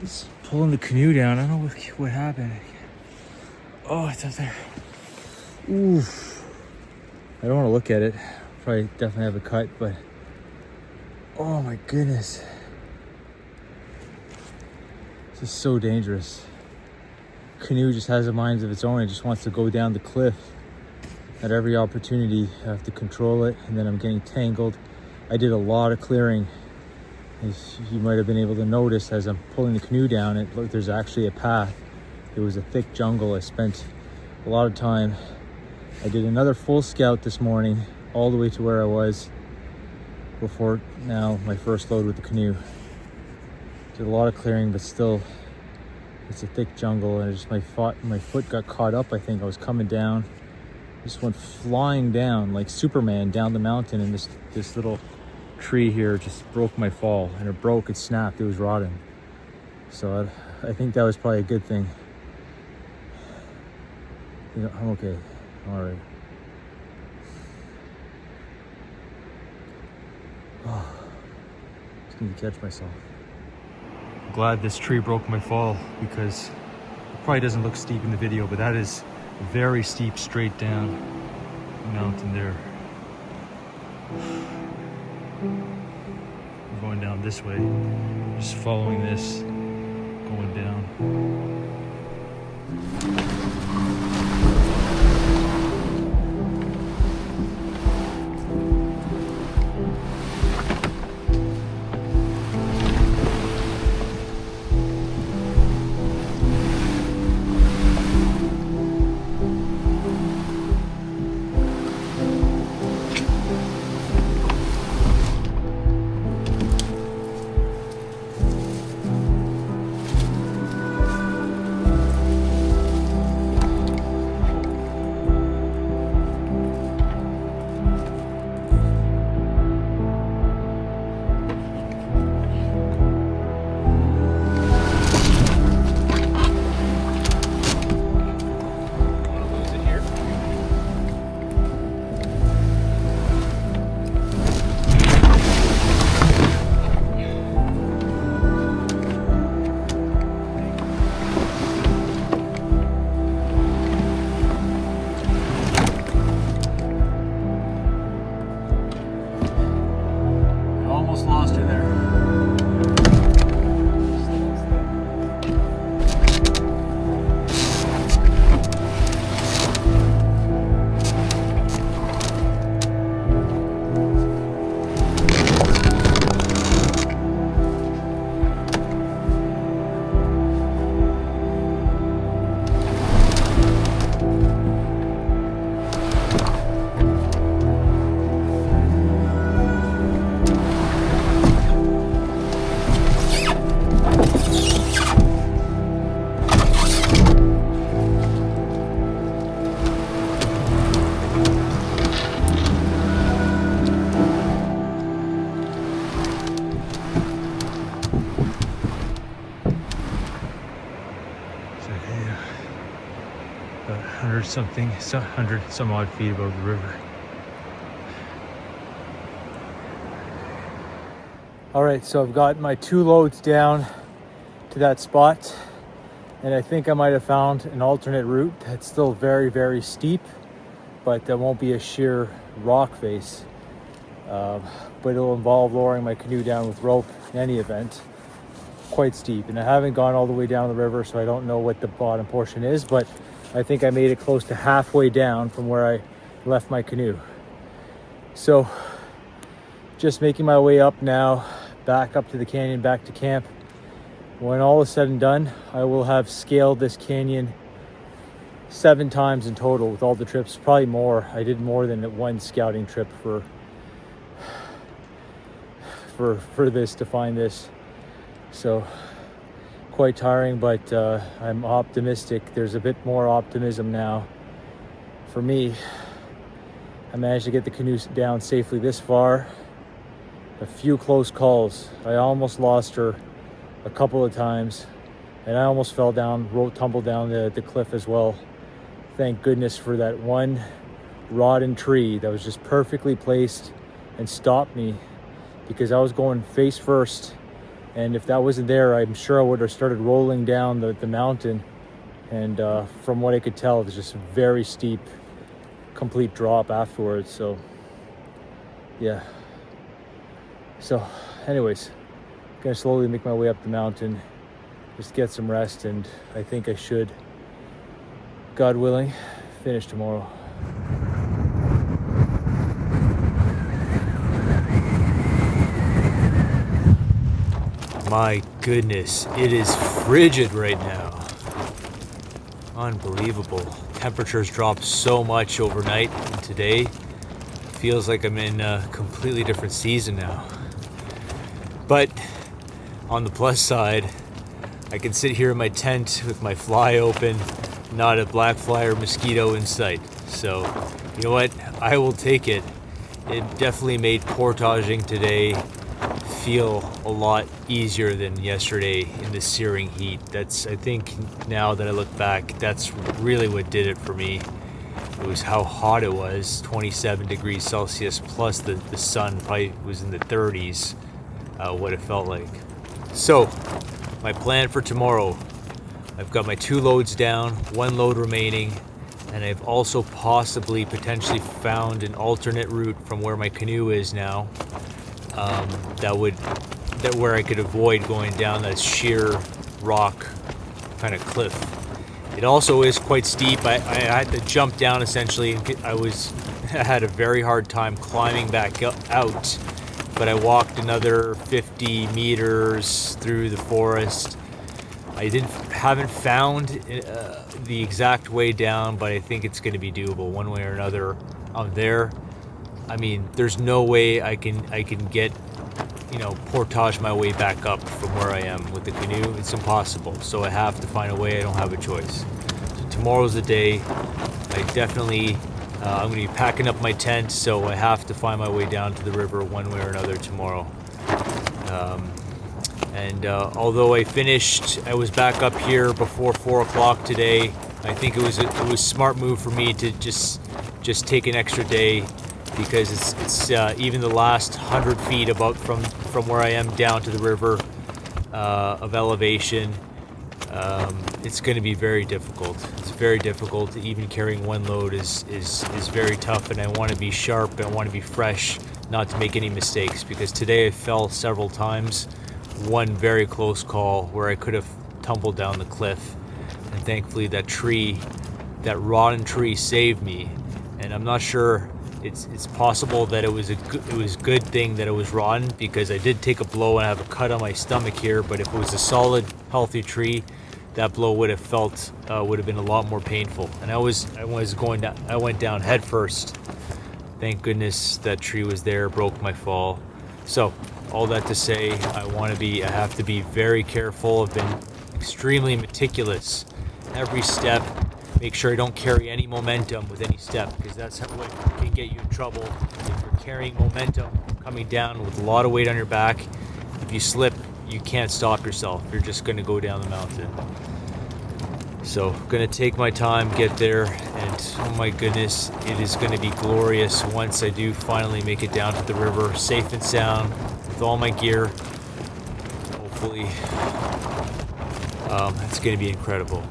Just pulling the canoe down. I don't know what happened. Oh, it's up there. Oof. I don't want to look at it. Probably definitely have a cut, but oh my goodness. This is so dangerous. Canoe just has a mind of its own. It just wants to go down the cliff at every opportunity. I have to control it, and then I'm getting tangled. I did a lot of clearing. As you might have been able to notice, as I'm pulling the canoe down, there's actually a path. It was a thick jungle. I spent a lot of time. I did another full scout this morning, all the way to where I was before now my first load with the canoe. Did a lot of clearing, but still, it's a thick jungle, and my foot got caught up. I think I was coming down, just went flying down like Superman down the mountain, and this little tree here just broke my fall, and it snapped, it was rotting. So I think that was probably a good thing. You know, I'm okay. All right. Oh, just need to catch myself. I'm glad this tree broke my fall, because it probably doesn't look steep in the video, but that is very steep straight down the mountain there. I'm going down this way, just following this, going down. About 100 some odd feet above the river. All right, so I've got my 2 loads down to that spot, and I think I might have found an alternate route that's still very, very steep, but that won't be a sheer rock face. But it'll involve lowering my canoe down with rope in any event. Quite steep, and I haven't gone all the way down the river, so I don't know what the bottom portion is, but I think I made it close to halfway down from where I left my canoe. So just making my way up now, back up to the canyon, back to camp. When all is said and done, I will have scaled this canyon 7 times in total with all the trips, probably more. I did more than one scouting trip for this, to find this. So quite tiring, but I'm optimistic. There's a bit more optimism now for me. I managed to get the canoe down safely this far. A few close calls. I almost lost her a couple of times, and I almost fell down, tumbled down the cliff as well. Thank goodness for that one rotten tree that was just perfectly placed and stopped me, because I was going face first. And if that wasn't there, I'm sure I would have started rolling down the mountain And from what I could tell, it's just a very steep, complete drop afterwards. So yeah. So anyways, gonna slowly make my way up the mountain, just get some rest, and I think I should, God willing, finish tomorrow. My goodness, it is frigid right now. Unbelievable. Temperatures dropped so much overnight, and today feels like I'm in a completely different season now. But on the plus side, I can sit here in my tent with my fly open, not a black fly or mosquito in sight. So, you know what? I will take it. It definitely made portaging today feel a lot easier than yesterday in the searing heat. That's, I think now that I look back, that's really what did it for me. It was how hot it was, 27 degrees Celsius, plus the sun probably was in the 30s, what it felt like. So, my plan for tomorrow, I've got my 2 loads down, 1 load remaining, and I've also potentially found an alternate route from where my canoe is now, where I could avoid going down that sheer rock kind of cliff. It also is quite steep. I had to jump down essentially. I had a very hard time climbing back out, but I walked another 50 meters through the forest. I haven't found the exact way down, but I think it's going to be doable one way or another. I'm there. I mean, there's no way I can get, portage my way back up from where I am with the canoe. It's impossible. So I have to find a way. I don't have a choice. So tomorrow's the day. I definitely, I'm going to be packing up my tent, so I have to find my way down to the river one way or another tomorrow. Although I was back up here before 4 o'clock today, I think it was a smart move for me to just take an extra day, because it's even the last 100 feet about from where I am down to the river of elevation. It's going to be very difficult. It's very difficult. Even carrying 1 load is very tough, and I want to be sharp. I want to be fresh, not to make any mistakes, because today I fell several times. One very close call where I could have tumbled down the cliff, and thankfully that rotten tree saved me. And I'm not sure. It's possible that it was a good thing that it was rotten, because I did take a blow and I have a cut on my stomach here. But if it was a solid, healthy tree, that blow would have been a lot more painful. And I went down head first. Thank goodness that tree was there, broke my fall. So all that to say, I have to be very careful. I've been extremely meticulous. Every step, make sure I don't carry any momentum with any step, because that's what can get you in trouble. If you're carrying momentum coming down with a lot of weight on your back, if you slip, you can't stop yourself. You're just going to go down the mountain. So I'm going to take my time, get there, and oh my goodness, it is going to be glorious once I do finally make it down to the river, safe and sound, with all my gear. Hopefully, it's going to be incredible.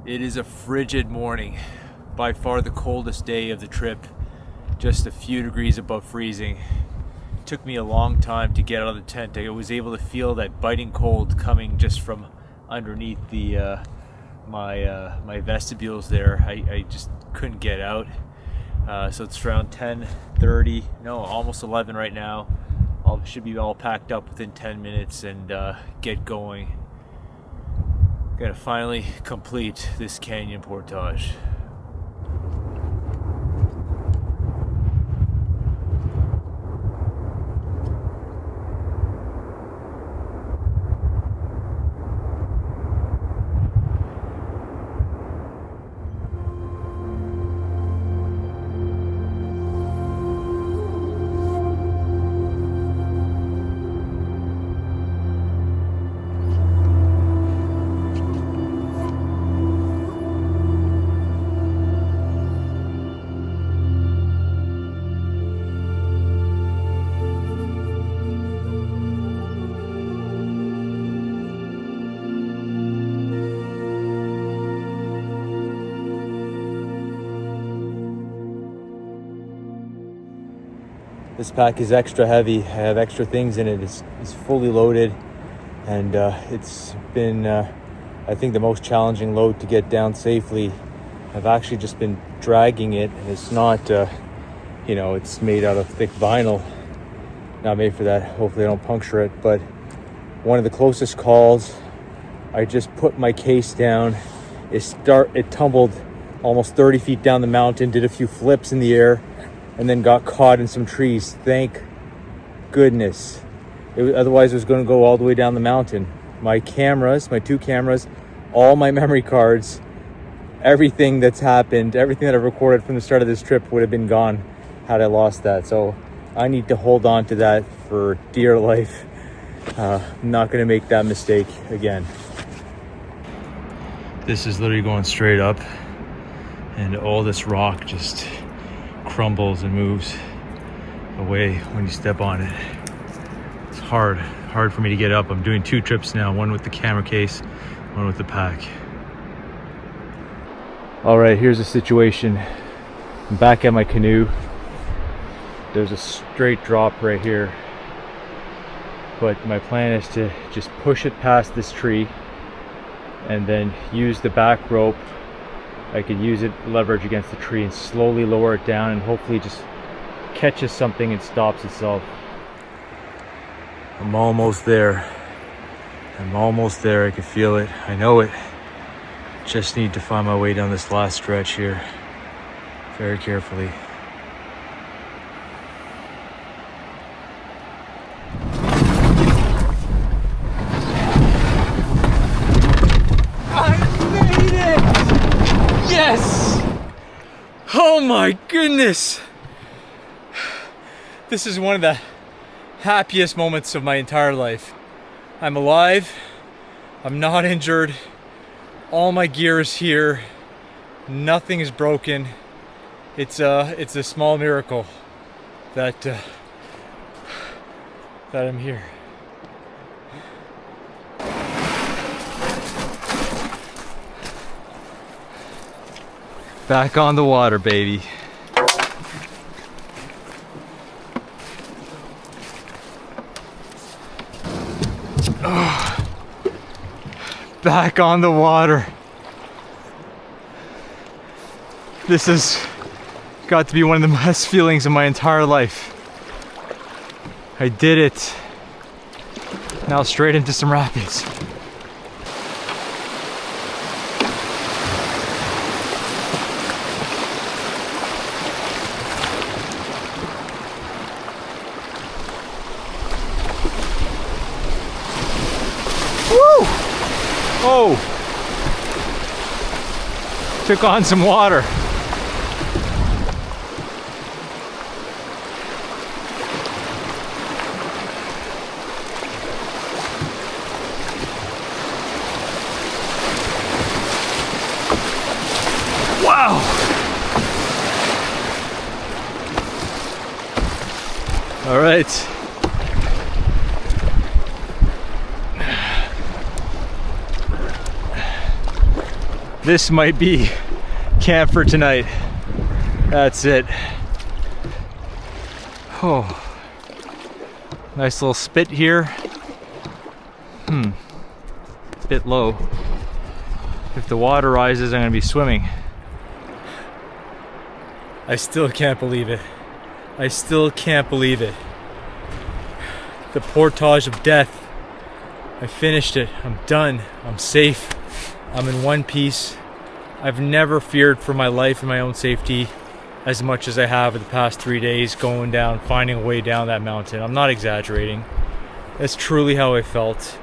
It is a frigid morning, by far the coldest day of the trip, just a few degrees above freezing. It took me a long time to get out of the tent. I was able to feel that biting cold coming just from underneath my vestibules there. I just couldn't get out. So it's around 10:30, no, almost 11 right now. Should be all packed up within 10 minutes and get going. Gotta finally complete this canyon portage. This pack is extra heavy. I have extra things in it. It's fully loaded, and it's been, I think, the most challenging load to get down safely. I've actually just been dragging it, and it's not, it's made out of thick vinyl. Not made for that. Hopefully I don't puncture it. But one of the closest calls, I just put my case down. It tumbled almost 30 feet down the mountain, did a few flips in the air, and then got caught in some trees. Thank goodness. Otherwise it was going to go all the way down the mountain. My cameras, my 2 cameras, all my memory cards, everything that's happened, everything that I've recorded from the start of this trip would have been gone had I lost that. So I need to hold on to that for dear life. I'm not going to make that mistake again. This is literally going straight up, and all this rock just crumbles and moves away when you step on it. It's hard for me to get up. I'm doing 2 trips now, one with the camera case, one with the pack. All right, here's the situation. I'm back at my canoe. There's a straight drop right here, but my plan is to just push it past this tree and then use the back rope. I could use it, leverage against the tree, and slowly lower it down, and hopefully just catches something and stops itself. I'm almost there. I can feel it. I know it. Just need to find my way down this last stretch here very carefully. Yes! Oh my goodness! This is one of the happiest moments of my entire life. I'm alive. I'm not injured. All my gear is here. Nothing is broken. It's a small miracle that I'm here. Back on the water, baby. Oh, back on the water. This has got to be one of the best feelings of my entire life. I did it. Now straight into some rapids. Oh! Took on some water. Wow! All right. This might be camp for tonight. That's it. Oh, nice little spit here. Bit low. If the water rises, I'm gonna be swimming. I still can't believe it. I still can't believe it. The portage of death. I finished it. I'm done. I'm safe. I'm in one piece. I've never feared for my life and my own safety as much as I have in the past 3 days going down, finding a way down that mountain. I'm not exaggerating. That's truly how I felt.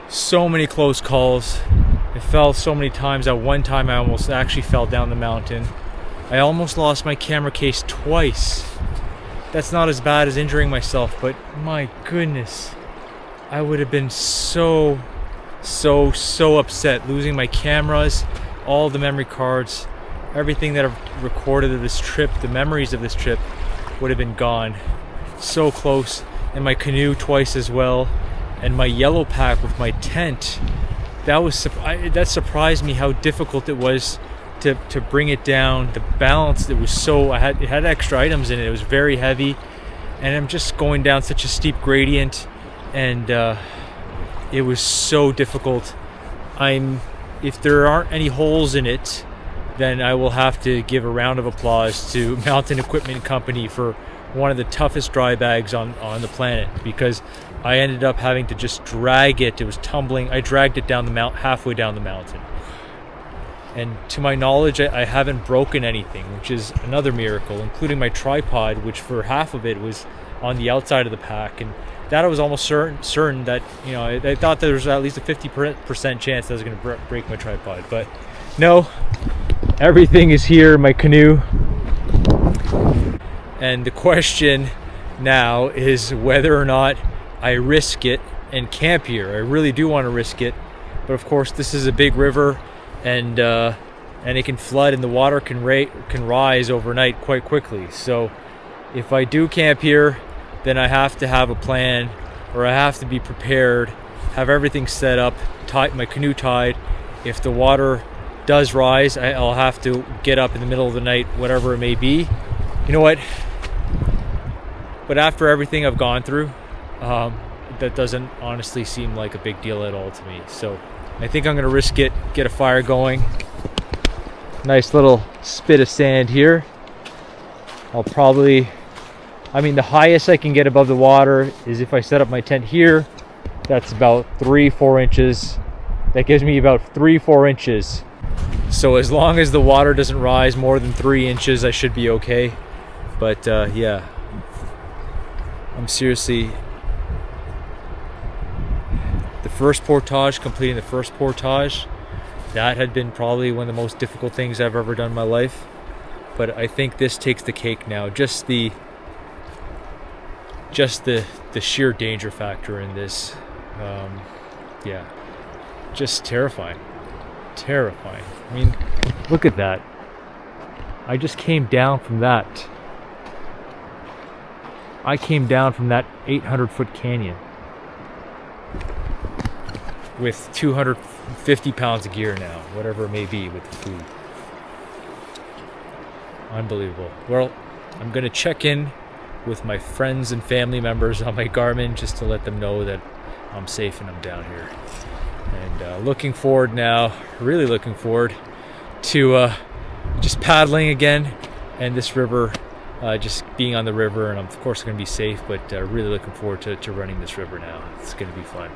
So many close calls. I fell so many times. At one time I almost actually fell down the mountain. I almost lost my camera case twice. That's not as bad as injuring myself, but my goodness. I would have been so upset losing my cameras, all the memory cards, everything that I've recorded of this trip, the memories of this trip would have been gone. So close. And my canoe twice as well, and my yellow pack with my tent. That surprised me how difficult it was to bring it down. The balance, it had extra items in it. It was very heavy, and I'm just going down such a steep gradient, and it was so difficult. If there aren't any holes in it, then I will have to give a round of applause to Mountain Equipment Company for one of the toughest dry bags on the planet, because I ended up having to just drag it. It was tumbling. I dragged it down the mountain, halfway down the mountain. And to my knowledge, I haven't broken anything, which is another miracle, including my tripod, which for half of it was on the outside of the pack. And that I was almost certain that, I thought there was at least a 50% chance that I was going to break my tripod. But no, everything is here in my canoe. And the question now is whether or not I risk it and camp here. I really do want to risk it. But of course, this is a big river, and it can flood, and the water can rise overnight quite quickly. So if I do camp here, then I have to have a plan, or I have to be prepared, have everything set up, my canoe tied. If the water does rise, I'll have to get up in the middle of the night, whatever it may be. You know what? But after everything I've gone through, that doesn't honestly seem like a big deal at all to me. So I think I'm gonna risk it, get a fire going. Nice little spit of sand here. The highest I can get above the water is if I set up my tent here. That's about 3-4 inches. That gives me about 3-4 inches. So as long as the water doesn't rise more than 3 inches, I should be okay. But yeah, I'm seriously, completing the first portage, that had been probably one of the most difficult things I've ever done in my life. But I think this takes the cake now. Just the sheer danger factor in this, yeah, just terrifying. I mean, look at that. I just came down from that. I came down from that 800-foot canyon with 250 pounds of gear now, whatever it may be, with the food. Unbelievable. Well, I'm gonna check in with my friends and family members on my Garmin just to let them know that I'm safe and I'm down here. And looking forward now, really looking forward to just paddling again, and this river, just being on the river, and I'm of course going to be safe, but really looking forward to running this river now. It's going to be fun.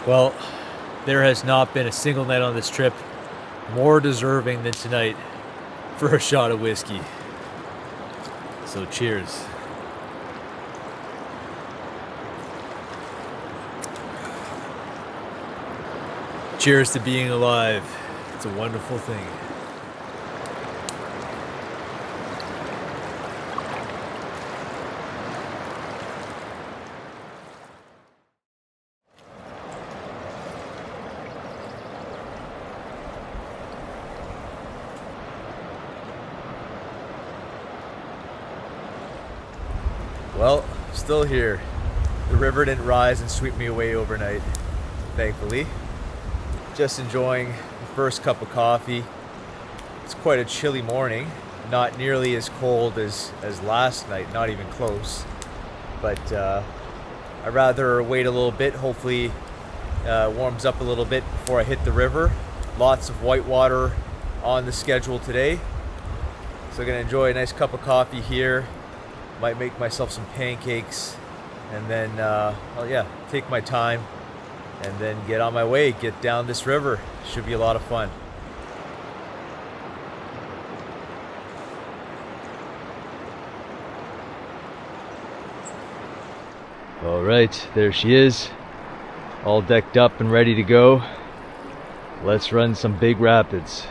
Well, there has not been a single night on this trip more deserving than tonight for a shot of whiskey. So cheers. Cheers to being alive. It's a wonderful thing. Well, still here. The river didn't rise and sweep me away overnight, thankfully. Just enjoying the first cup of coffee. It's quite a chilly morning, not nearly as cold as last night, not even close. But I'd rather wait a little bit. Hopefully Warms up a little bit before I hit the river. Lots of whitewater on the schedule today. So I'm gonna enjoy a nice cup of coffee here. Might make myself some pancakes and then, take my time and then get on my way, get down this river. Should be a lot of fun. All right, there she is, all decked up and ready to go. Let's run some big rapids.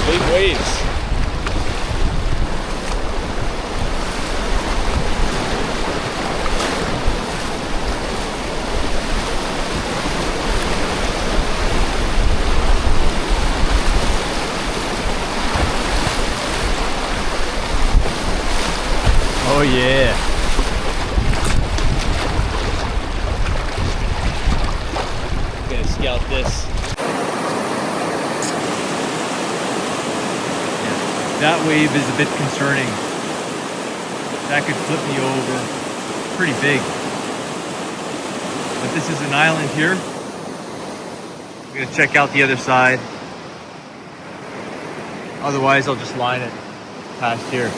Big waves. Oh yeah. Gonna scout this. That wave is a bit concerning. That could flip me over. Pretty big. But this is an island here. I'm gonna check out the other side. Otherwise, I'll just line it past here.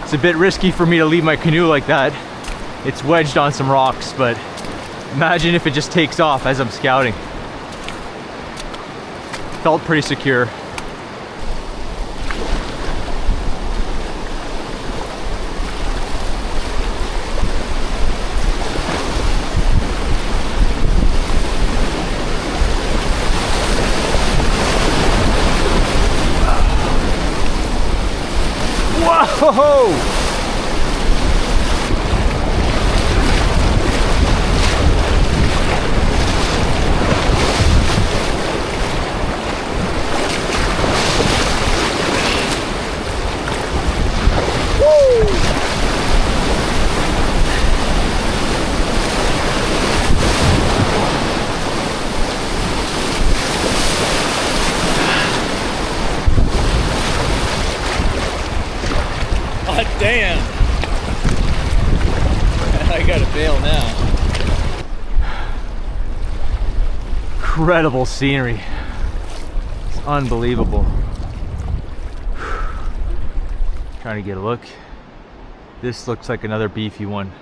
It's a bit risky for me to leave my canoe like that. It's wedged on some rocks, but imagine if it just takes off as I'm scouting. Felt pretty secure. Whoa! Damn! I gotta bail now. Incredible scenery. It's unbelievable. Trying to get a look. This looks like another beefy one.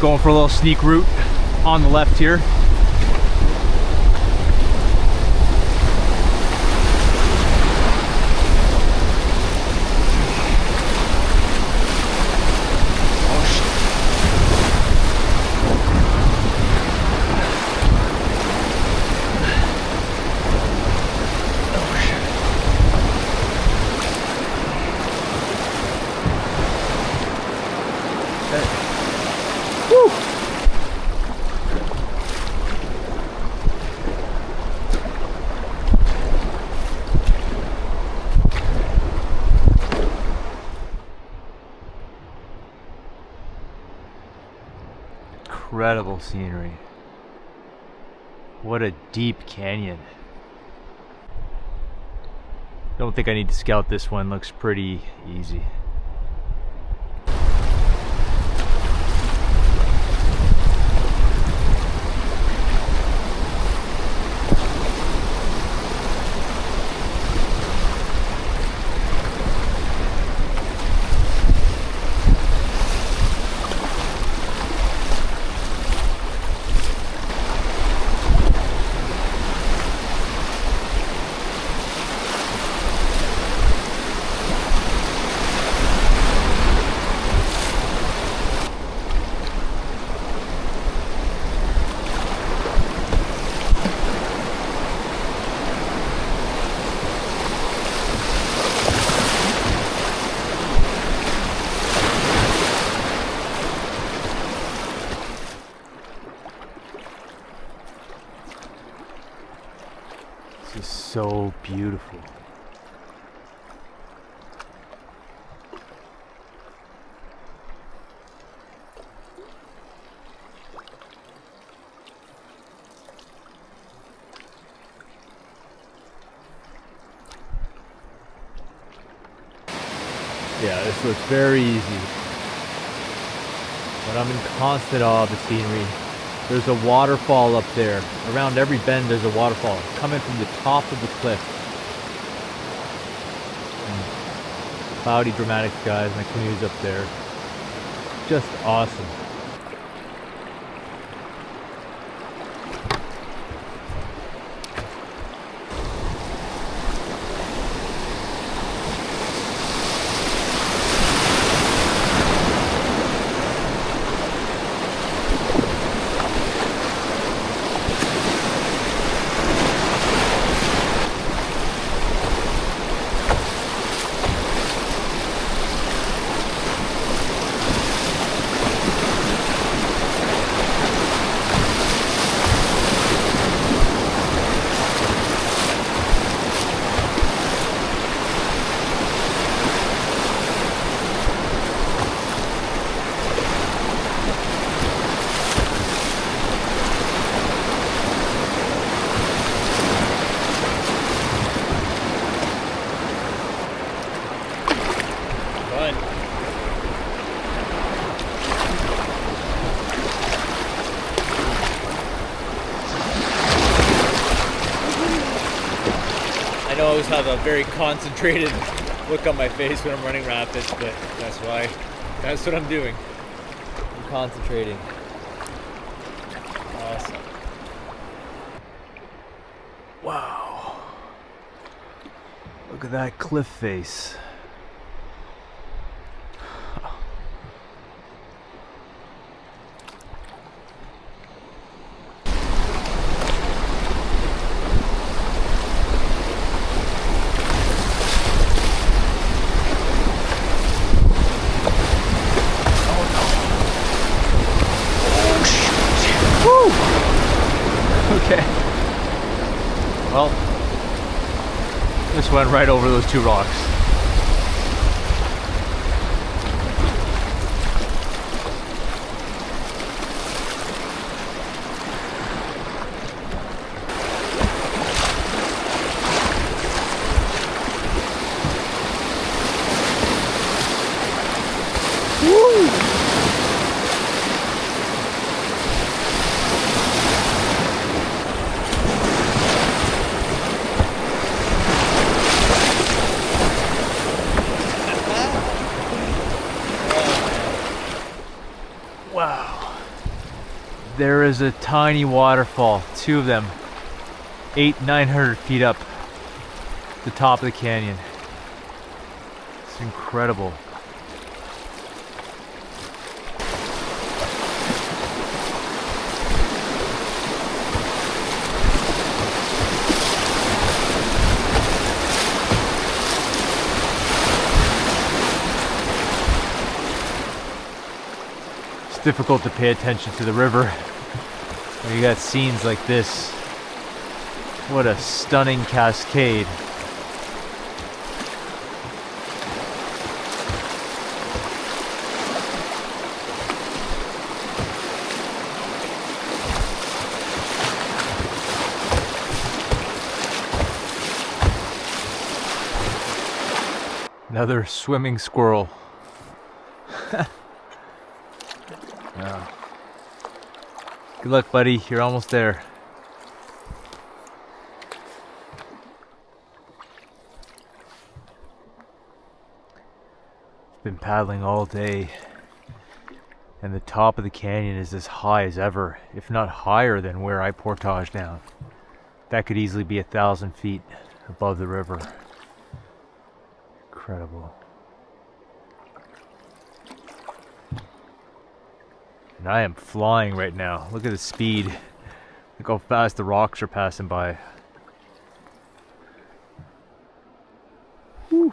Going for a little sneak route on the left here. Incredible scenery. What a deep canyon. Don't think I need to scout this one, looks pretty easy. This is so beautiful. Yeah, this looks very easy. But I'm in constant awe of the scenery. There's a waterfall up there. Around every bend there's a waterfall coming from the top of the cliff. And cloudy, dramatic skies. My canoe's up there. Just awesome. I know I always have a very concentrated look on my face when I'm running rapids, but that's what I'm doing. I'm concentrating. Awesome. Wow. Look at that cliff face. Okay. Well, this went right over those two rocks. Woo! Wow. There is a tiny waterfall, two of them, 900 feet up the top of the canyon. It's incredible. It's difficult to pay attention to the river when you got scenes like this. What a stunning cascade. Another swimming squirrel. Yeah. Good luck, buddy. You're almost there. Been paddling all day, and the top of the canyon is as high as ever, if not higher than where I portage down. That could easily be 1,000 feet above the river. Incredible. And I am flying right now. Look at the speed. Look how fast the rocks are passing by. Whew.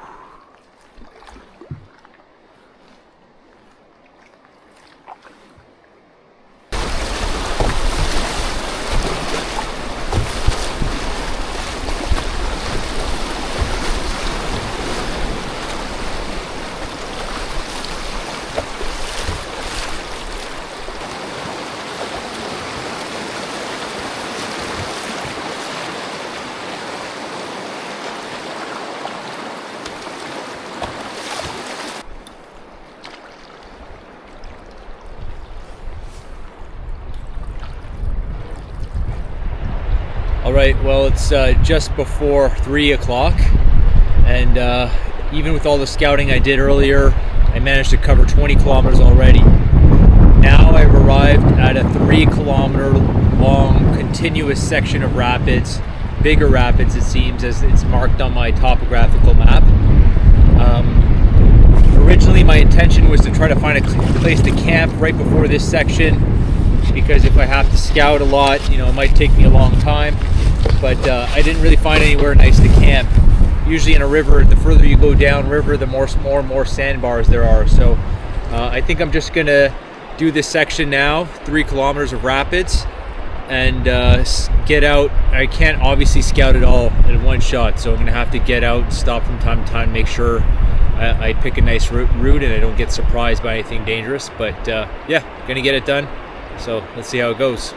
All right, well, it's just before 3 o'clock, and even with all the scouting I did earlier, I managed to cover 20 kilometers already. Now I've arrived at a 3 kilometer long continuous section of rapids, bigger rapids it seems, as it's marked on my topographical map. Originally my intention was to try to find a place to camp right before this section, because if I have to scout a lot, you know, it might take me a long time. But I didn't really find anywhere nice to camp. Usually in a river, the further you go down river, the more and more sandbars there are. So I think I'm just gonna do this section now, 3 kilometers of rapids, and get out. I can't obviously scout it all in one shot, so I'm gonna have to get out, stop from time to time, make sure I pick a nice route and I don't get surprised by anything dangerous. But yeah, gonna get it done. So let's see how it goes.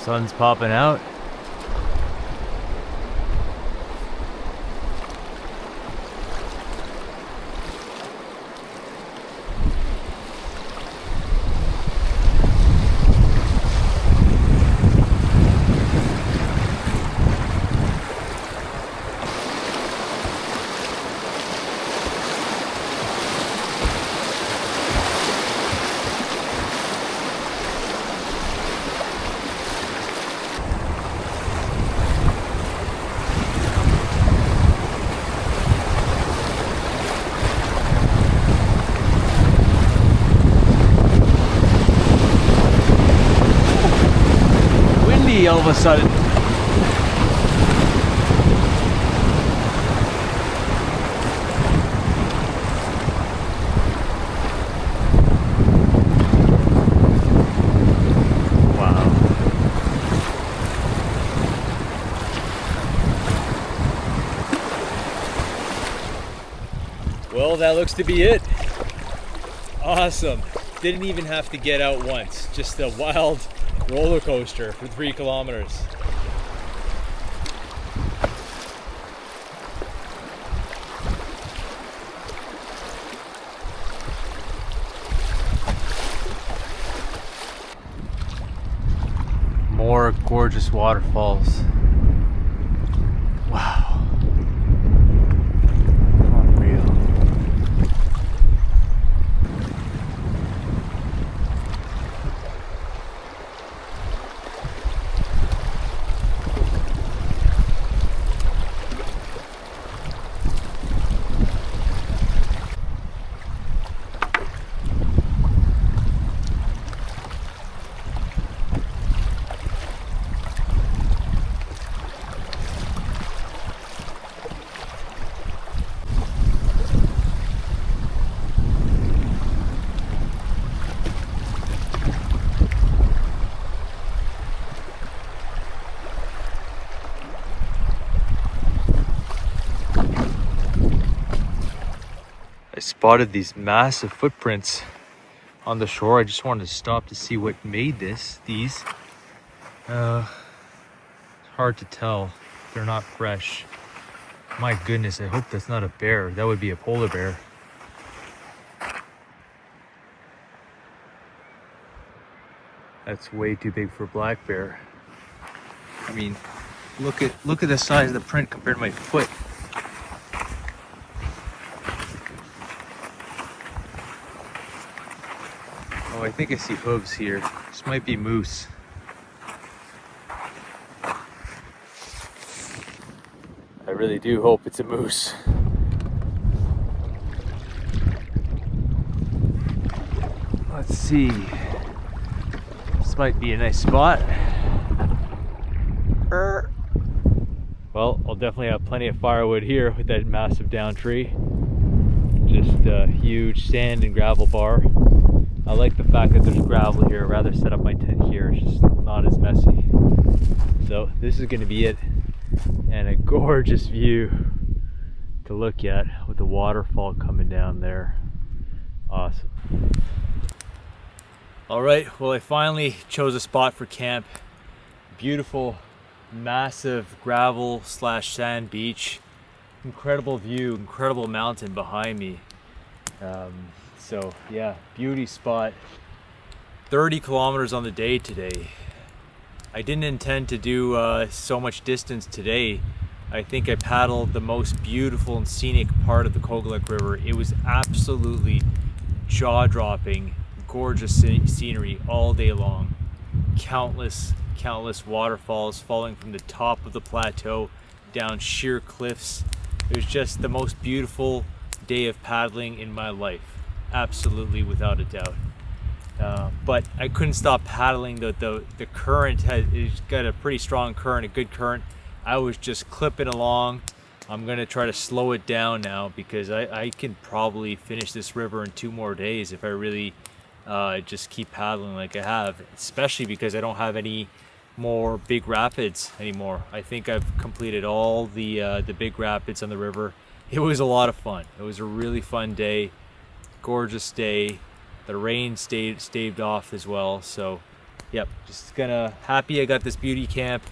Sun's popping out. see all of a sudden. Well, that looks to be it. Awesome. Didn't even have to get out once. Just a wild roller coaster for 3 kilometers. More gorgeous waterfalls. Wow. I spotted these massive footprints on the shore. I just wanted to stop to see what made these. It's hard to tell. They're not fresh. My goodness, I hope that's not a bear. That would be a polar bear. That's way too big for a black bear. I mean, look at the size of the print compared to my foot. Oh, I think I see hooves here. This might be moose. I really do hope it's a moose. Let's see. This might be a nice spot. Well, I'll definitely have plenty of firewood here with that massive down tree. Just a huge sand and gravel bar. I like the fact that there's gravel here. I'd rather set up my tent here. It's just not as messy. So this is going to be it. And a gorgeous view to look at with the waterfall coming down there. Awesome. All right, well, I finally chose a spot for camp. Beautiful, massive gravel / sand beach. Incredible view, incredible mountain behind me. So yeah, beauty spot. 30 kilometers on the day today. I didn't intend to do so much distance today. I think I paddled the most beautiful and scenic part of the Kogaluk River. It was absolutely jaw-dropping, gorgeous scenery all day long. Countless waterfalls falling from the top of the plateau down sheer cliffs. It was just the most beautiful day of paddling in my life. Absolutely, without a doubt. But I couldn't stop paddling. The current it's got a pretty strong current, a good current. I was just clipping along. I'm gonna try to slow it down now because I can probably finish this river in 2 more days if I really just keep paddling like I have, especially because I don't have any more big rapids anymore. I think I've completed all the big rapids on the river. It was a lot of fun. It was a really fun day, gorgeous day. The rain staved off as well. So yep, just happy I got this beauty camp.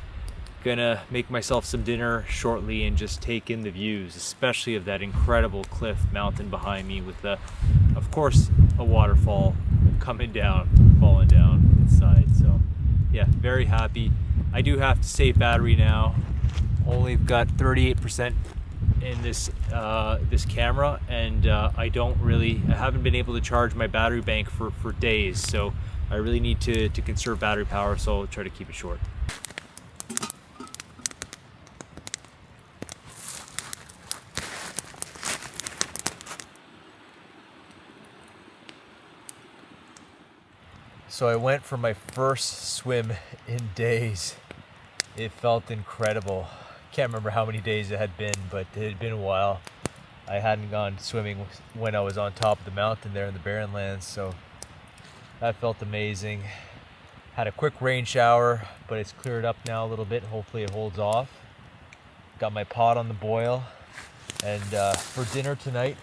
Gonna make myself some dinner shortly and just take in the views, especially of that incredible cliff mountain behind me with of course, a waterfall coming down, falling down inside. So yeah, very happy. I do have to save battery now. Only got 38% in this camera, and I haven't been able to charge my battery bank for days, so I really need to conserve battery power, so I'll try to keep it short. So I went for my first swim in days. It felt incredible. Can't remember how many days it had been, but it had been a while. I hadn't gone swimming when I was on top of the mountain there in the barren lands, so that felt amazing. Had a quick rain shower, but it's cleared up now a little bit. Hopefully it holds off. Got my pot on the boil, and for dinner tonight,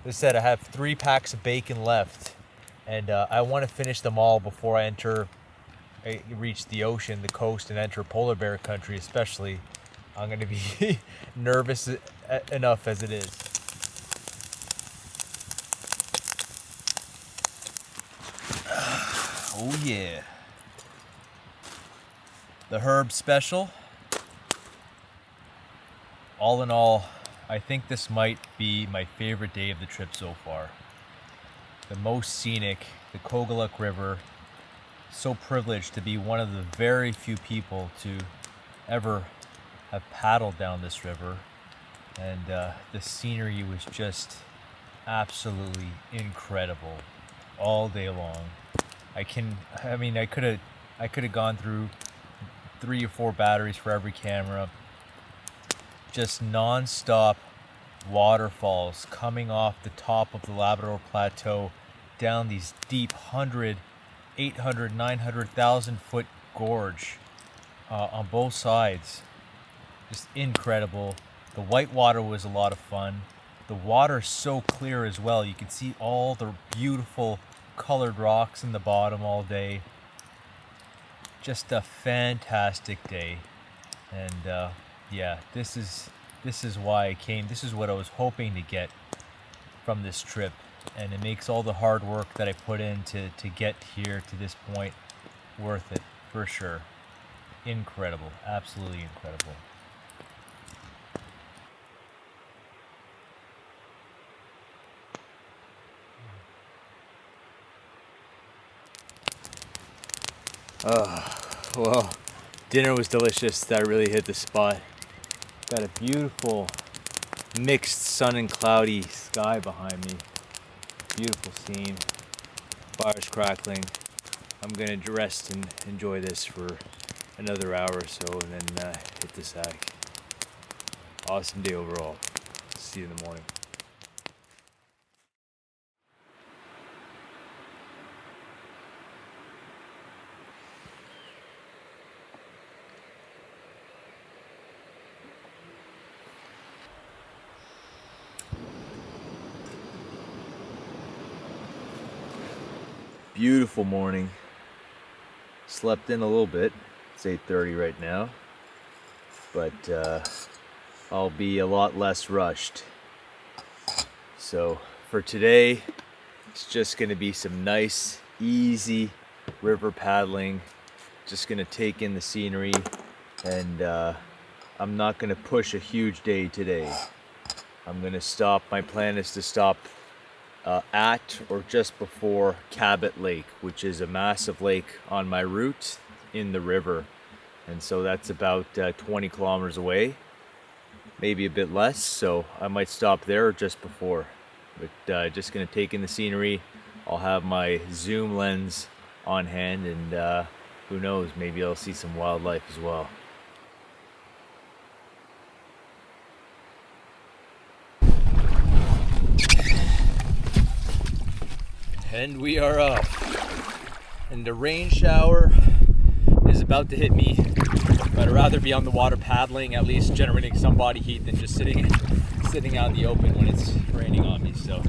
as I said, I have 3 packs of bacon left, and I want to finish them all before I reach the ocean, the coast, and enter polar bear country. Especially, I'm going to be nervous enough as it is. Oh yeah. The herb special. All in all, I think this might be my favorite day of the trip so far. The most scenic, the Kogaluk River. So privileged to be one of the very few people to ever have paddled down this river. And the scenery was just absolutely incredible all day long. I could have gone through 3 or 4 batteries for every camera. Just non-stop waterfalls coming off the top of the Labrador Plateau down these deep 100, 800, 900,000 foot gorge on both sides. Just incredible. The white water was a lot of fun. The water's so clear as well. You can see all the beautiful colored rocks in the bottom all day. Just a fantastic day. And yeah, this is why I came. This is what I was hoping to get from this trip, and it makes all the hard work that I put in to get here to this point worth it for sure. Incredible, absolutely incredible. Well, dinner was delicious. That really hit the spot. Got a beautiful mixed sun and cloudy sky behind me. Beautiful scene. Fire's crackling. I'm gonna rest and enjoy this for another hour or so, and then hit the sack. Awesome day overall. See you in the morning. Beautiful morning. Slept in a little bit. It's 8:30 right now, but I'll be a lot less rushed. So for today, it's just gonna be some nice, easy river paddling. Just gonna take in the scenery, and I'm not gonna push a huge day today. I'm gonna stop. My plan is to stop at or just before Cabot Lake, which is a massive lake on my route in the river, and so that's about 20 kilometers away, maybe a bit less, so I might stop there or just before, but just gonna take in the scenery. I'll have my zoom lens on hand, and who knows, maybe I'll see some wildlife as well. And we are up, and the rain shower is about to hit me, but I'd rather be on the water paddling, at least generating some body heat, than just sitting out in the open when it's raining on me. So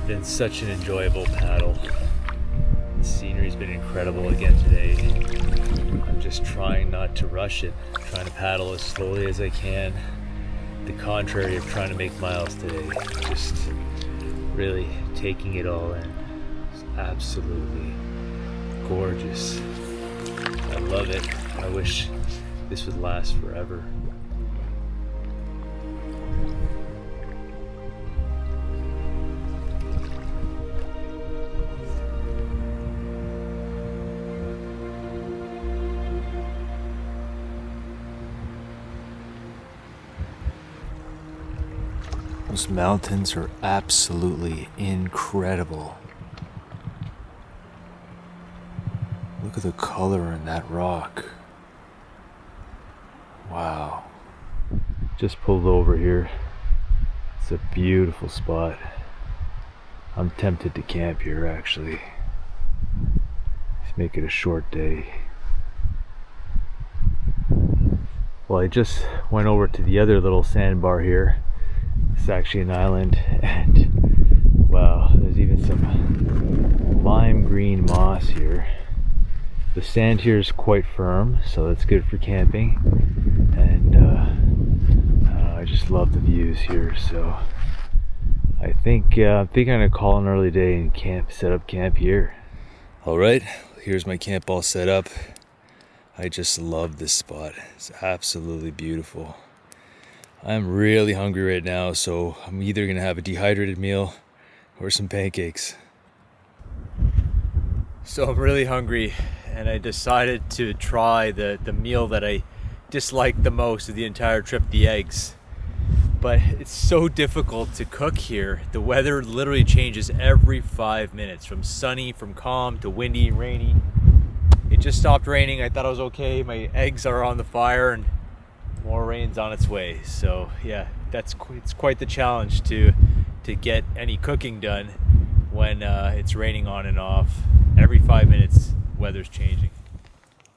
been such an enjoyable paddle. The scenery's been incredible again today. I'm just trying not to rush it, trying to paddle as slowly as I can. The contrary of trying to make miles today, just really taking it all in. It's absolutely gorgeous. I love it. I wish this would last forever. Those mountains are absolutely incredible. Look at the color in that rock. Wow. Just pulled over here. It's a beautiful spot. I'm tempted to camp here actually. Let's make it a short day. Well, I just went over to the other little sandbar here. It's actually an island, and wow, there's even some lime green moss here. The sand here is quite firm, so that's good for camping, and I just love the views here. So I think I'm gonna call an early day and set up camp here. All right, here's my camp all set up. I just love this spot. It's absolutely beautiful. I'm really hungry right now, so I'm either gonna have a dehydrated meal or some pancakes. So I'm really hungry, and I decided to try the meal that I disliked the most of the entire trip, the eggs. But it's so difficult to cook here. The weather literally changes every 5 minutes, from sunny, from calm, to windy and rainy. It just stopped raining. I thought it was okay. My eggs are on the fire, and more rain's on its way. So yeah, it's quite the challenge to get any cooking done when it's raining on and off. Every 5 minutes, weather's changing.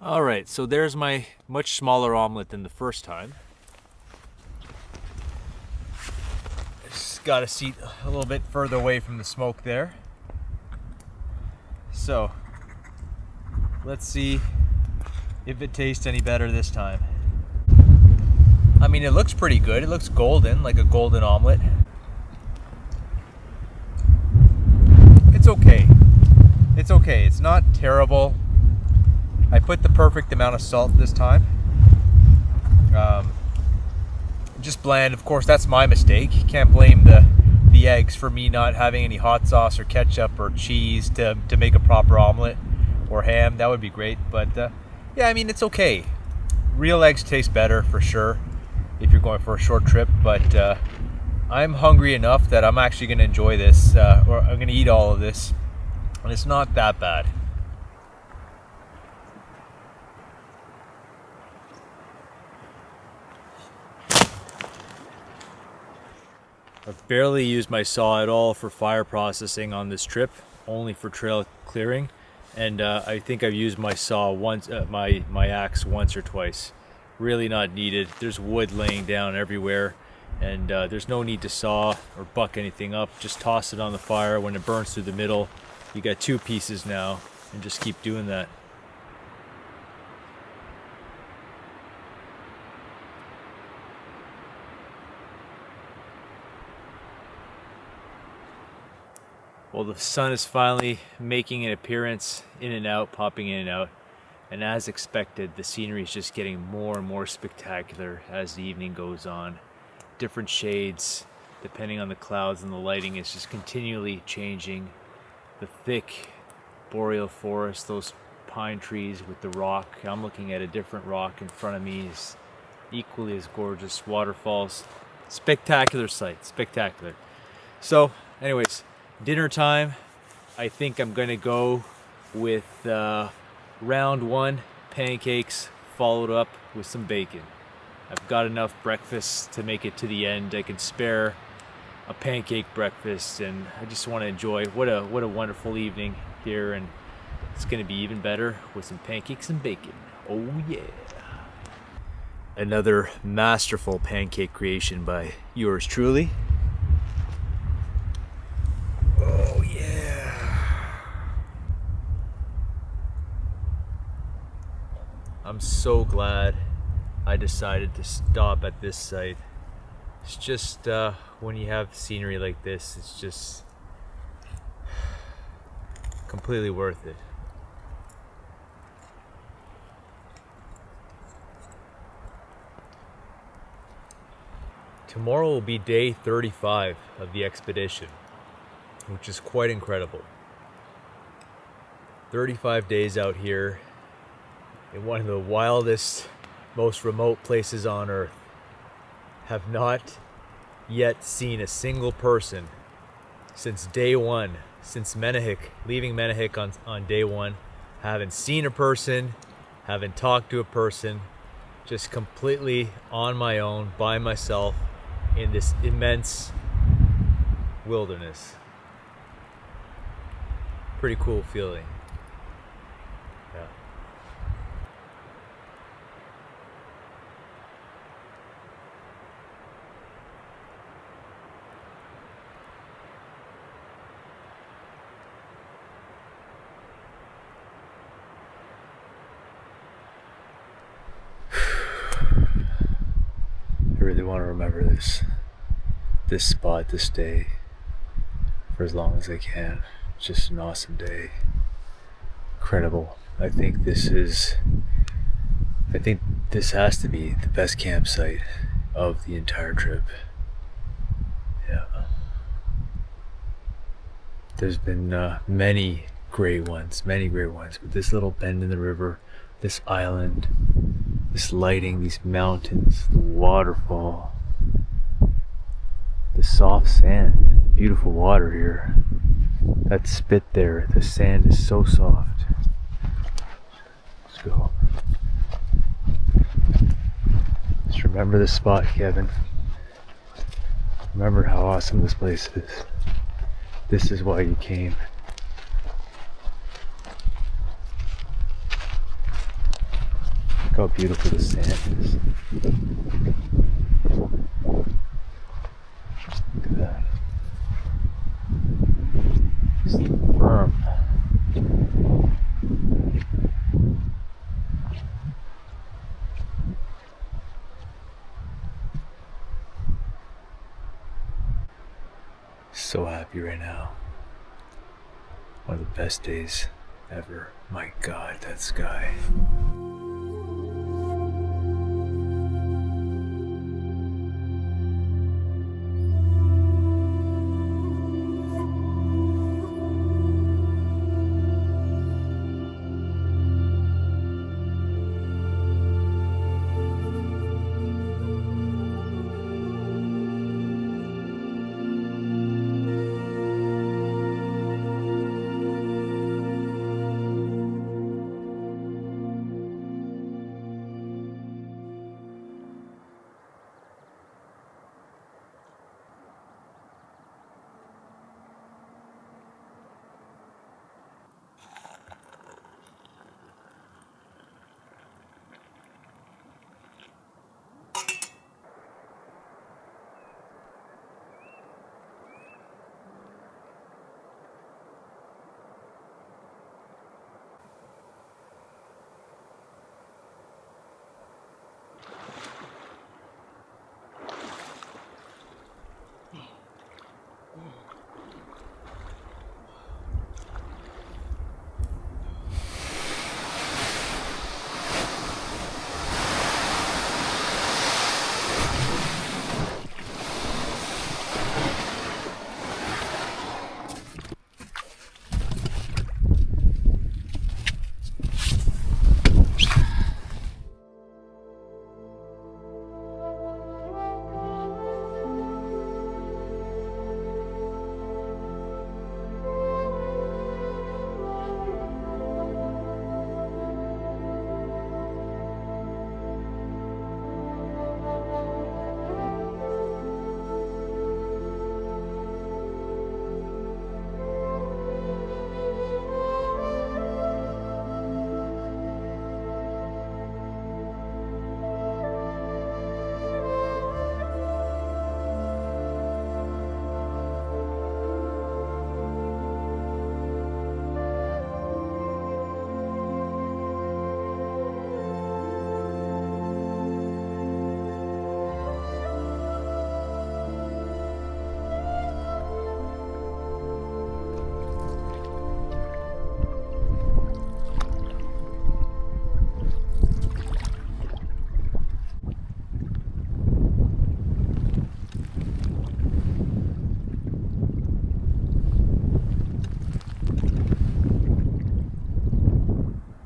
All right, so there's my much smaller omelet than the first time. Just got a seat a little bit further away from the smoke there. So let's see if it tastes any better this time. I mean, it looks pretty good. It looks golden, like a golden omelet. It's okay. It's okay. It's not terrible. I put the perfect amount of salt this time. Just bland. Of course, that's my mistake. Can't blame the eggs for me not having any hot sauce or ketchup or cheese to make a proper omelet, or ham. That would be great. But yeah, I mean, it's okay. Real eggs taste better for sure if you're going for a short trip, but I'm hungry enough that I'm actually going to enjoy this, or I'm going to eat all of this, and it's not that bad. I've barely used my saw at all for fire processing on this trip, only for trail clearing, and I think I've used my saw once, my axe once or twice. Really not needed. There's wood laying down everywhere, and there's no need to saw or buck anything up. Just toss it on the fire. When it burns through the middle, you got two pieces now, and just keep doing that. Well, the sun is finally making an appearance, in and out, popping in and out. And as expected, the scenery is just getting more and more spectacular as the evening goes on. Different shades, depending on the clouds and the lighting, is just continually changing. The thick boreal forest, those pine trees with the rock. I'm looking at a different rock in front of me, is equally as gorgeous. Waterfalls, spectacular sight, spectacular. So, anyways, dinner time. I think I'm gonna go with round one, pancakes, followed up with some bacon. I've got enough breakfast to make it to the end. I can spare a pancake breakfast, and I just want to enjoy what a wonderful evening here, and it's going to be even better with some pancakes and bacon. Oh yeah. Another masterful pancake creation by yours truly. Oh. I'm so glad I decided to stop at this site. It's just when you have scenery like this, it's just completely worth it. Tomorrow will be day 35 of the expedition, which is quite incredible. 35 days out here in one of the wildest, most remote places on Earth. Have not yet seen a single person since day one, since Menahik, leaving Menahik on day one. Haven't seen a person, haven't talked to a person, just completely on my own, by myself, in this immense wilderness. Pretty cool feeling. Yeah. I really want to remember this spot, this day, for as long as I can. It's just an awesome day. Incredible. I think this has to be the best campsite of the entire trip. Yeah. There's been many great ones, but this little bend in the river, this island, this lighting, these mountains, the waterfall, the soft sand, the beautiful water here, that spit there, the sand is so soft. Let's go. Just remember this spot, Kevin. Remember how awesome this place is. This is why you came. Look how beautiful the sand is. Look at that. It's firm. So happy right now. One of the best days ever. My God, that sky.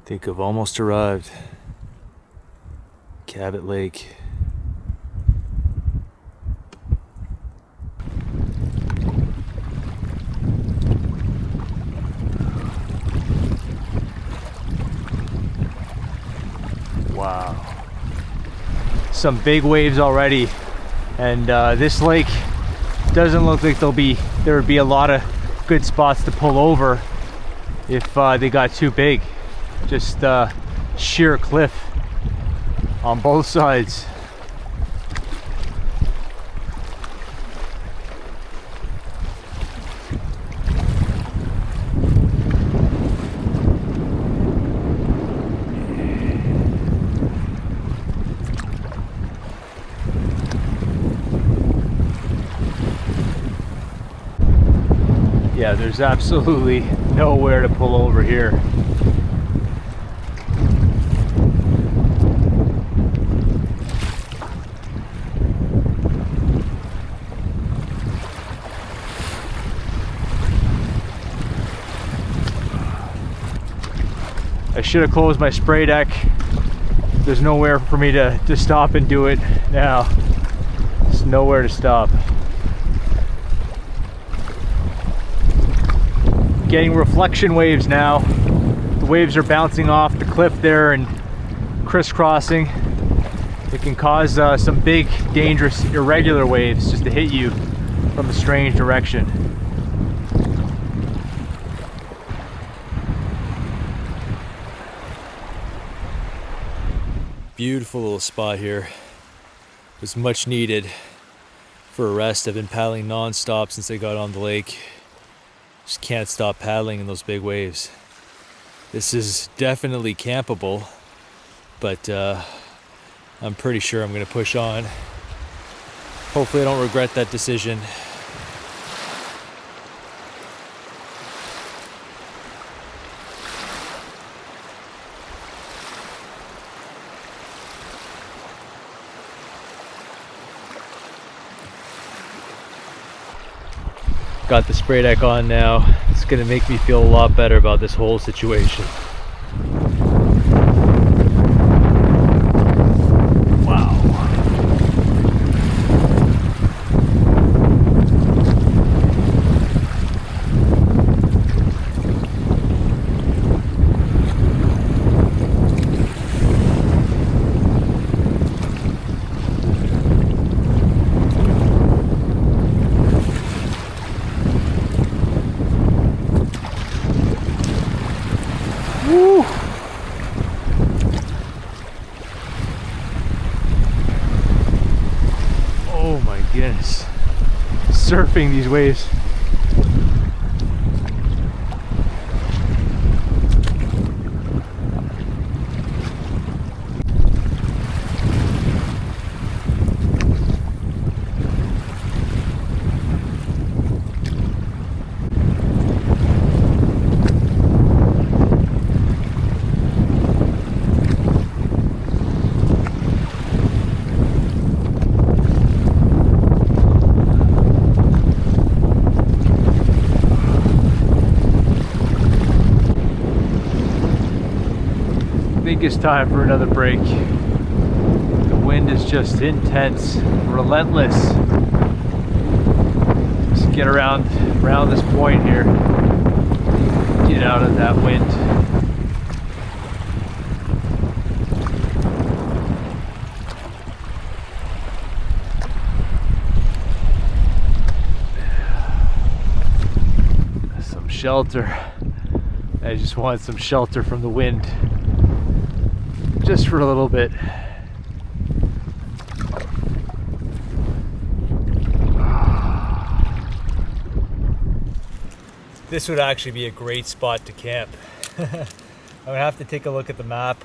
think I've almost arrived. Cabot Lake. Wow. Some big waves already, and this lake doesn't look like there would be a lot of good spots to pull over if they got too big. Just sheer cliff on both sides. Yeah, there's absolutely nowhere to pull over here. I should have closed my spray deck. There's nowhere for me to stop and do it now. There's nowhere to stop. Getting reflection waves now. The waves are bouncing off the cliff there and crisscrossing. It can cause some big, dangerous, irregular waves just to hit you from a strange direction. Beautiful little spot here. It was much needed for a rest. I've been paddling non-stop since I got on the lake. Just can't stop paddling in those big waves. This is definitely campable, but I'm pretty sure I'm gonna push on. Hopefully I don't regret that decision. Got the spray deck on now. It's gonna make me feel a lot better about this whole situation. Wow. Woo. Oh my goodness. Surfing these waves. I think it's time for another break. The wind is just intense, relentless. Just get around this point here. Get out of that wind. Some shelter. I just want some shelter from the wind. Just for a little bit. This would actually be a great spot to camp. I would have to take a look at the map.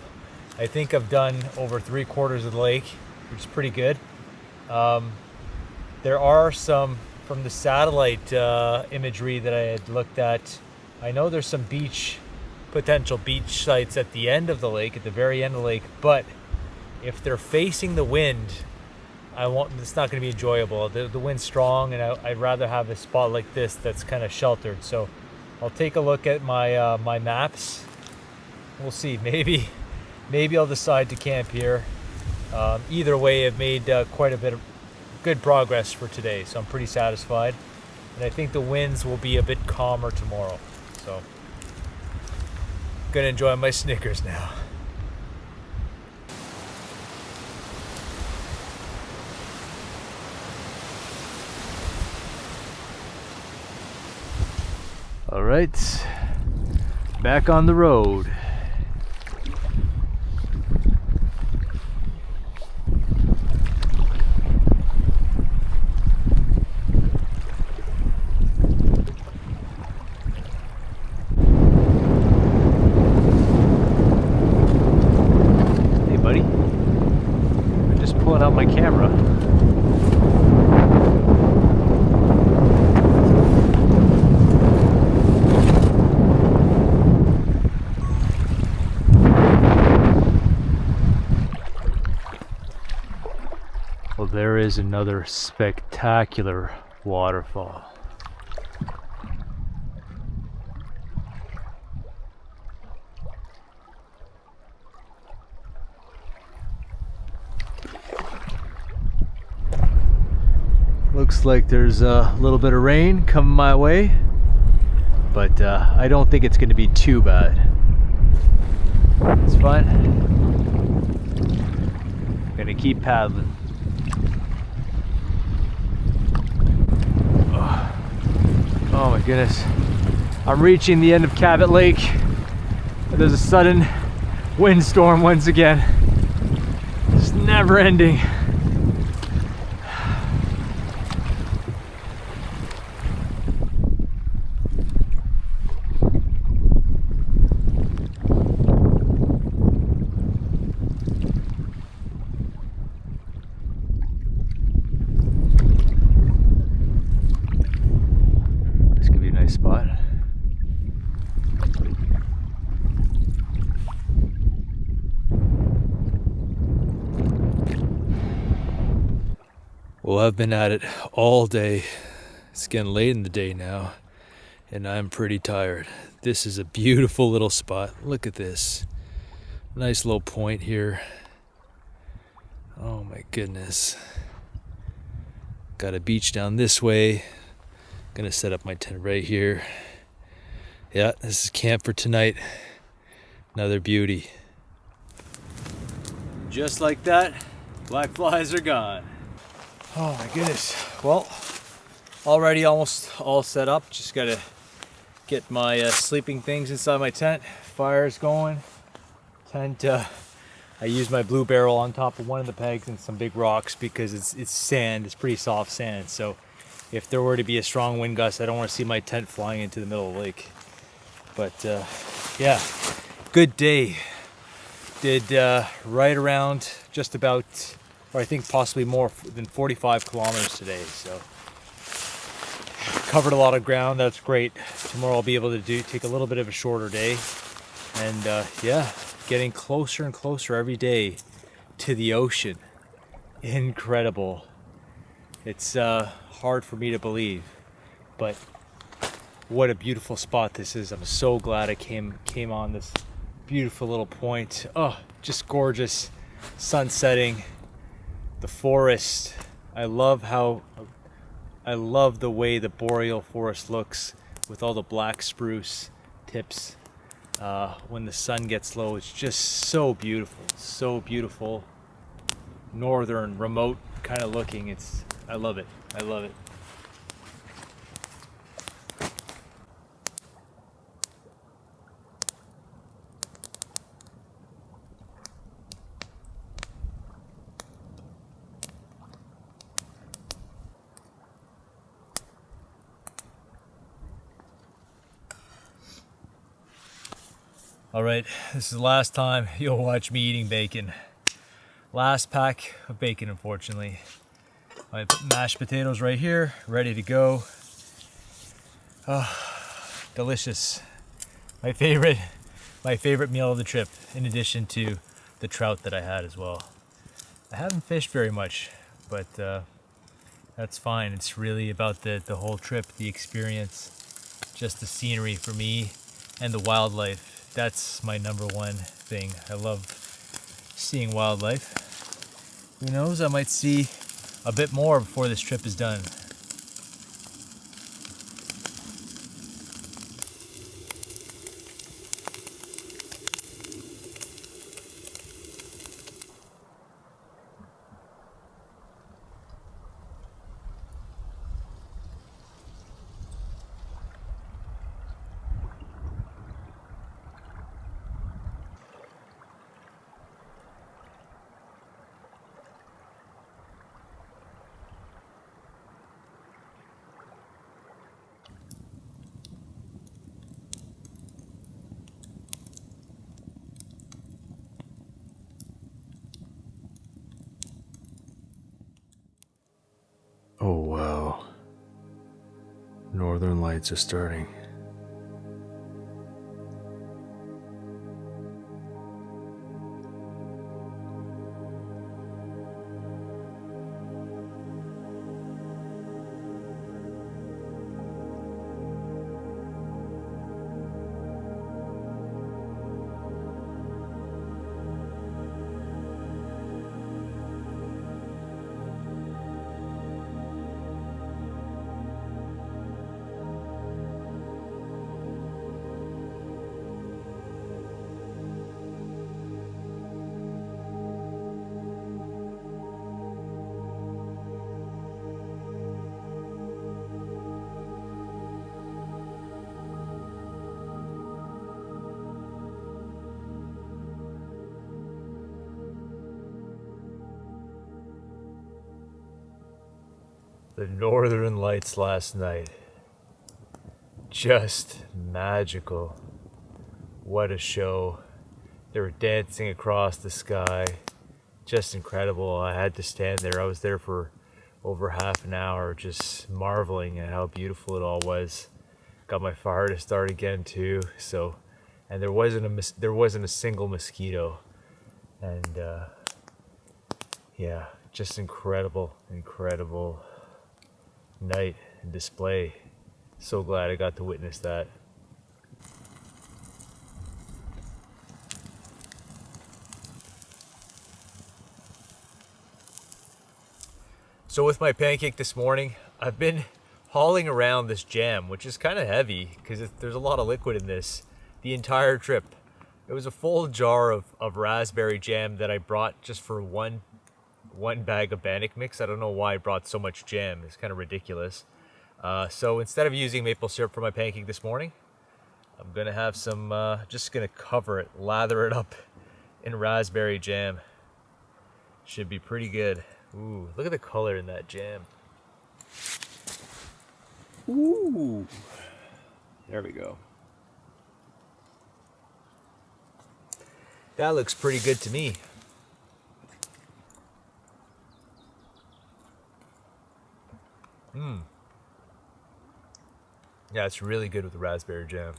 I think I've done over 3/4 of the lake, which is pretty good. There are some, from the satellite imagery that I had looked at, I know there's some potential beach sites at the end of the lake, at the very end of the lake, but if they're facing the wind, it's not going to be enjoyable. The wind's strong, and I'd rather have a spot like this that's kind of sheltered. So I'll take a look at my my maps We'll see. Maybe I'll decide to camp here. Either way, I've made quite a bit of good progress for today, so I'm pretty satisfied. And I think the winds will be a bit calmer tomorrow. So, gonna enjoy my Snickers now. All right, back on the road. Hey buddy, I'm just pulling out my camera. Well, there is another spectacular waterfall. Looks like there's a little bit of rain coming my way, but I don't think it's going to be too bad. It's fine. I'm gonna keep paddling. Oh my goodness. I'm reaching the end of Cabot Lake. There's a sudden windstorm once again. It's never ending. Spot. Well, I've been at it all day. It's getting late in the day now, and I'm pretty tired. This is a beautiful little spot. Look at this. Nice little point here. Oh my goodness. Got a beach down this way. Gonna set up my tent right here. Yeah, this is camp for tonight. Another beauty. Just like that, black flies are gone. Oh my goodness. Well, already almost all set up. Just gotta get my sleeping things inside my tent. Fire's going. Tent, I used my blue barrel on top of one of the pegs and some big rocks because it's sand. It's pretty soft sand. So if there were to be a strong wind gust, I don't want to see my tent flying into the middle of the lake. But yeah, good day. Did right around just about, or I think possibly more than 45 kilometers today. So covered a lot of ground. That's great. Tomorrow I'll be able to take a little bit of a shorter day. And yeah, getting closer and closer every day to the ocean. Incredible. It's hard for me to believe, but what a beautiful spot this is. I'm so glad I came on this beautiful little point. Oh, just gorgeous. Sun setting, the forest. I love the way the boreal forest looks with all the black spruce tips. When the sun gets low, it's just so beautiful. Northern, remote kind of looking. I love it. I love it. All right, this is the last time you'll watch me eating bacon. Last pack of bacon, unfortunately. My mashed potatoes right here, ready to go. Oh, delicious. My favorite meal of the trip, in addition to the trout that I had as well. I haven't fished very much, but that's fine. It's really about the whole trip, the experience, just the scenery for me, and the wildlife. that's my number one thing. I love seeing wildlife. Who knows, I might see a bit more before this trip is done. Oh wow. Northern lights are starting. The Northern Lights last night. Just magical. What a show. They were dancing across the sky. Just incredible. I had to stand there. I was there for over half an hour just marveling at how beautiful it all was. Got my fire to start again too. So, and there wasn't a single mosquito. And yeah, just incredible night and display. So glad I got to witness that. So with my pancake this morning, I've been hauling around this jam, which is kind of heavy because there's a lot of liquid in this, the entire trip. It was a full jar of raspberry jam that I brought just for one bag of bannock mix. I don't know why I brought so much jam. It's kind of ridiculous. So instead of using maple syrup for my pancake this morning, I'm gonna have some, just gonna cover it, lather it up in raspberry jam. Should be pretty good. Ooh, look at the color in that jam. Ooh. There we go. That looks pretty good to me. Yeah, it's really good with the raspberry jam.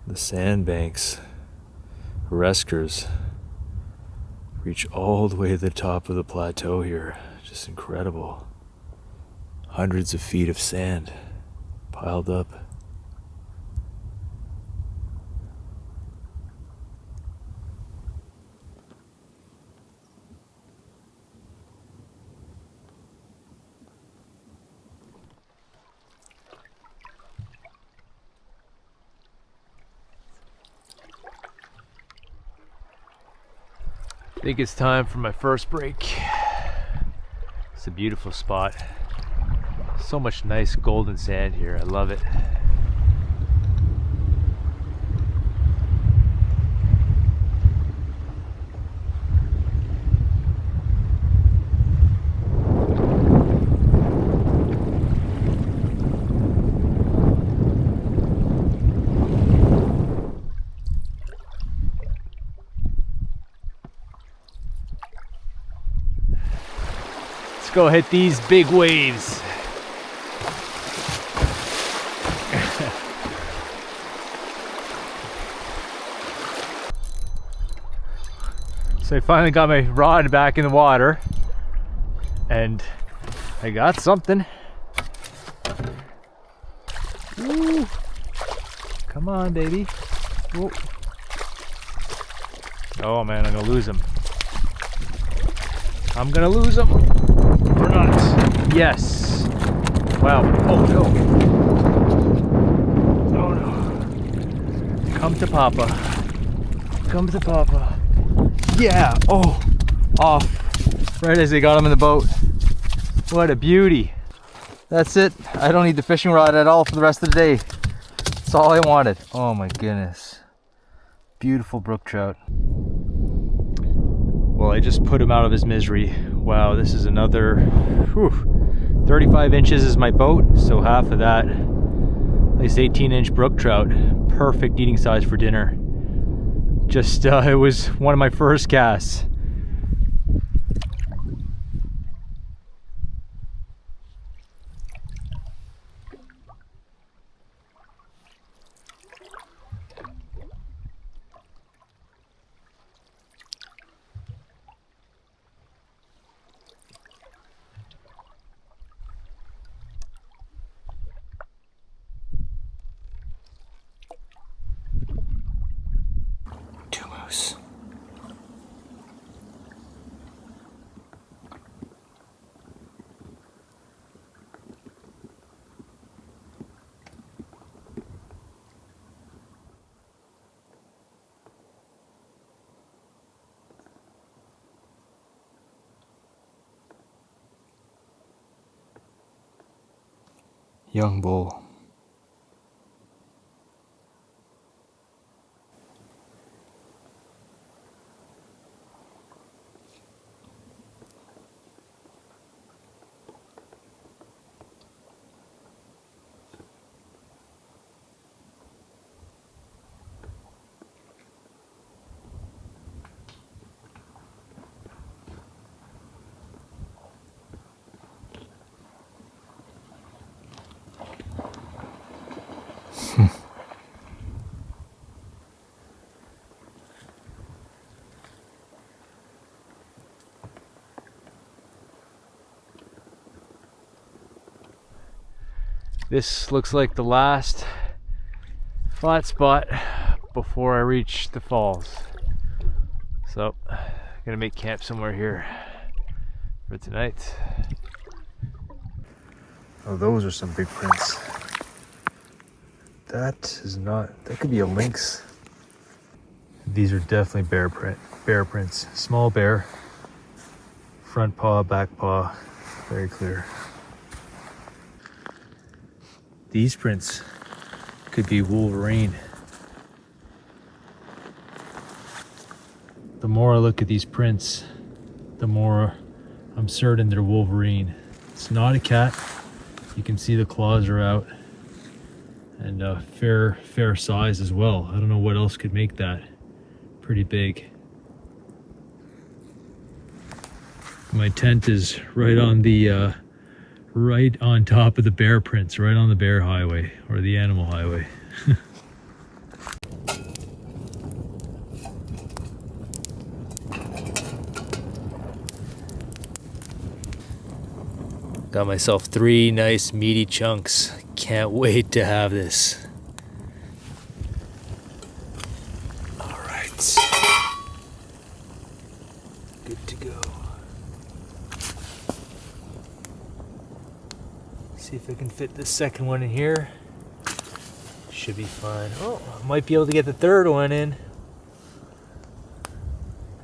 The sandbanks, Reskers, reach all the way to the top of the plateau here. Just incredible. Hundreds of feet of sand piled up. I think it's time for my first break. It's a beautiful spot. So much nice golden sand here. I love it. Let's go hit these big waves. So I finally got my rod back in the water and I got something. Woo. Come on, baby. Whoa. Oh man, I'm gonna lose him. I'm gonna lose him or not. Yes. Wow. Oh no. Oh no. Come to Papa. Come to Papa. Yeah. Oh. Off. Right as they got him in the boat. What a beauty. That's it. I don't need the fishing rod at all for the rest of the day. That's all I wanted. Oh my goodness. Beautiful brook trout. Well, I just put him out of his misery. Wow, this is another 35 inches is my boat, so half of that. Nice 18-inch brook trout. Perfect eating size for dinner. Just, it was one of my first casts. Young bull. This looks like the last flat spot before I reach the falls. So, I'm gonna make camp somewhere here for tonight. Oh, those are some big prints. That is not, that could be a lynx. These are definitely bear prints. Small bear, front paw, back paw, very clear. These prints could be wolverine. The more I look at these prints, the more I'm certain they're wolverine. It's not a cat. You can see the claws are out, and fair size as well. I don't know what else could make that pretty big. My tent is right on the right on top of the bear prints, right on the bear highway or the animal highway. Got myself 3 nice meaty chunks. Can't wait to have this. All right. Good to go. See if I can fit the second one in here. Should be fine. Oh, I might be able to get the third one in.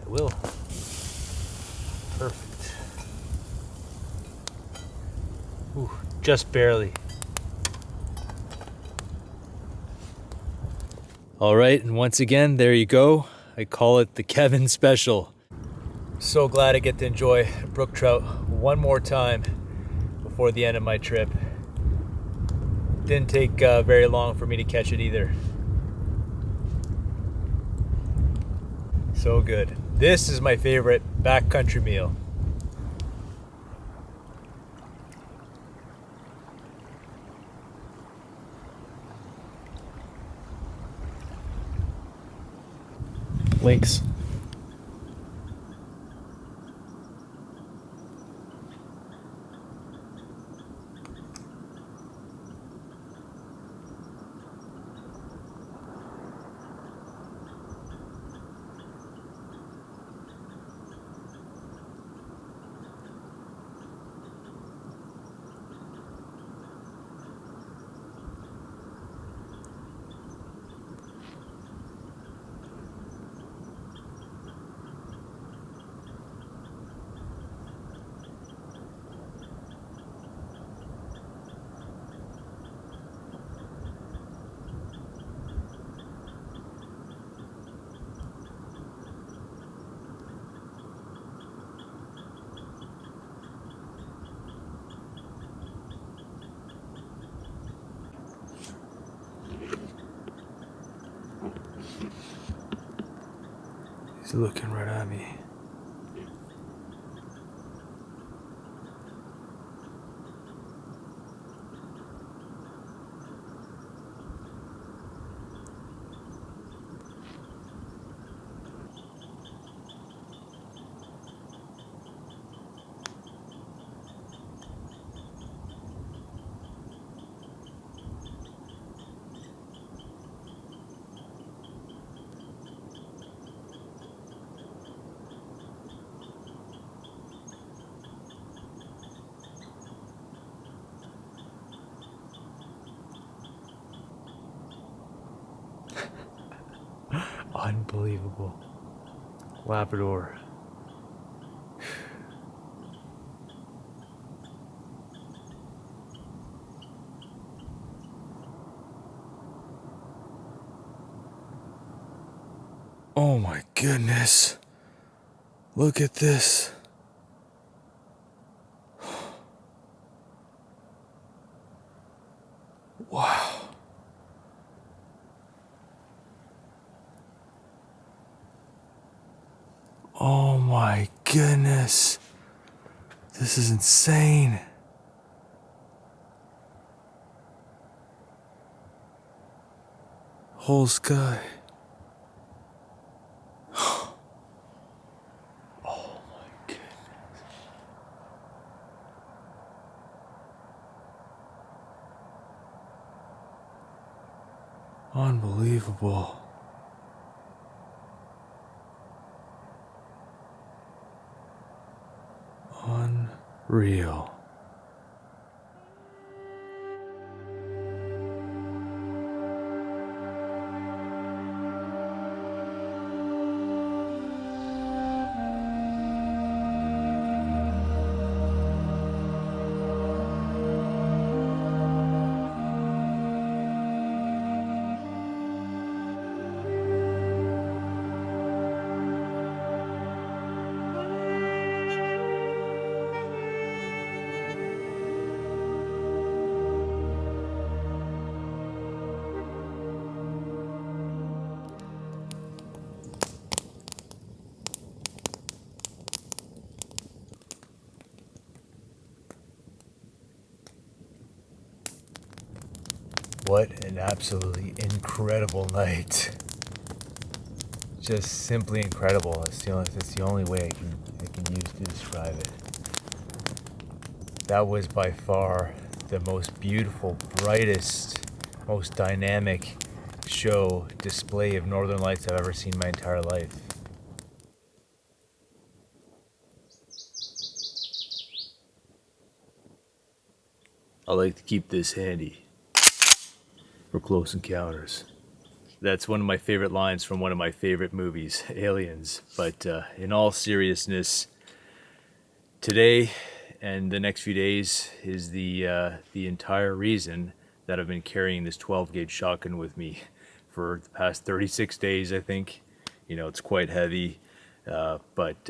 I will. Perfect. Ooh, just barely. All right, and once again, there you go. I call it the Kevin Special. So glad I get to enjoy brook trout one more time before the end of my trip. Didn't take very long for me to catch it either. So good. This is my favorite backcountry meal. lynx. He's looking right at me. Unbelievable. Labrador. Oh my goodness. Look at this. Wow. Oh my goodness. This is insane. Whole sky. Oh my goodness. Unbelievable. Unreal. What an absolutely incredible night. Just simply incredible. That's the only way I can use to describe it. That was by far the most beautiful, brightest, most dynamic show display of northern lights I've ever seen in my entire life. I like to keep this handy for close encounters. That's one of my favorite lines from one of my favorite movies, Aliens. But in all seriousness, today and the next few days is the entire reason that I've been carrying this 12 gauge shotgun with me for the past 36 days, I think. You know, it's quite heavy, but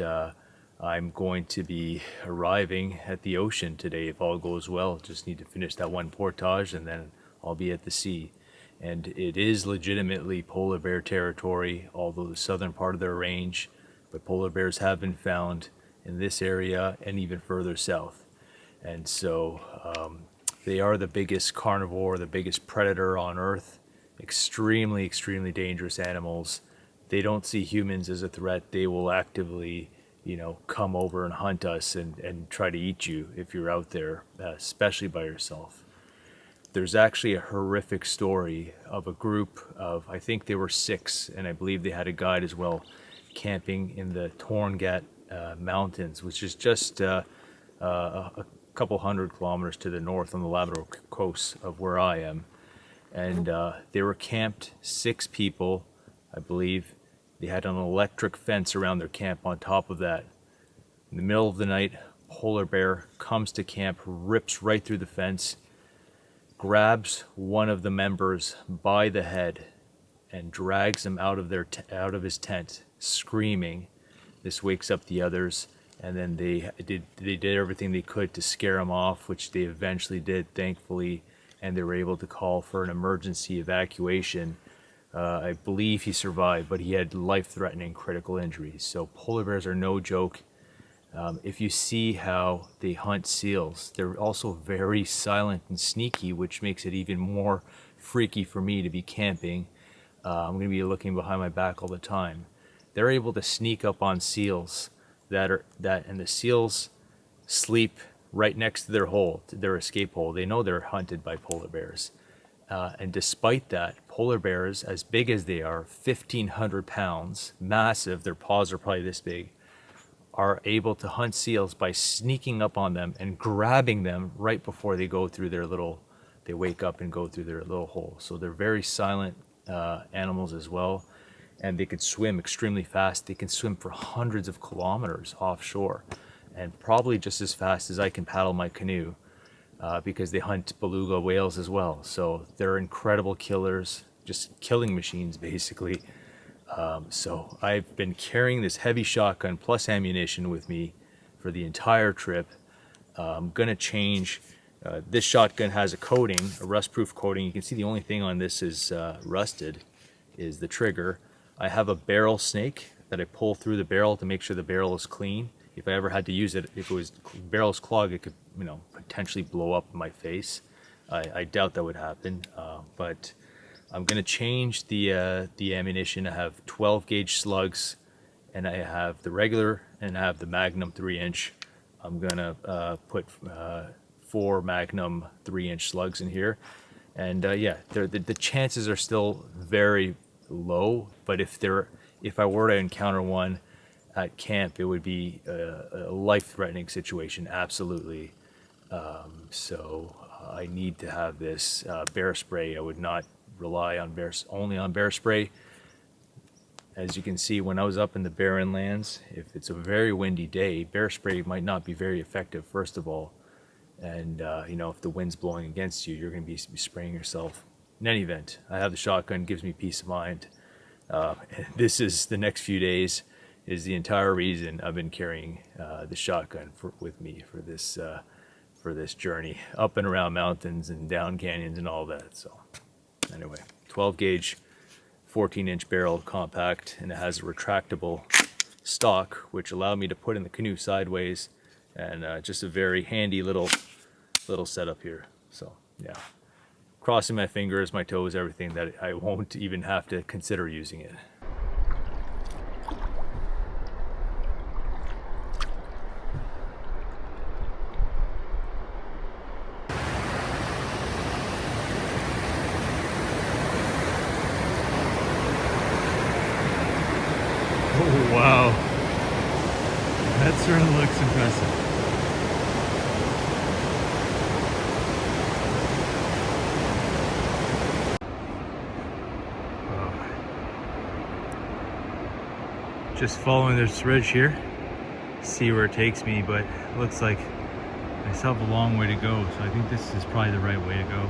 I'm going to be arriving at the ocean today if all goes well. Just need to finish that one portage and then I'll be at the sea. And it is legitimately polar bear territory, although the southern part of their range, but polar bears have been found in this area and even further south. And so they are the biggest carnivore, the biggest predator on Earth. Extremely, extremely dangerous animals. they don't see humans as a threat. They will actively, come over and hunt us and try to eat you if you're out there, especially by yourself. There's actually a horrific story of a group of, I think they were 6, and I believe they had a guide as well, camping in the Torngat Mountains, which is just a couple 100 kilometers to the north on the Labrador coast of where I am. And they were camped, 6 people, I believe. They had an electric fence around their camp on top of that. In the middle of the night, polar bear comes to camp, rips right through the fence, grabs one of the members by the head and drags him out of his tent, screaming. This wakes up the others, and then they did everything they could to scare him off, which they eventually did, thankfully, and they were able to call for an emergency evacuation. I believe he survived, but he had life-threatening critical injuries. So polar bears are no joke. If you see how they hunt seals, they're also very silent and sneaky, which makes it even more freaky for me to be camping. I'm going to be looking behind my back all the time. They're able to sneak up on seals and the seals sleep right next to their hole, their escape hole. They know they're hunted by polar bears. And despite that, polar bears, as big as they are, 1,500 pounds, massive, their paws are probably this big, are able to hunt seals by sneaking up on them and grabbing them right before they they wake up and go through their little hole. So they're very silent animals as well. And they can swim extremely fast. They can swim for hundreds of kilometers offshore, and probably just as fast as I can paddle my canoe. Because they hunt beluga whales as well. So they're incredible killers, just killing machines basically. So I've been carrying this heavy shotgun plus ammunition with me for the entire trip. I'm gonna change, this shotgun has a coating, a rust-proof coating. You can see the only thing on this is rusted, is the trigger. I have a barrel snake that I pull through the barrel to make sure the barrel is clean. If I ever had to use it, if it was barrel's clogged, it could, potentially blow up in my face. I doubt that would happen, but I'm gonna change the ammunition. I have 12 gauge slugs, and I have the regular, and I have the Magnum 3-inch. I'm gonna put 4 Magnum 3-inch slugs in here, and yeah, the chances are still very low. But if I were to encounter one at camp, it would be a life-threatening situation, absolutely. So I need to have this bear spray. I would not rely on only on bear spray. As you can see, when I was up in the barren lands, if it's a very windy day, bear spray might not be very effective, first of all. And if the wind's blowing against you, you're going to be spraying yourself. In any event, I have the shotgun, gives me peace of mind. This is the next few days is the entire reason I've been carrying the shotgun with me for this journey up and around mountains and down canyons and all that. So anyway, 12 gauge, 14-inch barrel, compact, and it has a retractable stock, which allowed me to put in the canoe sideways, and just a very handy little setup here. So yeah, crossing my fingers, my toes, everything, that I won't even have to consider using it. Oh, wow. That certainly looks impressive. Just following this ridge here, see where it takes me, but it looks like I still have a long way to go, so I think this is probably the right way to go.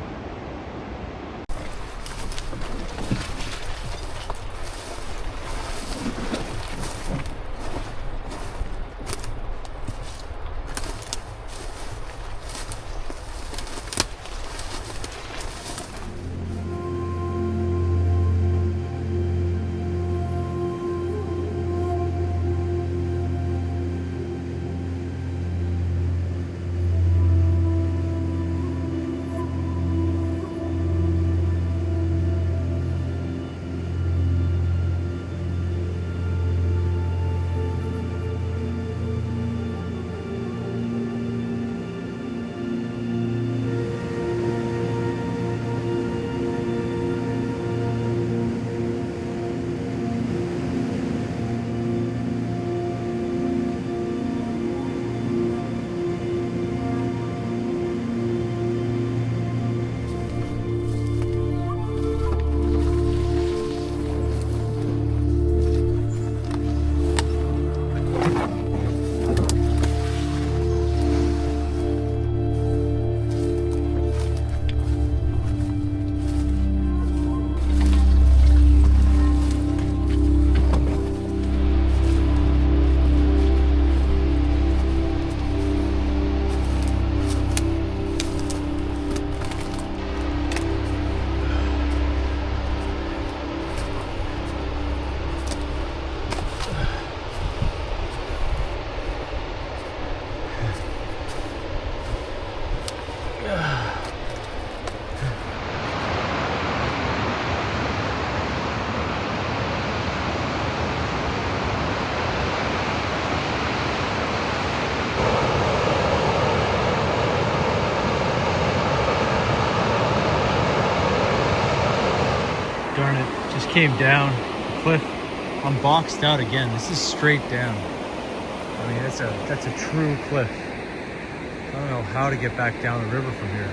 darn it, just came down the cliff. I'm boxed out again. This is straight down. I mean, that's a true cliff. I don't know how to get back down the river from here.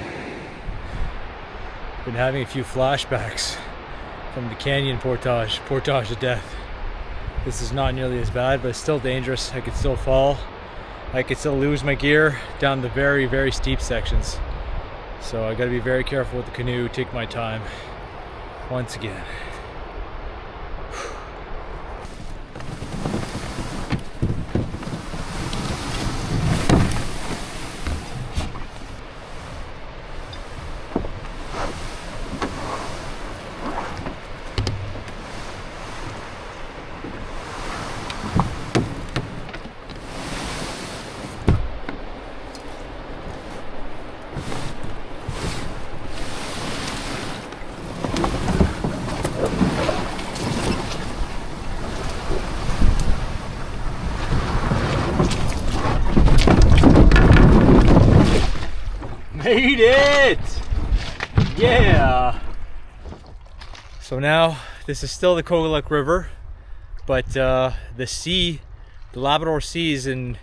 Been having a few flashbacks from the canyon portage of death. This is not nearly as bad, but it's still dangerous. I could still fall. I could still lose my gear down the very, very steep sections. So I gotta be very careful with the canoe, take my time once again. Made it! Yeah! So now, this is still the Kogaluk River, but the sea, the Labrador Sea is in,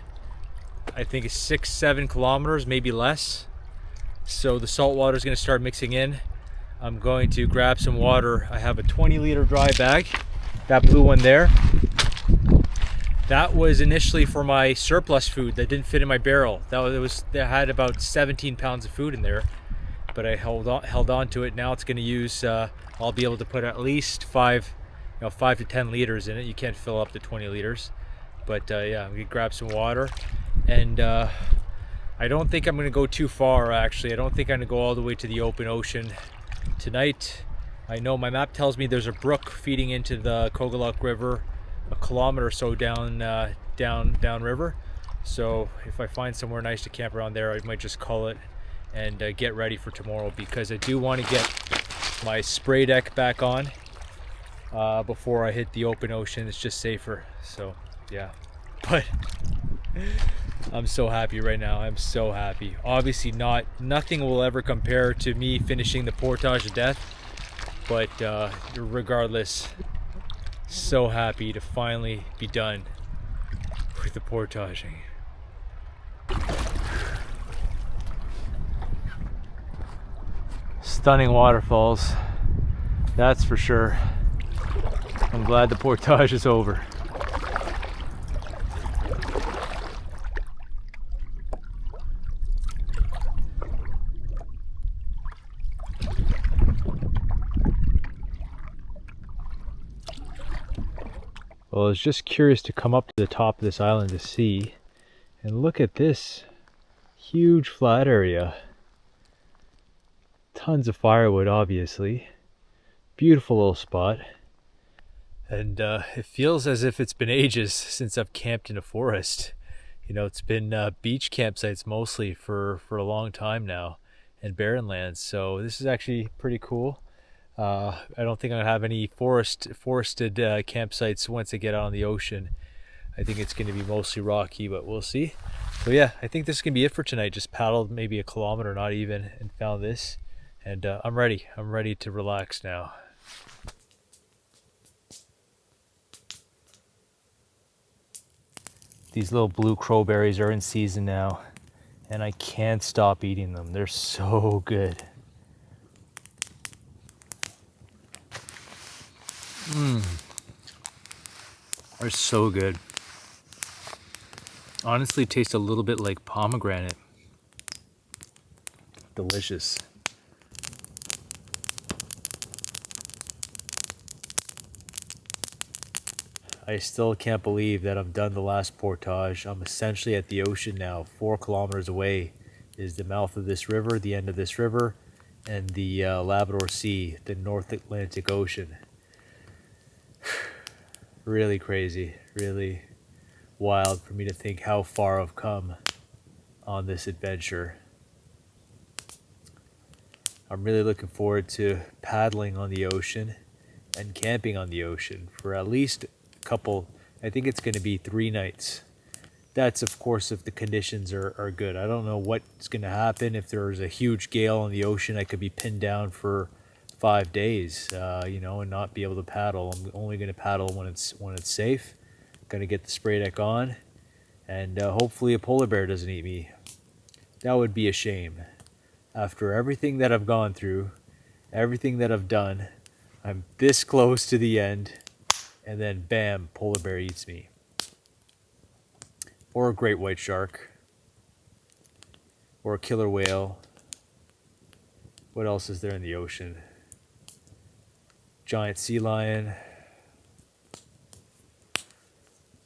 I think it's 6-7 kilometers, maybe less. So the salt water is going to start mixing in. I'm going to grab some water. I have a 20-liter dry bag, that blue one there. That was initially for my surplus food that didn't fit in my barrel. That had about 17 pounds of food in there, but I held on to it. Now it's going to use. I'll be able to put at least 5 to 10 liters in it. You can't fill up to 20 liters, but yeah, I'm gonna grab some water, and I don't think I'm gonna go too far. Actually, I don't think I'm gonna go all the way to the open ocean tonight. I know my map tells me there's a brook feeding into the Kogaluk River, a kilometer or so down river. So if I find somewhere nice to camp around there, I might just call it and get ready for tomorrow, because I do want to get my spray deck back on before I hit the open ocean. It's just safer. So yeah, but I'm so happy right now. I'm so happy. Obviously nothing will ever compare to me finishing the portage of death, but regardless, so happy to finally be done with the portaging. Stunning waterfalls, that's for sure. I'm glad the portage is over. Well, I was just curious to come up to the top of this island to see, and look at this huge flat area. Tons of firewood, obviously. Beautiful little spot. And it feels as if it's been ages since I've camped in a forest. You know, it's been beach campsites mostly for a long time now, and barren lands. So this is actually pretty cool. I don't think I'm gonna have any forested campsites once I get out on the ocean. I think it's gonna be mostly rocky, but we'll see. So yeah, I think this is gonna be it for tonight. Just paddled maybe a kilometer, not even, and found this. And I'm ready. I'm ready to relax now. These little blue crowberries are in season now, and I can't stop eating them. They're so good. They're so good. Honestly, taste a little bit like pomegranate. Delicious. I still can't believe that I've done the last portage. I'm essentially at the ocean now. 4 kilometers away is the mouth of this river, the end of this river, and the Labrador Sea, the North Atlantic Ocean. Really crazy, really wild for me to think how far I've come on this adventure. I'm really looking forward to paddling on the ocean and camping on the ocean for at least a couple, I think it's going to be 3 nights. That's of course if the conditions are good. I don't know what's going to happen. If there's a huge gale on the ocean, I could be pinned down for 5 days, and not be able to paddle. I'm only going to paddle when it's safe. Going to get the spray deck on, and hopefully a polar bear doesn't eat me. That would be a shame. After everything that I've gone through, everything that I've done, I'm this close to the end, and then bam, polar bear eats me. Or a great white shark. Or a killer whale. What else is there in the ocean? Giant sea lion.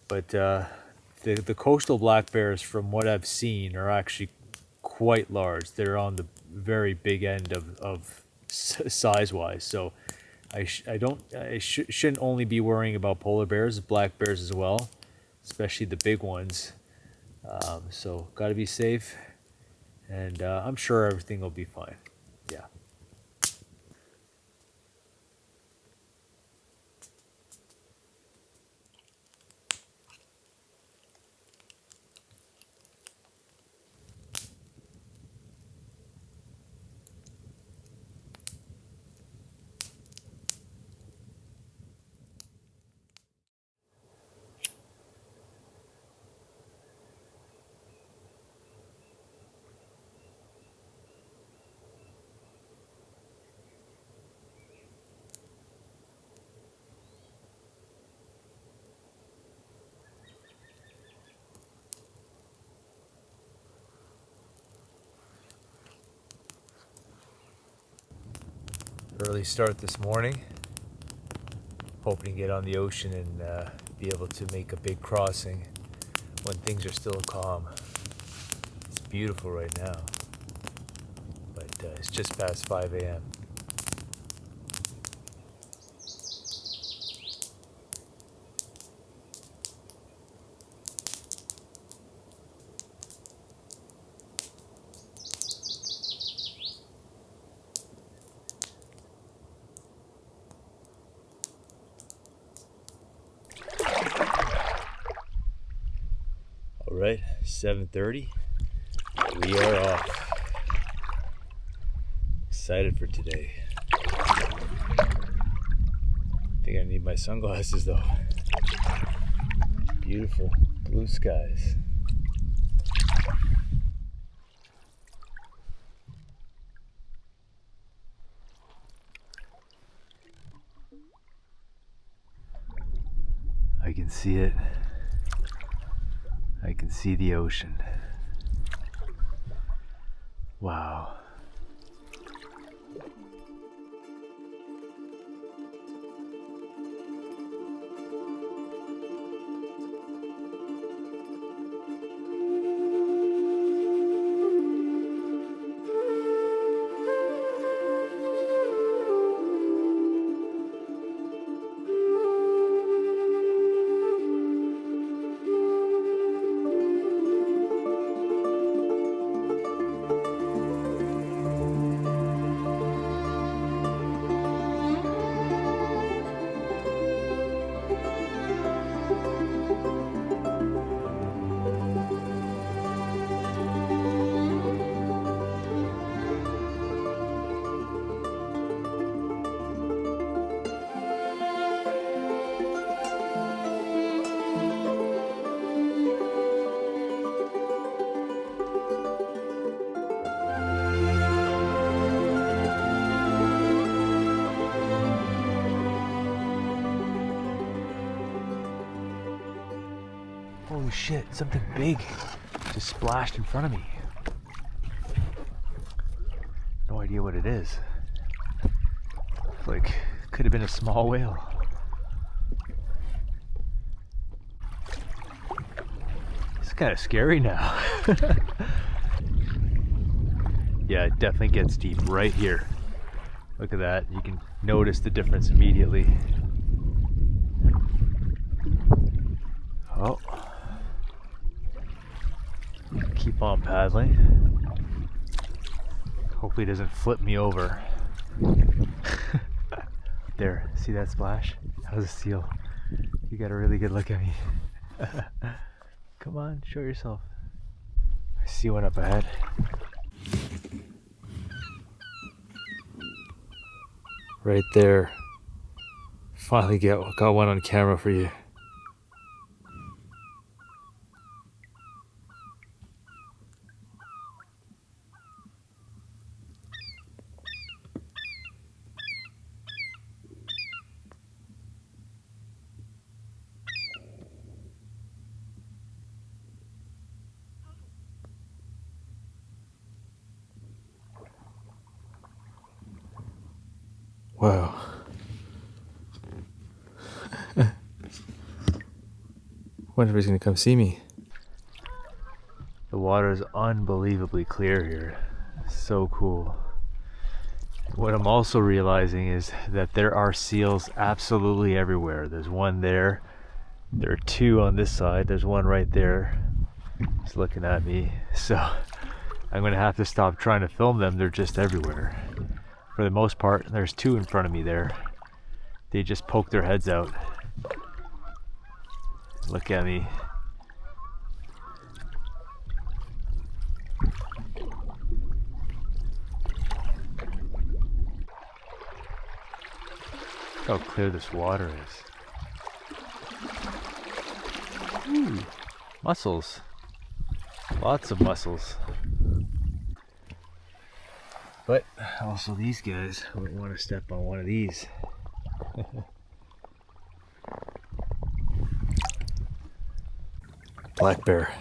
But the coastal black bears, from what I've seen, are actually quite large. They're on the very big end of size-wise. So I shouldn't only be worrying about polar bears, black bears as well, especially the big ones. So got to be safe, and I'm sure everything will be fine. Yeah. Early start this morning. Hoping to get on the ocean and be able to make a big crossing when things are still calm. It's beautiful right now, but it's just past 5 a.m. All right, 7:30. We are off. Excited for today. Think I need my sunglasses though. Beautiful blue skies. I can see it. I can see the ocean. Wow. Holy shit, something big just splashed in front of me. No idea what it is. It's like, could have been a small whale. It's kind of scary now. Yeah, it definitely gets deep right here. Look at that, you can notice the difference immediately. Oh. Keep on paddling. Hopefully it doesn't flip me over. There, see that splash? That was a seal. You got a really good look at me. Come on, show yourself. I see one up ahead. right there. Finally got one on camera for you. Wow. Wonder if he's gonna come see me. The water is unbelievably clear here. So cool. What I'm also realizing is that there are seals absolutely everywhere. There's one there. There are two on this side. There's one right there. He's looking at me. So I'm gonna have to stop trying to film them. They're just everywhere. For the most part, there's two in front of me there. They just poke their heads out. Look at me. Look how clear this water is. Ooh, mussels. Lots of mussels. But also these guys wouldn't want to step on one of these. Black bear.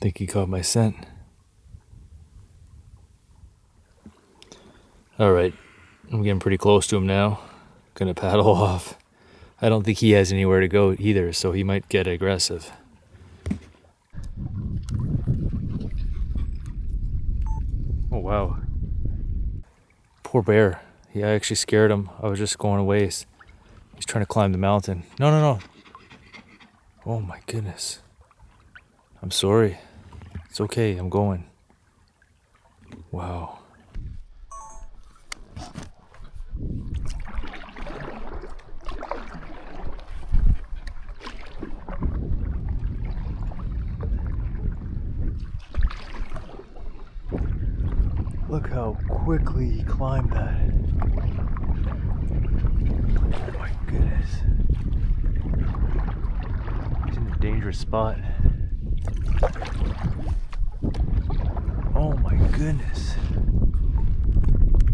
Think he caught my scent. Alright, I'm getting pretty close to him now. Gonna paddle off. I don't think he has anywhere to go either, so he might get aggressive. Oh wow. Poor bear. Yeah, I actually scared him. I was just going away. He's trying to climb the mountain. No, no, no. Oh my goodness. I'm sorry. It's okay, I'm going. Wow. Look how quickly he climbed that. Oh my goodness. He's in a dangerous spot. Oh my goodness.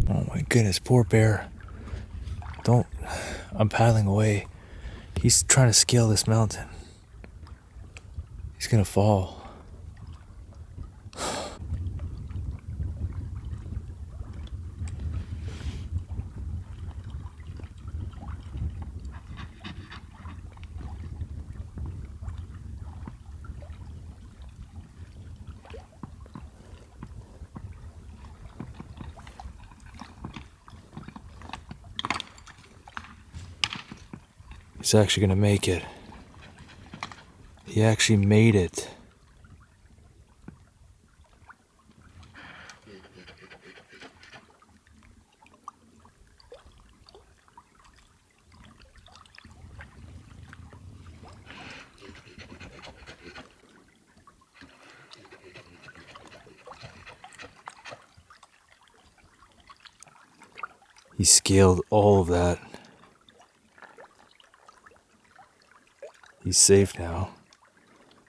Oh my goodness, poor bear. Don't. I'm paddling away. He's trying to scale this mountain. He's gonna fall. He's actually gonna make it. He actually made it. He scaled all of that. He's safe now.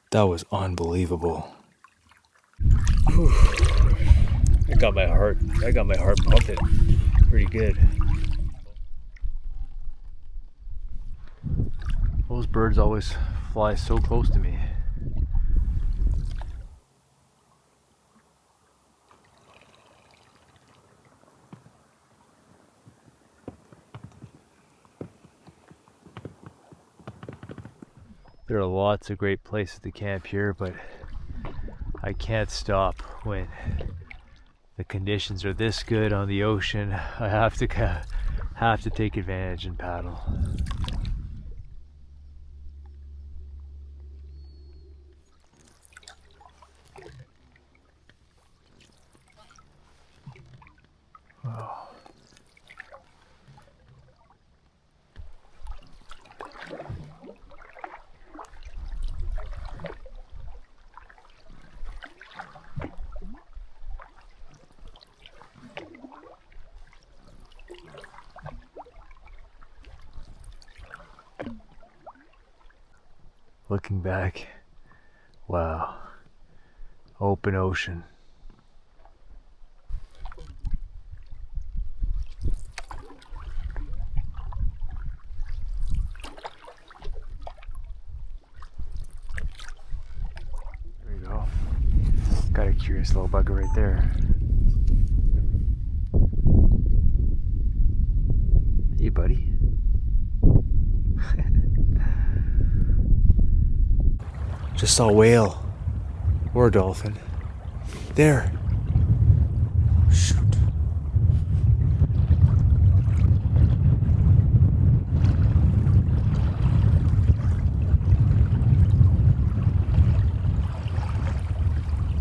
That was unbelievable. Whew. I got my heart pumping pretty good. Those birds always fly so close to me. There are lots of great places to camp here, but I can't stop when the conditions are this good on the ocean. I have have to take advantage and paddle. Wow. Looking back, wow, open ocean. There you go. Got a curious little bugger right there. Hey, buddy. Just saw a whale or a dolphin. There. Shoot.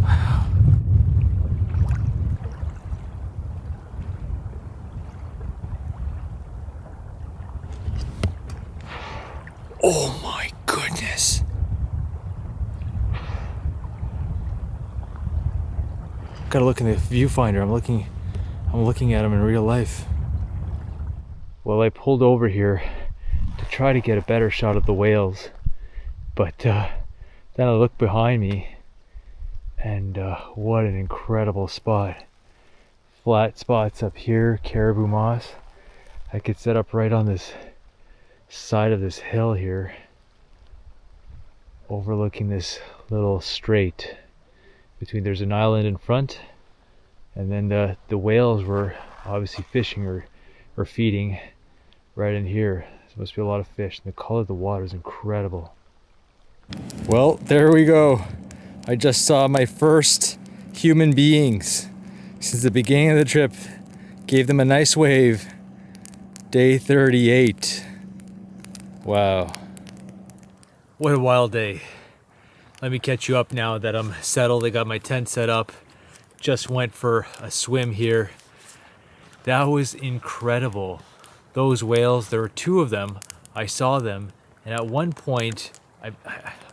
Wow. Oh my goodness. Gotta look in the viewfinder. I'm looking at them in real life. Well, I pulled over here to try to get a better shot of the whales, but then I looked behind me, and what an incredible spot. Flat spots up here, caribou moss. I could set up right on this side of this hill here, overlooking this little strait. There's an island in front, and then the whales were obviously fishing or feeding right in here. There must be a lot of fish, and the color of the water is incredible. Well, there we go. I just saw my first human beings since the beginning of the trip. Gave them a nice wave. Day 38. Wow. What a wild day. Let me catch you up now that I'm settled. I got my tent set up. Just went for a swim here. That was incredible. Those whales, there were two of them. I saw them, and at one point,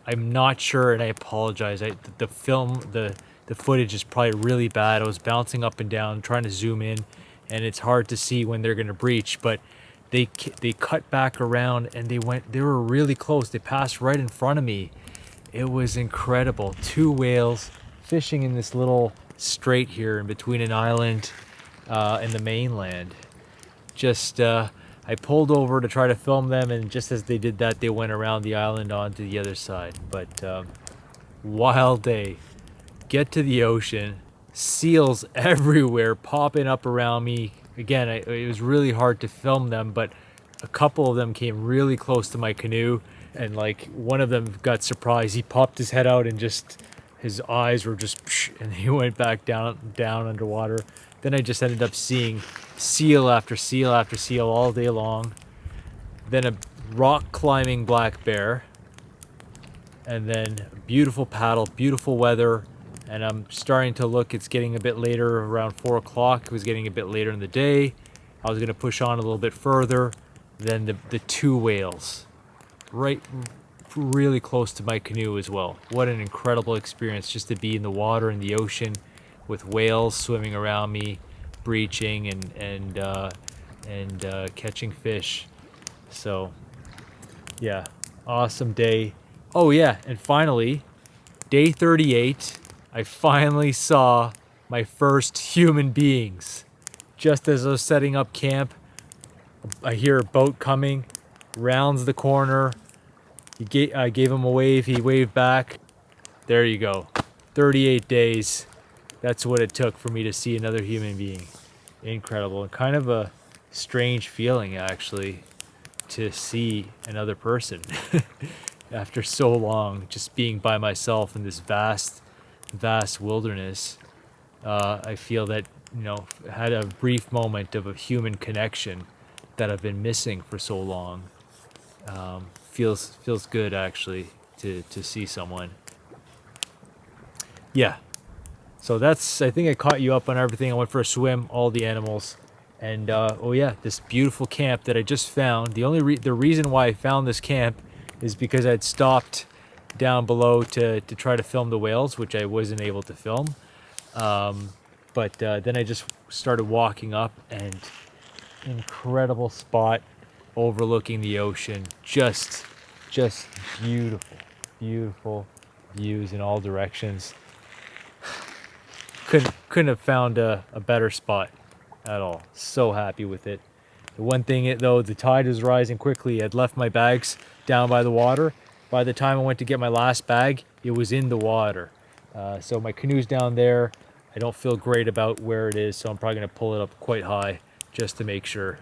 I'm not sure, and I apologize. The footage is probably really bad. I was bouncing up and down, trying to zoom in, and it's hard to see when they're gonna breach. But they cut back around, and they were really close. They passed right in front of me. It was incredible. Two whales fishing in this little strait here in between an island and the mainland. Just I pulled over to try to film them, and just as they did that, they went around the island onto the other side. But wild day. Get to the ocean, seals everywhere popping up around me. Again, it was really hard to film them, but a couple of them came really close to my canoe, and like one of them got surprised. He popped his head out and just his eyes were just, and he went back down underwater. Then I just ended up seeing seal after seal after seal all day long. Then a rock climbing black bear, and then beautiful paddle, beautiful weather. And I'm starting to look, it's getting a bit later, around 4 o'clock. It was getting a bit later in the day. I was gonna push on a little bit further. Then the two whales, right really close to my canoe as well. What an incredible experience just to be in the water, in the ocean, with whales swimming around me, breaching and catching fish. So yeah, awesome day. Oh yeah, and finally, day 38, I finally saw my first human beings. Just as I was setting up camp, I hear a boat coming, rounds the corner. I gave him a wave, he waved back. There you go. 38 days. That's what it took for me to see another human being. Incredible. And kind of a strange feeling, actually, to see another person after so long, just being by myself in this vast wilderness. I feel that, had a brief moment of a human connection that I've been missing for so long. Feels good actually to see someone. Yeah. So that's, I think I caught you up on everything. I went for a swim, all the animals, and oh yeah, this beautiful camp that I just found. The reason why I found this camp is because I'd stopped down below to try to film the whales, which I wasn't able to film. But then I just started walking up, and incredible spot overlooking the ocean. Just beautiful, beautiful views in all directions. Couldn't have found a better spot at all. So happy with it. The one thing though, the tide was rising quickly. I'd left my bags down by the water. By the time I went to get my last bag, it was in the water. So my canoe's down there. I don't feel great about where it is, so I'm probably gonna pull it up quite high just to make sure,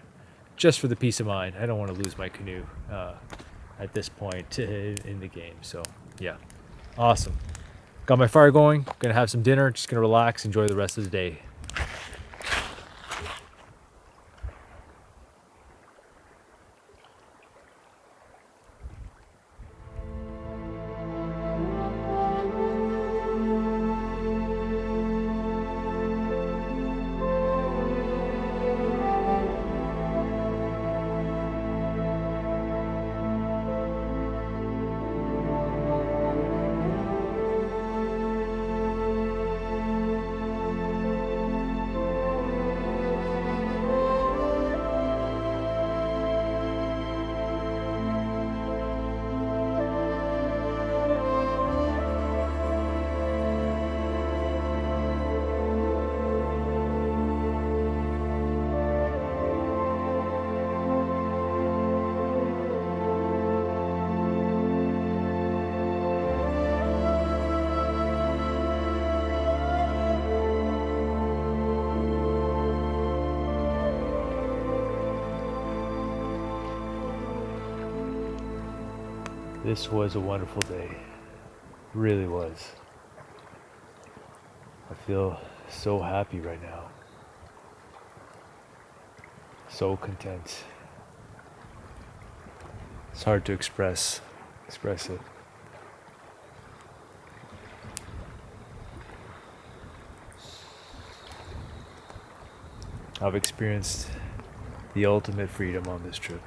just for the peace of mind. I don't want to lose my canoe at this point in the game. So yeah, awesome. Got my fire going, gonna have some dinner, just gonna relax, enjoy the rest of the day. This was a wonderful day. Really was. I feel so happy right now. So content. It's hard to express it. I've experienced the ultimate freedom on this trip.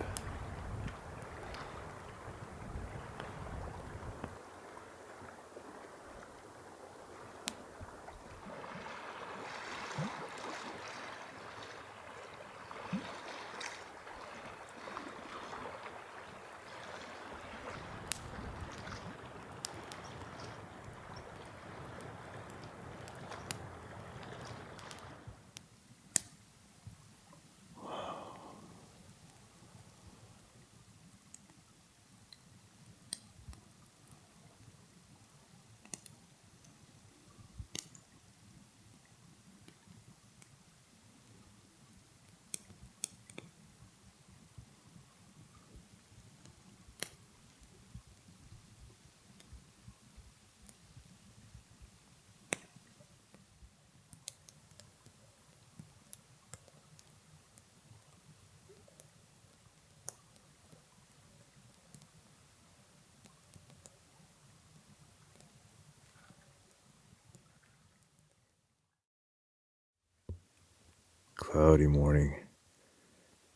Cloudy morning,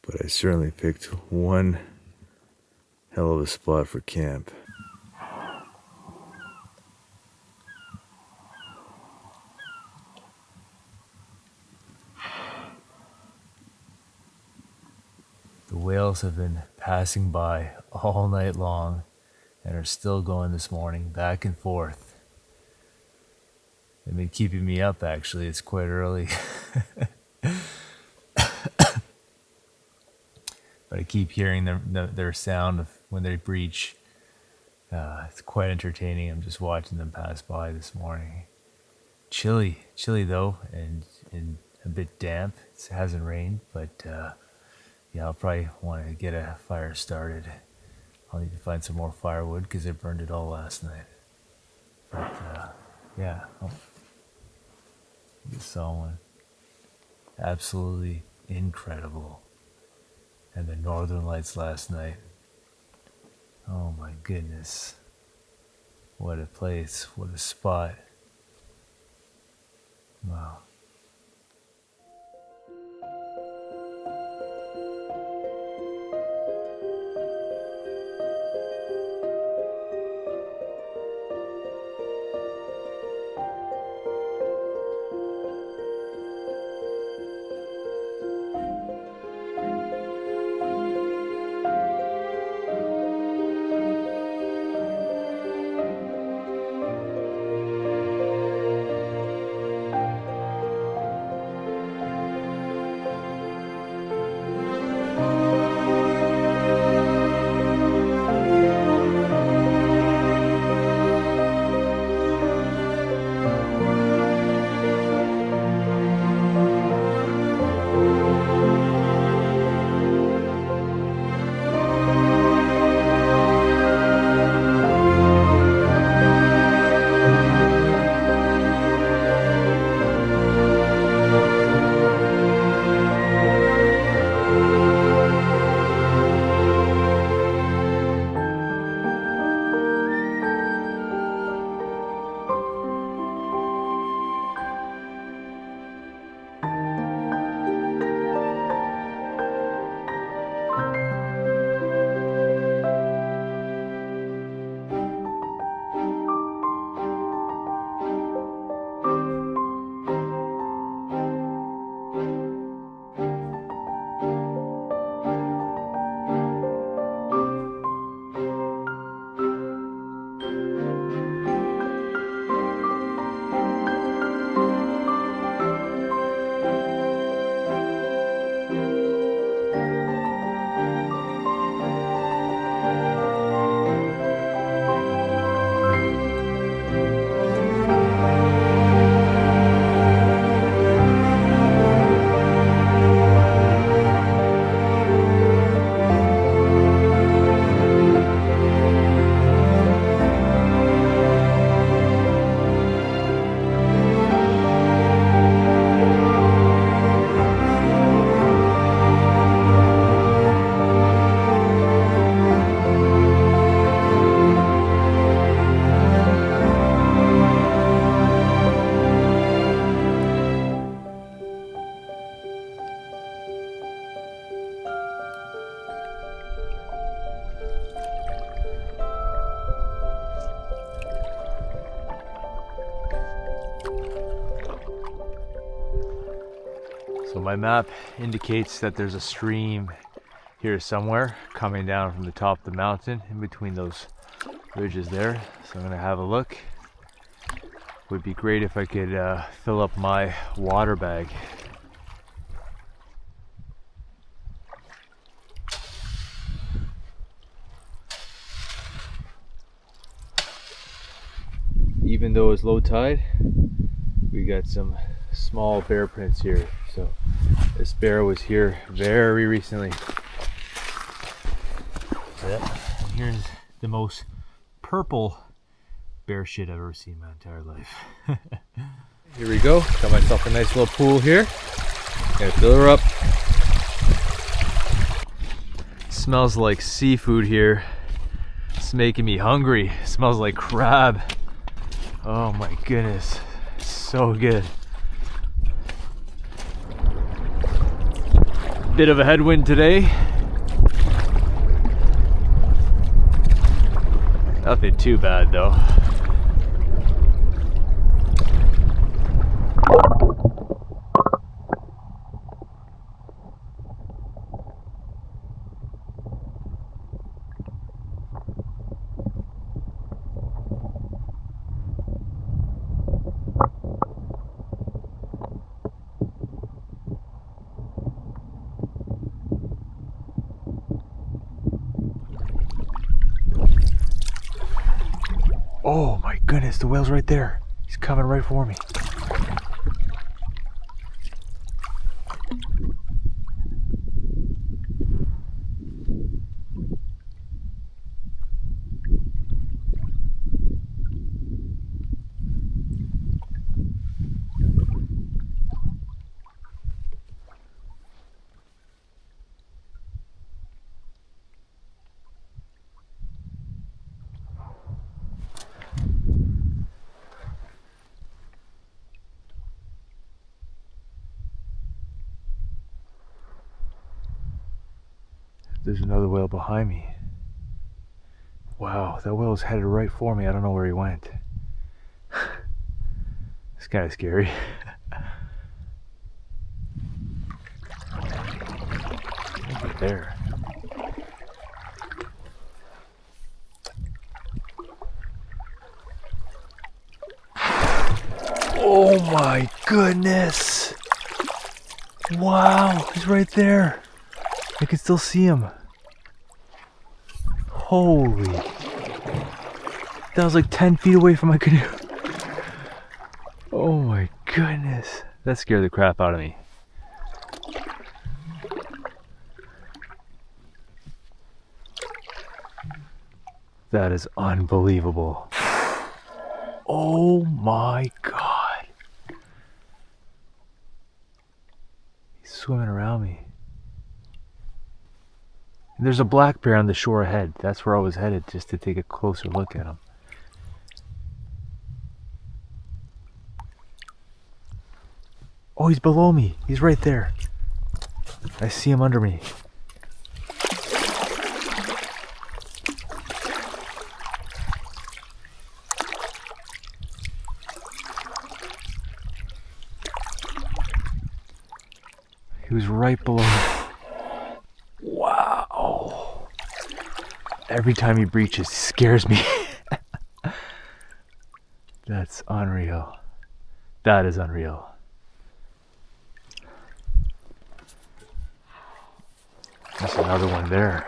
but I certainly picked one hell of a spot for camp. The whales have been passing by all night long and are still going this morning, back and forth. They've been keeping me up actually, it's quite early. But I keep hearing their sound of when they breach. It's quite entertaining. I'm just watching them pass by this morning. Chilly though, and a bit damp. It hasn't rained, but yeah, I'll probably want to get a fire started. I'll need to find some more firewood because I burned it all last night. But yeah, I saw one. Absolutely incredible. and the northern lights last night. Oh my goodness. What a place, what a spot. Wow. So my map indicates that there's a stream here somewhere coming down from the top of the mountain in between those ridges there. So I'm gonna have a look. Would be great if I could fill up my water bag. Even though it's low tide, we got some small bear prints here. So this bear was here very recently. Yep. And here's the most purple bear shit I've ever seen in my entire life. Here we go. Got myself a nice little pool here. Gonna fill her up. Smells like seafood here. It's making me hungry. Smells like crab. Oh my goodness. So good. Bit of a headwind today. Nothing too bad though. Oh my goodness, the whale's right there. He's coming right for me. there's another whale behind me. Wow, that whale was headed right for me. I don't know where he went. It's kind of scary. Right there. Oh my goodness! Wow, he's right there. I can still see him. Holy. That was like 10 feet away from my canoe. Oh my goodness. That scared the crap out of me. That is unbelievable. Oh my God. He's swimming around me. And there's a black bear on the shore ahead. That's where I was headed, just to take a closer look at him. Oh, he's below me. He's right there. I see him under me. He was right below me. Wow. Every time he breaches, he scares me. That's unreal. That is unreal. There's another one there.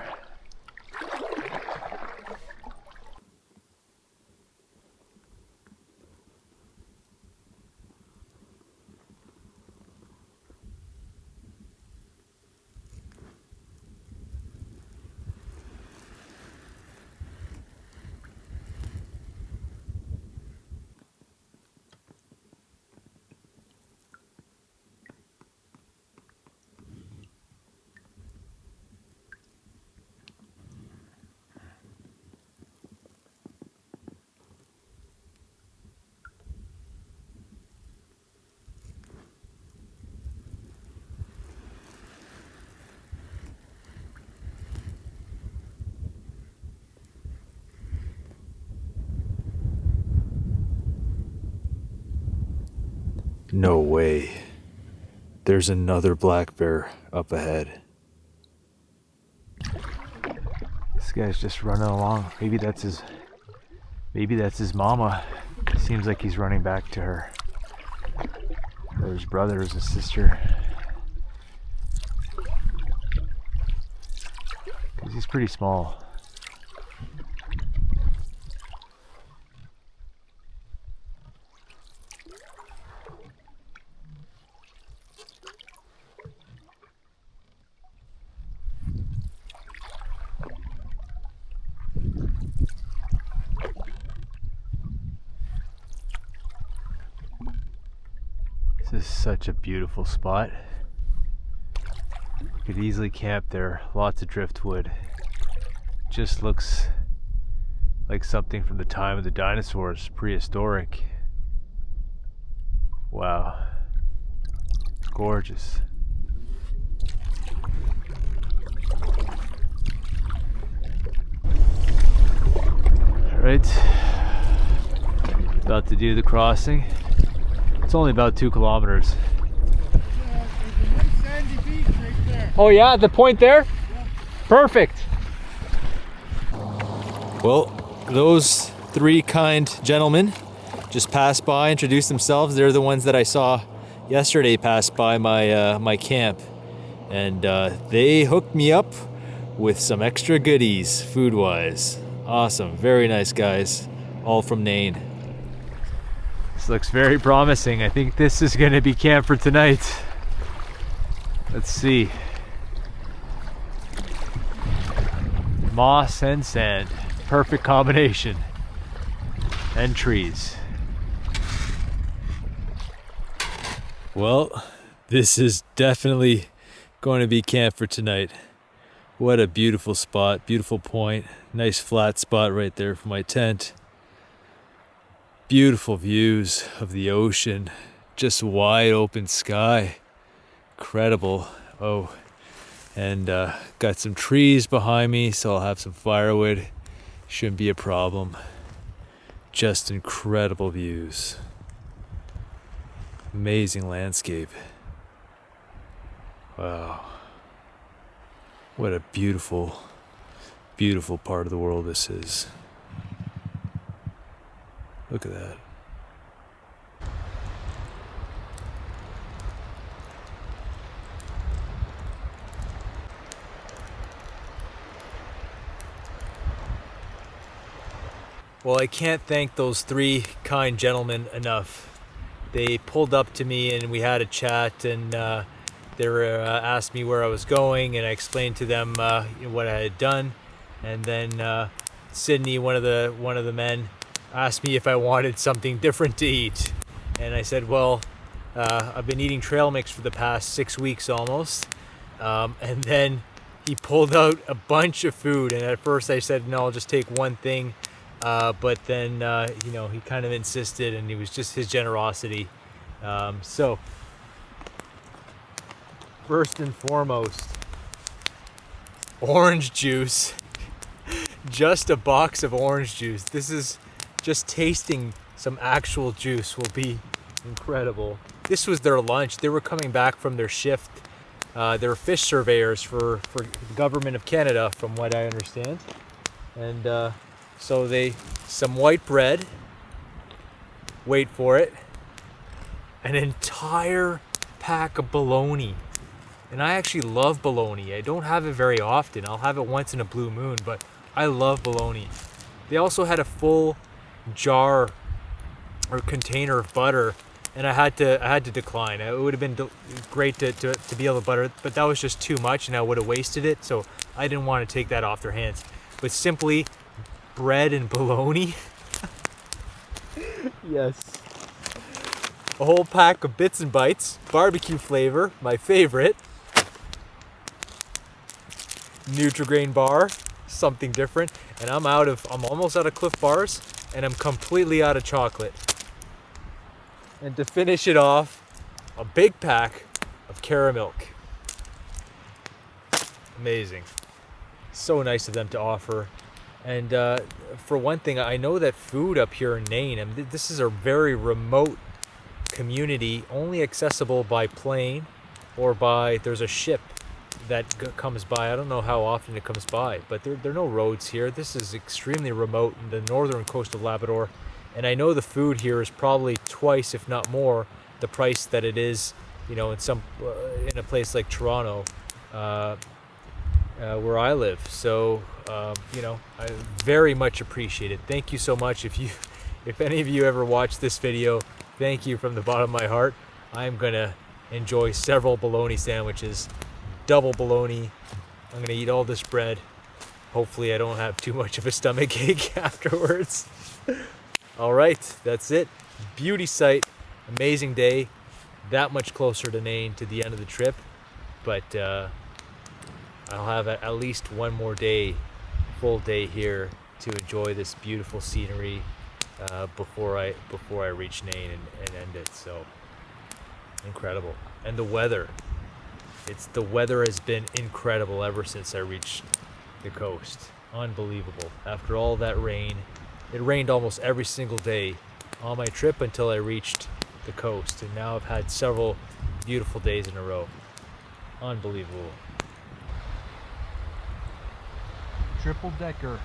No way. There's another black bear up ahead. This guy's just running along. Maybe that's his mama. Seems like he's running back to her. Or his brother or his sister. Because he's pretty small. This is such a beautiful spot. You could easily camp there. Lots of driftwood. Just looks like something from the time of the dinosaurs, prehistoric. Wow. Gorgeous. Alright. About to do the crossing. It's only about 2 kilometers. Yeah, there's a nice sandy beach right there. Oh yeah, the point there? Yeah. Perfect. Well, those 3 kind gentlemen just passed by, introduced themselves. They're the ones that I saw yesterday pass by my camp, and they hooked me up with some extra goodies food-wise. Awesome, very nice guys, all from Nain. This looks very promising. I think this is going to be camp for tonight. Let's see. Moss and sand. Perfect combination. And trees. Well, this is definitely going to be camp for tonight. What a beautiful spot, beautiful point. Nice flat spot right there for my tent. Beautiful views of the ocean, just wide open sky. Incredible. Oh, And got some trees behind me, so I'll have some firewood. Shouldn't be a problem. Just incredible views. Amazing landscape. Wow. What a beautiful, beautiful part of the world this is. Look at that. Well, I can't thank those three kind gentlemen enough. They pulled up to me and we had a chat, and they asked me where I was going, and I explained to them what I had done. And then Sydney, one of the men, asked me if I wanted something different to eat, and I said, well, I've been eating trail mix for the past 6 weeks almost. And then he pulled out a bunch of food, and at first I said, no, I'll just take one thing. But then, he kind of insisted, and it was just his generosity. So, first and foremost, orange juice. Just a box of orange juice. This is just tasting some actual juice will be incredible. This was their lunch. They were coming back from their shift. They were fish surveyors for the government of Canada, from what I understand. And, so some white bread, wait for it, an entire pack of bologna. And I actually love bologna. I don't have it very often. I'll have it once in a blue moon, but I love bologna. They also had a full jar or container of butter, and I had to decline. It would have been great to be able to butter, but that was just too much, and I would have wasted it, so I didn't want to take that off their hands. But simply bread and bologna. Yes. A whole pack of Bits and Bites, barbecue flavor, my favorite. Nutri-Grain bar, something different. And I'm almost out of Cliff Bars, and I'm completely out of chocolate. And to finish it off, a big pack of caramel. Amazing. So nice of them to offer. And for one thing, I know that food up here in Nain, this is a very remote community, only accessible by plane or there's a ship that comes by. I don't know how often it comes by, but there are no roads here. This is extremely remote in the northern coast of Labrador. And I know the food here is probably twice, if not more, the price that it is, in a place like Toronto, where I live. So, I very much appreciate it. Thank you so much. If any of you ever watch this video, thank you from the bottom of my heart. I'm gonna enjoy several bologna sandwiches, double bologna. I'm gonna eat all this bread. Hopefully I don't have too much of a stomach ache afterwards. All right, that's it. Beauty sight, amazing day. That much closer to Nain to the end of the trip, but I'll have at least one more full day here to enjoy this beautiful scenery before I reach Nain and end it. So incredible. And the weather. The weather has been incredible ever since I reached the coast. Unbelievable. After all that rain, it rained almost every single day on my trip until I reached the coast, and now I've had several beautiful days in a row. Unbelievable. Triple decker.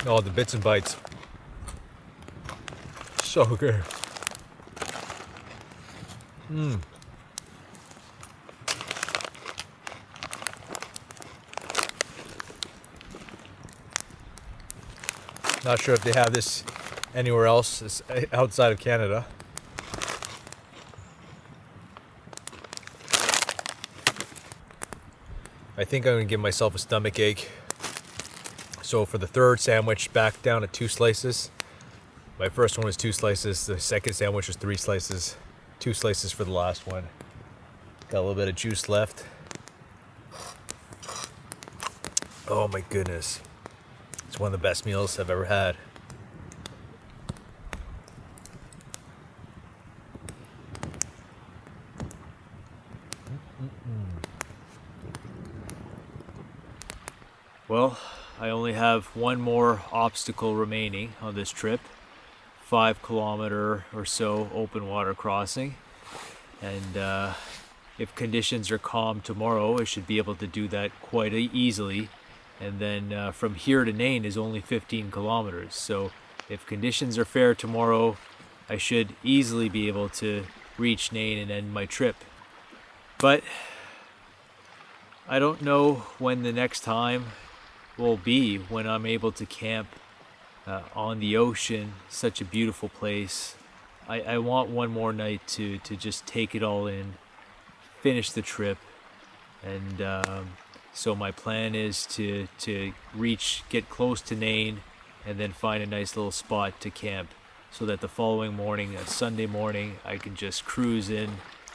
Oh, the Bits and Bites. So good. Not sure if they have this anywhere else outside of Canada. I think I'm gonna give myself a stomach ache. So for the third sandwich, back down to 2 slices. My first one was 2 slices. The second sandwich was 3 slices. 2 slices for the last one. Got a little bit of juice left. Oh my goodness. It's one of the best meals I've ever had. Well, I only have one more obstacle remaining on this trip. 5-kilometer or so open water crossing. And if conditions are calm tomorrow, I should be able to do that quite easily. And then from here to Nain is only 15 kilometers. So if conditions are fair tomorrow, I should easily be able to reach Nain and end my trip. But I don't know when the next time will be when I'm able to camp on the ocean, such a beautiful place. I want one more night to just take it all in, finish the trip, and so my plan is to get close to Nain and then find a nice little spot to camp so that the following morning, Sunday morning, I can just cruise in,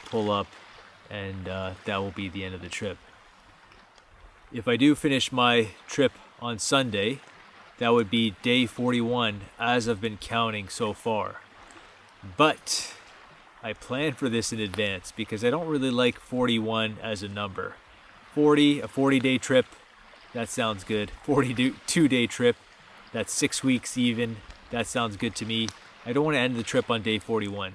pull up, and that will be the end of the trip. If I do finish my trip on Sunday, that would be day 41 as I've been counting so far. But I planned for this in advance because I don't really like 41 as a number. A 40-day trip, that sounds good. 42-day trip, that's 6 weeks even, that sounds good to me. I don't want to end the trip on day 41.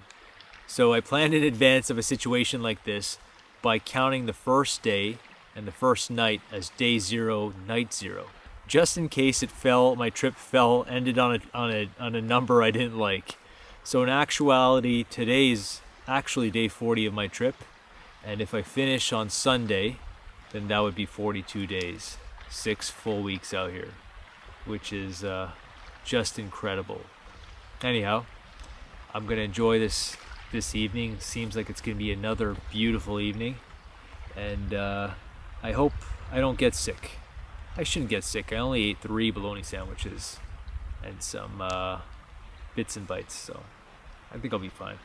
So I planned in advance of a situation like this by counting the first day and the first night as day 0, night 0. Just in case my trip ended on a number I didn't like. So in actuality, today's actually day 40 of my trip. And if I finish on Sunday, then that would be 42 days. 6 full weeks out here, which is just incredible. Anyhow, I'm going to enjoy this evening. Seems like it's going to be another beautiful evening. And I hope I don't get sick. I shouldn't get sick. I only ate 3 bologna sandwiches and some bits and bites, so I think I'll be fine.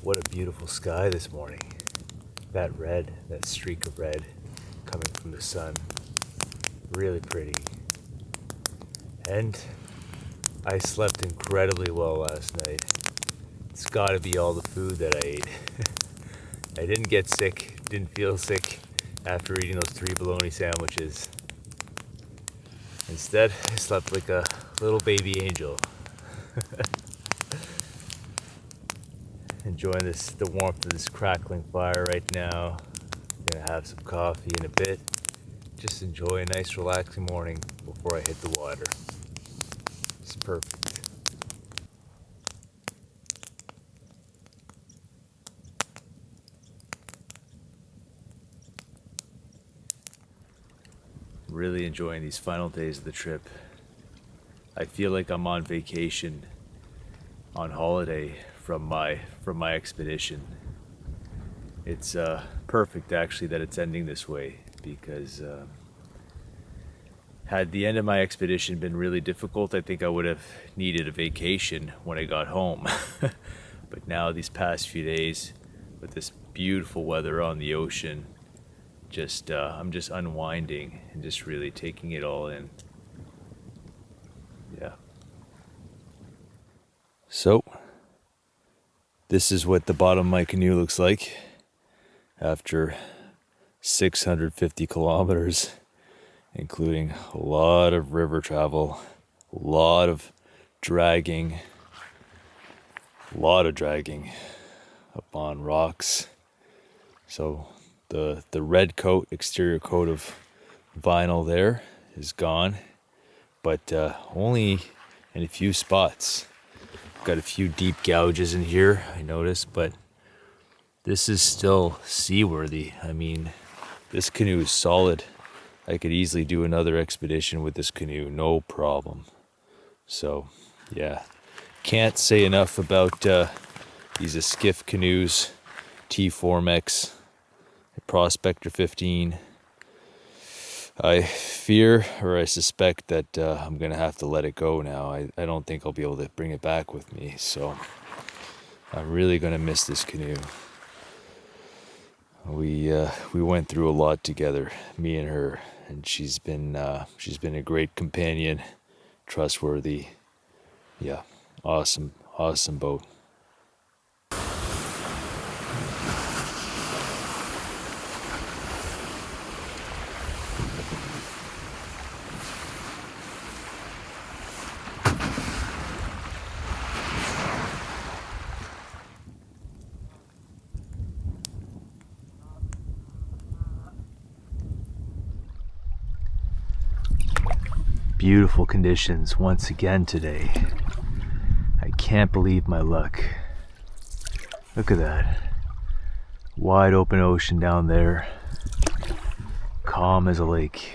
What a beautiful sky this morning. That red, that streak of red coming from the sun. Really pretty. And I slept incredibly well last night. It's gotta be all the food that I ate. I didn't get sick, didn't feel sick after eating those 3 bologna sandwiches. Instead, I slept like a little baby angel. Enjoying the warmth of this crackling fire right now. Gonna have some coffee in a bit. Just enjoy a nice relaxing morning before I hit the water. It's perfect. Really enjoying these final days of the trip. I feel like I'm on vacation, on holiday from my expedition. It's perfect actually that it's ending this way, because had the end of my expedition been really difficult, I think I would have needed a vacation when I got home. But now these past few days with this beautiful weather on the ocean, I'm just unwinding and just really taking it all in. Yeah. So this is what the bottom of my canoe looks like after 650 kilometers, including a lot of river travel, a lot of dragging up on rocks. So The red coat, exterior coat of vinyl there is gone, but only in a few spots. Got a few deep gouges in here, I noticed, but this is still seaworthy. I mean, this canoe is solid. I could easily do another expedition with this canoe, no problem. So, yeah, can't say enough about these skiff canoes, T4MX, Prospector 15. I fear, or I suspect that I'm going to have to let it go now. I don't think I'll be able to bring it back with me, so I'm really going to miss this canoe. We went through a lot together, me and her, and she's been a great companion, trustworthy. Yeah, awesome boat. Beautiful conditions once again today. I can't believe my luck. Look at that. Wide open ocean down there. Calm as a lake.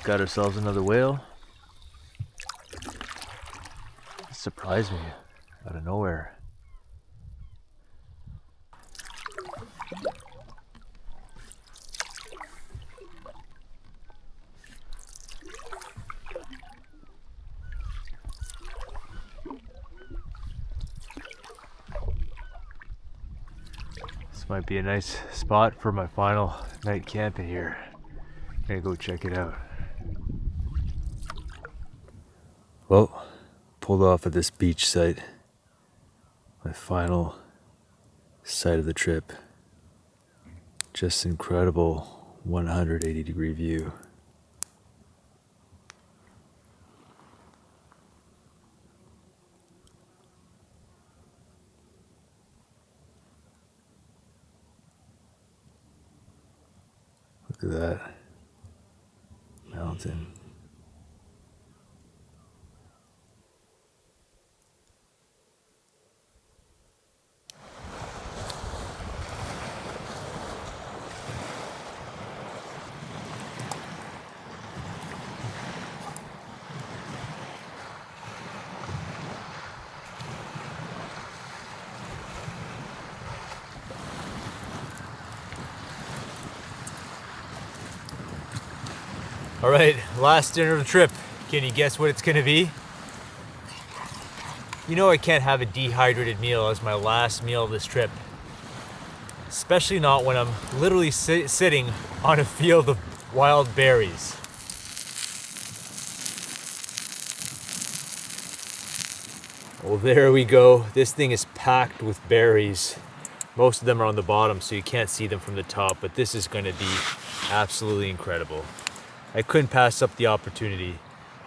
Got ourselves another whale. It surprised me out of nowhere. This might be a nice spot for my final night camping here. Gonna go check it out. Well, pulled off at this beach site. My final site of the trip. Just incredible 180-degree view. mountain. All right, last dinner of the trip. Can you guess what it's gonna be? You know I can't have a dehydrated meal as my last meal of this trip. Especially not when I'm literally sitting on a field of wild berries. Well, there we go. This thing is packed with berries. Most of them are on the bottom, so you can't see them from the top, but this is gonna be absolutely incredible. I couldn't pass up the opportunity.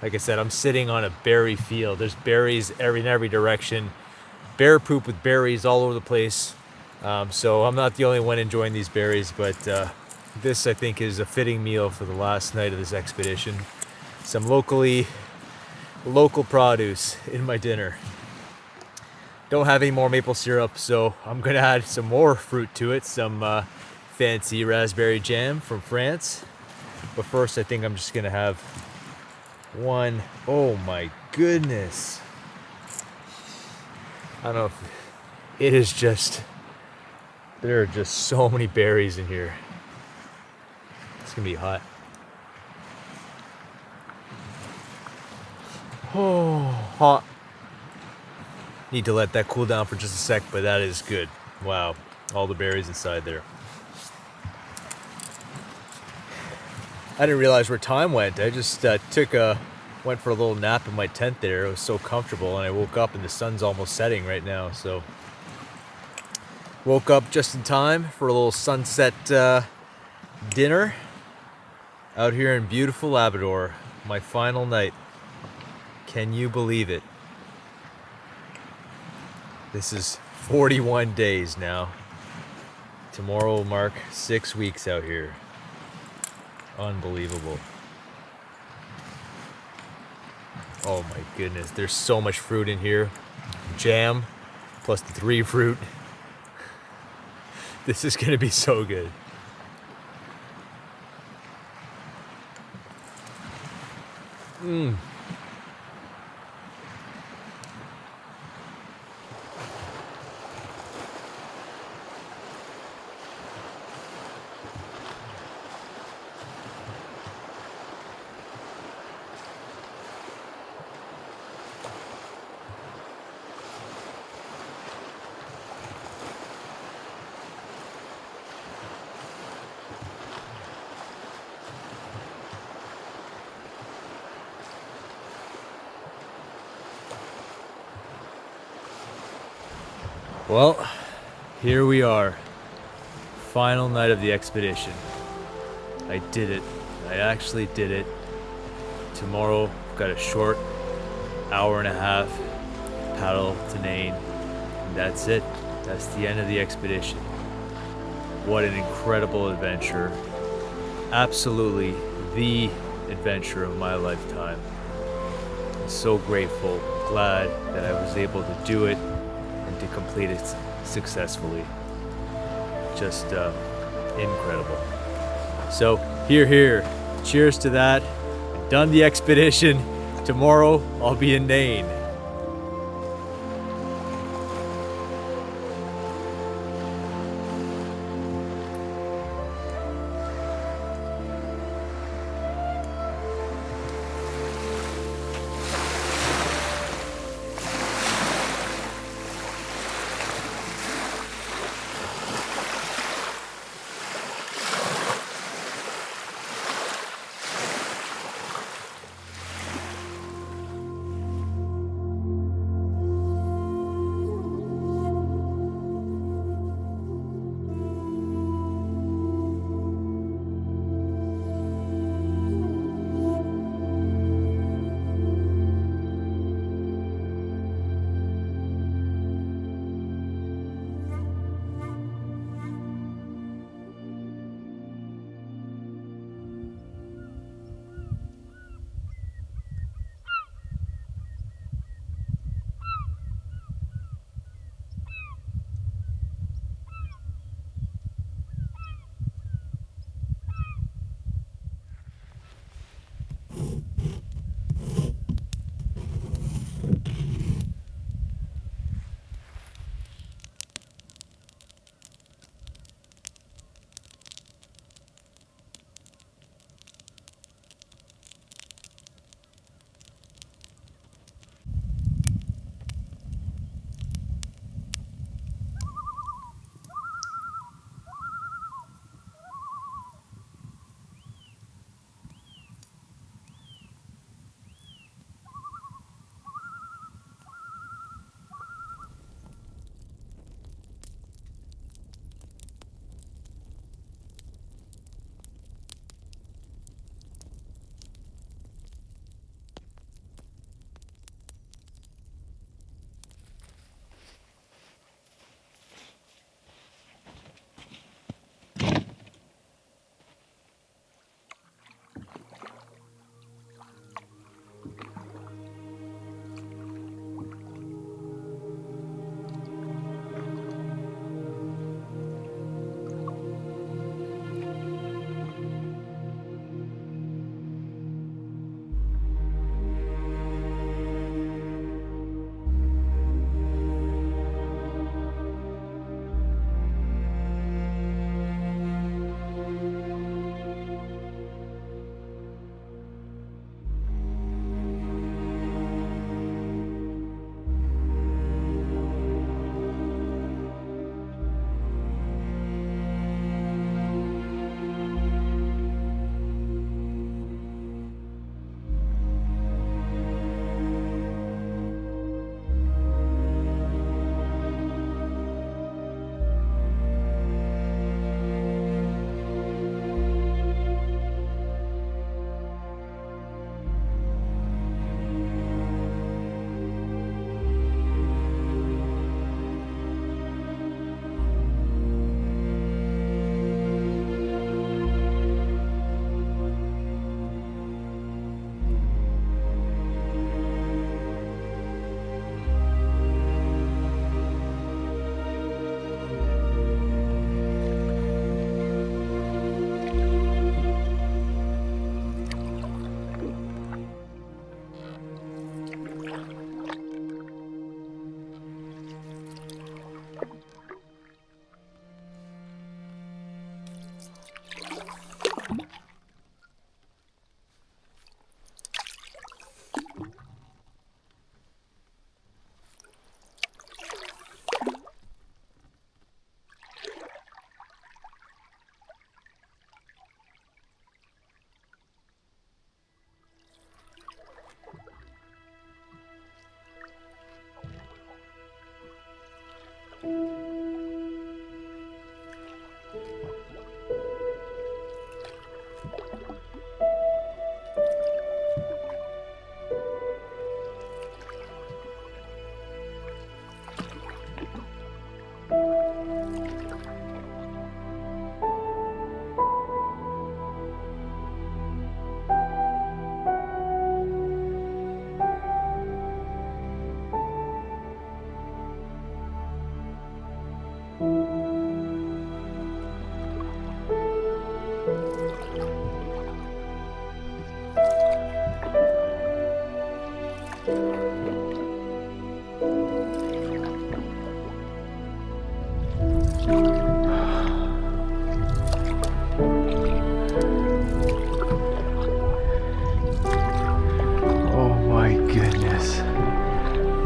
Like I said, I'm sitting on a berry field. There's berries in every direction. Bear poop with berries all over the place. So I'm not the only one enjoying these berries, but this I think is a fitting meal for the last night of this expedition. Some local produce in my dinner. Don't have any more maple syrup, so I'm gonna add some more fruit to it. Some fancy raspberry jam from France. But first, I think I'm just gonna have one. Oh my goodness. I don't know if it is just, there are just so many berries in here. It's gonna be hot. Oh, hot. Need to let that cool down for just a sec, but that is good. Wow, all the berries inside there. I didn't realize where time went. I just went for a little nap in my tent there. It was so comfortable, and I woke up and the sun's almost setting right now. So woke up just in time for a little sunset dinner out here in beautiful Labrador. My final night. Can you believe it? This is 41 days now. Tomorrow will mark 6 weeks out here. Unbelievable. Oh my goodness, there's so much fruit in here. Jam, plus the 3 fruit. This is gonna be so good. Well, here we are. Final night of the expedition. I did it. I actually did it. Tomorrow, I've got a short hour and a half paddle to Nain. And that's it. That's the end of the expedition. What an incredible adventure. Absolutely the adventure of my lifetime. I'm so grateful, glad that I was able to do it and to complete it successfully. Just incredible. So here, cheers to that. Done the expedition. Tomorrow I'll be in Nain.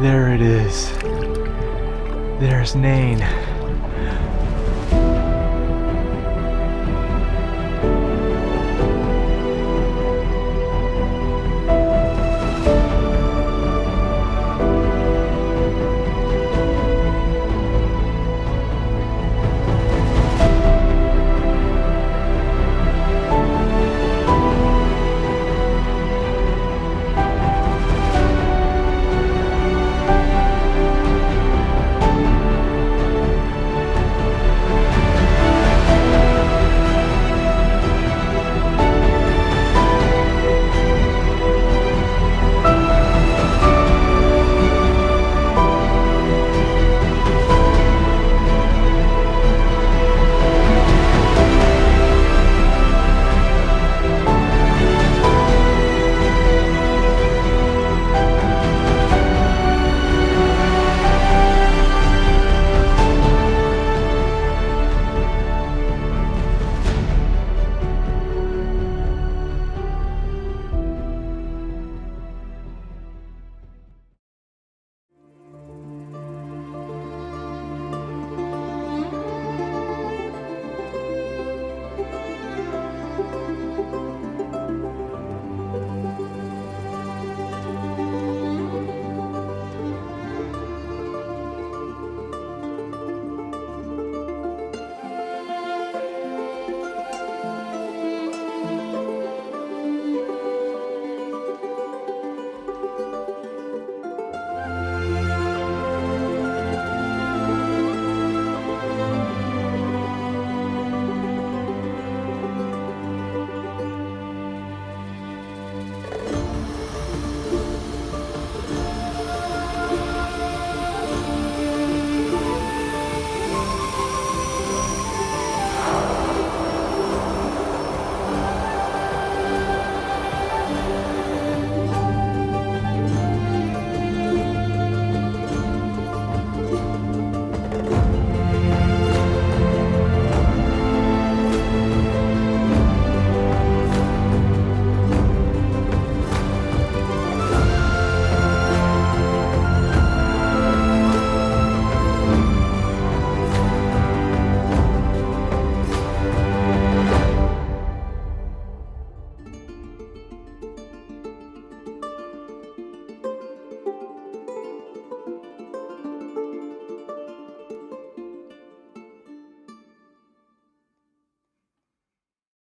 There it is. There's Nain.